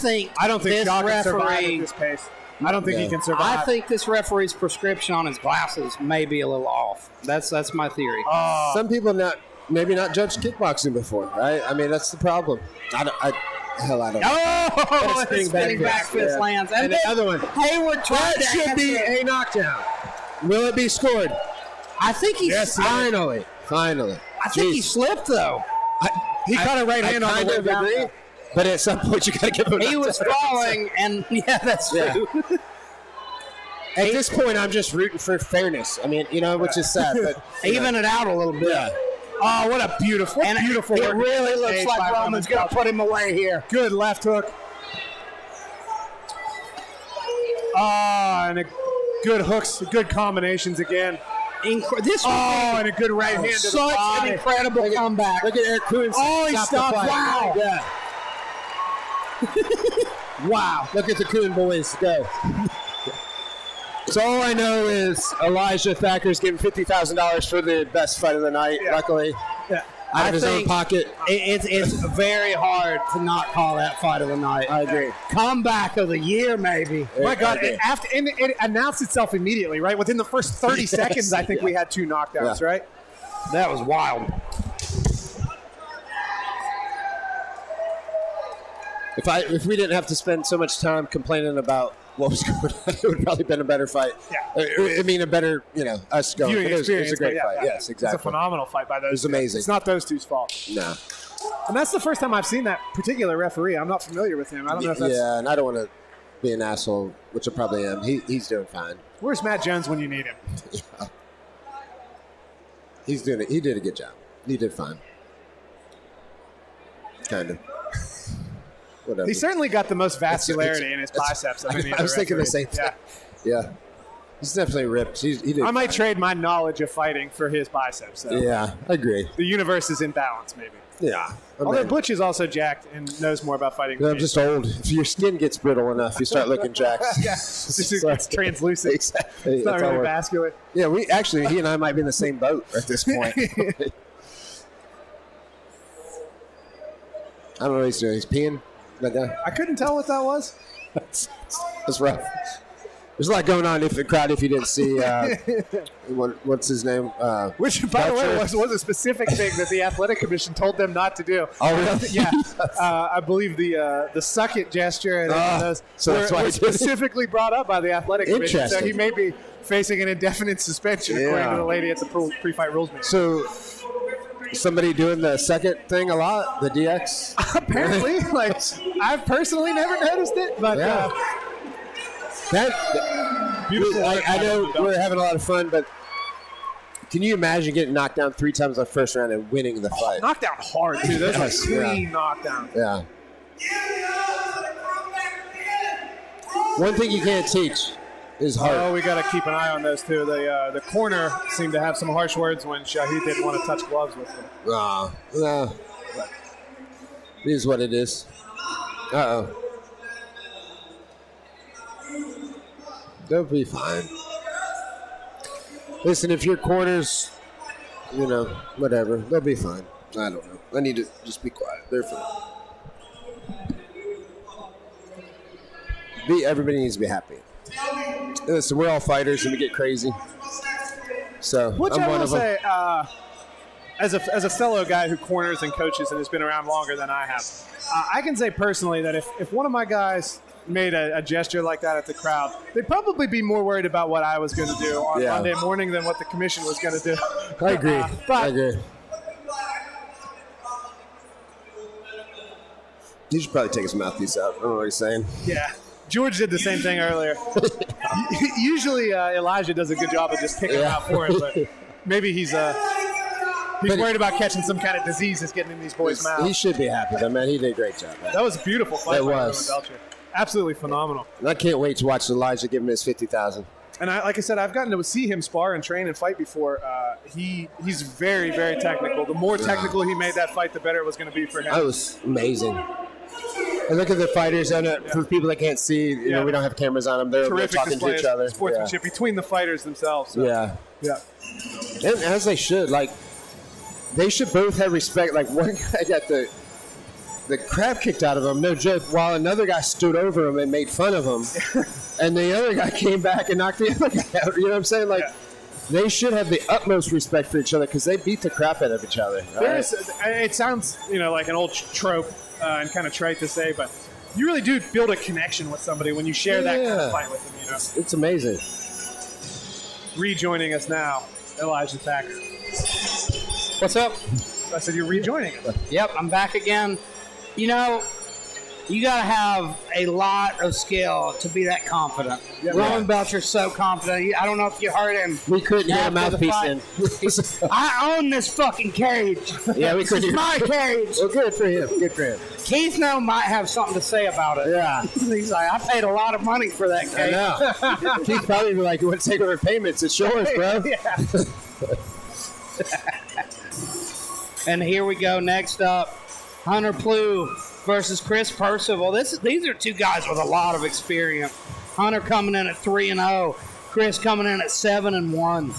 don't think this Shaw can survive at referee. this pace. I don't think he can survive. I think this referee's prescription on his glasses may be a little off. That's my theory. Some people maybe not judged kickboxing before, right? I mean, that's the problem. I don't know. Oh, the spinning back fist lands. And the other one. Hayward tried That should be a knockdown. Will it be scored? I think he's Finally. I think he slipped though. He caught a right hand on the way down. Agree, but at some point you got to give him. He was falling, and that's true. At this point, I'm just rooting for fairness. I mean, which is sad, but even it out a little bit. Yeah. Oh, what a beautiful It work. really looks like Roman's going to put him away here. Good left hook. And good hooks, good combinations again. And a good right hand to the such body. an incredible comeback. Look at Eric Kuhn. Oh, he stopped. Wow. Yeah. Wow. Look at the Kuhn boys go. So all I know is Elijah Thacker's getting $50,000 for the best fight of the night, luckily. Yeah. Out of his own pocket. It's very hard to not call that fight of the night. I agree. Comeback of the year, maybe. My God, it announced itself immediately, right? Within the first 30 seconds, I think we had 2 knockdowns, right? That was wild. If we didn't have to spend so much time complaining about what was going on, it would have probably been a better fight. Yeah. I mean, a better, us going. Viewing It was a great fight. Yeah. Yes, exactly. It's a phenomenal fight by those. It was two. amazing. It's not those two's fault. No. And that's the first time I've seen that particular referee. I'm not familiar with him. I don't know if that's. Yeah, and I don't want to be an asshole, which I probably am. He's doing fine. Where's Matt Jones when you need him? Yeah. He's doing it. He did a good job. He did fine. Kind of. Whatever. He certainly got the most vascularity in his biceps. I was thinking the same thing. Yeah. He's definitely ripped. He did I might fine. trade my knowledge of fighting for his biceps. So. Yeah, I agree. The universe is in balance, maybe. Yeah. Although Butch is also jacked and knows more about fighting. I'm just old. If your skin gets brittle enough, you start looking jacked. Yeah, it's translucent. Exactly. It's not really vascular. Yeah, he and I might be in the same boat at this point. I don't know what he's doing. He's peeing. That guy. I couldn't tell what that was. That's rough. There's a lot going on in the crowd if you didn't see. What's his name? Which, by the way, was a specific thing that the athletic commission told them not to do. Oh, really? Yeah. I believe the suck it gesture and those were specifically brought up by the athletic commission. So he may be facing an indefinite suspension, according to the lady at the pre-fight rules meeting. So somebody doing the second thing a lot, the DX? Apparently. I've personally never noticed it, but beautiful. I know we're having a lot of fun, but can you imagine getting knocked down 3 times in the first round and winning the fight? Knocked down hard, too. Those are clean knockdowns. Yeah. One thing you can't teach is heart. Oh, we got to keep an eye on those, too. The corner seemed to have some harsh words when Shahid didn't want to touch gloves with him. No. It is what it is. Uh-oh. They'll be fine. Listen, if your corners, whatever, they'll be fine. I don't know. I need to just be quiet. They're fine. Everybody needs to be happy. Listen, we're all fighters and we get crazy. So Which I'm I one will of them. say, as a fellow guy who corners and coaches and has been around longer than I have, I can say personally that if one of my guys made a gesture like that at the crowd, they'd probably be more worried about what I was going to do on Monday morning than what the commission was going to do. I agree. I agree. He should probably take his mouthpiece out. I don't know what he's saying. Yeah. George did the same thing earlier. Usually Elijah does a good job of just picking him out for it, but maybe he's worried about catching some kind of disease that's getting in these boys' mouths. He should be happy, though, man. He did a great job, man. That was a beautiful fight. It was. Belcher. Absolutely phenomenal. And I can't wait to watch Elijah give him his 50,000. And like I said, I've gotten to see him spar and train and fight before. He's very, very technical. The more technical he made that fight, the better it was going to be for him. That was amazing. And look at the fighters. For people that can't see, we don't have cameras on them. They're talking to each other. Sportsmanship between the fighters themselves. So. Yeah. Yeah. And as they should. They should both have respect. One guy got the crap kicked out of him, no joke, while another guy stood over him and made fun of him. And the other guy came back and knocked the other guy out. You know what I'm saying? They should have the utmost respect for each other because they beat the crap out of each other. It sounds, like an old trope and kind of trite to say, but you really do build a connection with somebody when you share that kind of fight with them. It's amazing. rejoining us now, Elijah Thacker. What's up? I said you're rejoining us. Yep, I'm back again. You know, you got to have a lot of skill to be that confident. Yeah. Roman Belcher's so confident. I don't know if you heard him. We couldn't get a After the mouthpiece fight, in. he's, I own this fucking cage. Yeah, we This couldn't. is my cage. Well, good for him. Good for him. Keith now might have something to say about it. Yeah. He's like, I paid a lot of money for that cage. I know. He's probably like, you want to take over payments? It's yours, bro. And here we go. Next up, Hunter Plew versus Chris Percival. These are two guys with a lot of experience. Hunter coming in at 3-0. Chris coming in at 7-1.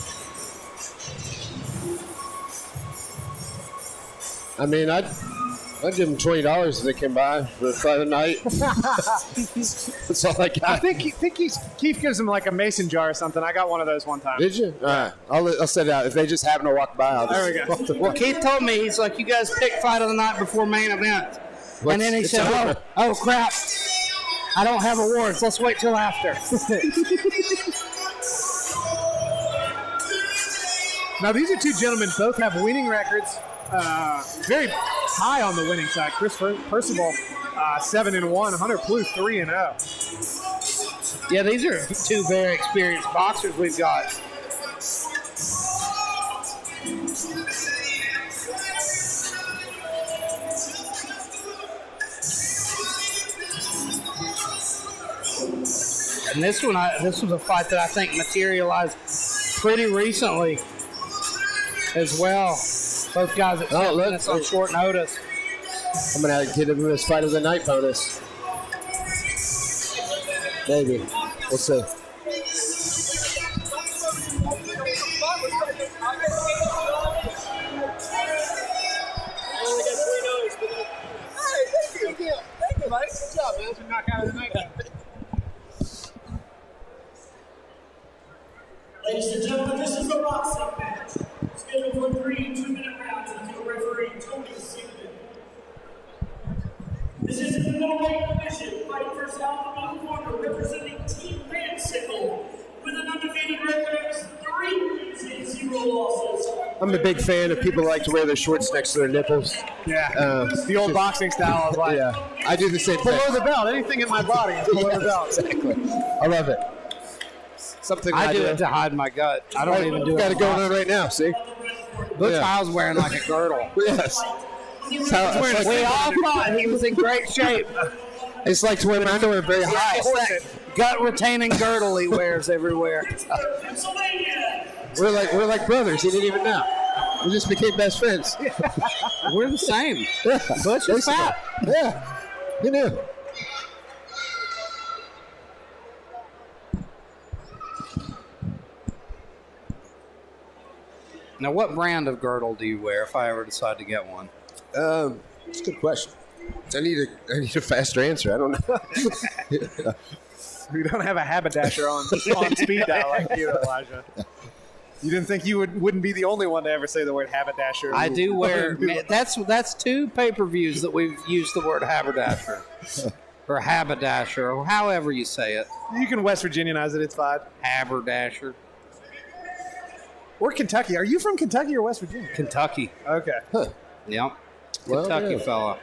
I mean, I'd give him $20 if they came by for a Friday night. That's all I got. I think Keith gives him like a mason jar or something. I got one of those one time. Did you? All right. I'll set it out. If they just happen to walk by, I'll just... There we go. Well, Keith told me, he's like, you guys pick fight of the night before main event. And then he It's said, over. oh, crap. I don't have awards. Let's wait till after. Now, these are two gentlemen, both have winning records, very high on the winning side. Chris Percival, 7-1, Hunter Plew, 3-0. Yeah, these are two very experienced boxers we've got. And this was a fight that I think materialized pretty recently as well. Both guys at 10 minutes on short notice. I'm going to get him this fight of the night bonus. Maybe. We'll see. Ladies and gentlemen, this is a boxing match. Scheduled for 3 2-minute rounds with your referee, Tony Sigmund. This is in the middleweight division, fighting for South Blue Corner, representing Team Vansickle, with an undefeated record of 3 wins and 0 losses. I'm a big fan of people who like to wear their shorts next to their nipples. Yeah, the old boxing style of like, Yeah, I do the same thing. below the belt, anything in my body is below the belt. Exactly. I love it. Something I do it to hide my gut. I don't even do it. Got it going on right now, see? Butch Yeah. Hyle's wearing like a girdle. Yes. It's how- it's We like- all thought he was in great shape. It's like to wear my underwear very high. It's that gut-retaining girdle he wears everywhere. We're like brothers. He didn't even know. We just became best friends. We're the same. Yeah. Butch is Basically. fat. Yeah. You knew. Now, what brand of girdle do you wear if I ever decide to get one? It's a good question. I need a faster answer. I don't know. We don't have a haberdasher on speed dial like you, Elijah. You didn't think you wouldn't be the only one to ever say the word haberdasher. I do wear. That's 2 pay-per-views that we've used the word haberdasher or haberdasher or however you say it. You can West Virginianize it. It's fine. Haberdasher. Or Kentucky. Are you from Kentucky or West Virginia? Kentucky. Okay. Yep. Well, Kentucky yeah. fella.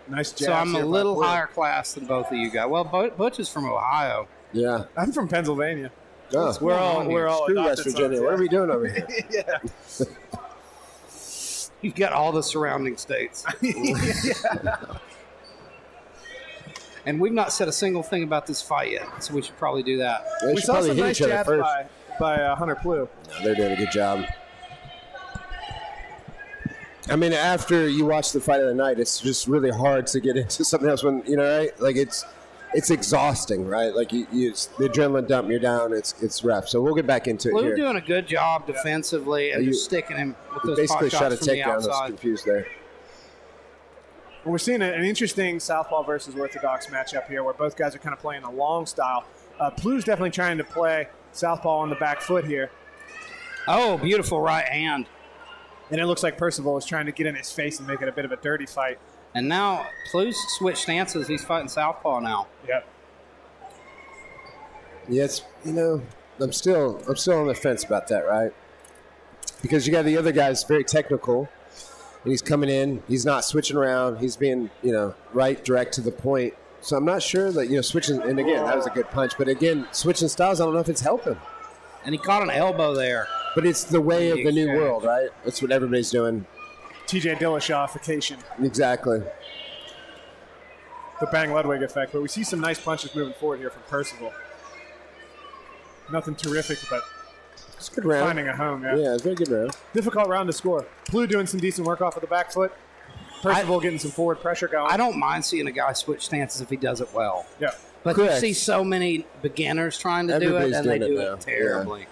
Nice job. So I'm a little higher class than both of you guys. Well, Butch is from Ohio. Yeah. I'm from Pennsylvania. Oh. We're all Screw West adopted Virginia. sons, What are we doing over here? Yeah. You've got all the surrounding states. And we've not said a single thing about this fight yet, so we should probably do that. They We should saw probably some hit nice each other jabs first. by Hunter Plew. No, they're doing a good job. I mean, after you watch the fight of the night, it's just really hard to get into something else when, you know, right? Like, it's exhausting, right? Like, the adrenaline dump, you're down, it's rough. So we'll get back into it Blue here. doing a good job defensively and just sticking him with You those basically pot shot a shots from the takedown. I was outside. confused there. We're seeing an interesting southpaw versus orthodox matchup here where both guys are kind of playing a long style. Plew's definitely trying to play southpaw on the back foot here. Oh, beautiful right hand. And it looks like Percival is trying to get in his face and make it a bit of a dirty fight. And now Plew's switched stances. He's fighting southpaw now. Yep. Yeah, it's, you know, I'm still on the fence about that, right? Because you got the other guy's very technical, and he's coming in. He's not switching around. He's being, right, direct to the point. So I'm not sure that, switching. And again, that was a good punch. But again, switching styles, I don't know if it's helping. And he caught an elbow there. But it's the way of the new world, right? That's what everybody's doing. TJ Dillashaw-ification. Exactly. The Bang Ludwig effect. But we see some nice punches moving forward here from Percival. Nothing terrific, but it's a good round. Finding a home, yeah. Yeah, it's a very good round. Difficult round to score. Blue doing some decent work off of the back foot. Percival getting some forward pressure going. I don't mind seeing a guy switch stances if he does it well. Yeah. But Correct. you see so many beginners trying to do it, and they do it terribly.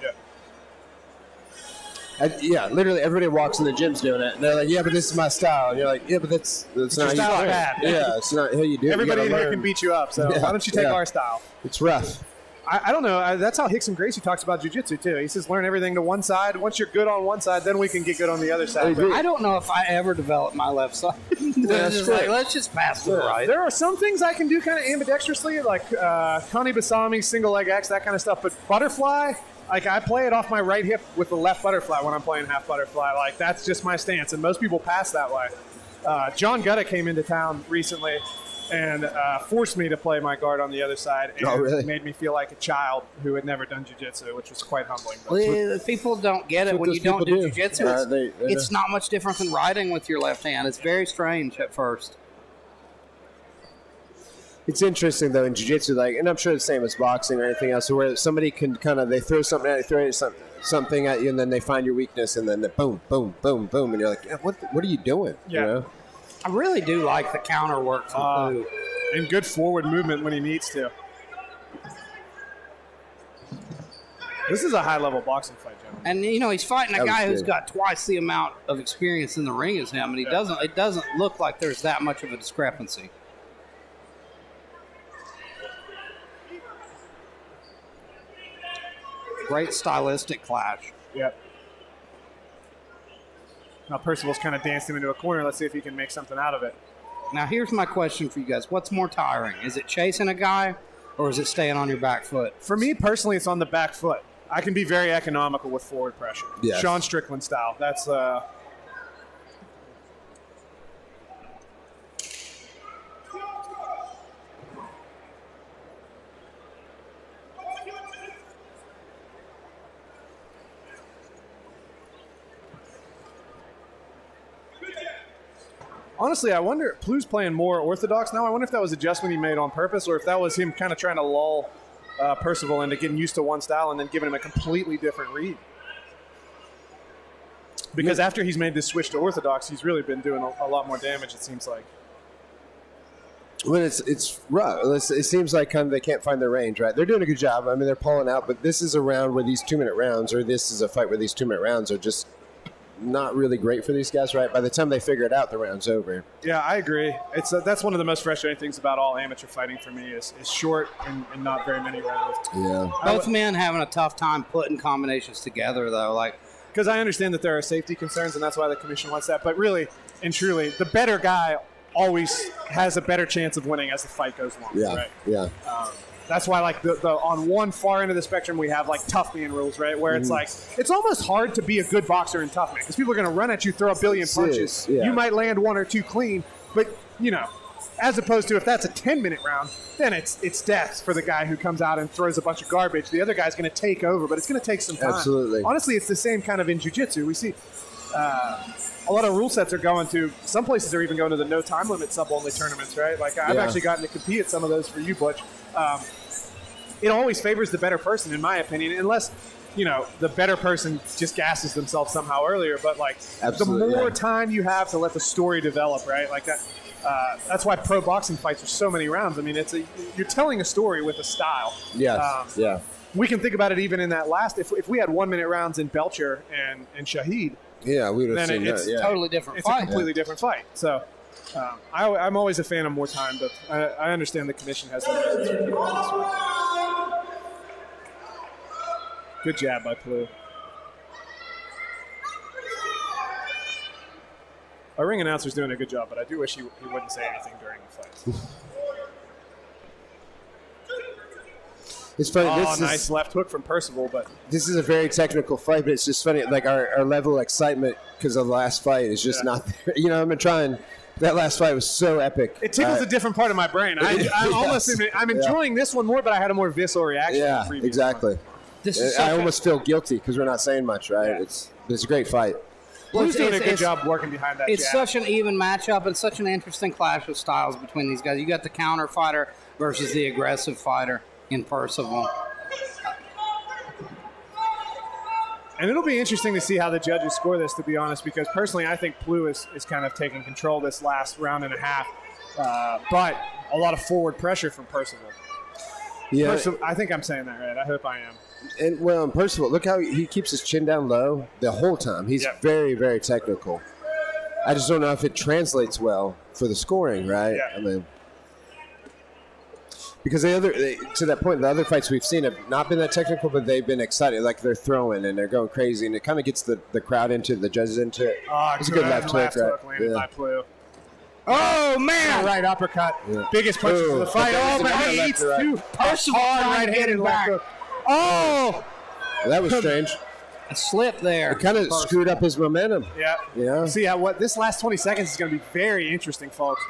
Yeah. Literally everybody walks in the gym's doing it, and they're like, "Yeah, but this is my style." And you're like, "Yeah, but that's not your how you style's do it." bad. Yeah, it's not how you do it. Everybody You in gotta here learn. can beat you up, so why don't you take our style? It's rough. I don't know. That's how Hickson Gracie talks about jiu-jitsu, too. He says learn everything to one side. Once you're good on one side, then we can get good on the other side. I don't know if I ever developed my left side. That's Just true. like, let's just pass to the right. There are some things I can do kind of ambidextrously, like Connie Basami, single leg X, that kind of stuff. But butterfly, like I play it off my right hip with the left butterfly when I'm playing half butterfly. Like that's just my stance, and most people pass that way. John Gutta came into town recently and forced me to play my guard on the other side, and made me feel like a child who had never done jiu-jitsu, which was quite humbling. Well, people don't get it when you don't do jiu-jitsu. It's know. not much different than riding with your left hand. It's very strange at first. It's interesting though in jiu-jitsu, and I'm sure the same as boxing or anything else, where somebody can they throw something at you, something at you, and then they find your weakness, and then boom, boom, boom, boom, and you're like, yeah, what are you doing? Yeah. You know? I really do like the counter work from Blue. And good forward movement when he needs to. This is a high-level boxing fight, gentlemen. And he's fighting a guy who's got twice the amount of experience in the ring as him, and he doesn't. It doesn't look like there's that much of a discrepancy. Great stylistic clash. Yep. Now Percival's kind of dancing into a corner. Let's see if he can make something out of it. Now here's my question for you guys. What's more tiring? Is it chasing a guy or is it staying on your back foot? For me personally, it's on the back foot. I can be very economical with forward pressure. Yes. Sean Strickland style. That's honestly, I wonder, Plu's playing more orthodox now. I wonder if that was an adjustment he made on purpose or if that was him kind of trying to lull Percival into getting used to one style and then giving him a completely different read. Because after he's made this switch to orthodox, he's really been doing a lot more damage, it seems like. Well, it's rough. It seems like they can't find their range, right? They're doing a good job. I mean, they're pulling out, but this is a round where these 2-minute rounds, or this is a fight where these 2-minute rounds are just not really great for these guys, right? By the time they figure it out, the round's over. Yeah, I agree. It's that's one of the most frustrating things about all amateur fighting for me is short and not very many rounds. Yeah. Both men having a tough time putting combinations together, though. Because I understand that there are safety concerns, and that's why the commission wants that. But really and truly, the better guy always has a better chance of winning as the fight goes on. Yeah, right? yeah. That's why, the on one far end of the spectrum, we have tough man rules, right? Where it's it's almost hard to be a good boxer in tough man because people are going to run at you, throw a billion punches. Yeah. You might land one or two clean, but as opposed to if that's a 10-minute round, then it's death for the guy who comes out and throws a bunch of garbage. The other guy's going to take over, but it's going to take some time. Absolutely. Honestly, it's the same kind of in jiu-jitsu. We see a lot of rule sets are going to, some places are even going to the no time limit sub-only tournaments, right? I've actually gotten to compete at some of those for you, Butch. It always favors the better person, in my opinion, unless, the better person just gasses themselves somehow earlier. But, the more time you have to let the story develop, right? That's why pro boxing fights are so many rounds. I mean, you're telling a story with a style. Yes, yeah. We can think about it even in that last, if we had 1-minute rounds in Belcher and Shahid, yeah, we would have then seen it's that. Yeah. Totally different It's fight. a completely different fight. So I'm always a fan of more time, but I understand the commission has their reasons for keeping it this way. Good jab by Plu. Our ring announcer's doing a good job, but I do wish he wouldn't say anything during the fight. It's funny. Oh, nice left hook from Percival, but this is a very technical fight, but it's just funny. Like our level of excitement because of the last fight is just not there. You know, I've been trying. That last fight was so epic. It tickles a different part of my brain. I'm enjoying this one more, but I had a more visceral reaction. Yeah, to the previous exactly. one. I almost feel guilty because we're not saying much, right? Yeah. It's a great fight. Blue's doing a good job working behind that. It's such an even matchup and such an interesting clash of styles between these guys. You got the counter fighter versus the aggressive fighter in Percival. And it'll be interesting to see how the judges score this, to be honest, because personally I think Blue is kind of taking control this last round and a half. But a lot of forward pressure from Percival. Yeah, I think I'm saying that right. I hope I am. And well, Percival, look how he keeps his chin down low the whole time. He's very, very technical. I just don't know if it translates well for the scoring, right? Yeah. I mean, because to that point, the other fights we've seen have not been that technical, but they've been excited. Like they're throwing and they're going crazy, and it kind of gets the crowd into it, the judges into it. Oh, it's a good left hook, right? Landed by Blue. Oh, man! Right uppercut. Yeah. Biggest punches of the fight. Okay, Oh, but left he to eats right. two. Percival Hard trying to get right-handed him left back. hook. Oh! Well, that was strange. A slip there. It kind of screwed up his momentum. Yeah. Yeah. See how this last 20 seconds is going to be very interesting, folks.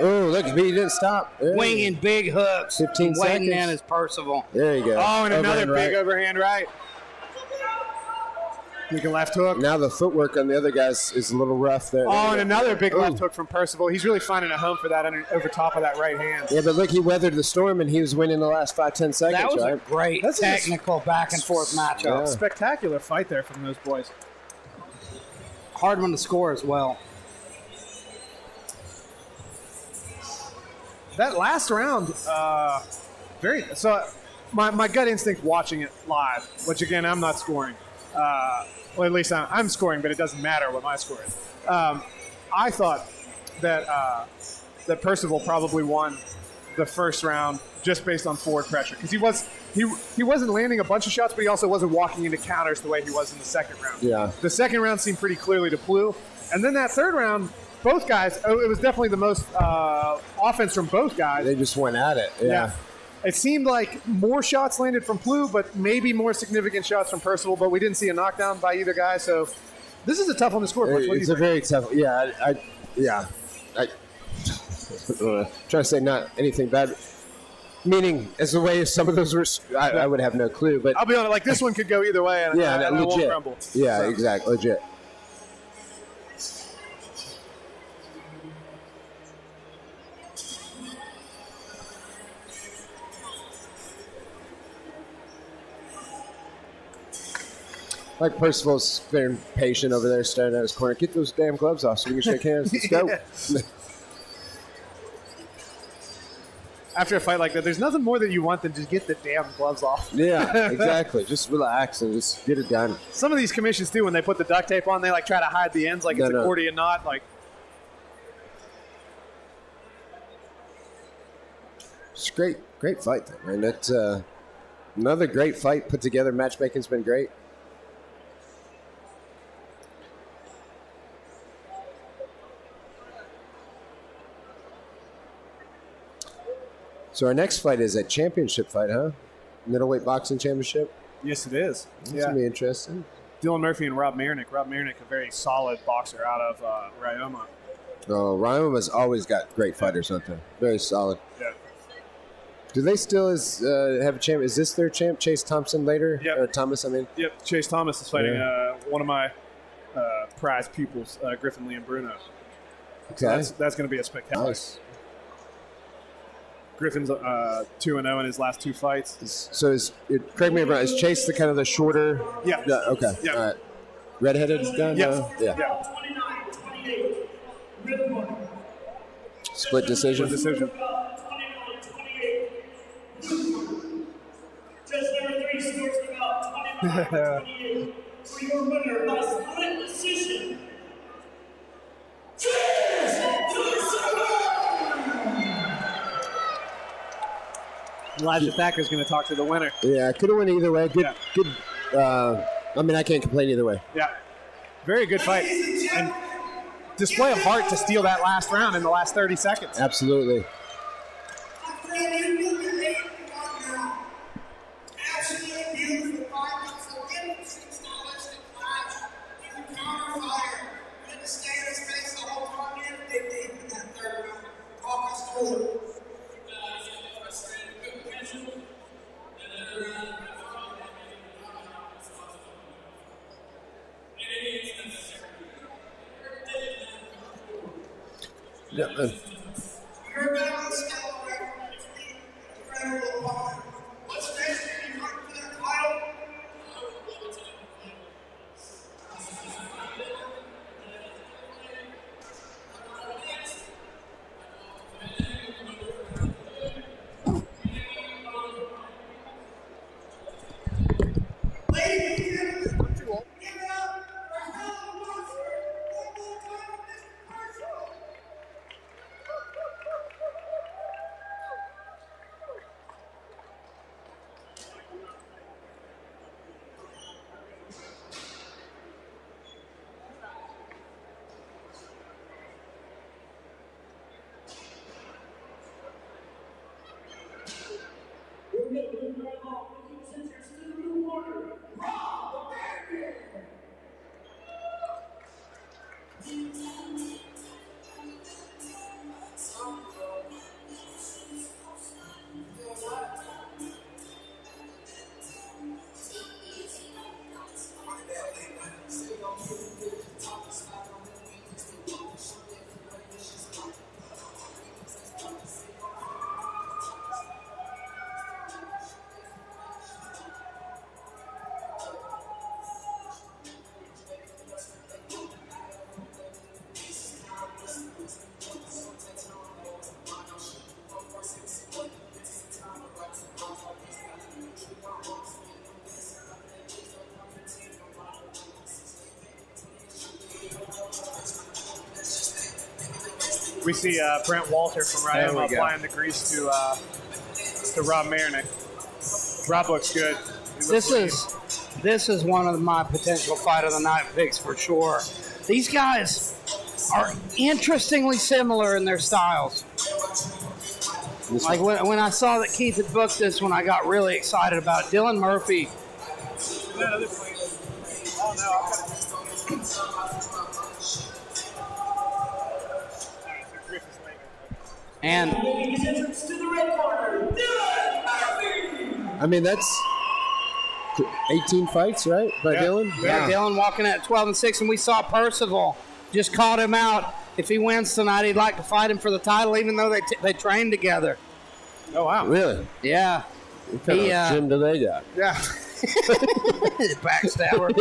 Oh, look, he didn't stop. There Winging big hooks. 15 Waiting seconds. in is Percival. There you go. Oh, and another Overhand big right. overhand right. Big left hook. Now the footwork on the other guys is a little rough there. Oh, and another big left hook from Percival. He's really finding a home for that over top of that right hand. Yeah, but look, he weathered the storm, and he was winning the last 5-10 seconds, That was right? a great technical back and forth matchup. Yeah. Spectacular fight there from those boys. Hard one to score as well. That last round, my gut instinct watching it live, which again I'm not scoring. Well, at least I'm scoring, but it doesn't matter what my score is. I thought that that Percival probably won the first round just based on forward pressure because he wasn't landing a bunch of shots, but he also wasn't walking into counters the way he was in the second round. Yeah. The second round seemed pretty clearly to Blue, and then that third round, both guys. It was definitely the most offense from both guys. They just went at it. Yeah. It seemed like more shots landed from Blue, but maybe more significant shots from Percival, but we didn't see a knockdown by either guy, so this is a tough one to score. It's a very tough. Yeah, I trying to say not anything bad. Meaning, as the way some of those were, I would have no clue. But I'll be honest, like this one could go either way, and yeah, I won't legit. crumble. Yeah, So. exactly, legit. Like Percival's very patient over there, staring at his corner. Get those damn gloves off so we can shake hands. Let's go. After a fight like that, there's nothing more that you want than just get the damn gloves off. Yeah, exactly. Just relax and just get it done. Some of these commissions too, when they put the duct tape on, they like try to hide the ends like it's an accordion knot. Like, it's great fight, though, man. It's another great fight put together. Matchmaking's been great. So our next fight is a championship fight, huh? Middleweight boxing championship. yes, it is. It's gonna be interesting. Dylan Murphy and Rob Marinick. Rob Marinick, a very solid boxer out of Ryoma. Oh, Ryoma's always got great fighters, don't they? Very solid. Yeah. Do they still have a champ? Is this their champ, Chase Thompson, later? Yep. Or Thomas, I mean? Yep. Chase Thomas is fighting one of my prized pupils, Griffin Liam Bruno. Okay. So that's going to be a spectacular. Nice. Griffin's 2-0 in his last two fights. So correct me if I'm wrong, is Chase the kind of the shorter? Yeah. Okay. Yeah. All right. Redheaded guy? Yeah. Yeah. 29-28. Ripon. Split decision? Split decision. 29-28. Judge number 3 scores about 29-28 for your winner by split decision. Cheers to the Elijah Thacker's going to talk to the winner. Yeah, could have went either way. Good. Yeah. Good. I mean, I can't complain either way. Yeah. Very good fight. And display of heart to steal that last round in the last 30 seconds. Absolutely. Yeah, You're going to celebrate an incredible opponent. What's next? Are you running for that title? Ladies and gentlemen, give it up for Helen Monster, one more time for Mr. Marshall. We see Brent Walter from There Ryan we go. applying the grease to Rob Marinick. Rob looks good. He looks This is one of my potential fight of the night picks for sure. These guys are interestingly similar in their styles. Like when I saw that Keith had booked this one, I got really excited about it. Dylan Murphy. And I mean, that's 18 fights, right? By Dylan? yeah, Dylan walking at 12-6, and we saw Percival just called him out. If he wins tonight, he'd like to fight him for the title, even though they trained together. Oh, wow. Really? Yeah. What kind of gym do they got? Yeah. Backstabber.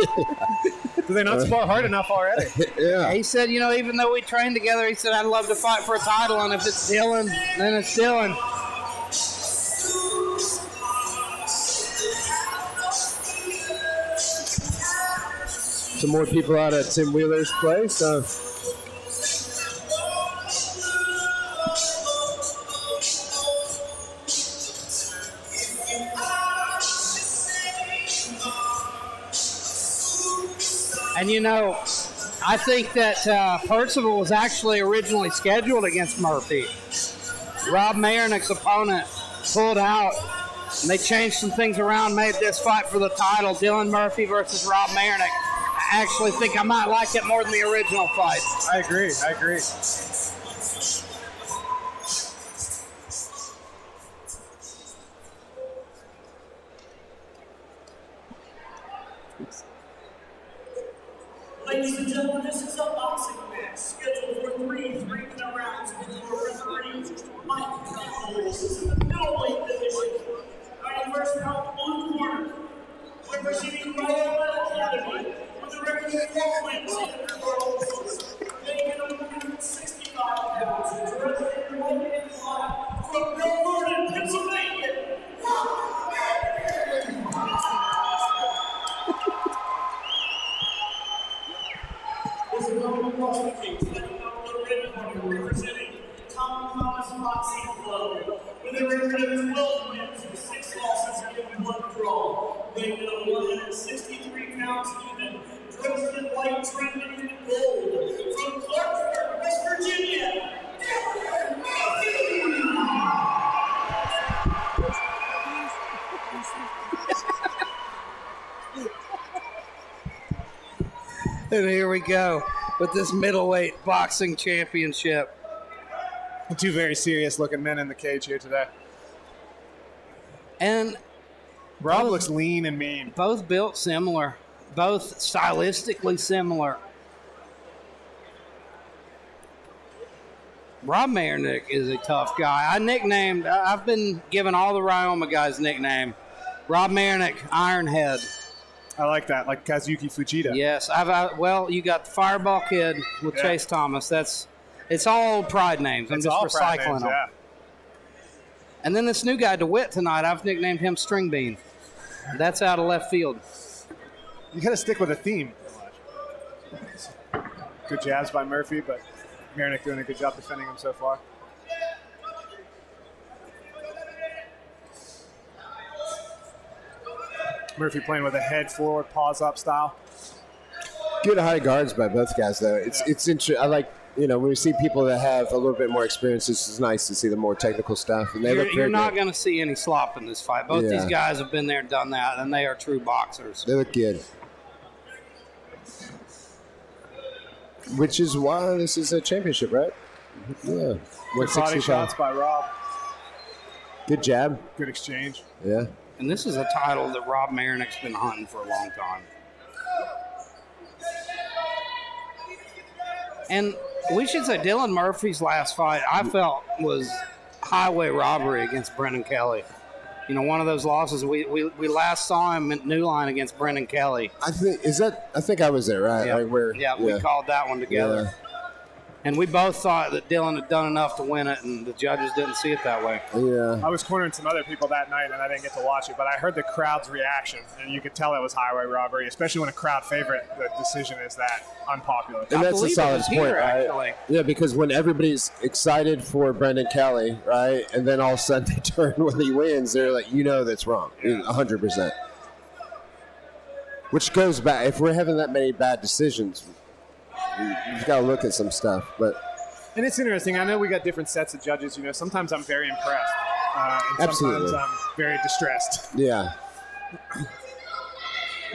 Do they not spar hard enough already? Yeah. He said, even though we trained together, he said, I'd love to fight for a title, and if it's Dylan, then it's Dylan. Some more people out at Tim Wheeler's place. And I think that Percival was actually originally scheduled against Murphy. Rob Marinick's opponent pulled out, and they changed some things around, made this fight for the title, Dylan Murphy versus Rob Marinick. I actually think I might like it more than the original fight. I agree. Ladies and gentlemen, this is a boxing match scheduled for three-minute rounds with your referee, Mike Campbell. This is in the middleweight division. Fighting first out blue corner, representing Line Academy with a record of 4 wins and 4 losses. Weighing in 165 pounds, representing White from Milford, Pennsylvania. This is Norman Washington, standing up the red corner, representing Tom Thomas Boxing Club, with a record of 12 wins and 6 losses and 1 draw. Weighing in 163 pounds even, dressed in white, trending in gold, from Clarksburg, West Virginia, Dylan Murphy! And here we go with this middleweight boxing championship. Two very serious-looking men in the cage here today. And Rob looks lean and mean. both built similar, both stylistically similar. Rob Marinick is a tough guy. I've been giving all the Ryoma guys nickname. Rob Marinick, Ironhead. I like that, like Kazuki Fujita. Yes, well, you got the Fireball Kid with Chase Thomas. It's all pride names. I'm just recycling them. Yeah. And then this new guy, DeWitt, tonight, I've nicknamed him String Bean. That's out of left field. You got to stick with a theme. Good jabs by Murphy, but Marinick doing a good job defending him so far. Murphy playing with a head forward, paws up style. Good high guards by both guys, though. It's interesting. I like, when we see people that have a little bit more experience, it's nice to see the more technical stuff. And you're not going to see any slop in this fight. Both these guys have been there and done that, and they are true boxers. They look good. Which is why this is a championship, right? Yeah. Good body shots by Rob. Good jab. Good exchange. Yeah. And this is a title that Rob Marinick's been hunting for a long time. And we should say Dylan Murphy's last fight, I felt, was highway robbery against Brendan Kelly. One of those losses. We last saw him at New Line against Brendan Kelly. I think I was there, right? Yeah, like we called that one together. Yeah. And we both thought that Dylan had done enough to win it, and the judges didn't see it that way. Yeah. I was cornering some other people that night, and I didn't get to watch it, but I heard the crowd's reaction, and you could tell it was highway robbery, especially when a crowd favorite, the decision is that unpopular. And that's a solid point, right? Yeah, because when everybody's excited for Brendan Kelly, right, and then all of a sudden they turn when he wins, they're like, that's wrong, 100%. Which goes back, if we're having that many bad decisions, you've got to look at some stuff. And it's interesting. I know we got different sets of judges. Sometimes I'm very impressed. And Absolutely. Sometimes I'm very distressed. Yeah.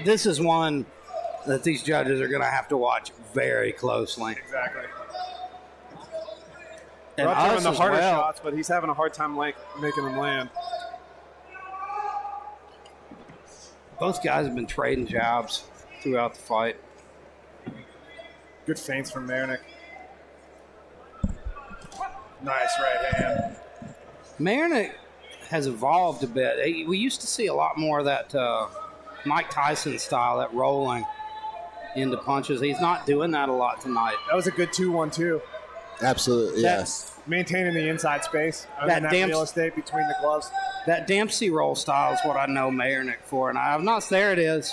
This is one that these judges are going to have to watch very closely. Exactly. And Rob's having the harder well. shots, but he's having a hard time making them land. Both guys have been trading jabs throughout the fight. Good feints from Marinick. Nice right hand. Marinick has evolved a bit. We used to see a lot more of that Mike Tyson style, that rolling into punches. He's not doing that a lot tonight. That was a good 2-1-2. Absolutely, yes. Maintaining the inside space. That real estate between the gloves. That Dempsey roll style is what I know Marinick for. And I've not. There it is.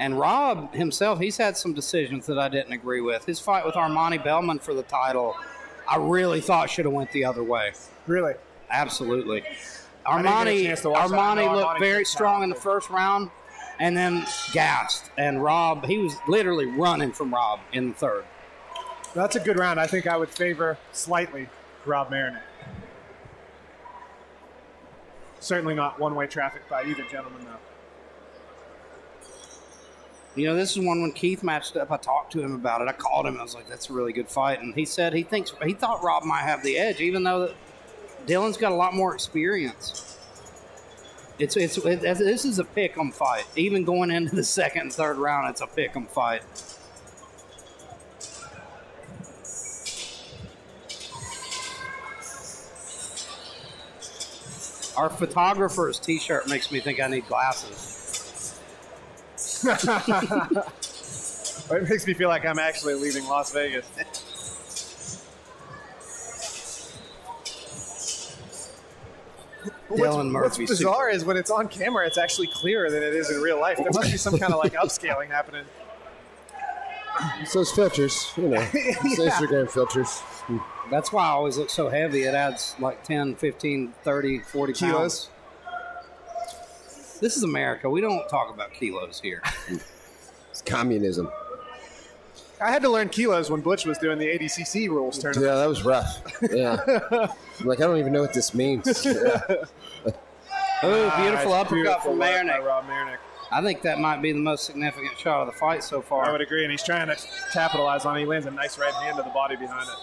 And Rob himself, he's had some decisions that I didn't agree with. His fight with Armani Bellman for the title, I really thought should have went the other way. Really? Absolutely. Armani looked very strong in the first round and then gassed. And Rob, he was literally running from Rob in the third. That's a good round. I think I would favor slightly Rob Marinick. Certainly not one-way traffic by either gentleman, though. This is one when Keith matched up. I talked to him about it. I called him. I was like, that's a really good fight. And he said he thought Rob might have the edge, even though that Dylan's got a lot more experience. This is a pick-em fight. Even going into the second and third round, it's a pick-em fight. Our photographer's T-shirt makes me think I need glasses. It makes me feel like I'm actually leaving Las Vegas. What's bizarre is when it's on camera, it's actually clearer than it is in real life. There must be some kind of upscaling happening. So it's filters, It's Instagram filters. That's why I always look so heavy. It adds like 10, 15, 30, 40 kilos. Pounds. This is America. We don't talk about kilos here. It's communism. I had to learn kilos when Butch was doing the ADCC rules tournament. Yeah, that was rough. Yeah. I don't even know what this means. Yeah. Beautiful uppercut from Marinick. Rob Marinick. I think that might be the most significant shot of the fight so far. I would agree, and he's trying to capitalize on it. He lands a nice right hand to the body behind it.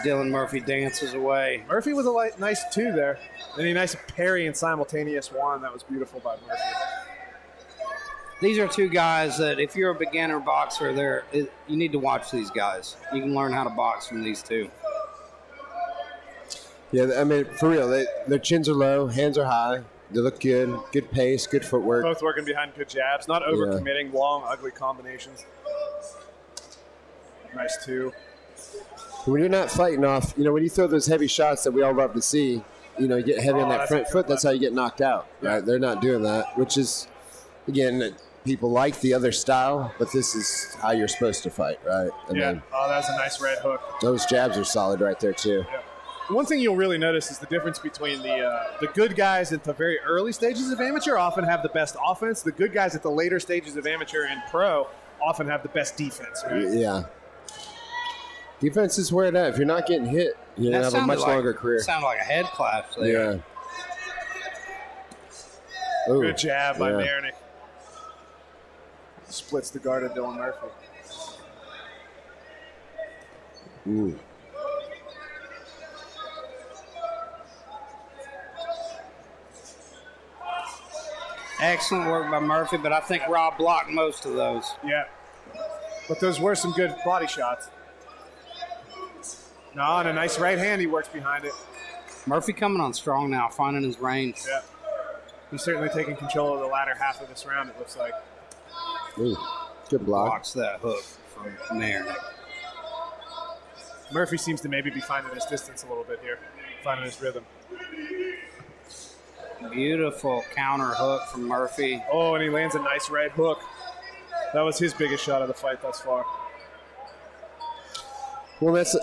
Dylan Murphy dances away. Murphy was a nice 2 there. And a nice parry and simultaneous 1. That was beautiful by Murphy. These are 2 guys that if you're a beginner boxer, you need to watch these guys. You can learn how to box from these 2. Yeah, I mean, for real, their chins are low, hands are high. They look good, good pace, good footwork. Both working behind good jabs, not overcommitting, long, ugly combinations. Nice 2. When you're not fighting off, when you throw those heavy shots that we all love to see, you get heavy on that front foot, that's how you get knocked out, right? They're not doing that, which is, again, people like the other style, but this is how you're supposed to fight, right? That was a nice red hook. Those jabs are solid right there, too. Yeah. One thing you'll really notice is the difference between the good guys at the very early stages of amateur often have the best offense. The good guys at the later stages of amateur and pro often have the best defense, right? Yeah. Defense is where it at. If you're not getting hit, you're going to have a much longer career. Sounded like a head clash there. Yeah. Ooh, good jab by Marinick. Splits the guard of Dylan Murphy. Ooh. Excellent work by Murphy, but I think Rob blocked most of those. Yeah. But those were some good body shots. No, and a nice right hand he works behind it. Murphy coming on strong now, finding his range. Yeah. He's certainly taking control of the latter half of this round, it looks like. Ooh, good block. Blocks that hook from Marinick. Murphy seems to maybe be finding his distance a little bit here, finding his rhythm. Beautiful counter hook from Murphy. Oh, and he lands a nice right hook. That was his biggest shot of the fight thus far. Well, that's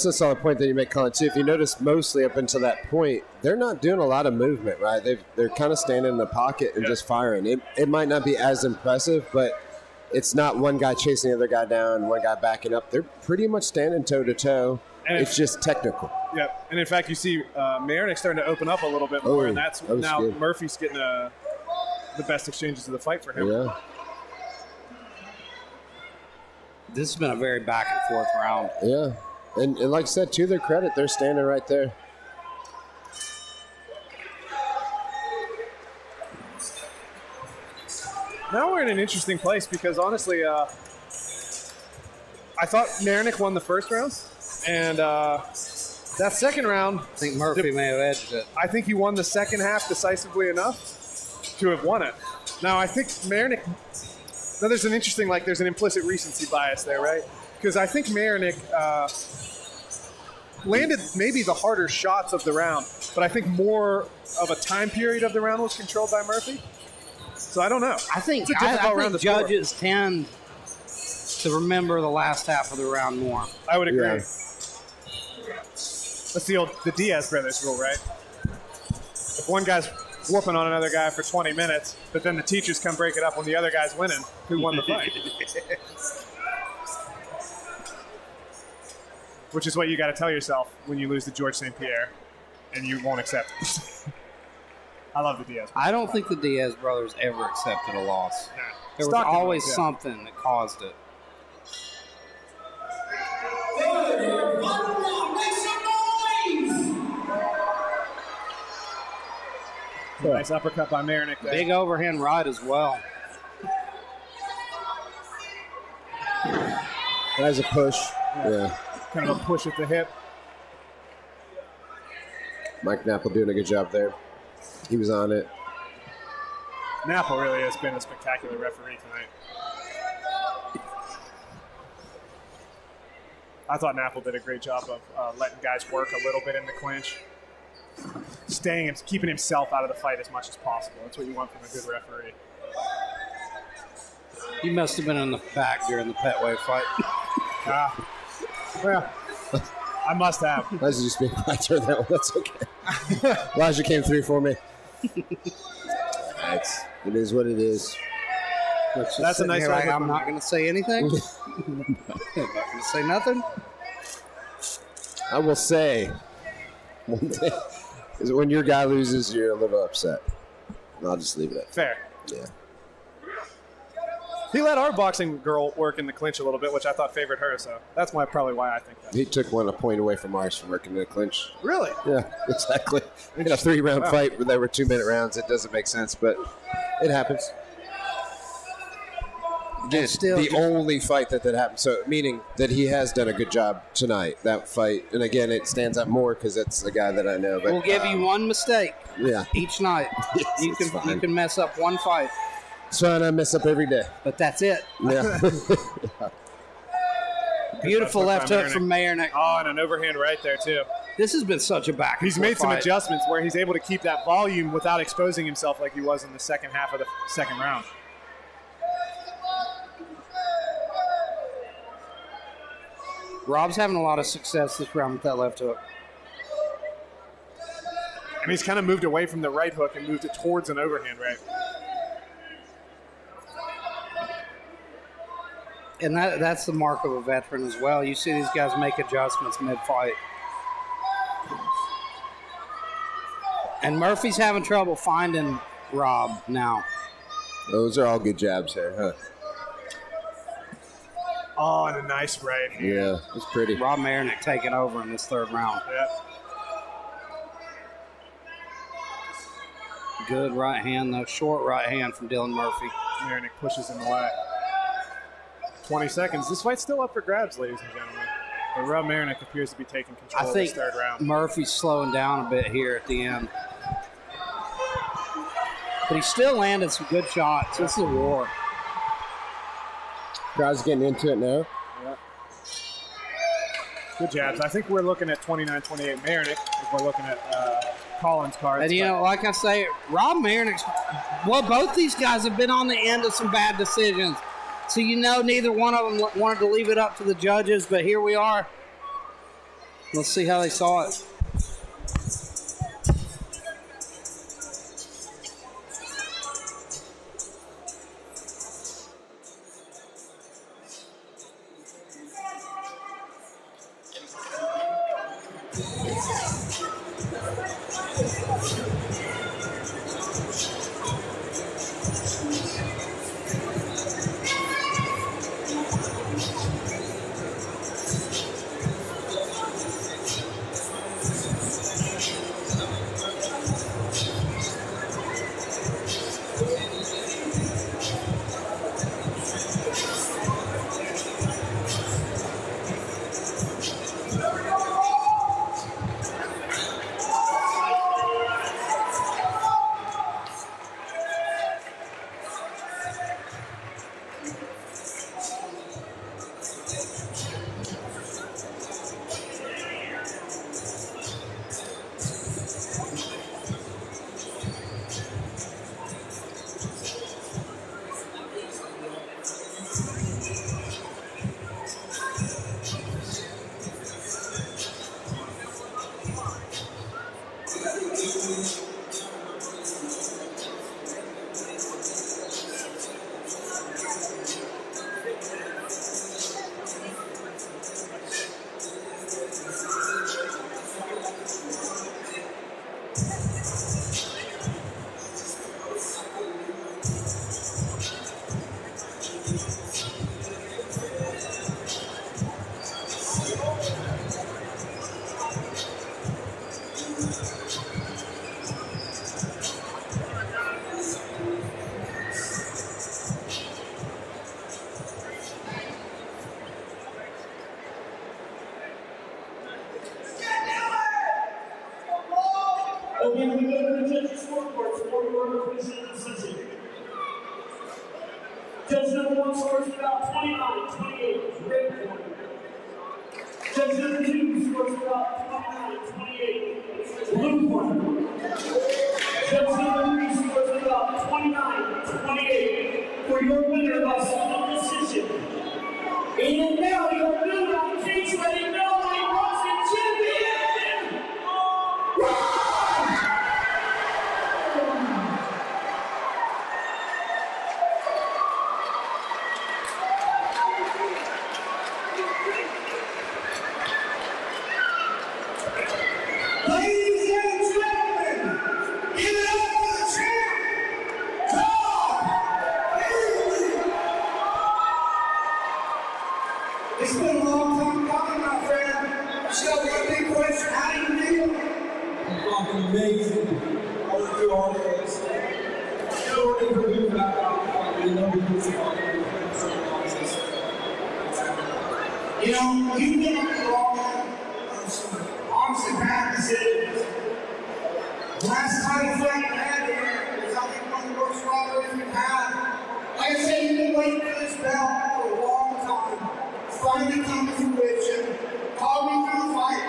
a solid point that you make, Colin, too. If you notice, mostly up until that point, they're not doing a lot of movement, right? They're kind of standing in the pocket and just firing. It might not be as impressive, but it's not one guy chasing the other guy down, one guy backing up. They're pretty much standing toe-to-toe. It's just technical. Yep. And, in fact, you see Marinick starting to open up a little bit more, and that's now good. Murphy's getting the best exchanges of the fight for him. Yeah. This has been a very back and forth round. Yeah. And like I said, to their credit, they're standing right there. Now we're in an interesting place because, honestly, I thought Marinick won the first round. And that second round, I think Murphy may have edged it. I think he won the second half decisively enough to have won it. Now, I think Marinick... Now, there's an implicit recency bias there, right? Because I think Marinick landed maybe the harder shots of the round, but I think more of a time period of the round was controlled by Murphy. So I don't know. I think round judges tend to remember the last half of the round more. I would agree. Yeah. That's the Diaz brothers rule, right? If one guy's whooping on another guy for 20 minutes, but then the teachers come break it up when the other guy's winning, who won the fight? Which is what you got to tell yourself when you lose to George St. Pierre, and you won't accept it. I love the Diaz brothers. I don't think the Diaz brothers ever accepted a loss. Nah. There was Stockton always was, yeah. something that caused it. Nice uppercut by Marinick there. Big overhand right as well. That's a push. Yeah. Kind of a push at the hip. Mike Napple doing a good job there. He was on it. Napple really has been a spectacular referee tonight. I thought Napple did a great job of letting guys work a little bit in the clinch. Staying and keeping himself out of the fight as much as possible. That's what you want from a good referee. He must have been in the back during the Petway fight. Well, I must have. Elijah just being quiet during that one. That's okay. Elijah came through for me. It is what it is. That's a nice one. I'm not going to say anything. I'm not going to say nothing. I will say, one thing is when your guy loses, you're a little upset. And I'll just leave it at that. Fair. Yeah. He let our boxing girl work in the clinch a little bit, which I thought favored her. So that's probably why I think that. He took a point away from ours for working in the clinch. Really? Yeah, exactly. In a 3-round fight where there were 2-minute rounds, it doesn't make sense, but it happens. It's the only fight that happened. So meaning that he has done a good job tonight, that fight. And again, it stands out more because it's the guy that I know. But we'll give you one mistake each night. Yes, you can mess up one fight. It's fine. I mess up every day. But that's it. Yeah. Beautiful left hook from Mayernick. Oh, and an overhand right there, too. This has been such a back. He's made some fight. adjustments where he's able to keep that volume without exposing himself like he was in the second half of the second round. Rob's having a lot of success this round with that left hook. And he's kind of moved away from the right hook and moved it towards an overhand right. And that's the mark of a veteran as well. You see these guys make adjustments mid-fight. And Murphy's having trouble finding Rob now. Those are all good jabs there, huh? Oh, and a nice right. Yeah, it's pretty. Rob Mayernick taking over in this third round. Yeah. Good right hand, though. Short right hand from Dylan Murphy. Mayernick pushes him away. 20 seconds. This fight's still up for grabs, ladies and gentlemen. But Rob Mayernick appears to be taking control of this third round. Murphy's slowing down a bit here at the end. But he's still landing some good shots. This is a war. Crowd's getting into it now. Yeah. Good jabs. I think we're looking at 29-28 Mayernick if we're looking at Collins' cards. And, you know, like I say, Rob Mayernick's – well, both these guys have been on the end of some bad decisions. So, you know, neither one of them wanted to leave it up to the judges, but here we are. Let's see how they saw it. Again, we go to the judges' scoreboards for your decision. Judge number 1 scores about 29-28, red corner. Judge number 2 scores about 29-28, blue corner. Judge number 3 scores about 29-28 for your winner by split decision. And now your new Line Cagefighting boxing champion, ladies and gentlemen, give it up You know, you get on the wrong honestly bad decisions. Last time fight I had here was, I think, one of the worst robberies we've had. Like I said, you've been waiting for this belt for a long time. Finally come to fruition. Call me through the fight.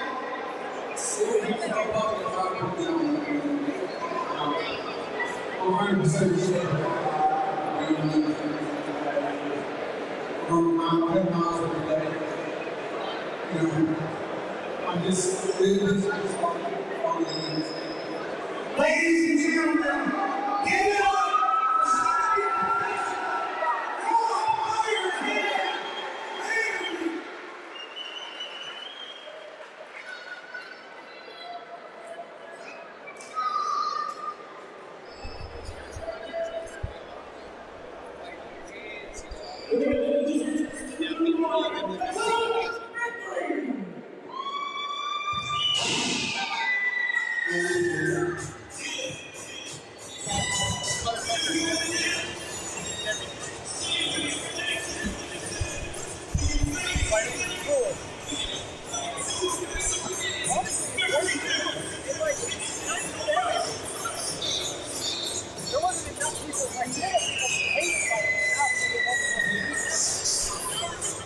Ladies and gentlemen, give it up for somebody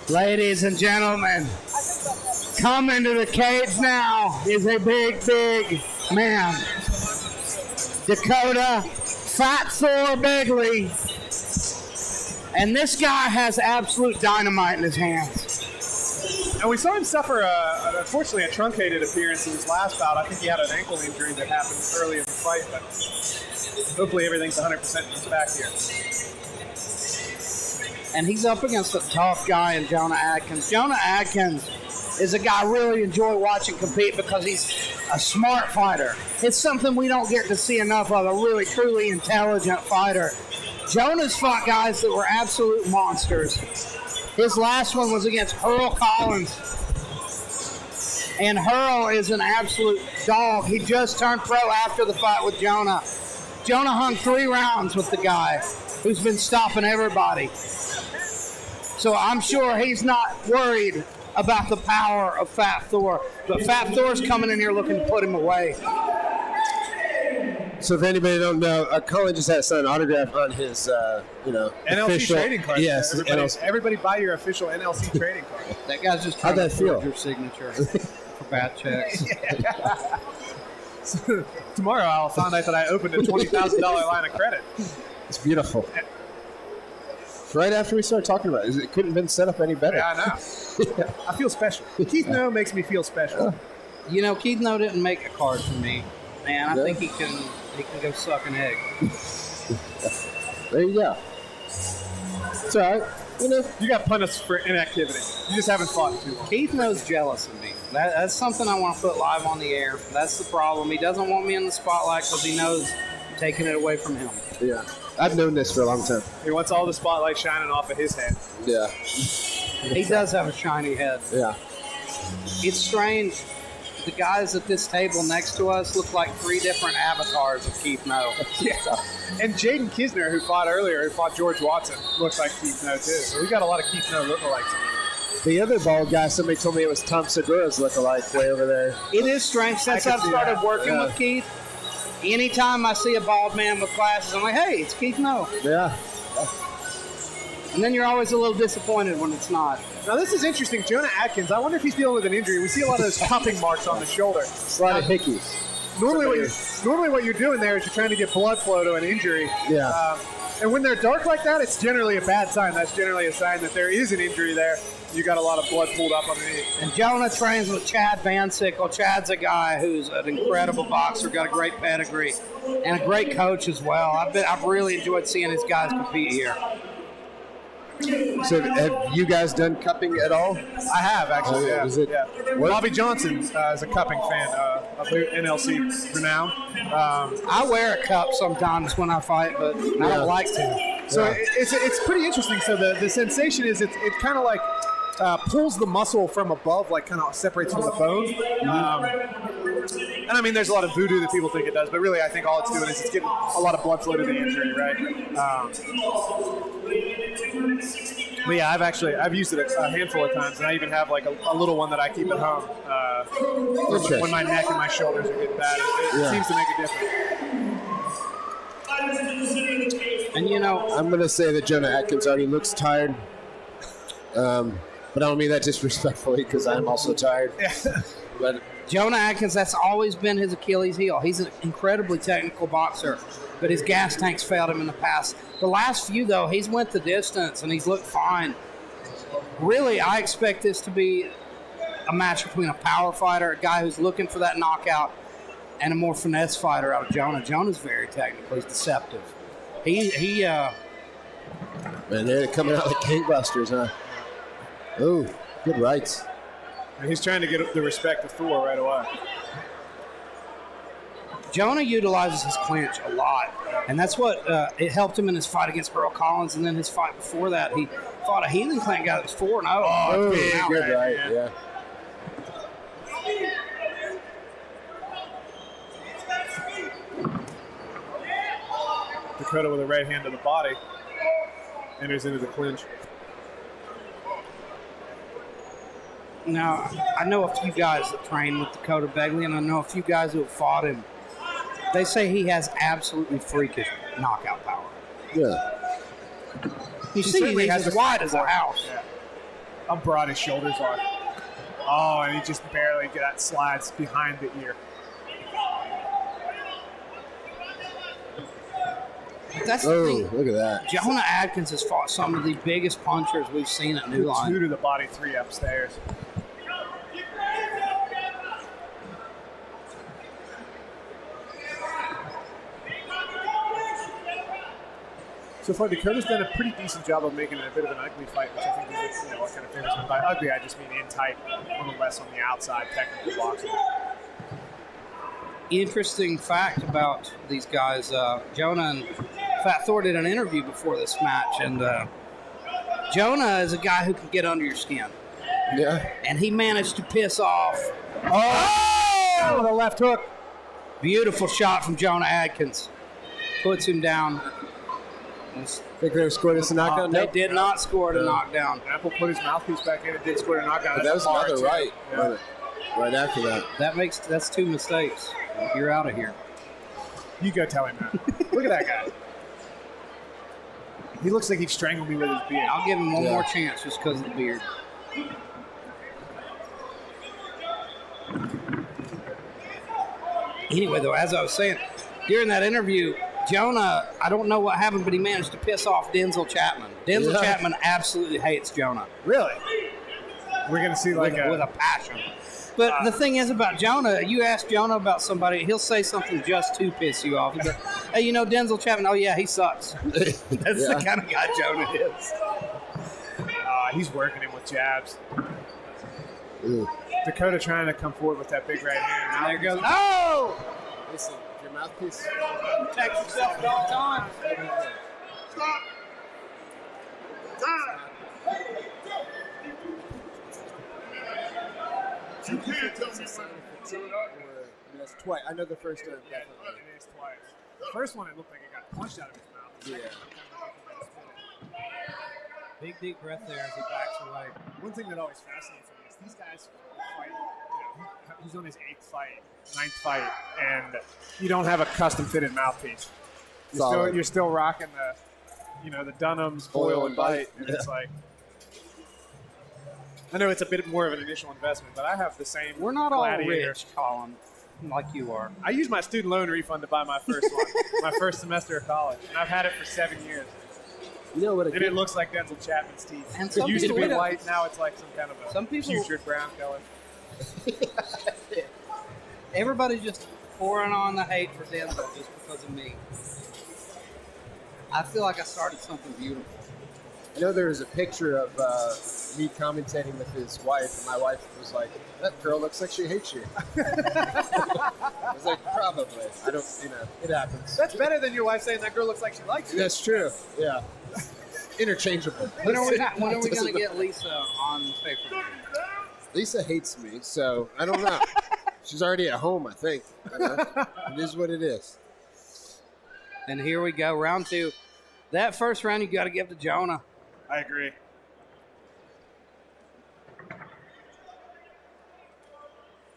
Ladies and gentlemen, coming to the cage now is a big, big man. Dakota Fat Thor Bigley. And this guy has absolute dynamite in his hands. And we saw him suffer, unfortunately, a truncated appearance in his last bout. I think he had an ankle injury that happened early in the fight, but hopefully everything's 100% in his back here. And he's up against a tough guy in Jonah Adkins. Jonah Adkins is a guy I really enjoy watching compete because he's a smart fighter. It's something we don't get to see enough of, a really, truly intelligent fighter. Jonah's fought guys that were absolute monsters. His last one was against Earl Collins. And Earl is an absolute dog. He just turned pro after the fight with Jonah. Jonah hung 3 rounds with the guy who's been stopping everybody. So I'm sure he's not worried about the power of Fat Thor. But Fat Thor's coming in here looking to put him away. So if anybody don't know, Cullen just had to sign an autograph on his, NLC official trading card. Yes, everybody buy your official NLC trading card. That guy's just trying to forge your signature for bad checks. So, tomorrow I'll find out that I opened a $20,000 line of credit. It's beautiful. Right after we started talking about it, it couldn't have been set up any better. Yeah, I know. I feel special. Keith No makes me feel special. You know, Keith No didn't make a card for me. Man, I think he can go suck an egg. There you go. It's all right. You got punished for inactivity. You just haven't fought too long. Keith No's jealous of me. That's something I want to put live on the air. That's the problem. He doesn't want me in the spotlight because he knows I'm taking it away from him. Yeah. I've known this for a long time. He wants all the spotlight shining off of his head. Yeah. He does have a shiny head. Yeah. It's strange. The guys at this table next to us look like 3 different avatars of Keith No. Yeah. And Jaden Kisner, who fought earlier, who fought George Watson, looks like Keith No, too. So we got a lot of Keith No lookalikes. The other bald guy, somebody told me it was Tom Segura's lookalike way over there. It is strange. Since I've started working with Keith, anytime I see a bald man with glasses, I'm like, hey, it's Keith No. Yeah. And then you're always a little disappointed when it's not. Now, this is interesting. Jonah Adkins, I wonder if he's dealing with an injury. We see a lot of those cupping marks on the shoulder. A lot of hickeys. Normally what you're doing there is you're trying to get blood flow to an injury. Yeah. And when they're dark like that, it's generally a bad sign. That's generally a sign that there is an injury there. You got a lot of blood pulled up underneath. And Jonah trains with Chad Van Sickle. Chad's a guy who's an incredible boxer, got a great pedigree, and a great coach as well. I've really enjoyed seeing his guys compete here. So have you guys done cupping at all? I have, actually. Yeah. Is it? Yeah. Bobby Johnson is a cupping fan of NLC renown. I wear a cup sometimes when I fight, but I don't like to. So it's pretty interesting. So the sensation is it kind of like pulls the muscle from above, like kind of separates from the bone. And I mean, there's a lot of voodoo that people think it does, but really, I think all it's doing is it's getting a lot of blood flow to the injury, right? But yeah, I've used it a handful of times, and I even have like a little one that I keep at home when my neck and my shoulders are getting bad. It seems to make a difference. And you know, I'm going to say that Jonah Atkins already looks tired. But I don't mean that disrespectfully because I'm also tired. But Jonah Atkins, that's always been his Achilles heel. He's an incredibly technical boxer, but his gas tanks failed him in the past. The last few, though, he's went the distance, and he's looked fine. Really, I expect this to be a match between a power fighter, a guy who's looking for that knockout, and a more finesse fighter out of Jonah. Jonah's very technical. He's deceptive. Man, they're coming out like gangbusters, huh? Oh, good rights. And he's trying to get the respect of Thor right away. Jonah utilizes his clinch a lot, and that's what it helped him in his fight against Earl Collins, and then his fight before that, he fought a heathen clan guy that was 4-0. Oh, good right, yeah. Dakota with a right hand to the body enters into the clinch. Now, I know a few guys that train with Dakota Begley, and I know a few guys who have fought him. They say he has absolutely freakish knockout power. Yeah. You see, he's as wide as a house. Yeah. How broad his shoulders are. Oh, and he just barely slides behind the ear. That's the thing. Look at that. Jonah Atkins has fought some of the biggest punchers we've seen at New Line. 2 to the body, 3 upstairs. So far, Dakota's done a pretty decent job of making it a bit of an ugly fight, which I think is what kind of favors him. By ugly, I just mean in tight, a little less on the outside, technical boxing. Interesting fact about these guys, Jonah and Fat Thor did an interview before this match, and Jonah is a guy who can get under your skin. Yeah. And he managed to piss off. Oh, the left hook. Beautiful shot from Jonah Atkins. Puts him down. Think they scored us a knockdown? They did not score the knockdown. Apple put his mouthpiece back in and did score a knockdown. But that was another right. Yeah. Right after that. That's 2 mistakes. You're out of here. You go tell him that. Look at that guy. He looks like he'd strangle me with his beard. I'll give him one more chance just because of the beard. Anyway, though, as I was saying, during that interview, Jonah, I don't know what happened, but he managed to piss off Denzel Chapman. Denzel Chapman absolutely hates Jonah. Really? We're going to see with a passion. But the thing is about Jonah, you ask Jonah about somebody, he'll say something just to piss you off. He'll be, hey, you know Denzel Chapman? Oh, yeah, he sucks. That's the kind of guy Jonah is. He's working him with jabs. Ooh. Dakota trying to come forward with that big right hand. There goes. No! Listen, your mouthpiece. Protect yourself at all times. Stop. Time. You can't tell me when. That's twice. I know the first time. Yeah, it is twice. The first one, it looked like it got punched out of his mouth. Yeah. Big deep breath there as he backs away. One thing that always fascinates me is these guys fight. He's on his 8th fight, 9th fight, and you don't have a custom fitted mouthpiece. You're still rocking the Dunham's Boil and Bite, and it's like. I know it's a bit more of an initial investment, but I have the same. We're not Gladiator. all rich, Colin, like you are. I used my student loan refund to buy my first one, my first semester of college, and I've had it for 7 years. You know what? And it looks like Denzel Chapman's teeth. And it used to be white, now it's like some kind of a putrid brown color. Everybody's just pouring on the hate for Denzel just because of me. I feel like I started something beautiful. I know there was a picture of me commentating with his wife, and my wife was like, that girl looks like she hates you. I was like, probably. I don't, it happens. That's better than your wife saying that girl looks like she likes you. That's true. Yeah. Interchangeable. When are we going to get Lisa on paper? Lisa hates me, so I don't know. She's already at home, I think. You know? It is what it is. And here we go, round 2. That first round you got to give to Jonah. I agree.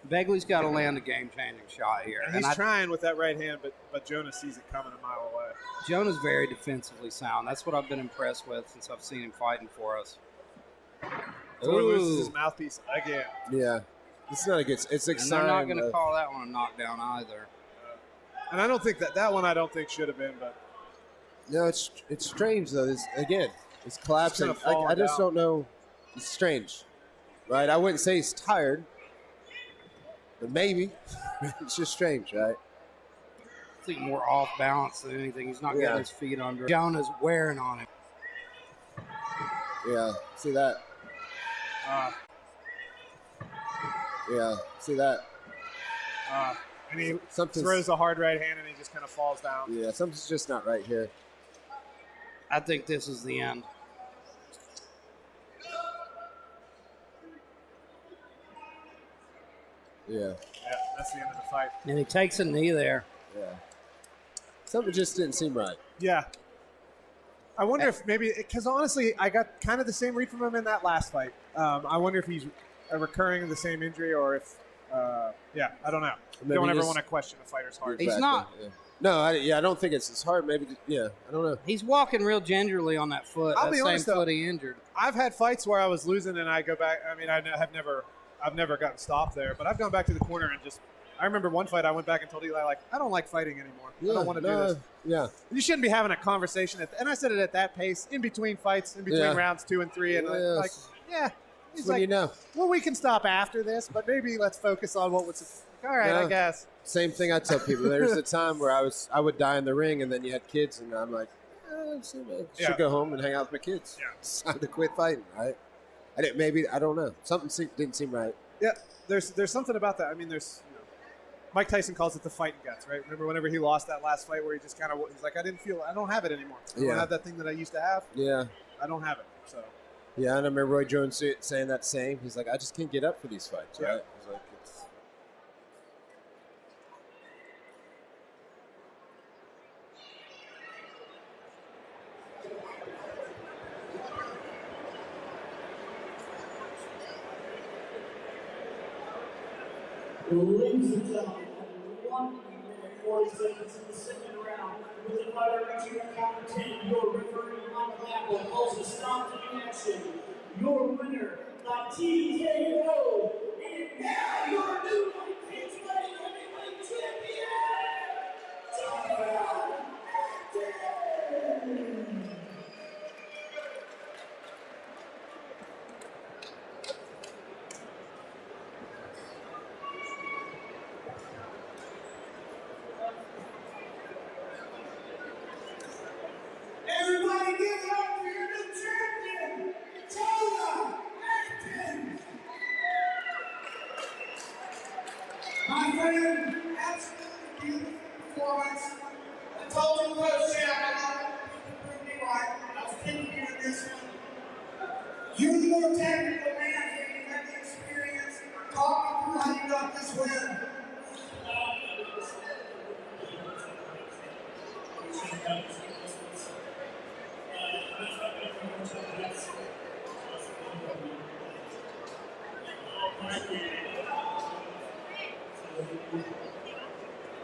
Begley's got to land a game-changing shot here. And he's trying with that right hand, but Jonah sees it coming a mile away. Jonah's very defensively sound. That's what I've been impressed with since I've seen him fighting for us. Thor loses his mouthpiece again. Yeah. It's not a good. It's and they're not going to call that one a knockdown either. And I don't think that one I don't think should have been, but no, it's strange though. It's collapsing. I just don't know. It's strange, right? I wouldn't say he's tired, but maybe it's just strange, right? I think more off balance than anything. He's not getting his feet under. Jonah's wearing on him. Yeah, see that. Yeah, see that. And he throws a hard right hand and he just kind of falls down. Yeah, something's just not right here. I think this is the end. Yeah. Yeah, that's the end of the fight. And he takes a knee there. Yeah. Something just didn't seem right. Yeah. I wonder if maybe, because honestly, I got kind of the same read from him in that last fight. I wonder if he's recurring the same injury or if, I don't know. Maybe Don't ever want to question a fighter's heart. He's not. Yeah. No, I don't think it's his heart. Maybe, I don't know. He's walking real gingerly on that foot. I'll that be same honest, foot though, he injured. I've had fights where I was losing and I go back. I mean, I've never gotten stopped there, but I've gone back to the corner and just. I remember one fight I went back and told Eli, I don't like fighting anymore. I don't want to do this. Yeah. You shouldn't be having a conversation. And I said it at that pace, in between fights, in between rounds 2 and 3. And he's like, well, we can stop after this, but maybe let's focus on what was. All right, I guess. Same thing I tell people. There's a time where I would die in the ring, and then you had kids, and I'm like, I should go home and hang out with my kids. Yeah. It's time to quit fighting, right? I don't know. Something didn't seem right. Yeah, there's something about that. I mean, Mike Tyson calls it the fighting guts, right? Remember whenever he lost that last fight where he just kind of, he's like, I don't have it anymore. I don't have that thing that I used to have. Yeah. I don't have it, so. Yeah, and I remember Roy Jones saying that same. He's like, I just can't get up for these fights, right? He's like, it's... Ladies and gentlemen, 1 minute 40 seconds in the second round, with the fighter reaching a count of 10, your referee Michael Apple calls a stop to the action. Your winner by TKO, and now your new Line Cagefighting heavyweight champion, Jonah. Everybody give it up for your new champion, Jonah. My friend, absolutely beautiful performance. I told you post champ, I proved me right. I was picking you in this one. You're the more technical man here. You have the experience. Talk me through how you got this win.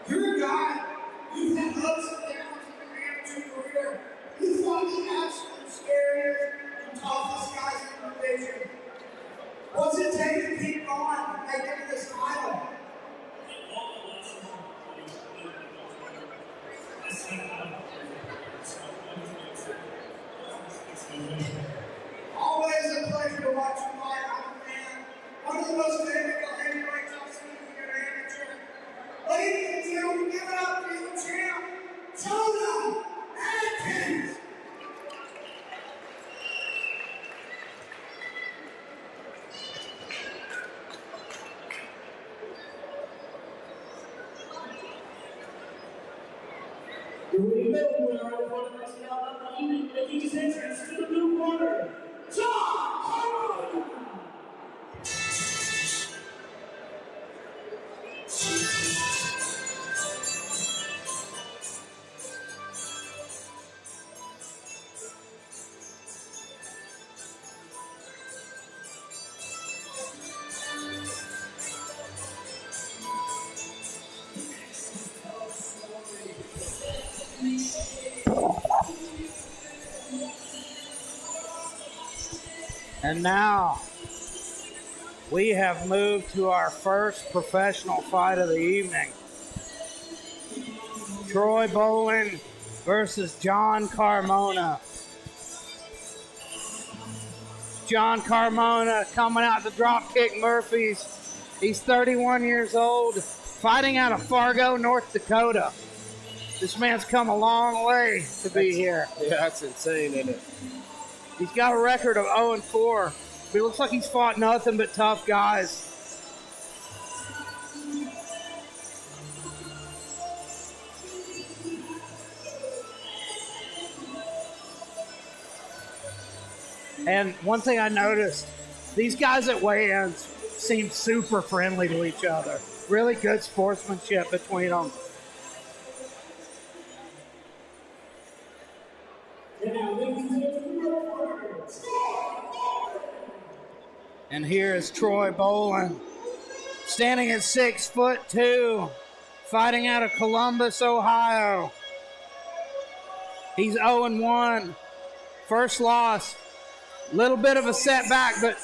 You're a guy, you've had ups and downs in your amateur career. You fought the absolute scariest and toughest guys in the division. What's it take to keep going and make it to this title? Always a pleasure to watch you fight. I'm a fan. One of the most technical heavyweights I've seen in your amateur. Ladies and gentlemen, give it up for your champ, Jonah Atkins. Here we go, winner for the next bout of the evening, making his entrance to the blue corner, John. And now we have moved to our first professional fight of the evening. Troy Bolin versus John Carmona. John Carmona coming out to drop kick Murphy's. He's 31 years old, fighting out of Fargo, North Dakota. This man's come a long way to be here. Yeah, that's insane, isn't it? He's got a record of 0-4. But it looks like he's fought nothing but tough guys. And one thing I noticed, these guys at weigh-ins seem super friendly to each other. Really good sportsmanship between them. And here is Troy Bolin, standing at 6'2", fighting out of Columbus, Ohio. He's 0-1, first loss. Little bit of a setback, but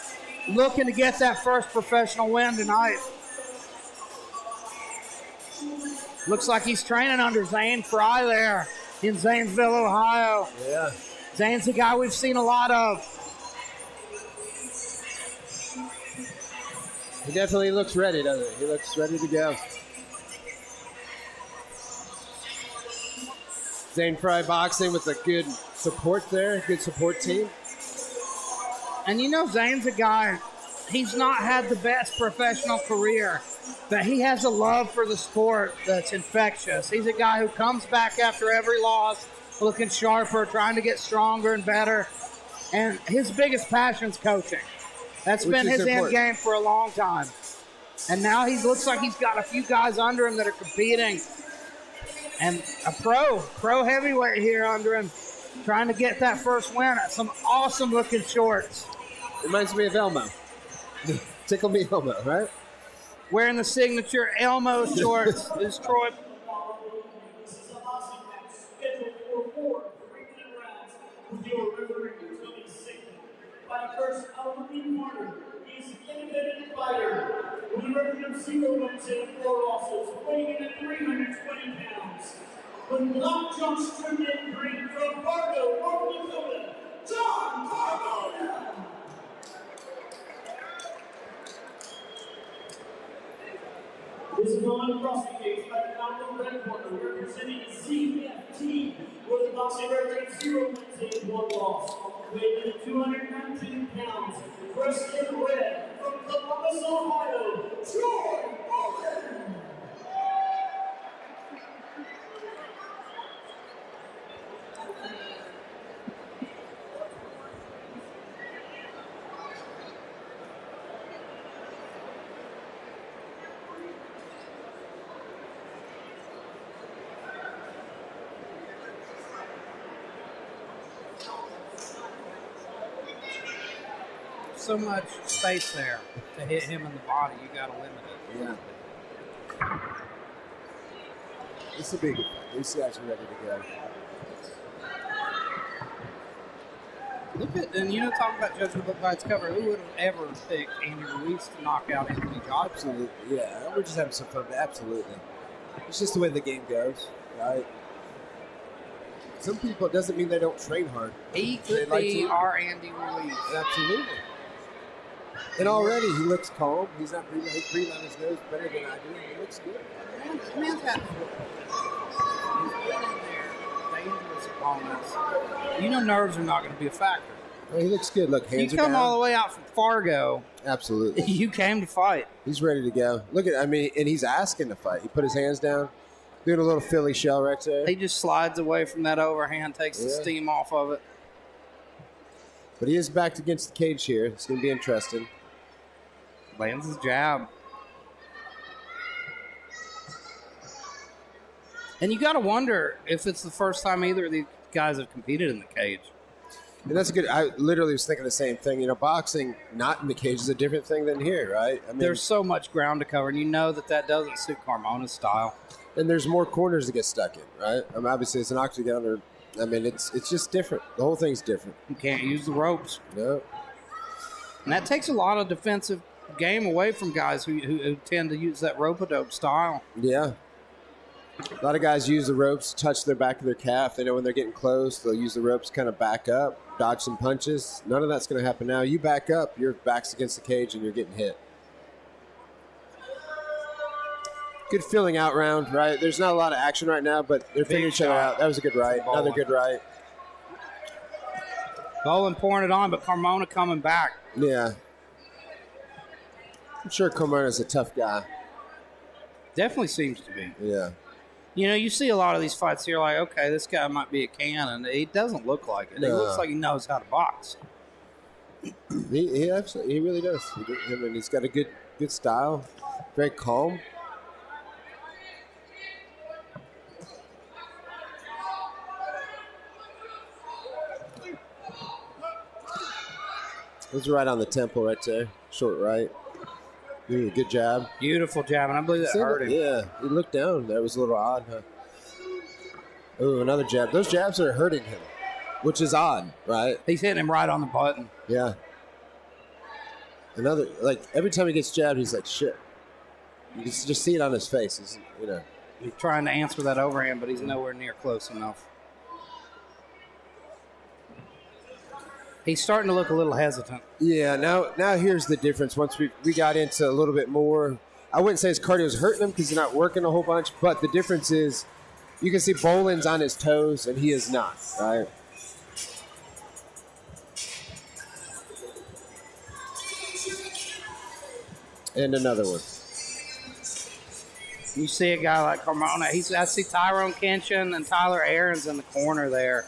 looking to get that first professional win tonight. Looks like he's training under Zane Fry there in Zanesville, Ohio. Yeah. Zane's a guy we've seen a lot of. He definitely looks ready, doesn't he? He looks ready to go. Zane Fry Boxing with a good support there, good support team. And you know, Zane's a guy, he's not had the best professional career, but he has a love for the sport that's infectious. He's a guy who comes back after every loss, looking sharper, trying to get stronger and better. And his biggest passion's coaching. That's been his end game for a long time. And now he looks like he's got a few guys under him that are competing. And a pro heavyweight here under him, trying to get that first win at some awesome looking shorts. Reminds me of Elmo. Tickle me Elmo, right? Wearing the signature Elmo shorts is Troy. This is a boxing match scheduled for 4 3-minute rounds with your referee, Tony Sigmund. By first, our lead corner is independent fighter with a record of 0 wins and 4 losses, weighing in at 320 pounds. With knock jump stricken ring from Fargo, North Dakota, John Carmona. This is going across the cage by the dominant red corner, representing CFT with a boxing record of 0 wins and 1 loss. Weighing in at 219 pounds, dressed in red from Columbus, Ohio, Troy Bolin. So much space there to hit him in the body, you got to limit it. Yeah. This will be a good fight. These guys are ready to go. Look at, and you know, talking about judging book by its cover, who would have ever picked Andy Ruiz to knock out Anthony Joshua? Absolutely, yeah. We're just having some fun, but absolutely. It's just the way the game goes, right? Some people, it doesn't mean they don't train hard. He could be our Andy Ruiz. Absolutely. And already he looks calm. He's not breathing. He's breathing on his nose better than I do. He looks good. The man's had he's been in there, dangerous opponents. You know, nerves are not going to be a factor. Well, he looks good. Look, hands you are come down. all the way out from Fargo. Absolutely. You came to fight. He's ready to go. Look at, I mean, and he's asking to fight. He put his hands down, doing a little Philly shell right there. He just slides away from that overhand, takes the steam off of it. But he is backed against the cage here. It's going to be interesting. Lands his jab. And you got to wonder if it's the first time either of these guys have competed in the cage. And that's good. I literally was thinking the same thing. You know, boxing not in the cage is a different thing than here, right? I mean, there's so much ground to cover, and you know that doesn't suit Carmona's style. And there's more corners to get stuck in, right? I mean, obviously, it's an octagon, or I mean, it's just different. The whole thing's different. You can't use the ropes. No. And that takes a lot of defensive game away from guys who tend to use that rope-a-dope style. Yeah. A lot of guys use the ropes to touch their back of their calf. They know when they're getting close, they'll use the ropes to kind of back up, dodge some punches. None of that's going to happen now. You back up, your back's against the cage, and you're getting hit. Good filling out round, right? There's not a lot of action right now, but they're figuring each other out. That was a good right. Another good right. Bolin pouring it on, but Carmona coming back. Yeah. I'm sure Carmona's a tough guy. Definitely seems to be. Yeah. You know, you see a lot of these fights, you're like, okay, this guy might be a cannon. He doesn't look like it. He looks like he knows how to box. He absolutely, he really does. I mean, he's got a good style. Very calm. It was right on the temple right there. Short right. Ooh, good jab. Beautiful jab, and I believe that hurt him. Yeah, he looked down. That was a little odd, huh? Ooh, another jab. Those jabs are hurting him, which is odd, right? He's hitting him right on the button. Yeah. Another, like, every time he gets jabbed, he's like, shit. You can just see it on his face. He's, you know. He's trying to answer that overhand, but he's nowhere near close enough. He's starting to look a little hesitant. Yeah, now here's the difference. Once we got into a little bit more, I wouldn't say his cardio is hurting him because he's not working a whole bunch, but the difference is you can see Bolin's on his toes and he is not, right? And another one. You see a guy like Carmona. I see Tyrone Kenshin and Tyler Aarons in the corner there.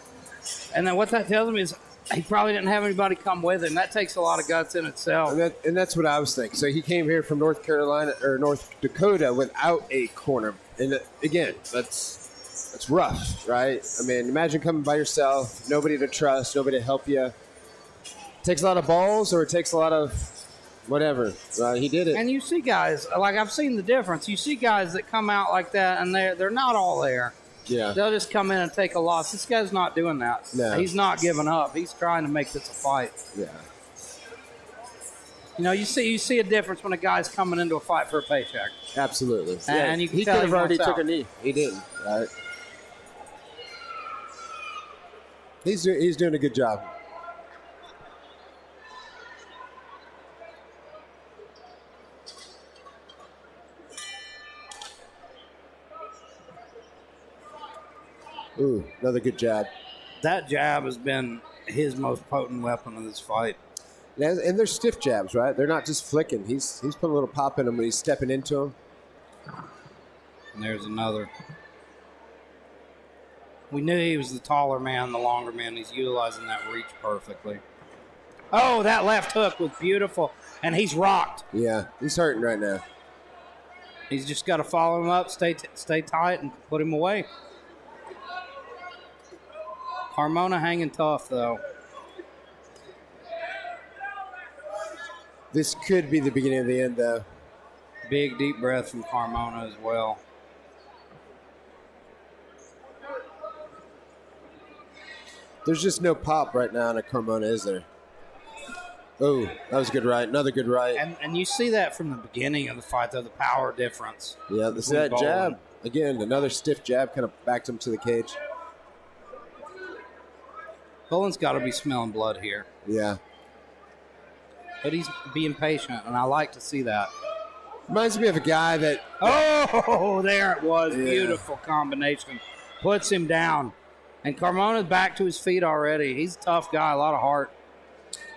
And then what that tells me is he probably didn't have anybody come with him. That takes a lot of guts in itself. And that's what I was thinking. So he came here from North Carolina or North Dakota without a corner. And again, that's rough, right? I mean, imagine coming by yourself, nobody to trust, nobody to help you. It takes a lot of balls or it takes a lot of whatever. He did it. And you see guys, like I've seen the difference. You see guys that come out like that and they're not all there. Yeah. They'll just come in and take a loss. This guy's not doing that. No. He's not giving up. He's trying to make this a fight. Yeah. You know, you see a difference when a guy's coming into a fight for a paycheck. Absolutely. And you can he tell could have already wants took out. a knee. He didn't. Right. He's doing a good job. Ooh, another good jab. That jab has been his most potent weapon in this fight. And they're stiff jabs, right? They're not just flicking. He's putting a little pop in them when he's stepping into them. And there's another. We knew he was the taller man, the longer man. He's utilizing that reach perfectly. Oh, that left hook was beautiful. And he's rocked. Yeah, he's hurting right now. He's just got to follow him up, stay tight, and put him away. Carmona hanging tough, though. This could be the beginning of the end, though. Big, deep breath from Carmona as well. There's just no pop right now in a Carmona, is there? Oh, that was a good right. Another good right. And you see that from the beginning of the fight, though, the power difference. Yeah, this that Bolin. jab. Again, another stiff jab kind of backed him to the cage. Bolin's got to be smelling blood here. Yeah. But he's being patient, and I like to see that. Reminds me of a guy that... Oh, there it was. Yeah. Beautiful combination. Puts him down. And Carmona's back to his feet already. He's a tough guy, a lot of heart.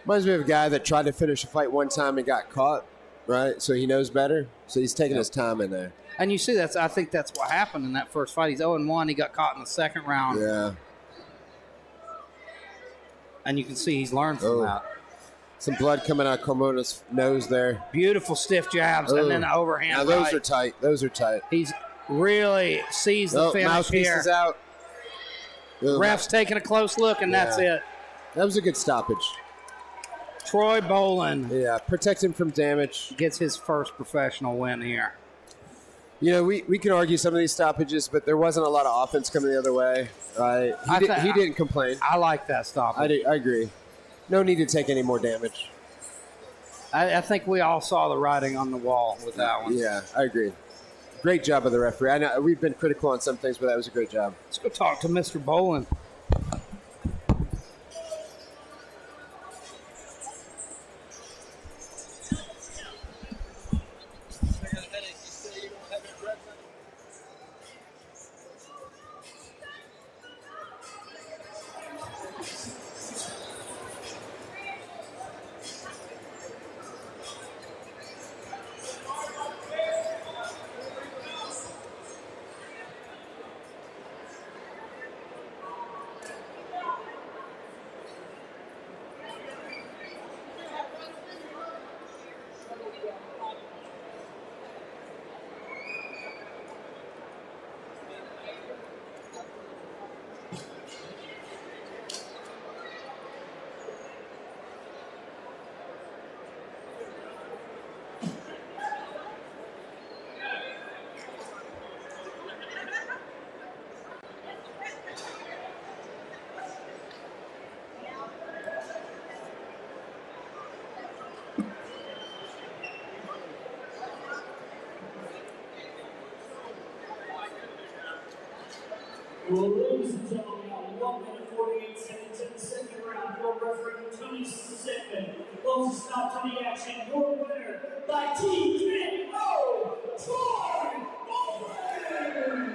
Reminds me of a guy that tried to finish a fight one time and got caught, right? So he knows better. So he's taking his time in there. And you see, I think that's what happened in that first fight. He's 0-1. He got caught in the second round. Yeah. And you can see he's learned from that. Some blood coming out of Carmona's nose there. Beautiful stiff jabs and then the overhand. Now those are tight. Those are tight. He's really sees the finish mouthpiece here. is out. Ref's taking a close look, and that's it. That was a good stoppage. Troy Bolin. Yeah, protect him from damage. Gets his first professional win here. You know, we can argue some of these stoppages, but there wasn't a lot of offense coming the other way. Right? He didn't complain. I like that stoppage. I agree. No need to take any more damage. I think we all saw the writing on the wall with that one. Yeah, I agree. Great job of the referee. I know we've been critical on some things, but that was a great job. Let's go talk to Mr. Bolin. Well, ladies and gentlemen, now 1 minute 48 seconds in the second round. Your referee, Tony Sigmund, closes stop to the action. Your winner by TKO, Troy Bolin!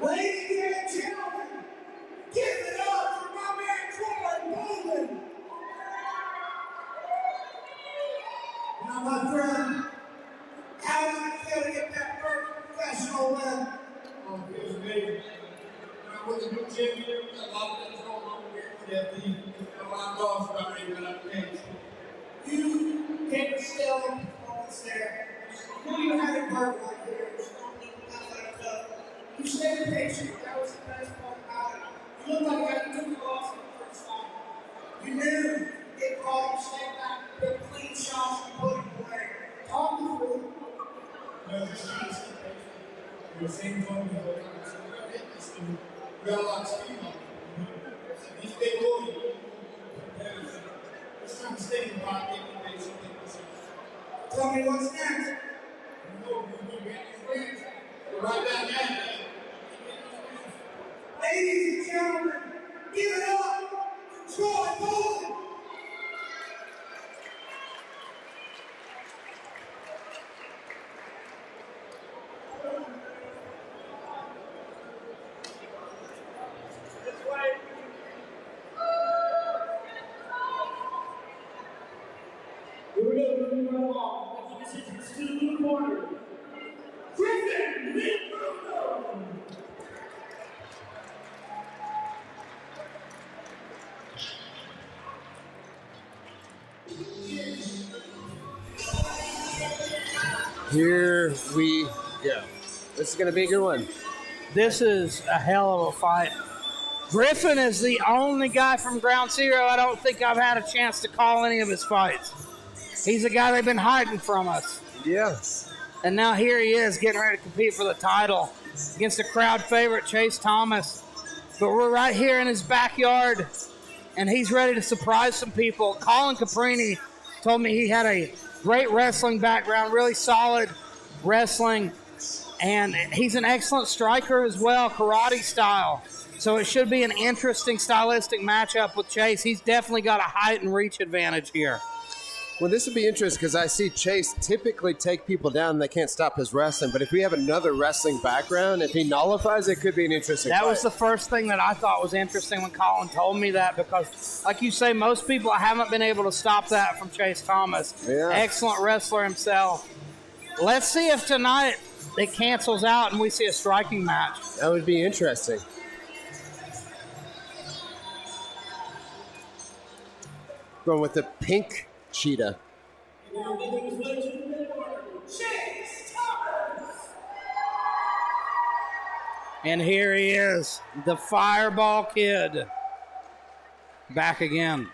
Ladies and gentlemen, give it up for my man Troy Bolin! Now, my friend, how does it feel to get that first professional win? Oh, it feels amazing. I was a new champion. A lot of things going on here for that team. I'm lost about it, but I'm changed. You came to stellar performance there. You knew you had it hard right here. It was only not that tough. You stayed patient. That was the best part about it. You looked like you had took the loss in the first time. You knew it called, you stayed back, good clean shots, and put it away. Talk me through it. I was just trying to stay patient. At the same time, the whole time, so we got hit this thing. We got a lot of speed on it. He stayed low. Just trying to stay in the pocket and make something myself. Tell me what's next. You know, we got these wins. We're right down there. Ladies and gentlemen, give it up for Troy Bolin! Here we go, moving right along. Making his entrance to the blue corner, Griffin Lindbruno! Here we go. This is going to be a good one. This is a hell of a fight. Griffin is the only guy from Ground Zero I don't think I've had a chance to call any of his fights. He's the guy they've been hiding from us. Yeah. And now here he is getting ready to compete for the title against a crowd favorite, Chase Thomas. But we're right here in his backyard, and he's ready to surprise some people. Colin Caprini told me he had a great wrestling background, really solid wrestling, and he's an excellent striker as well, karate style. So it should be an interesting stylistic matchup with Chase. He's definitely got a height and reach advantage here. Well, this would be interesting because I see Chase typically take people down and they can't stop his wrestling. But if we have another wrestling background, if he nullifies, it could be an interesting That fight. was the first thing that I thought was interesting when Colin told me that, because, like you say, most people haven't been able to stop that from Chase Thomas. Yeah. Excellent wrestler himself. Let's see if tonight it cancels out and we see a striking match. That would be interesting. Going with the pink cheetah. Now making his way to the midcorner, Chase Thomas! And here he is, the Fireball Kid, back again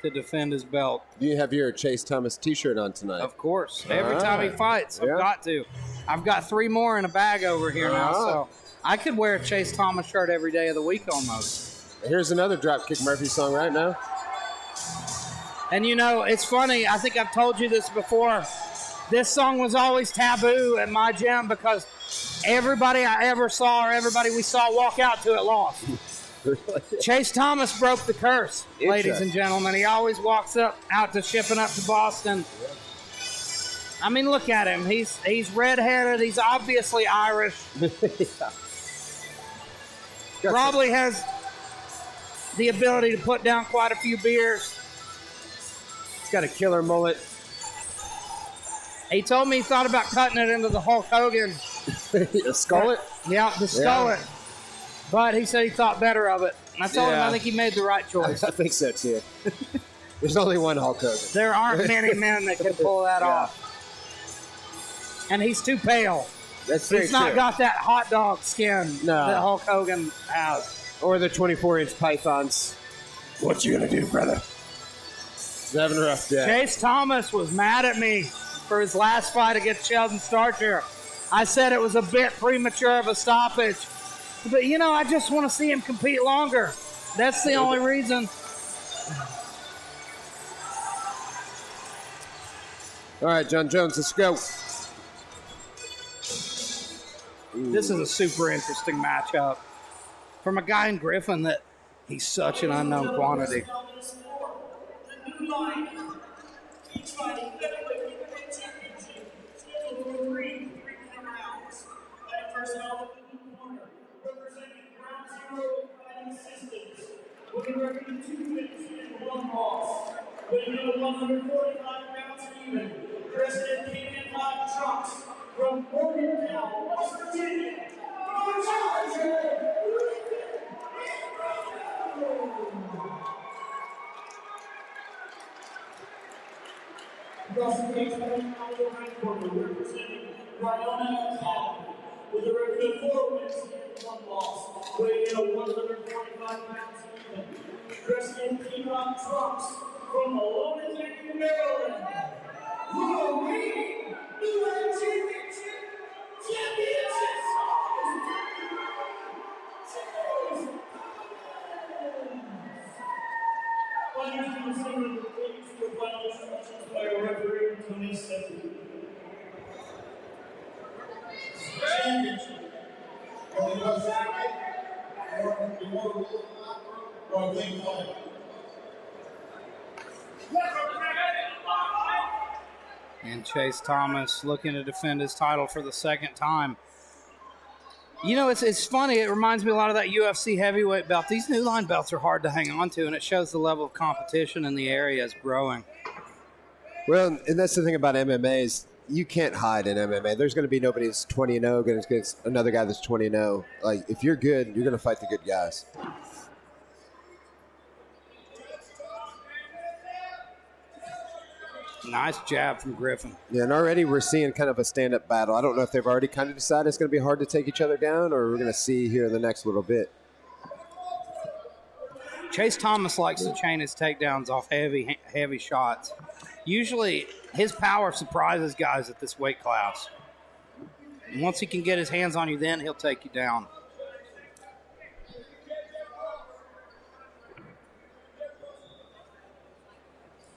to defend his belt. You have your Chase Thomas t-shirt on tonight. Of course. Every time he fights, I've Yeah. got to. I've got 3 more in a bag over here now, so I could wear a Chase Thomas shirt every day of the week almost. Here's another Dropkick Murphy song right now. And you know, it's funny. I think I've told you this before. This song was always taboo at my gym because everybody I ever saw or everybody we saw walk out to it lost. Chase Thomas broke the curse, ladies and gentlemen. He always walks out to shipping up to Boston. I mean, look at him. He's redheaded. He's obviously Irish. Probably has the ability to put down quite a few beers. He's got a killer mullet. He told me he thought about cutting it into the Hulk Hogan. The skullet? Yeah, the skullet. But he said he thought better of it. And I told him I think he made the right choice. I think so, too. There's only one Hulk Hogan. There aren't many men that can pull that off. And he's too pale. He's not got that hot dog skin that Hulk Hogan has. Or the 24-inch pythons. What you gonna do, brother? He's having a rough day. Chase Thomas was mad at me for his last fight against Sheldon Starcher. I said it was a bit premature of a stoppage. But, you know, I just want to see him compete longer. That's the only reason. All right, John Jones, let's go. This is a super interesting matchup. From a guy in Griffin that he's such an unknown quantity. The new Line Cagefighting Heavyweight Championship, scheduled for three 3-minute rounds. Fighting first out in the corner, representing Ground Zero Fighting Systems, with a record of 2 wins and 1 loss. Weighing in at 145 pounds even, dressed in pink hot trucks from Morgantown, West Virginia. Across the cage, fighting out of the right corner, representing Riona Cobb, with a record of 4 wins and 1 loss, weighing in at 145 pounds even, dressed in peacock trunks from Lawrence, Maryland. Halloween, UN Championship, Championship Songs, Fighters in the center of the cage for final instructions by our referee, Tony Stephanie. Championship. Or the US Senate, or the World or Line Cagefighting. And Chase Thomas looking to defend his title for the second time. You know, it's funny. It reminds me a lot of that UFC heavyweight belt. These new line belts are hard to hang on to, and it shows the level of competition in the area is growing. Well, and that's the thing about MMA is you can't hide in MMA. There's going to be nobody that's 20-0 against another guy that's 20-0. Like, if you're good, you're going to fight the good guys. Nice jab from Griffin. Yeah, and already we're seeing kind of a stand-up battle. I don't know if they've already kind of decided it's going to be hard to take each other down, or we're going to see here in the next little bit. Chase Thomas likes to chain his takedowns off heavy shots. Usually, his power surprises guys at this weight class. And once he can get his hands on you, then he'll take you down.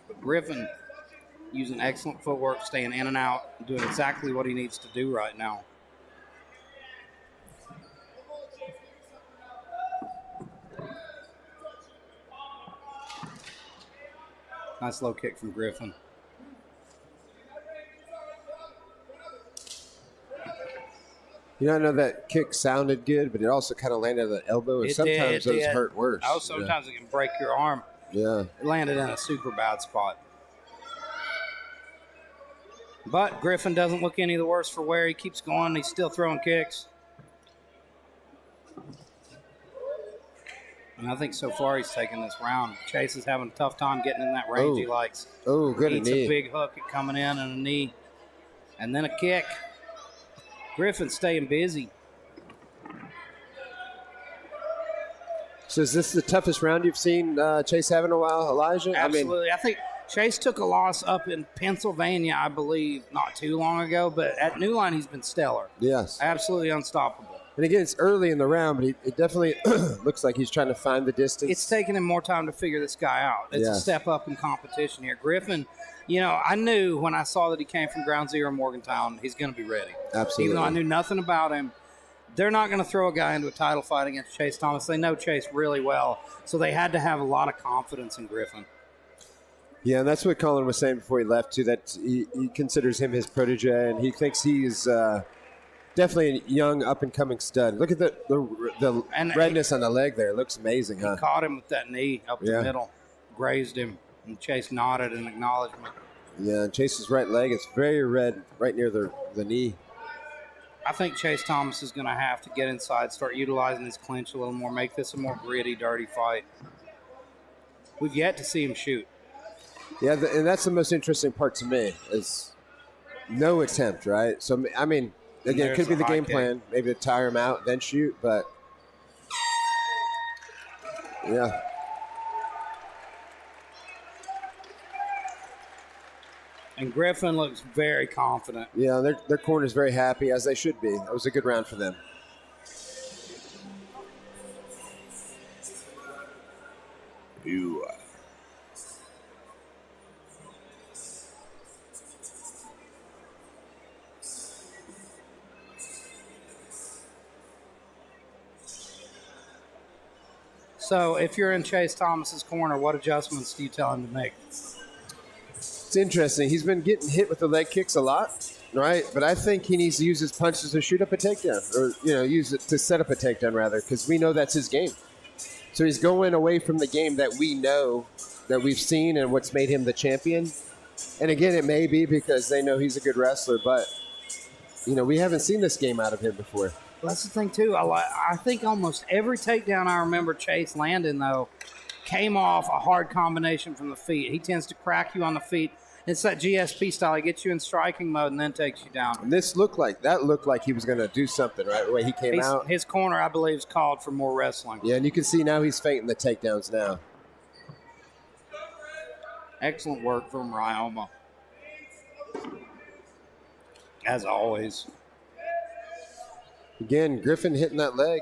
But Griffin using excellent footwork, staying in and out, doing exactly what he needs to do right now. Nice low kick from Griffin. You know, I know that kick sounded good, but it also kind of landed at the elbow, and sometimes those hurt worse. Oh, sometimes it can break your arm. Yeah. It landed in a super bad spot. But Griffin doesn't look any the worse for wear. He keeps going. He's still throwing kicks. And I think so far he's taken this round. Chase is having a tough time getting in that range he likes. Oh, good Eats knee. a big hook coming in and a knee. And then a kick. Griffin's staying busy. So is this the toughest round you've seen Chase have in a while, Elijah? Absolutely. I think Chase took a loss up in Pennsylvania, I believe, not too long ago. But at New Line, he's been stellar. Yes. Absolutely unstoppable. And again, it's early in the round, but it definitely looks like he's trying to find the distance. It's taking him more time to figure this guy out. It's a step up in competition here. Griffin, I knew when I saw that he came from Ground Zero in Morgantown, he's going to be ready. Absolutely. Even though I knew nothing about him, they're not going to throw a guy into a title fight against Chase Thomas. They know Chase really well, so they had to have a lot of confidence in Griffin. Yeah, and that's what Colin was saying before he left, too, that he considers him his protege, and he thinks he's definitely a young, up-and-coming stud. Look at the redness on the leg there. It looks amazing, He caught him with that knee up the middle, grazed him, and Chase nodded in acknowledgement. Yeah, and Chase's right leg is very red right near the knee. I think Chase Thomas is going to have to get inside, start utilizing his clinch a little more, make this a more gritty, dirty fight. We've yet to see him shoot. Yeah, and that's the most interesting part to me is no attempt, right? So, I mean, again, it could be the game plan, maybe to tire him out, then shoot, but yeah. And Griffin looks very confident. Yeah, their corner's very happy, as they should be. That was a good round for them. So if you're in Chase Thomas's corner, what adjustments do you tell him to make? It's interesting. He's been getting hit with the leg kicks a lot, right? But I think he needs to use his punches to shoot up a takedown, or use it to set up a takedown rather, because we know that's his game. So he's going away from the game that we know, that we've seen, and what's made him the champion. And again, it may be because they know he's a good wrestler, but we haven't seen this game out of him before. Well, that's the thing too. I think almost every takedown I remember Chase landing though came off a hard combination from the feet. He tends to crack you on the feet. It's that GSP style. He gets you in striking mode and then takes you down. And that looked like he was going to do something, right? The way he came out. His corner, I believe, is called for more wrestling. Yeah, and you can see now he's fainting the takedowns now. Excellent work from Ryoma. As always. Again, Griffin hitting that leg.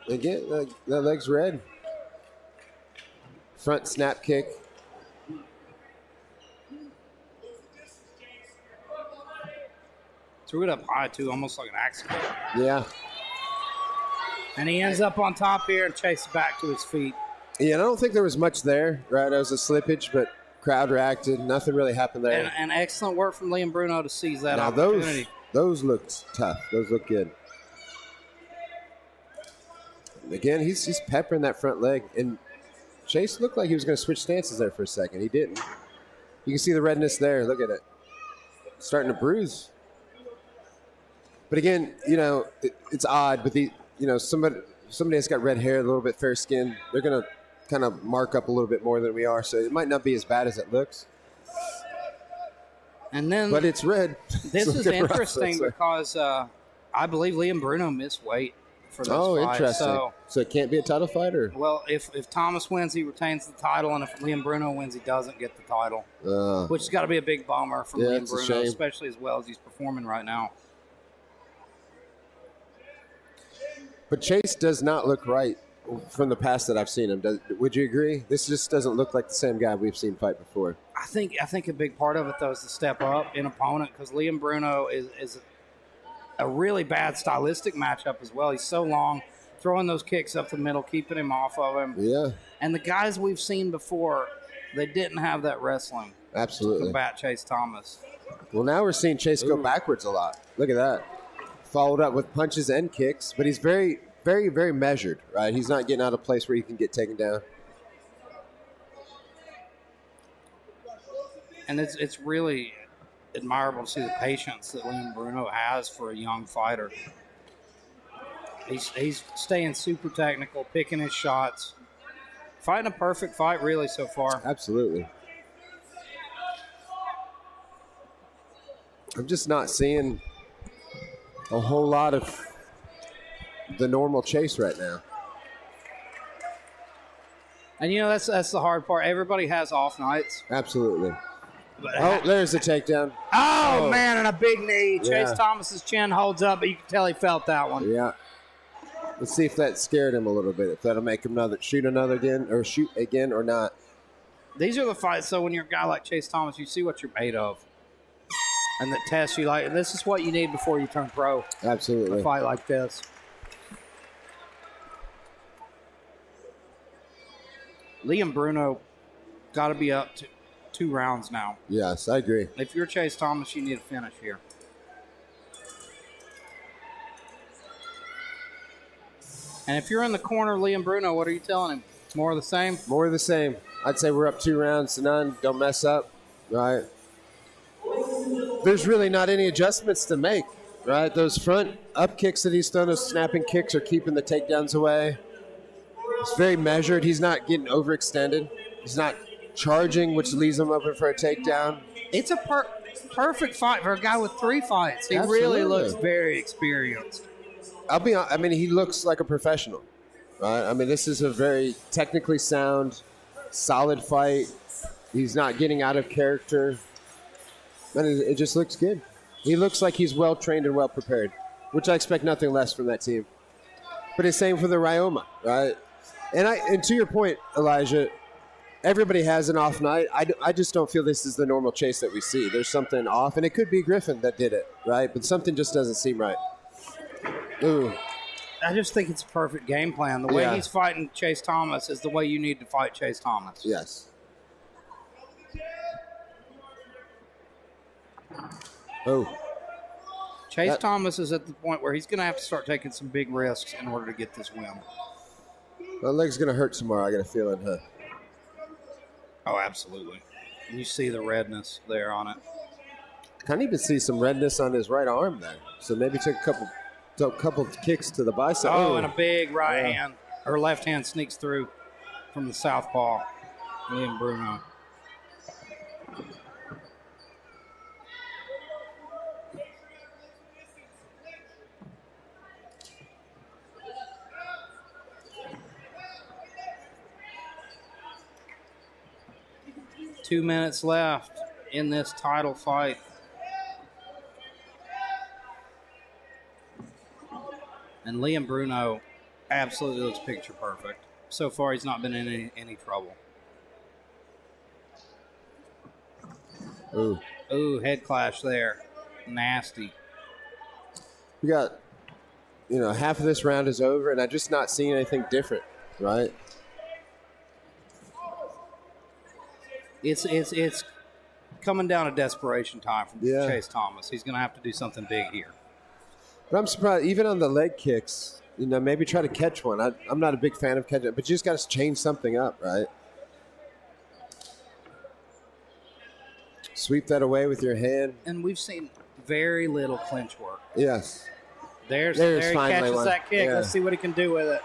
Again, that leg's red. Front snap kick. Threw it up high, too, almost like an axe kick. Yeah. And he ends up on top here and chases back to his feet. Yeah, and I don't think there was much there, right? It was a slippage, but crowd reacted. Nothing really happened there. And excellent work from Liam Bruno to seize that now opportunity. Those looked tough. Those look good. Again, he's peppering that front leg. And Chase looked like he was going to switch stances there for a second. He didn't. You can see the redness there. Look at it. Starting to bruise. But again, it's odd. But somebody that's got red hair, a little bit fair skin, they're going to kind of mark up a little bit more than we are. So it might not be as bad as it looks. But it's red. This is interesting because I believe Liam Bruno missed weight for this fight. Interesting. So it can't be a title fight? Or? Well, if Thomas wins, he retains the title, and if Liam Bruno wins, he doesn't get the title, which has got to be a big bummer for Liam Bruno, especially as well as he's performing right now. But Chase does not look right from the past that I've seen him. Would you agree? This just doesn't look like the same guy we've seen fight before. I think a big part of it, though, is the step up in opponent, because Liam Bruno is a really bad stylistic matchup as well. He's so long, throwing those kicks up the middle, keeping him off of him. Yeah. And the guys we've seen before, they didn't have that wrestling. Absolutely. To combat Chase Thomas. Well, now we're seeing Chase go backwards a lot. Look at that. Followed up with punches and kicks, but he's very, very, very measured, right? He's not getting out of a place where he can get taken down. And it's really admirable to see the patience that Liam Bruno has for a young fighter. He's staying super technical, picking his shots. Fighting a perfect fight, really, so far. Absolutely. I'm just not seeing a whole lot of the normal Chase right now. And, that's the hard part. Everybody has off nights. Absolutely. There's the takedown. Oh, man, and a big knee. Chase Thomas's chin holds up, but you can tell he felt that one. Yeah. Let's see if that scared him a little bit. If that'll make him shoot again or not. These are the fights, so when you're a guy like Chase Thomas, you see what you're made of. And that tests you like, and this is what you need before you turn pro. Absolutely. A fight like this. Liam Bruno got to be up to 2 rounds now. Yes, I agree. If you're Chase Thomas, you need to finish here. And if you're in the corner, Liam Bruno, what are you telling him? More of the same? More of the same. I'd say we're up 2 rounds to none. Don't mess up, right? There's really not any adjustments to make, right? Those front up kicks that he's done, those snapping kicks are keeping the takedowns away. It's very measured. He's not getting overextended. He's not charging, which leaves him open for a takedown. It's a perfect fight for a guy with 3 fights. He really looks very experienced. He looks like a professional, right? I mean, this is a very technically sound, solid fight. He's not getting out of character. And it just looks good. He looks like he's well-trained and well-prepared, which I expect nothing less from that team. But it's same for the Ryoma, right? And to your point, Elijah, everybody has an off night. I just don't feel this is the normal Chase that we see. There's something off, and it could be Griffin that did it, right? But something just doesn't seem right. Ooh. I just think it's a perfect game plan. The way he's fighting Chase Thomas is the way you need to fight Chase Thomas. Yes. Oh. Chase Thomas is at the point where he's going to have to start taking some big risks in order to get this win. My leg's going to hurt tomorrow, I got a feeling, huh? Oh, absolutely. You see the redness there on it. I can't even see some redness on his right arm there. So maybe took a couple kicks to the bicep. Oh, and a big right hand, or left hand sneaks through from the southpaw. Liam Bruno. Two minutes left in this title fight. And Liam Bruno absolutely looks picture perfect. So far, he's not been in any trouble. Ooh, head clash there. Nasty. We got, half of this round is over, and I'm just not seeing anything different, right? It's coming down to desperation time from Chase Thomas. He's going to have to do something big here. But I'm surprised, even on the leg kicks, maybe try to catch one. I'm not a big fan of catching it, but you just got to change something up, right? Sweep that away with your hand. And we've seen very little clinch work. Yes. There he catches that kick. Yeah. Let's see what he can do with it.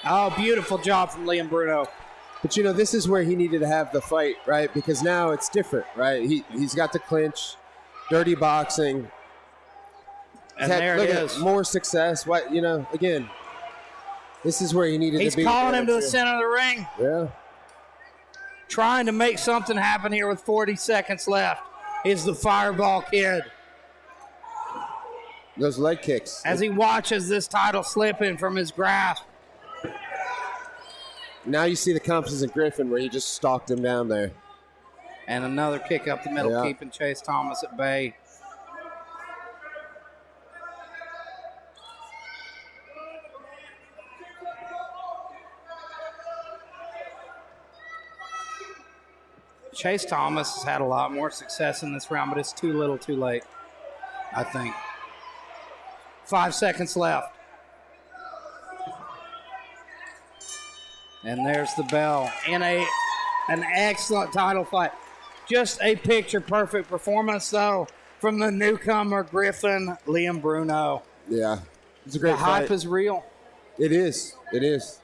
Oh, beautiful job from Liam Bruno. But, this is where he needed to have the fight, right? Because now it's different, right? He's got the clinch, dirty boxing. And there it is. More success. Again, this is where he needed to be. He's calling him to the center of the ring. Yeah. Trying to make something happen here with 40 seconds left is the Fireball Kid. Those leg kicks. As he watches this title slipping from his grasp. Now you see the confidence in Griffin where he just stalked him down there. And another kick up the middle, keeping Chase Thomas at bay. Chase Thomas has had a lot more success in this round, but it's too little too late, I think. 5 seconds left. And there's the bell in an excellent title fight. Just a picture-perfect performance, though, from the newcomer, Griffin Liam Bruno. Yeah, it's a great fight. The hype is real. It is. It is.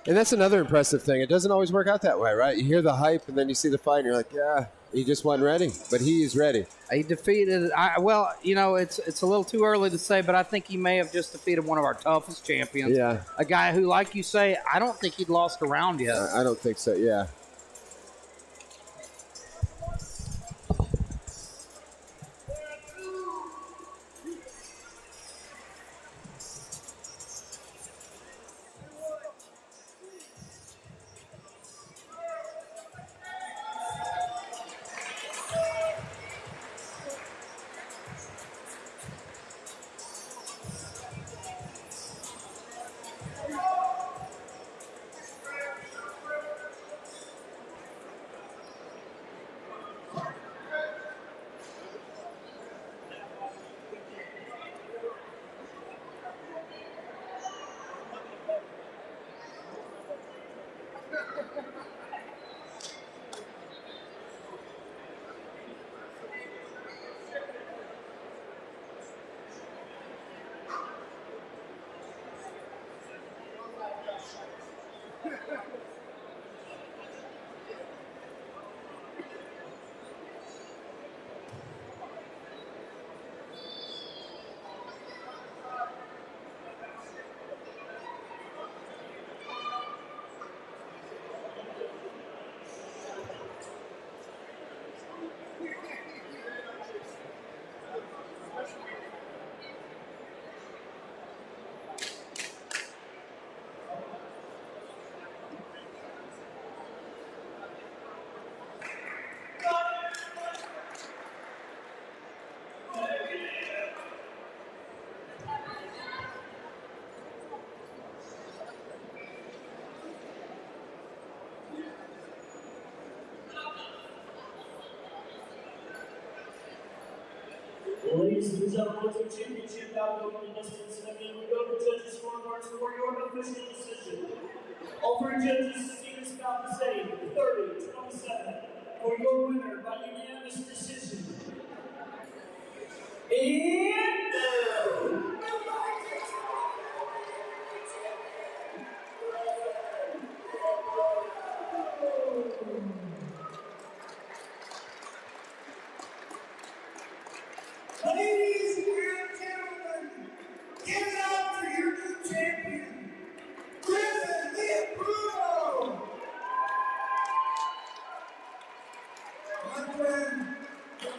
And that's another impressive thing. It doesn't always work out that way, right? You hear the hype, and then you see the fight, and you're like, yeah, he just wasn't ready. But he is ready. He defeated it's a little too early to say, but I think he may have just defeated one of our toughest champions. Yeah. A guy who, like you say, I don't think he'd lost a round yet. I don't think so, yeah. Ladies and gentlemen, with the championship bout going the distance, and then we go to judges' scorecards for your official decision. All three judges see this bout the same, 30-27, for your winner by unanimous decision. And now, Ladies and gentlemen, give it up for your new champion, Griffin Leopoldo. My friend,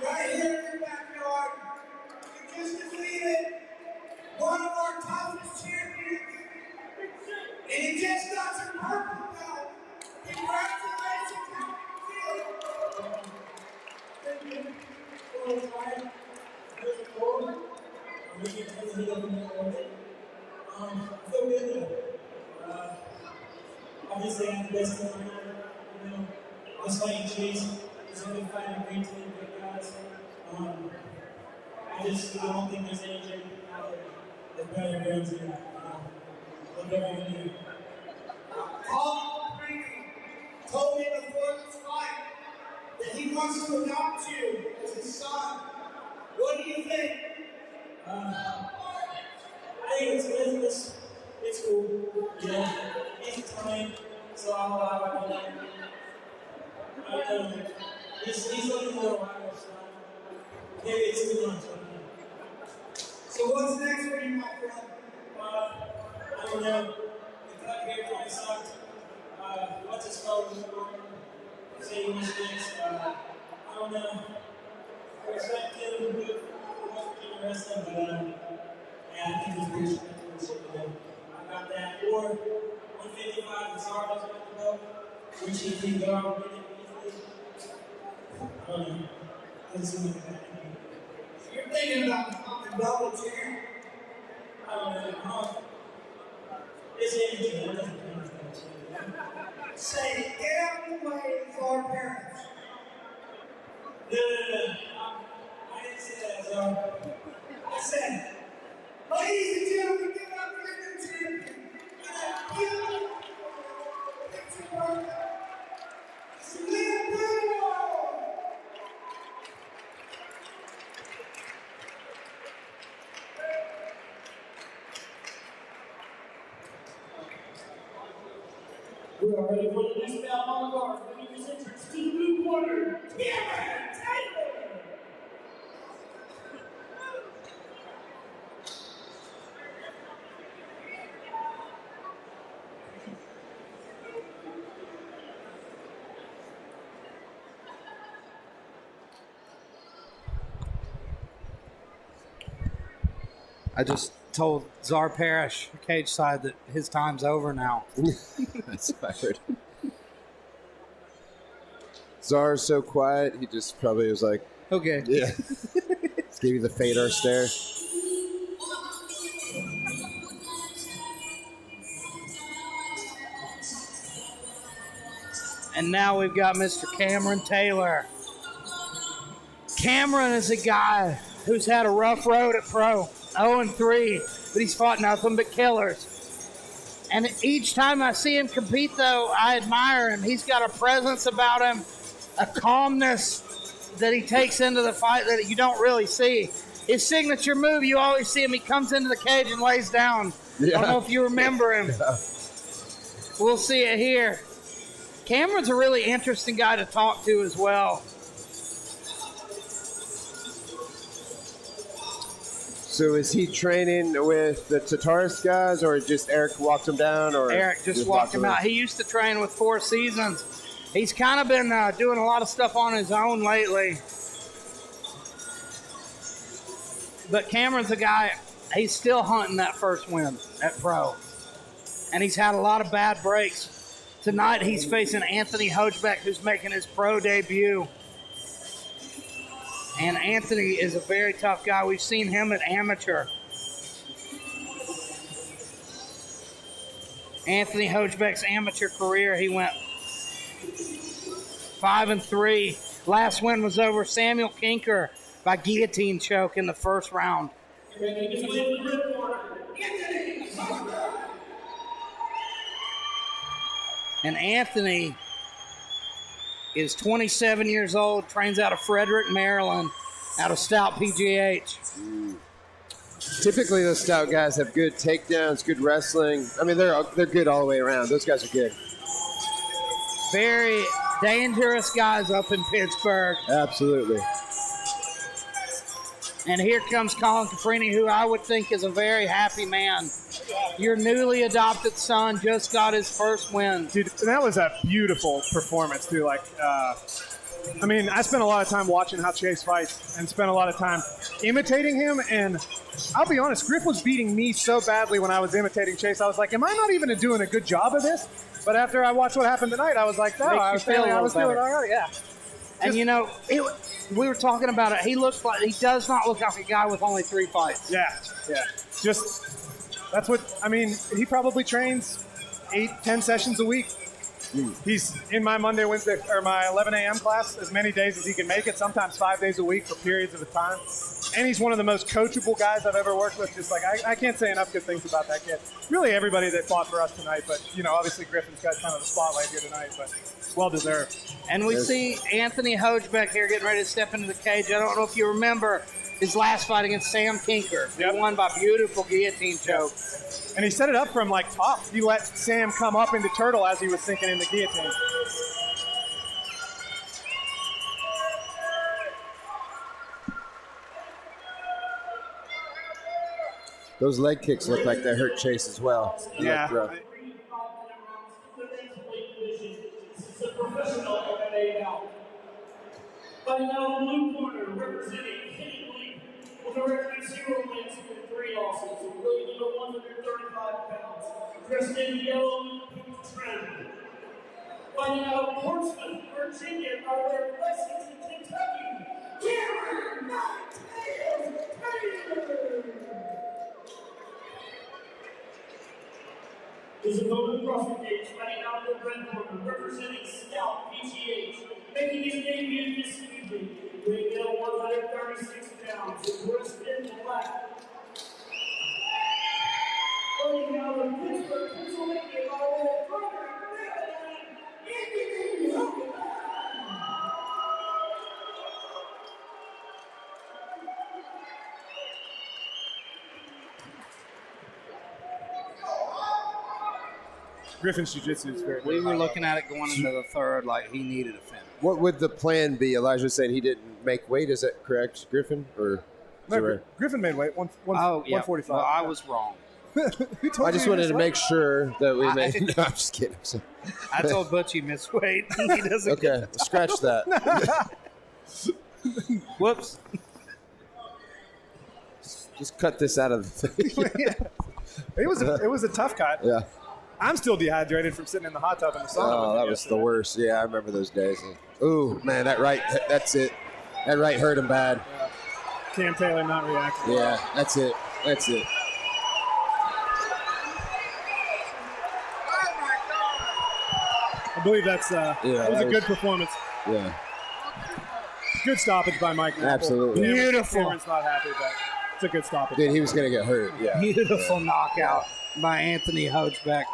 right here in your backyard, you just defeated one of our toughest champions, and he just got some purple belt. Congratulations, how do you feel? thank you. Well, time. There's a forward. I'm making it to the other one. I feel good though. Obviously, I'm the best in the world. You know, I was fighting Chase. He's a good fighter, great team, great guys. I don't think there's any gym out there that's better than Guns here. Look everyone do. Paul Brady told me before this fight that he wants to adopt you as his son. What do you think? I think it's cool. Yeah, it's time, so I'll allow it. I don't know. He's looking a little wild, so maybe it's too much. So what's next for you, my friend? I don't know. The cut here kind of sucked. What's his phone? Saying what's next. I don't know. I respect him. He was Virginia wrestling, but yeah, I think he's pretty shit today. I got that. Or 155, the Tsar doesn't have to go. Which he can go out and win it easily. I don't know. Doesn't seem like that. So you're thinking about becoming double champ? I don't know. It's amateur. It doesn't count. Say, get out of the way of our parents. No. I didn't say that, so I said, ladies and gentlemen, give it up for your new champion. Beautiful picture perfect. It's Leopoldo. we are ready for the next bout on the card. Making his entrance to the blue corner, Cameron Taylor. I just told Czar Parrish, cage side, that his time's over now. That's fired. Czar's so quiet, he just probably was like, Okay. yeah. Just gave you the Fedor stare. And now we've got Mr. Cameron Taylor. Cameron is a guy who's had a rough road at pro, 0-3, but he's fought nothing but killers. And each time I see him compete, though, I admire him. He's got a presence about him, a calmness that he takes into the fight that you don't really see. His signature move, you always see him, he comes into the cage and lays down. Yeah. I don't know if you remember him. Yeah. We'll see it here. Cameron's a really interesting guy to talk to as well. So is he training with the Tataris guys, or just Eric walked him down? Or Eric just walked him out. He used to train with Four Seasons. He's kind of been doing a lot of stuff on his own lately. But Cameron's a guy, he's still hunting that first win at pro. And he's had a lot of bad breaks. Tonight he's facing Anthony Hochbeck, who's making his pro debut. And Anthony is a very tough guy. We've seen him at amateur. Anthony Hochbeck's amateur career, he went 5-3. Last win was over Samuel Kinker, by guillotine choke in the first round. And Anthony is 27 years old, trains out of Frederick, Maryland, out of Stout PGH. Typically, those stout guys have good takedowns, good wrestling. I mean, they're good all the way around. Those guys are good. Very dangerous guys up in Pittsburgh. Absolutely. And here comes Colin Caprini, who I would think is a very happy man. Your newly adopted son just got his first win. Dude, that was a beautiful performance, too. Like, I mean, I spent a lot of time watching how Chase fights and spent a lot of time imitating him. And I'll be honest, Griff was beating me so badly when I was imitating Chase. I was like, am I not even doing a good job of this? But after I watched what happened tonight, I was like, no, I was doing all right, yeah. And, you know, we were talking about it. He does not look like a guy with only 3 fights. Yeah. Just, that's what, I mean, he probably trains 8-10 sessions a week. He's in my Monday, Wednesday, or my 11 a.m. class as many days as he can make it, sometimes 5 days a week for periods of time. And he's one of the most coachable guys I've ever worked with. Just like, I can't say enough good things about that kid. Really everybody that fought for us tonight, but, you know, obviously Griffin's got kind of the spotlight here tonight, but well deserved. And we see Anthony Hogebeck here getting ready to step into the cage. I don't know if you remember his last fight against Sam Kinker. He won by beautiful guillotine choke. And he set it up from like top. He let Sam come up into turtle as he was sinking in the guillotine. Those leg kicks look like they hurt Chase as well. Yeah. By now, blue corner representing Kenny Lee with a record of 0 wins and 3 losses, weighing in at 135 pounds, dressed in yellow and pink trim. Fighting out of Portsmouth, Virginia, out of Lexington, Kentucky, Cameron Taylor. His opponent across the cage, fighting out of the red corner, representing Stout PGH, making his debut this evening, weighing in at 136 pounds, dressed in black. Fighting out of Pittsburgh, Pennsylvania, out of Frederick, Maryland, Anthony Hogebeck. Griffin's jiu-jitsu is very good. We were looking at it going into the third like he needed a finish. What would the plan be? Elijah saying he didn't make weight. Is that correct, Griffin? Or No, Griffin made weight, 145. Well, I was wrong. I just wanted to make sure that we made. No, I'm just kidding. I told Butch he missed weight. He doesn't. Okay, scratch that. Whoops. Just cut this out of the thing. It was a tough cut. Yeah. I'm still dehydrated from sitting in the hot tub in the sauna. Oh, that was the worst. Yeah, I remember those days. Ooh, man, that's it. That right hurt him bad. Yeah. Cam Taylor not reacting. Yeah, that's it. I believe that was a good performance. Yeah. Good stoppage by Mike. Absolutely. Beautiful. Cameron's not happy, but it's a good stoppage. Dude, he was going to get hurt. Yeah. Beautiful knockout by Anthony Hogebeck.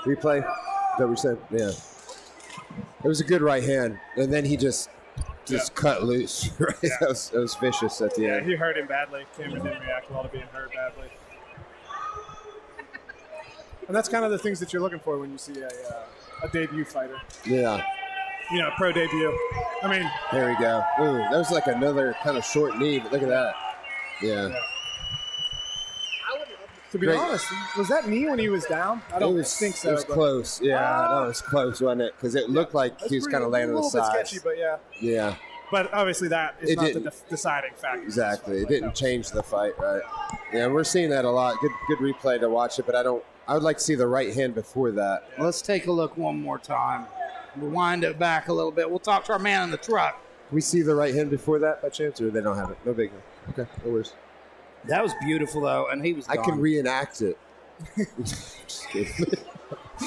Replay? Is that what you said? Yeah. It was a good right hand, and then he just cut loose. Right? Yeah. That was vicious at the end. He hurt him badly. Cameron didn't react well to being hurt badly. And that's kind of the things that you're looking for when you see a debut fighter. Yeah. You know, pro debut. I mean, there we go. Ooh, that was like another kind of short knee, but look at that. Yeah. To be honest, was that knee when he was down? I don't think so. It was close. Yeah, no, it was close, wasn't it? Because it looked like he was kind of laying on the side. A little bit sketchy, but yeah. Yeah. But obviously that is not the deciding factor. Exactly. It didn't change the fight, right? Yeah, we're seeing that a lot. Good replay to watch it, but I would like to see the right hand before that. Let's take a look one more time. We'll wind it back a little bit. We'll talk to our man in the truck. Can we see the right hand before that by chance, or they don't have it? No big deal. Okay, no worries. That was beautiful, though, and he was I gone. can reenact it. Just kidding.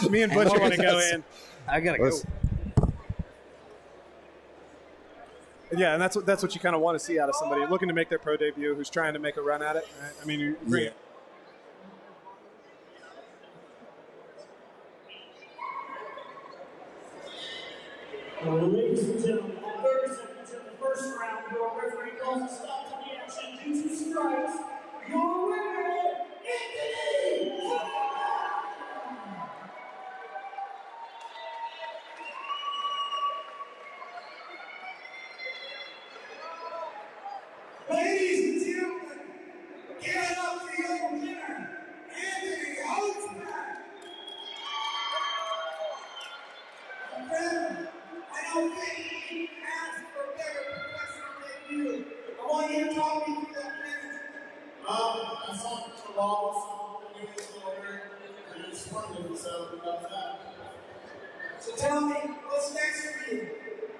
Me and Butch are going to go in. I got to go. Yeah, and that's what you kind of want to see out of somebody looking to make their pro debut who's trying to make a run at it. Right? I mean, you bring it. Ladies and gentlemen, 30 seconds in the first round, your referee calls a stop to the action due to strikes. Your winner, Anthony! Ladies and gentlemen, give it up for your winner, Anthony Holtzman. Friend, I don't think you can ask for a better professional debut. I want you to talk me through that finish. I saw the balls, and it's wonderful, so that's that. So tell me, what's next for you?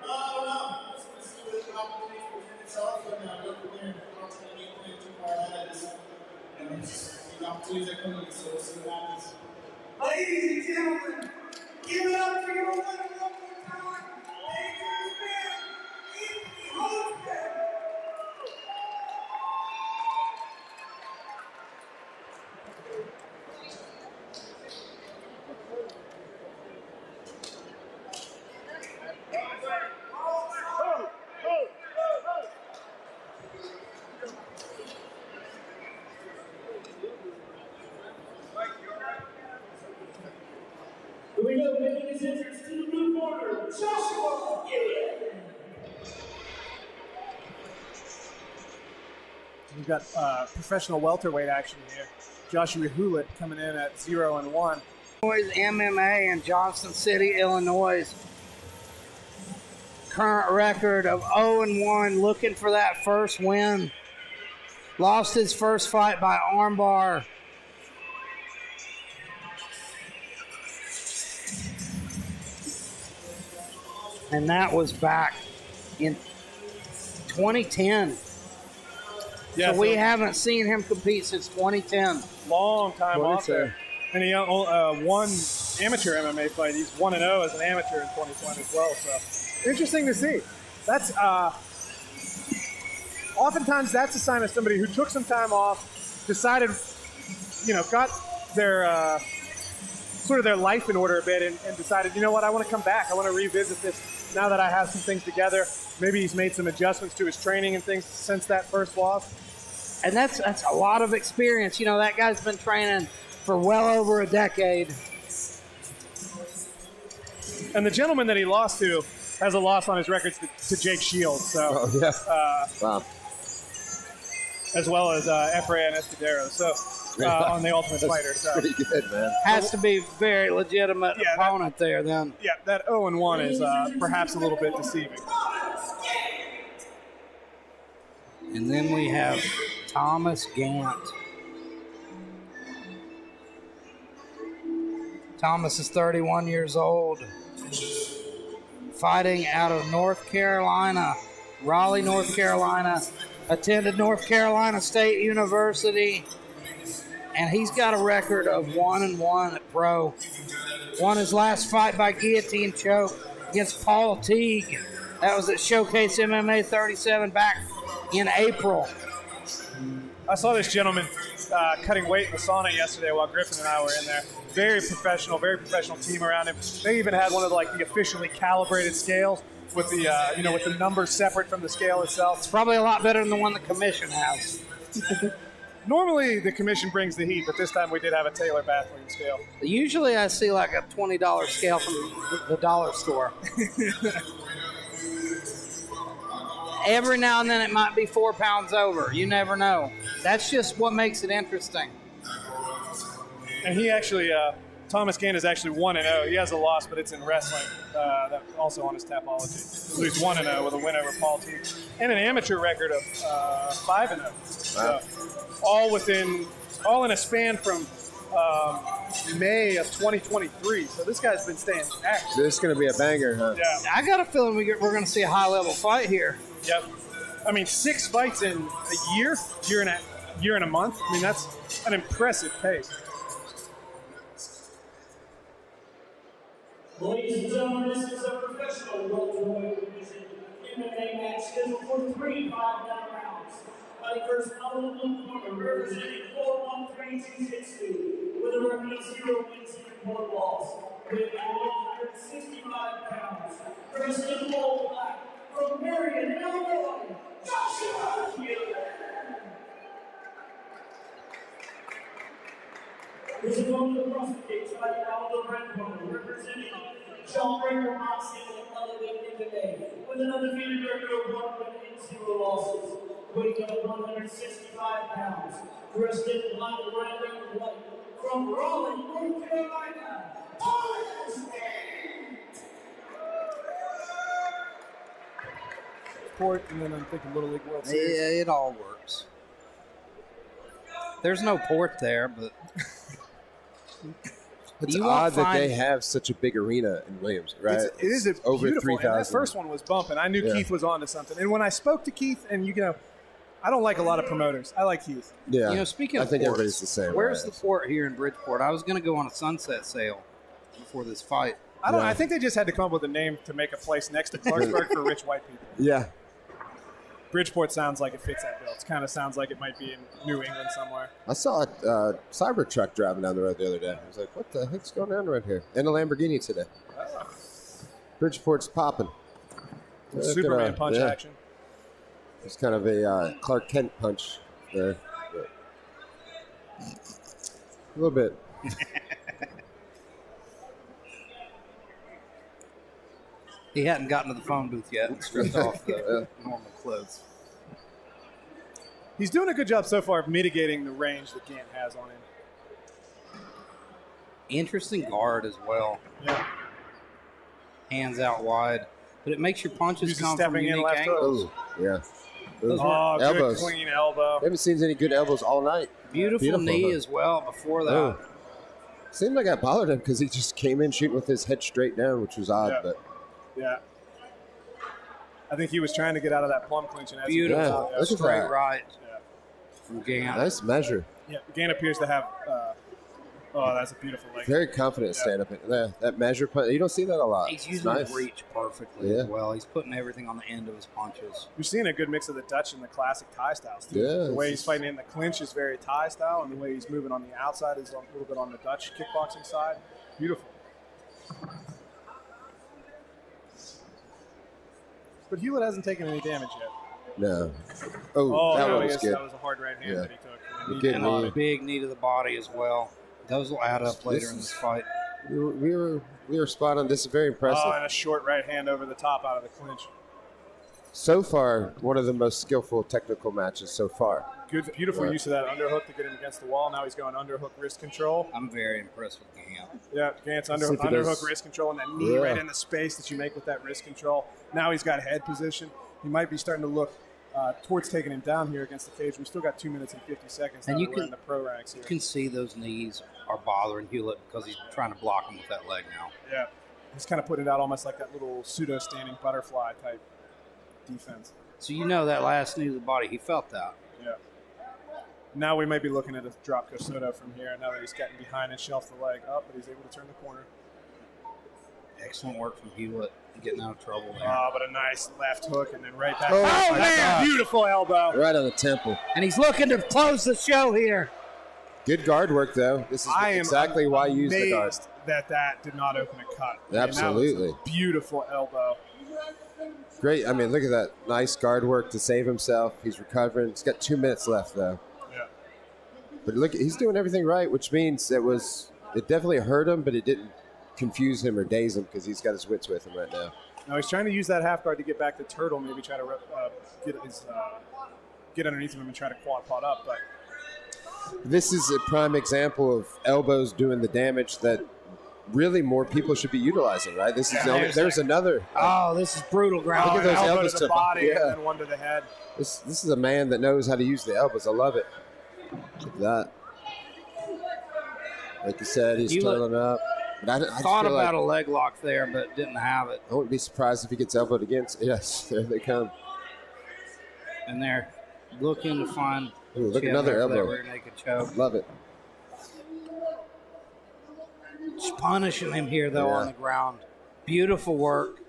I don't know. Let's see what the opportunity presents itself, and go from there. Not trying to get too far ahead. Just the opportunities that come in, so we'll see what happens. Ladies and gentlemen, give it up for your winner one more time. Dangerous man, Anthony Holtzman. Here we go, making his entrance to the blue corner, Joshua Gillian. We've got professional welterweight action here. Joshua Hewlett coming in at 0-1. Illinois MMA in Johnson City, Illinois. Current record of 0-1, looking for that first win. Lost his first fight by armbar. And that was back in 2010. Yeah, so we haven't seen him compete since 2010. Long time off there. And he won amateur MMA fight. He's 1-0 as an amateur in 2020 as well. So interesting to see. That's oftentimes that's a sign of somebody who took some time off, decided, got their sort of their life in order a bit, and decided, you know what, I want to come back. I want to revisit this now that I have some things together. Maybe he's made some adjustments to his training and things since that first loss. And that's a lot of experience. That guy's been training for well over a decade. And the gentleman that he lost to has a loss on his record to Jake Shields. So, Wow. As well as Efrain Escudero. So on the Ultimate Fighter. So pretty good, man. Has to be very legitimate opponent there then. Yeah, that 0-1 is perhaps a little bit deceiving. And then we have Thomas Gant. Thomas is 31 years old. Fighting out of North Carolina, Raleigh, North Carolina. Attended North Carolina State University. And he's got a record of 1-1 at pro. Won his last fight by guillotine choke against Paul Teague. That was at Showcase MMA 37 back in April. I saw this gentleman cutting weight in the sauna yesterday while Griffin and I were in there. Very professional team around him. They even had one of the officially calibrated scales with the with the numbers separate from the scale itself. It's probably a lot better than the one the commission has. Normally the commission brings the heat, but this time we did have a Taylor bathroom scale. Usually I see like a $20 scale from the dollar store. Every now and then it might be 4 pounds over. You never know. That's just what makes it interesting. And he actually, Thomas Gant is actually 1-0. He has a loss, but it's in wrestling, that also on his Tapology. So he's 1-0 with a win over Paul Teague. And an amateur record of 5-0. Wow. So all in a span from May of 2023. So this guy's been staying active. This is going to be a banger, huh? Yeah. I got a feeling we're going to see a high-level fight here. Yep. I mean, 6 fights in a year and a year and a month. I mean, that's an impressive pace. Ladies and gentlemen, this is a professional welterweight division MMA match scheduled for 3 5-minute rounds. Fighting first out of the blue corner, representing 413 Jiu-Jitsu, with a record of 0 wins and 1 loss, weighing 165 pounds. Dressed in all black, from Marion, Illinois, Joshua Hill. His opponent across the cage, fighting out of the red corner, representing Jawbreaker Boxing and Elevate MMA, with an undefeated record of 1 win and 0 losses, weighing at 165 pounds, dressed in black, red, and white, from Raleigh, North Carolina, Thomas Port, and then I'm thinking Little League World Series. Yeah, it all works. There's no port there, but It's you won't odd that find- they have such a big arena in Williams, right? It is a over beautiful. And 3,000. that first one was bumping. I knew Yeah. Keith was onto something. And when I spoke to Keith, and you know, I don't like a lot of promoters. I like Keith. Yeah, You know, speaking I of think ports, everybody's the same. where's right? the port here in Bridgeport? I was going to go on a sunset sail before this fight. I don't. Yeah. I think they just had to come up with a name to make a place next to Clarksburg for rich white people. Yeah, Bridgeport sounds like it fits that bill. It kind of sounds like it might be in New England somewhere. I saw a Cybertruck driving down the road the other day. I was like, what the heck's going on right here? And a Lamborghini today. Bridgeport's popping. Superman punch action. It's kind of a Clark Kent punch there. A little bit. He hadn't gotten to the phone booth yet and stripped off the normal clothes. He's doing a good job so far of mitigating the range that Gant has on him. Interesting guard as well. Yeah. Hands out wide. But it makes your punches Uses come from stepping in unique left angles. hook. Oh, yeah. Those were Oh, elbows. good clean elbow. We haven't seen any good elbows all night. beautiful knee huh? as well before that. Oh. Seemed like I bothered him because he just came in shooting with his head straight down, which was odd. Yeah. But Yeah. I think he was trying to get out of that plum clinch. And as he Beautiful. goes out, look at Straight that. right Yeah. from Gant. nice measure. Yeah, Gant appears to have. Oh, that's a beautiful leg. Very confident stand up. That measure punch. You don't see that a lot. He's It's using nice. his reach perfectly Yeah. as well. He's putting everything on the end of his punches. You're seeing a good mix of the Dutch and the classic Thai styles, too. Yeah, The way it's he's fighting in the clinch is very Thai style, and the way he's moving on the outside is a little bit on the Dutch kickboxing side. Beautiful. But Hewlett hasn't taken any damage yet. No. Oh, Oh, that no, one I was guess good. that was a hard right hand Yeah. that he took. The And good And knee. a big knee to the body as well. Those will add up later in this fight. We were spot on. This is very impressive. Oh, and a short right hand over the top out of the clinch. So far, one of the most skillful technical matches so far. Good, beautiful Yeah. use of that underhook to get him against the wall. Now he's going underhook wrist control. I'm very impressed with Gant. Yeah, Gant's See if he underhook does- wrist control and that knee Yeah. right in the space that you make with that wrist control. Now he's got head position. He might be starting to look towards taking him down here against the cage. We've still got 2 minutes and 50 seconds. And now you that we're can- in the pro ranks here. You can see those knees are bothering Hewlett because he's trying to block him with that leg now. Yeah, he's kind of putting it out almost like that little pseudo standing butterfly type defense. So you know that last knee to the body, he felt that. Yeah. Now we might be looking at a drop Soto from here. Now that he's getting behind and shelf the leg up, but he's able to turn the corner. Excellent work from Hewlett, getting out of trouble there. Oh, but a nice left hook and then right back. Oh, Oh, my man, God. beautiful elbow. Right on the temple. And he's looking to close the show here. Good guard work, though. This is I am exactly why you use the guard. amazed that did not open a cut. I mean, Absolutely. that was a beautiful elbow. Great. I mean, look at that. Nice guard work to save himself. He's recovering. He's got 2 minutes left, though. Yeah. But look, he's doing everything right, which means it definitely hurt him, but it didn't confuse him or daze him because he's got his wits with him right now. Now he's trying to use that half guard to get back to Turtle, maybe try to get underneath him and try to quad pot up. But This is a prime example of elbows doing the damage that really more people should be utilizing, right? This is there's another. Oh, this is brutal ground. Look at those elbow elbows to the to- body yeah. and then one to the head. This is a man that knows how to use the elbows. I love it. Look at that. Like you said, he's You turning up. But I just Thought feel about like a leg lock there, but didn't have it. I wouldn't be surprised if he gets elbowed against. Yes, there they come. And they're looking to find Ooh, look, Chin another over that elbow. rear naked choke. Love it. Just punishing him here, though, Yeah. on the ground. Beautiful work.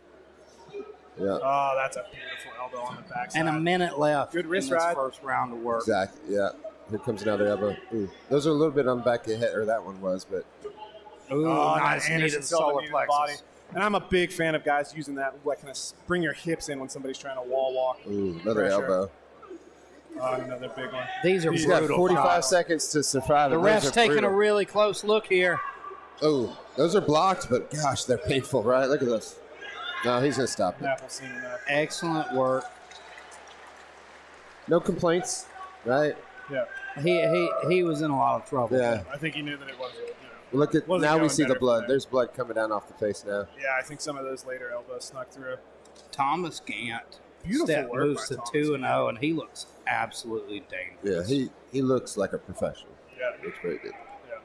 Yeah. Oh, that's a beautiful elbow on the backside. And a minute left Good wrist in this ride. first round of work. Exactly. Yeah. Here comes another elbow. Ooh. Those are a little bit on the back of the head, or that one was, but Ooh, Oh, nice knee to Anderson the Silva solar knee to the body. plexus. And I'm a big fan of guys using that, like, kind of bring your hips in when somebody's trying to wall walk. ooh, another Pressure. elbow. Oh, another big one. These are He's got brutal. 45 fights. seconds to survive. The and those ref's are taking brutal. a really close look here. Oh, those are blocked, but gosh, they're painful, right? Look at this. No, he's going to stop it. Apple's seen enough. Excellent work. No complaints, right? Yeah. He was in a lot of trouble. Yeah. I think he knew that it wasn't, Look at Wasn't now we going see the better from blood. there. There's blood coming down off the face now. Yeah, I think some of those later elbows snuck through. Thomas Gant. Beautiful Step work moves by to Thomas 2-0, and he looks absolutely dangerous. Yeah, he looks like a professional. Yeah. Looks very good. Yeah.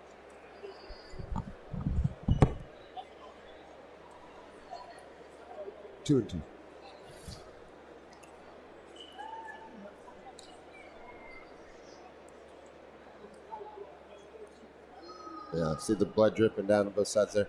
2-2. Yeah, see the blood dripping down on both sides there.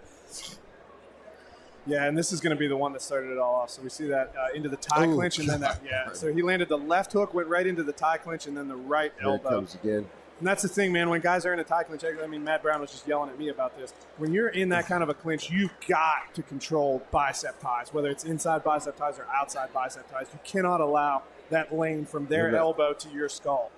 Yeah, and this is going to be the one that started it all off. So we see that into the tie Oh, clinch, and then that, yeah. So he landed the left hook, went right into the tie clinch, and then the right Here it elbow. comes again. And that's the thing, man. When guys are in a tie clinch, I mean, Matt Brown was just yelling at me about this. When you're in that kind of a clinch, you've got to control bicep ties, whether it's inside bicep ties or outside bicep ties. You cannot allow that lane from their Yeah. elbow to your skull.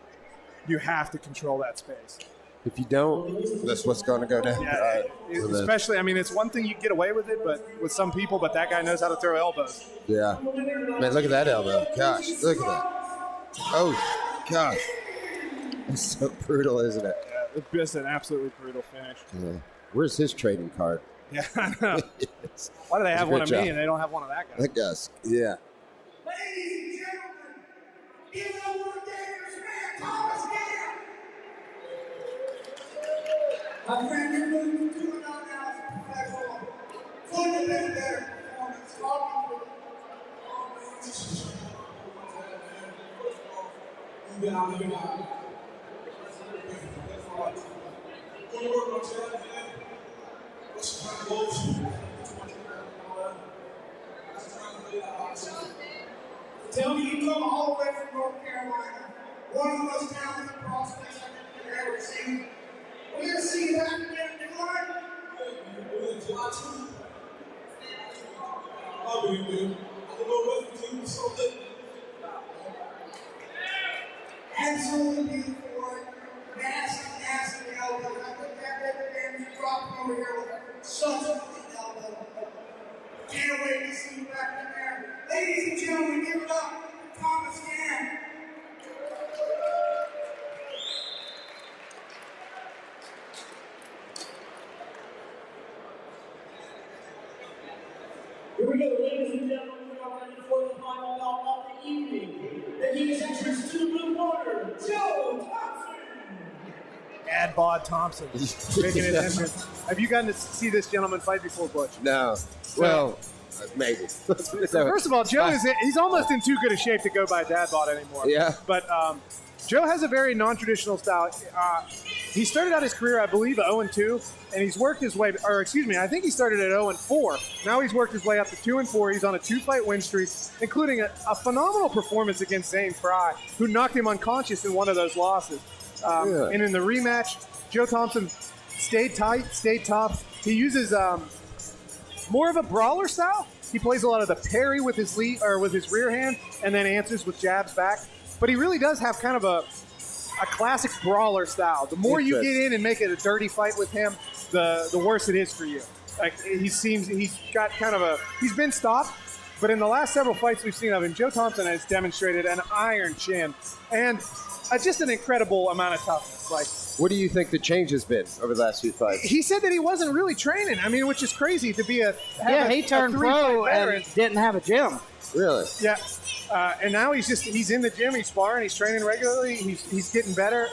You have to control that space. If you don't, that's what's going to go down. Yeah, especially, I mean, it's one thing you can get away with it, but with some people, but that guy knows how to throw elbows. Yeah. Man, look at that elbow. Gosh, look at that. Oh, gosh. It's so brutal, isn't it? Yeah, it's just an absolutely brutal finish. Yeah. Where's his trading card? Yeah, I know. Yes. Why do they That's a have good one of job. me and they don't have one of that guy? That guy's, yeah. Ladies and gentlemen, give it up for the dangerous man, Thomas Gant. My friend, you're moving to doing now as a professional. Couldn't have been a better performance. Talking You've been out here now. Going to work on Chad, man. What's trying to go to? Tell me you come all the way from North Carolina, one of the most talented prospects I think you've ever seen. We're going to see you back again in New York. July 2. I'll be good. I don't know what to do, so that. Absolutely beautiful work. Nasty elbow. I think that man is dropping over here with such a clean elbow. Can't wait to see you back in there. Ladies and gentlemen, give it up for Thomas Gant. Here we go, ladies and gentlemen, we are ready for the final bout of the evening. And he is introduced to the blue corner, Joe Thompson. Ad Bod Thompson making his entrance. Have you gotten to see this gentleman fight before, Butch? No. Well, maybe. First of all, Joe he's almost in too good a shape to go by Dad Bod anymore. Yeah. But Joe has a very non-traditional style. He started out his career, I believe, at 0-2, and he's worked his way, or excuse me, I think he started at 0-4. Now he's worked his way up to 2-4. He's on a 2-fight win streak, including a phenomenal performance against Zane Fry, who knocked him unconscious in one of those losses. And in the rematch, Joe Thompson stayed tight, stayed tough. He uses more of a brawler style. He plays a lot of the parry with his with his rear hand, and then answers with jabs back. But he really does have kind of a classic brawler style. The more you get in and make it a dirty fight with him, the worse it is for you. Like he's got kind of he's been stopped, but in the last several fights we've seen of him, Joe Thompson has demonstrated an iron chin and just an incredible amount of toughness. Like, what do you think the change has been over the last few fights? he said that he wasn't really training. I mean, which is crazy to be he turned pro and didn't have a gym. Really? Yeah. And now he's in the gym, he's sparring, he's training regularly, he's getting better.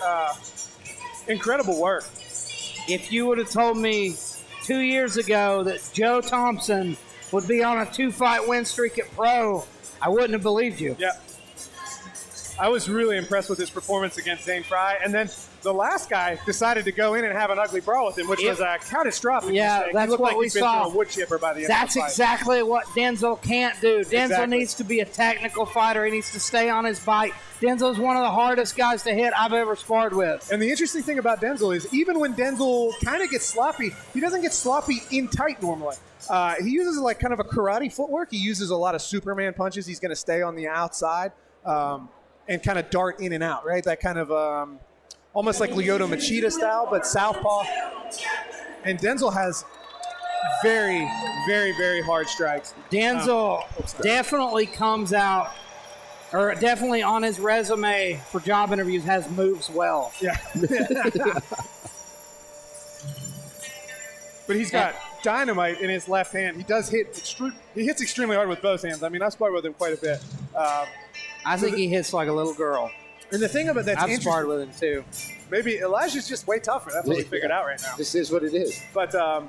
Incredible work. If you would have told me 2 years ago that Joe Thompson would be on a 2-fight win streak at pro, I wouldn't have believed you. Yeah. I was really impressed with his performance against Zane Fry. And then the last guy decided to go in and have an ugly brawl with him, which was a catastrophic mistake. That's he looked what like we he'd been saw. through a wood chipper by the end That's of the fight. exactly what Denzel can't do. Denzel Exactly. needs to be a technical fighter. He needs to stay on his bike. Denzel's one of the hardest guys to hit I've ever sparred with. And the interesting thing about Denzel is even when Denzel kind of gets sloppy, he doesn't get sloppy in tight normally. He uses like kind of a karate footwork. He uses a lot of Superman punches. He's going to stay on the outside and kind of dart in and out, right? That kind of almost like Lyoto Machida style, but southpaw. And Denzel has very, very, very hard strikes. Denzel definitely comes out, or definitely on his resume for job interviews, has moves well. Yeah. But he's got dynamite in his left hand. He does hit. He hits extremely hard with both hands. I mean, I've sparred with him quite a bit. I think he hits like a little girl. And the thing about that's I've interesting, sparred with him too. maybe Elijah's just way tougher. That's what we figured out right now. This is what it is. But the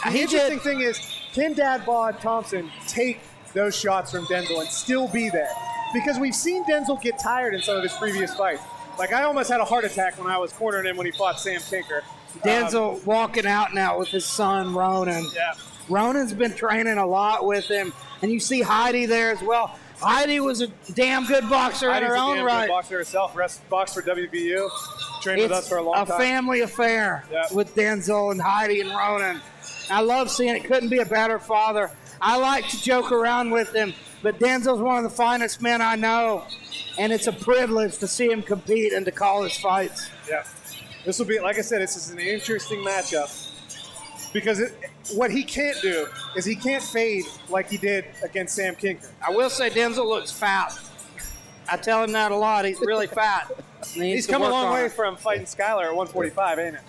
interesting thing is, can Dad Bod Thompson take those shots from Denzel and still be there? Because we've seen Denzel get tired in some of his previous fights. Like, I almost had a heart attack when I was cornering him when he fought Sam Tinker. Denzel walking out now with his son, Ronan. Yeah. Ronan's been training a lot with him. And you see Heidi there as well. Heidi was a damn good boxer in her own right. Good boxer herself. Boxed for WVU. Trained with us for a long time. It's a family affair with Denzel and Heidi and Ronan. I love seeing it. Couldn't be a better father. I like to joke around with him, but Denzel's one of the finest men I know. And it's a privilege to see him compete and to call his fights. Yeah. This will be, like I said, this is an interesting matchup. Because what he can't do is he can't fade like he did against Sam Kinker. I will say Denzel looks fat. I tell him that a lot. He's really fat. He's come a long way from fighting Skylar at 145, ain't it?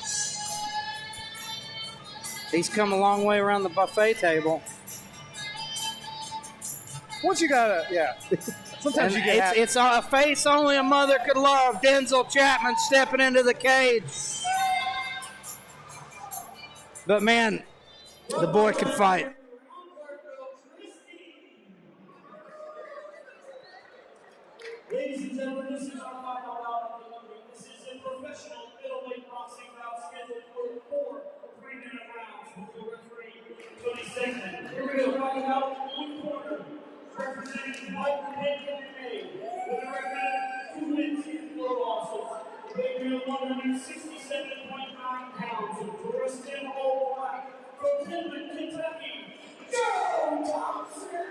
He's come a long way around the buffet table. Once you gotta, sometimes you get it's a face only a mother could love. Denzel Chapman stepping into the cage. But man, the boy can fight. Ladies and gentlemen, this is our final round of the evening. This is a professional middleweight boxing bout scheduled for 4 3-minute rounds with the referee, Tony Segman. Here we go, fighting out one corner, representing Mike MMA, with a record of 2 wins and 4 losses. Weighing 167.9 pounds and dressed in all black from Cleveland, Kentucky, Joe Thompson.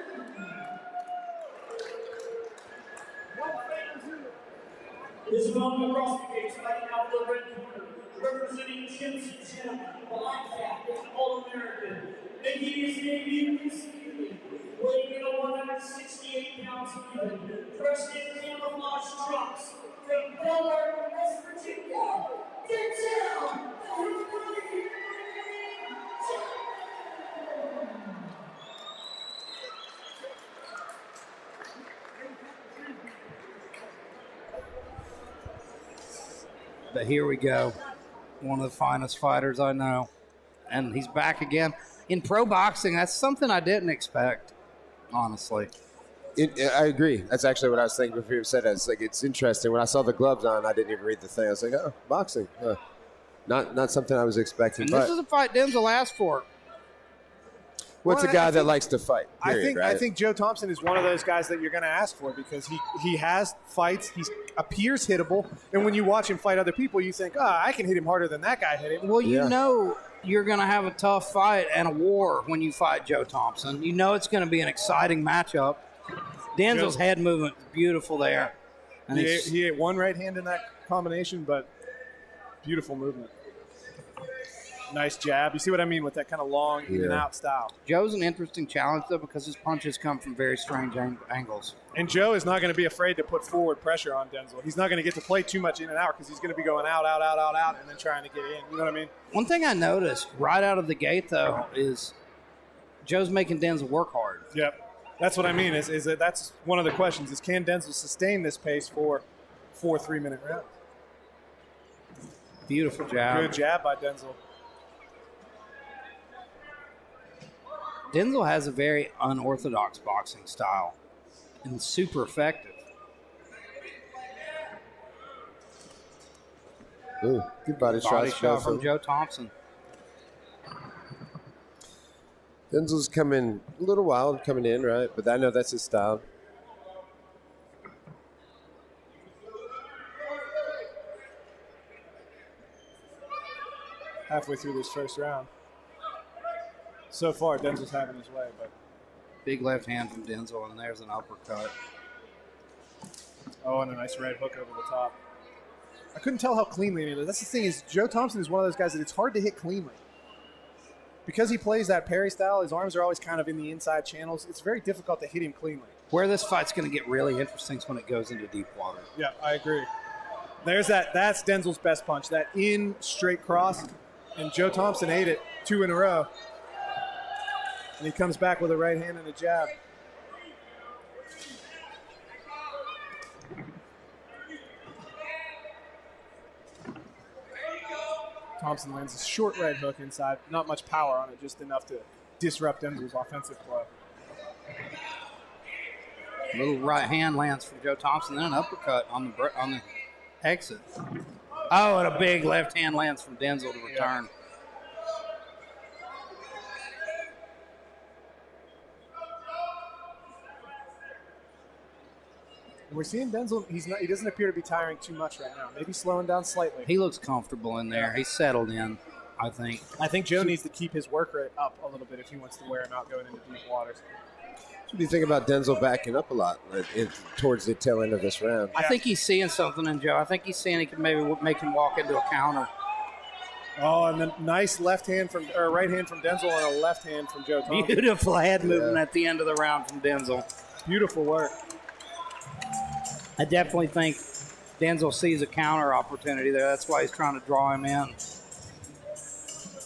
His opponent across the cage, fighting out the red corner, representing Jimson Jim, the Line Cagefighting All-American, making his debut this evening, weighing in at 168 pounds even, dressed in camouflage trunks, from Delaware, West Virginia, Denzel. But here we go. One of the finest fighters I know. And he's back again. In pro boxing, that's something I didn't expect, honestly. I agree. That's actually what I was thinking before you said that. It's like, it's interesting. When I saw the gloves on, I didn't even read the thing. I was like, oh, boxing. Not something I was expecting. And but this is a fight Denzel asked for. what's a guy that likes to fight? Period, I think Joe Thompson is one of those guys that you're going to ask for because he has fights. He appears hittable. And when you watch him fight other people, you think, I can hit him harder than that guy hit him. Well, you know you're going to have a tough fight and a war when you fight Joe Thompson. You know it's going to be an exciting matchup. Denzel's head movement is beautiful there. And he ate one right hand in that combination, but beautiful movement. Nice jab. You see what I mean with that kind of long in and out style. Joe's an interesting challenge, though, because his punches come from very strange angles. And Joe is not going to be afraid to put forward pressure on Denzel. He's not going to get to play too much in and out because he's going to be going out, and then trying to get in. You know what I mean? One thing I noticed right out of the gate, though, is Joe's making Denzel work hard. Yep. That's what I mean. Is that that's one of the questions: is can Denzel sustain this pace for 4 3-minute rounds? Beautiful jab. Good jab by Denzel. Denzel has a very unorthodox boxing style and super effective. Ooh, good body Body shots. shot from Joe Thompson. Denzel's coming a little wild coming in, right? But I know that's his style. Halfway through this first round. So far, Denzel's having his way, but Big left hand from Denzel, and there's an uppercut. oh, and a nice right hook over the top. I couldn't tell how cleanly it is. That's the thing is, Joe Thompson is one of those guys that it's hard to hit cleanly. Because he plays that parry style, his arms are always kind of in the inside channels. It's very difficult to hit him cleanly. Where this fight's going to get really interesting is when it goes into deep water. Yeah, I agree. There's that. That's Denzel's best punch. That in straight cross, and Joe Thompson ate it 2 in a row. And he comes back with a right hand and a jab. Thompson lands a short right hook inside. Not much power on it, just enough to disrupt Denzel's offensive flow. Little right hand lands from Joe Thompson, then an uppercut on the exit. Oh, and a big left hand lands from Denzel to return. We're seeing Denzel. He doesn't appear to be tiring too much right now. Maybe slowing down slightly. He looks comfortable in there. He's settled in, I think. I think Joe needs to keep his work rate up a little bit if he wants to wear him out going into deep waters. What do you think about Denzel backing up a lot towards the tail end of this round? I think he's seeing something in Joe. I think he's seeing he can maybe make him walk into a counter. Oh, and then nice right hand from Denzel and a left hand from Joe Thompson. Beautiful head movement at the end of the round from Denzel. Beautiful work. I definitely think Denzel sees a counter opportunity there. That's why he's trying to draw him in.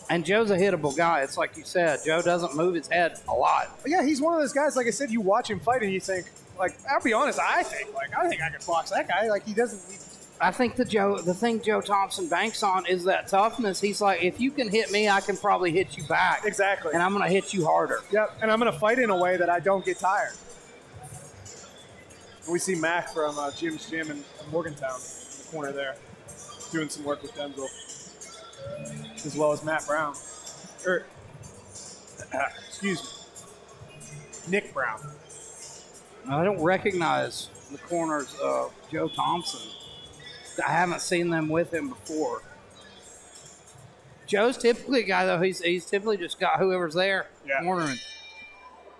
And Joe's a hittable guy. It's like you said, Joe doesn't move his head a lot. Yeah, he's one of those guys, like I said, you watch him fight and you think, like, I'll be honest, I think I could box that guy. Like, he doesn't. I think the thing Joe Thompson banks on is that toughness. He's like, if you can hit me, I can probably hit you back. Exactly. And I'm going to hit you harder. Yep, and I'm going to fight in a way that I don't get tired. We see Mac from Jim's Gym in Morgantown in the corner there doing some work with Denzel, as well as Matt Brown. Excuse me, Nick Brown. I don't recognize the corners of Joe Thompson. I haven't seen them with him before. Joe's typically a guy, though, he's typically just got whoever's there cornering,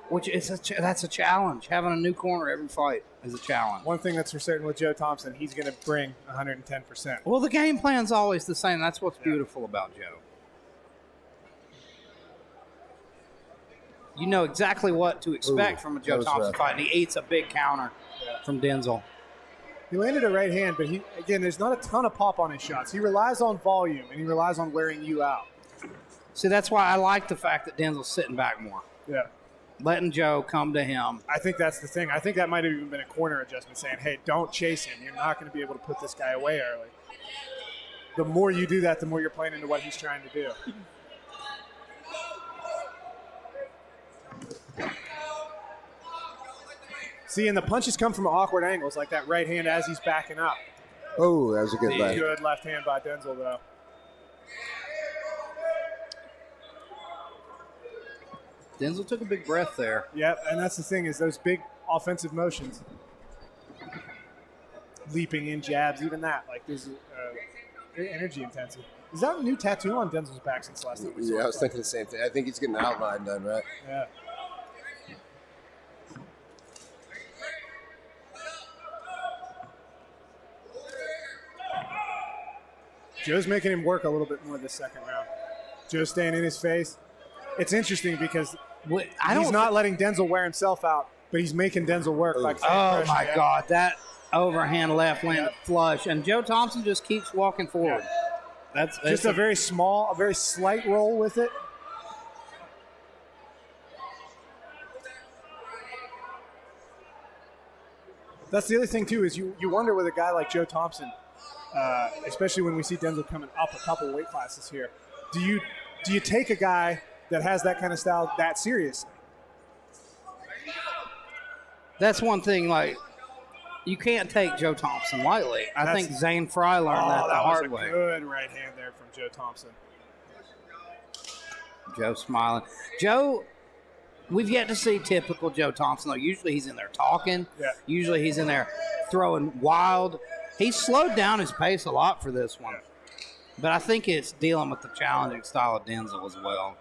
which is that's a challenge. Having a new corner every fight is a challenge. One thing that's for certain with Joe Thompson, he's going to bring 110%. Well, the game plan's always the same. That's what's beautiful about Joe. You know exactly what to expect from a Joe Thompson fight, and he eats a big counter from Denzel. He landed a right hand, but there's not a ton of pop on his shots. He relies on volume, and he relies on wearing you out. See, that's why I like the fact that Denzel's sitting back more. Yeah. Letting Joe come to him. I think that's the thing. I think that might have even been a corner adjustment saying, hey, don't chase him. You're not going to be able to put this guy away early. The more you do that, the more you're playing into what he's trying to do. See, and the punches come from awkward angles, like that right hand as he's backing up. Oh, that was a good left. Good left hand by Denzel, though. Denzel took a big breath there. Yep, and that's the thing is those big offensive motions. Leaping in jabs, even that. Like, there's very energy intensive. Is that a new tattoo on Denzel's back since last time we saw I was thinking the same thing. I think he's getting an outline done, right? Yeah. Joe's making him work a little bit more this second round. Joe's staying in his face. It's interesting because he's not letting Denzel wear himself out, but he's making Denzel work. Oh, my God. That overhand left landed flush, and Joe Thompson just keeps walking forward. That's just a very small, a very slight roll with it. That's the other thing, too, is you wonder with a guy like Joe Thompson, especially when we see Denzel coming up a couple weight classes here, do you take a guy that has that kind of style that seriously? That's one thing, like, you can't take Joe Thompson lightly. I think Zane Fry learned that the hard way. Good right hand there from Joe Thompson. Joe smiling. Joe, we've yet to see typical Joe Thompson, though. Usually he's in there talking. Yeah. Usually he's in there throwing wild. He's slowed down his pace a lot for this one. But I think it's dealing with the challenging style of Denzel as well.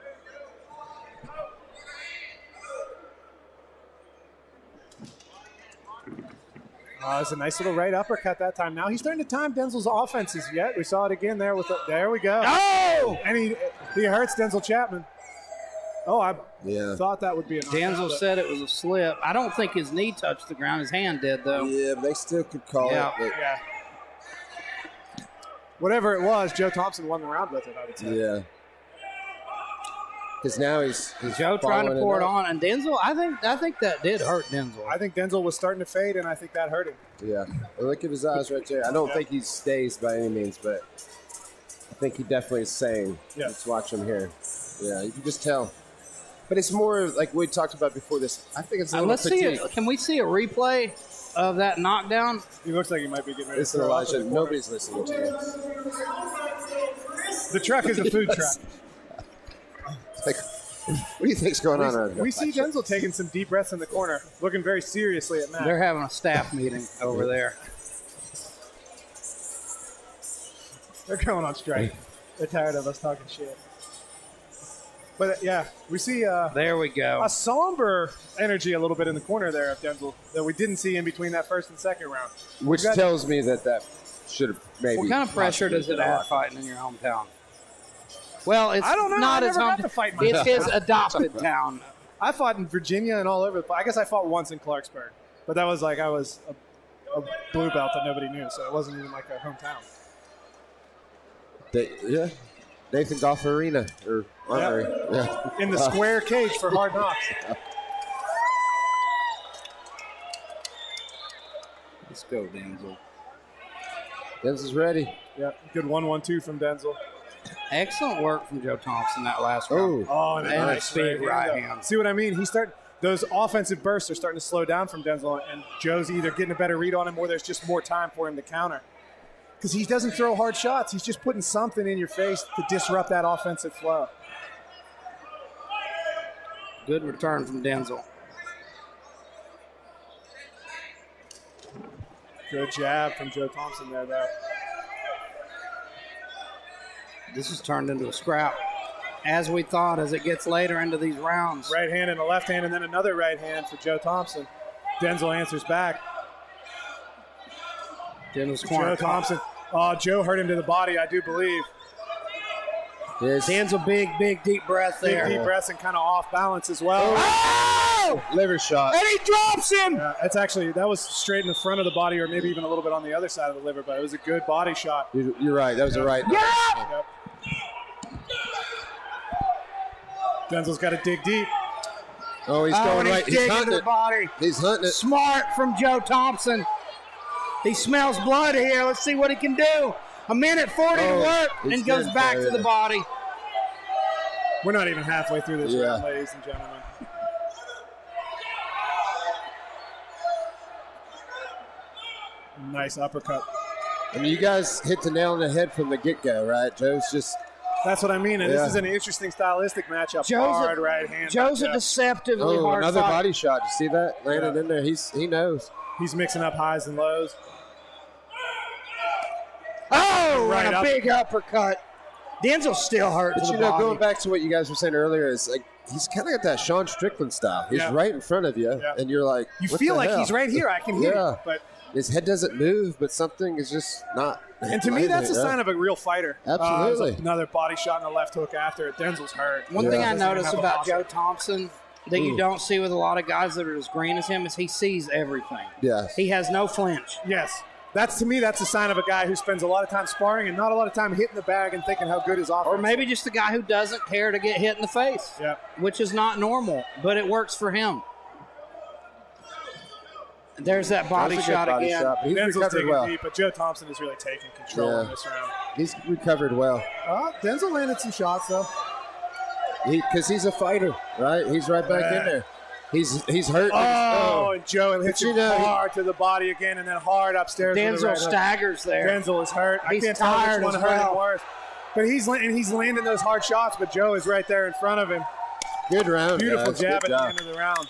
It's a nice little right uppercut that time. Now he's starting to time Denzel's offenses yet. We saw it again there with there we go. Oh! And he hurts Denzel Chapman. Oh, I thought that would be an Denzel said it was a slip. I don't think his knee touched the ground. His hand did, though. Yeah, but they still could call it. But yeah. Whatever it was, Joe Thompson won the round with it, I would say. Yeah. Because now he's Joe trying to pour it up. on, and Denzel. I think that did hurt Denzel. I think Denzel was starting to fade, and I think that hurt him. Yeah. Well, look at his eyes right there. I don't think he stays by any means, but I think he definitely is saying, let's watch him here. Yeah, you can just tell. But it's more like we talked about before this. I think it's a little fatigue. Can we see a replay of that knockdown? He looks like he might be getting ready to Listen, throw up. Elijah, nobody's listening to you. The truck is a food truck. Like, what do you think's going on around here? We see Denzel taking some deep breaths in the corner, looking very seriously at Matt. They're having a staff meeting over there. They're going on strike. They're tired of us talking shit. But yeah, we see there we go. A somber energy a little bit in the corner there of Denzel that we didn't see in between that first and second round. Which tells me that should have maybe. What kind of pressure does it add fighting in your hometown? Well, it's I don't know. not I his never home. got to fight in It's his adopted town. I fought in Virginia and all over. I guess I fought once in Clarksburg, but that was like I was a blue belt that nobody knew, so it wasn't even like a hometown. Nathan Golf Arena or Armory. Yeah. In the square cage for Hard Knocks. Let's go, Denzel. Denzel's ready. Yeah, good 1-1-2 from Denzel. Excellent work from Joe Thompson that last round. And a nice big right hand. See what I mean? Those offensive bursts are starting to slow down from Denzel, and Joe's either getting a better read on him or there's just more time for him to counter. Because he doesn't throw hard shots. He's just putting something in your face to disrupt that offensive flow. Good return from Denzel. Good jab from Joe Thompson there, though. This has turned into a scrap, as we thought, as it gets later into these rounds. Right hand and a left hand, and then another right hand for Joe Thompson. Denzel answers back. Joe Thompson. Oh, Joe hurt him to the body, I do believe. Yes. Denzel, big, deep breath there. Big deep breaths and kind of off balance as well. Oh! Liver shot. And he drops him! That was straight in the front of the body or maybe even a little bit on the other side of the liver, but it was a good body shot. You're right. That was a right. Yeah! Denzel's got to dig deep. Oh, he's going right. He's digging the body. He's hunting it. Smart from Joe Thompson. He smells blood here. Let's see what he can do. A minute 40 to work and goes back to the body. We're not even halfway through this round, ladies and gentlemen. Nice uppercut. I mean, you guys hit the nail on the head from the get-go, right? Joe's just... That's what I mean, and this is an interesting stylistic matchup. Hard right hand. Joe's a deceptively hard another fight. Body shot. You see that? Landed in there. He knows. He's mixing up highs and lows. Oh, and a big uppercut. Denzel's still hurt But to you the know, body. going back to what you guys were saying earlier, is like he's kind of got that Sean Strickland style. He's right in front of you, and you're like, you what feel the like hell? he's right here. I can hear you. But his head doesn't move, but something is just not. And to me, that's a sign of a real fighter. Absolutely. Another body shot and a left hook after it. Denzel's hurt. One thing I notice about Joe Thompson that you don't see with a lot of guys that are as green as him is he sees everything. Yes. He has no flinch. Yes. To me, that's a sign of a guy who spends a lot of time sparring and not a lot of time hitting the bag and thinking how good his offense Or maybe just a guy who doesn't care to get hit in the face, which is not normal, but it works for him. There's that body shot again. He's Denzel's recovered digging well. deep, but Joe Thompson is really taking control in this round. He's recovered well. Denzel landed some shots, though. Because he's a fighter, right? He's right back in there. He's hurt. Oh, and Joe hits But him hard to the body again, and then hard upstairs. with the Denzel right hook. staggers there. Denzel is hurt. He's I can't tell tired which one as hurt him well. worse. But he's landing those hard shots, but Joe is right there in front of him. Good round. Beautiful guys. jab Good at job. the end of the round.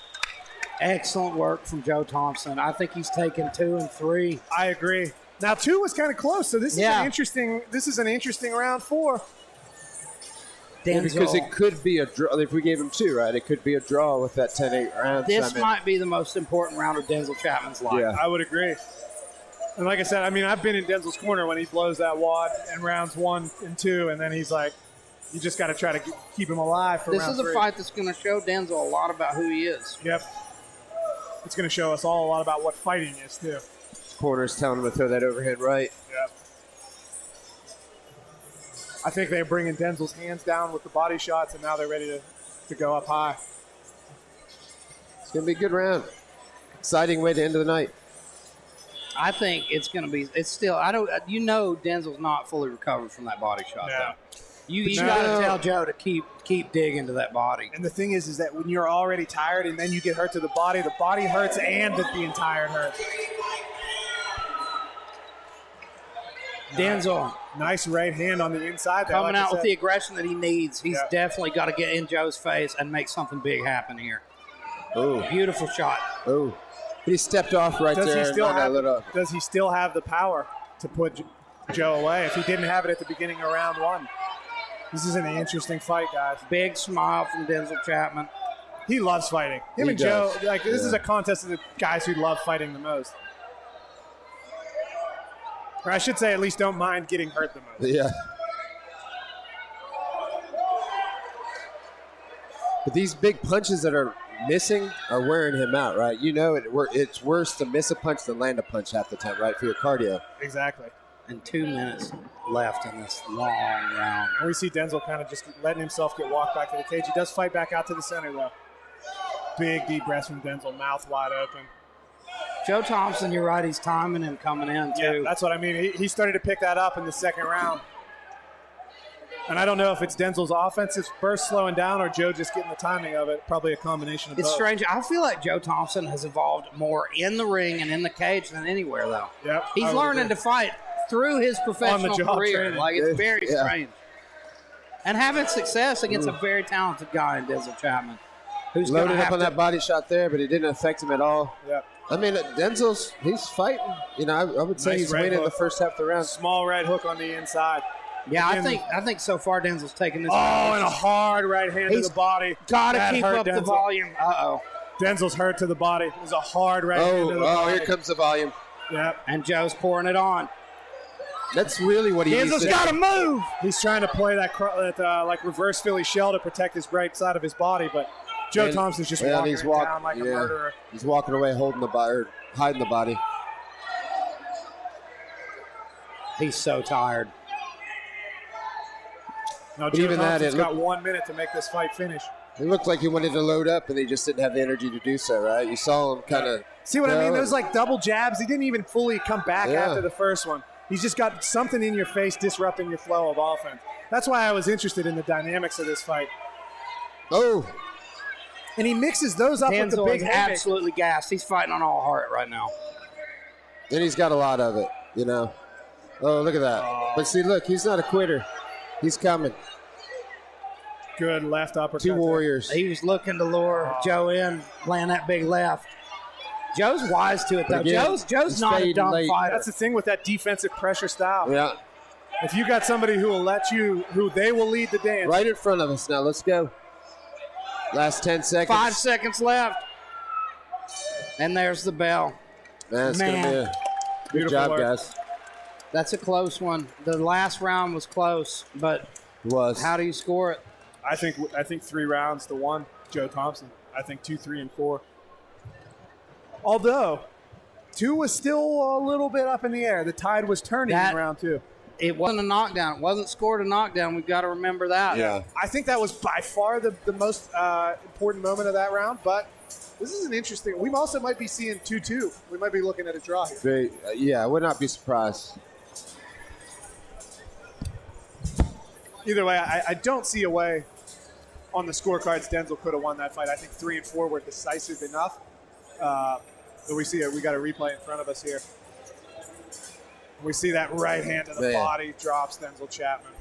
Excellent work from Joe Thompson. I think he's taken 2 and 3. I agree. Now 2 was kind of close, so this is Yeah. an interesting. This is an interesting round 4. Yeah, because Denzel. it could be a draw. If we gave him 2, right, it could be a draw with that 10-8 round. This might be the most important round of Denzel Chapman's life. Yeah. I would agree. And like I said, I mean, I've been in Denzel's corner when he blows that wad in rounds 1 and 2, and then he's like, you just got to try to keep him alive for This round is a 3. fight that's going to show Denzel a lot about who he is. Yep. It's going to show us all a lot about what fighting is, too. Corner's telling him to throw that overhand right. Yep. I think they're bringing Denzel's hands down with the body shots, and now they're ready to go up high. It's going to be a good round. Exciting way to end the night. I think it's going to be. It's still. I don't. Denzel's not fully recovered from that body shot. No. Though. You But got no. to tell Joe to keep digging to that body. And the thing is that when you're already tired and then you get hurt to the body hurts and being tired hurts. Denzel Nice right hand on the inside there. coming like I out with said. the aggression that he needs. He's Yeah. definitely got to get in Joe's face and make something big happen here. Oh, Beautiful shot. oh. But he stepped off right Does there. he still and got have? lit up. Does he still have the power to put Joe away? If he didn't have it at the beginning of round 1, this is an interesting fight, guys. Big smile from Denzel Chapman. He loves fighting. Him He and Joe, does. like this is Yeah. a contest of the guys who love fighting the most. Or I should say, at least don't mind getting hurt the most. Yeah. But these big punches that are missing are wearing him out, right? You know, it's worse to miss a punch than land a punch half the time, right, for your cardio. Exactly. And 2 minutes left in this long round. And we see Denzel kind of just letting himself get walked back to the cage. He does fight back out to the center, though. Big, deep breaths from Denzel, mouth wide open. Joe Thompson, you're right. He's timing him coming in, too. Yeah, that's what I mean. He started to pick that up in the second round. And I don't know if it's Denzel's offensive burst slowing down or Joe just getting the timing of it. Probably a combination of It's both. strange. I feel like Joe Thompson has evolved more in the ring and in the cage than anywhere, though. Yep, He's I would learning agree. to fight through his professional job career. training. Like, it's very Yeah. strange. And having success against a very talented guy in Denzel Chapman, who's going to Loaded up have on to that body shot there, but it didn't affect him at all. Yep. I mean, he's fighting. You know, I would say Nice he's right winning hook. the first half of the round. Small right hook on the inside. Yeah, Again, I think so far Denzel's taking this. Oh, and a hard right hand to He's the body. got to That keep hurt up the Denzel. volume. Uh-oh. Denzel's hurt to the body. It was a hard right hand to the body. Here comes the volume. Yep. And Joe's pouring it on. That's really what he needs Denzel's to got to do. move. He's trying to play that like reverse Philly shell to protect his right side of his body, but Joe And- Thompson's just well, walking he's it down like a yeah. murderer. He's walking away, holding the body, or hiding the body. He's so tired. No, But Joe even that, Thompson's it got 1 minute to make this fight finish. It looked like he wanted to load up, and he just didn't have the energy to do so, right? You saw him kind of. See what I mean? Those like double jabs. He didn't even fully come back Yeah. after the first one. He's just got something in your face disrupting your flow of offense. That's why I was interested in the dynamics of this fight. Oh, And he mixes those up with the Denzel big is head. absolutely gassed. He's fighting on all heart right now. and he's got a lot of it, you know. Oh, look at that. But see, look, he's not a quitter. He's coming. Good left uppercut. Two there. warriors. He was looking to lure Joe in, playing that big left. Joe's wise to it, though. But again, Joe's he's not a fading dumb late. fighter. That's the thing with that defensive pressure style. Yeah, If you got somebody who will who they will lead the dance. right in front of us now. Let's go. Last 10 seconds. 5 seconds left. And there's the bell. Man, it's Man. going to be a good Beautiful job, work. guys. That's a close one. The last round was close, but It was. how do you score it? I think 3 rounds to 1, Joe Thompson. I think 2, 3, and 4. Although 2 was still a little bit up in the air. The tide was turning in round 2. It wasn't a knockdown. It wasn't scored a knockdown. We've got to remember that. Yeah. I think that was by far the most important moment of that round. But this is an interesting. We also might be seeing 2-2. We might be looking at a draw here. Very, yeah, I would not be surprised. Either way, I don't see a way on the scorecards, Denzel could have won that fight. I think 3 and 4 were decisive enough. But we see it. We got a replay in front of us here. We see that right hand to the body drops Denzel Chapman.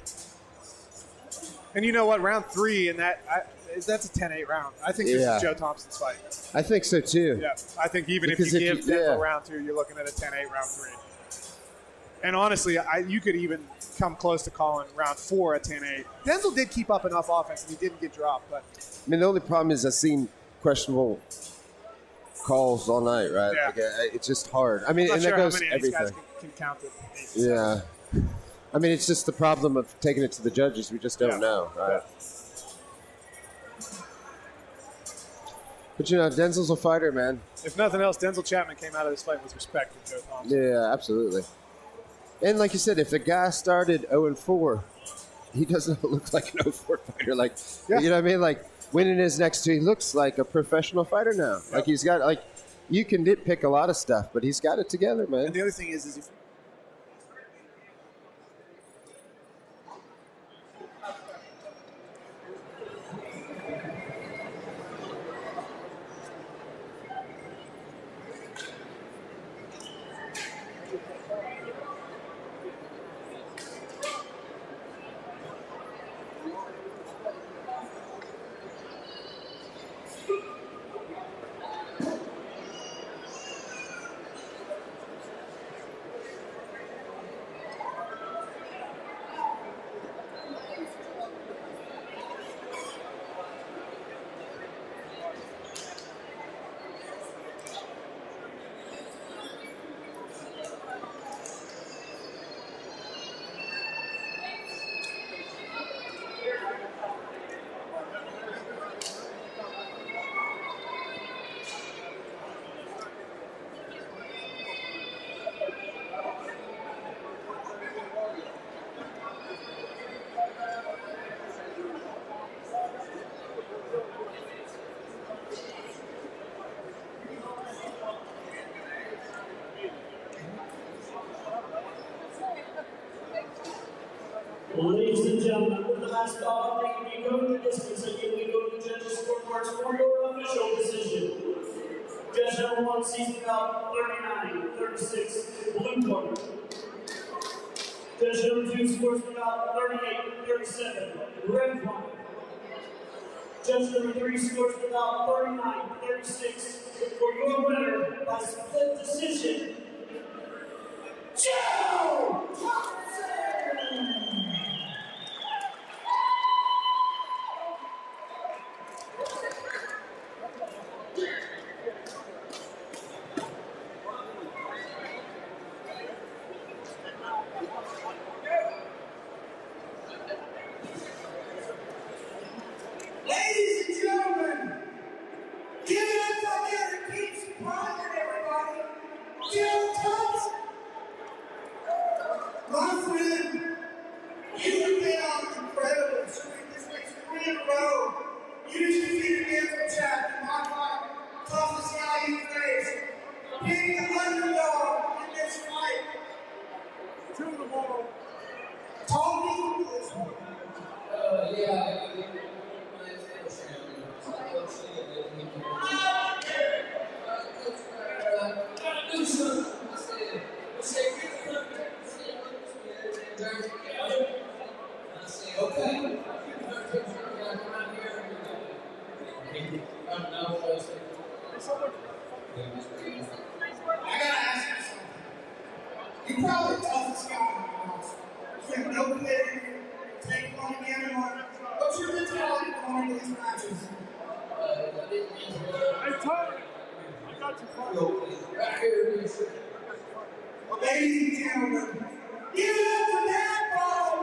And you know what? Round 3 and that's a 10-8 round. I think this is Joe Thompson's fight. I think so too. Yeah, I think even if you give Denzel round 2, you're looking at a 10-8 round 3. And honestly, you could even come close to calling round 4 a 10-8. Denzel did keep up enough offense, and he didn't get dropped. But I mean, the only problem is I've seen questionable calls all night, right? Yeah. Like, it's just hard. I mean, I'm and not sure that goes how many of these everything. guys can count it. Yeah. I mean, it's just the problem of taking it to the judges. We just don't know, right? But, Denzel's a fighter, man. If nothing else, Denzel Chapman came out of this fight with respect for Joe Thompson. Yeah, absolutely. And like you said, if the guy started 0-4, he doesn't look like an 0-4 fighter. Like, you know what I mean? Like, winning his next 2, he looks like a professional fighter now. Yep. Like, he's got, like, you can nitpick a lot of stuff, but he's got it together, man. And the other thing is if Ladies and gentlemen, for the last ball, thank you. Go to the distance again. We go to the judges' scorecards for your official decision. Judge number 1 sees about 39-36, blue corner. Judge number 2 scores about 38-37, red corner. Judge number 3 scores about 39-36 for your winner by split decision, Joe Thompson! Ladies and gentlemen, give it up again and keep surprising everybody. Joe Thompson. My friend, you've been on an incredible streak. This makes 3 in a row. You just defeated Denzel Chapman, my fight, toughest guy you face. Being the underdog in this fight. To the ball. Talk me through this one. I gotta ask you something. You're probably the toughest guy in the house. You have no quitting, take one again and one. What's your mentality going into these matches? Hey, Tony, I got you Ladies and gentlemen, give it up for that ball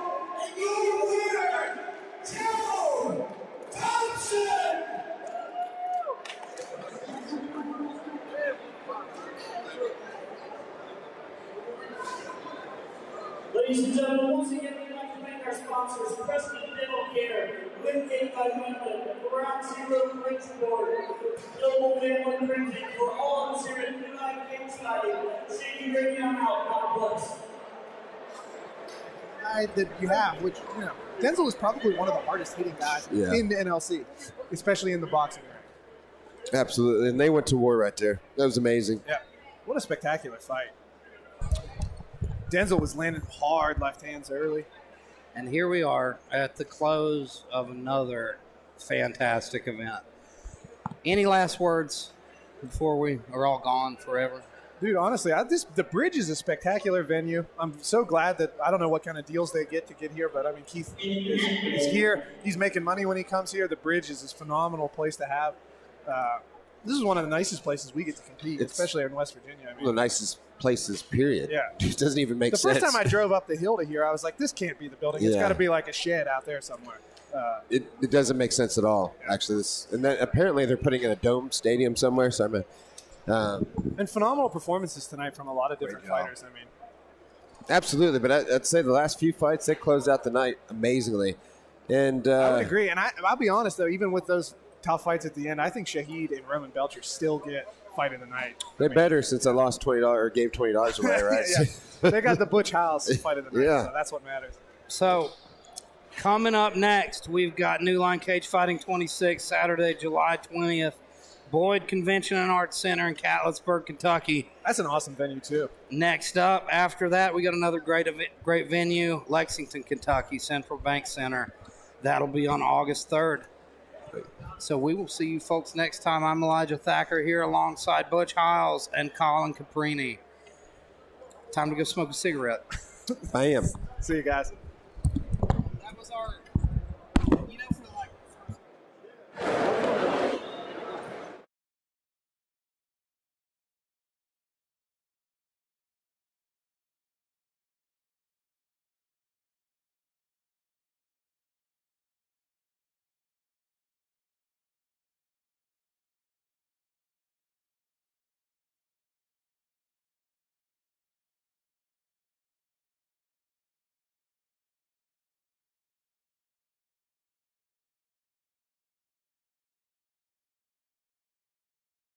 and your winner, Joe Thompson! Ladies and gentlemen, once again, we'd like to thank our sponsors, Preston Dental Care, Wingate by Wyndham, Ground Zero Bridgeport, Global Family Printing, for all of us here at New Line Cagefighting. Sandy, bring them out. God bless. guy that you have, which, Denzel is probably one of the hardest hitting guys in the NLC, especially in the boxing rank. Absolutely. And they went to war right there. That was amazing. Yeah. What a spectacular fight. Denzel was landing hard left hands early. And here we are at the close of another fantastic event. Any last words before we are all gone forever? Dude, honestly, the Bridge is a spectacular venue. I'm so glad that I don't know what kind of deals they get to get here, but I mean, Keith is here. He's making money when he comes here. The Bridge is this phenomenal place to have. This is one of the nicest places we get to compete, especially in West Virginia. I mean, One of the nicest places, period. Yeah. It doesn't even make sense. The first time I drove up the hill to here, I was like, this can't be the building. It's got to be like a shed out there somewhere. It doesn't make sense at all, actually. And then apparently they're putting in a dome stadium somewhere. So and phenomenal performances tonight from a lot of different fighters. I mean, absolutely. But I'd say the last few fights, they closed out the night amazingly. And I would agree. And I'll be honest, though, even with those tough fights at the end, I think Shaheed and Roman Belcher still get fight of the night. They better since I lost $20 or gave $20 away, right? Yeah. They got the Butch House fight of the night, so that's what matters. So, coming up next, we've got New Line Cagefighting 26, Saturday, July 20th, Boyd Convention and Arts Center in Catlettsburg, Kentucky. That's an awesome venue, too. Next up, after that, we got another great venue, Lexington, Kentucky, Central Bank Center. That'll be on August 3rd. So we will see you folks next time. I'm Elijah Thacker here alongside Butch Hiles and Colin Caprini. Time to go smoke a cigarette. I am. See you guys.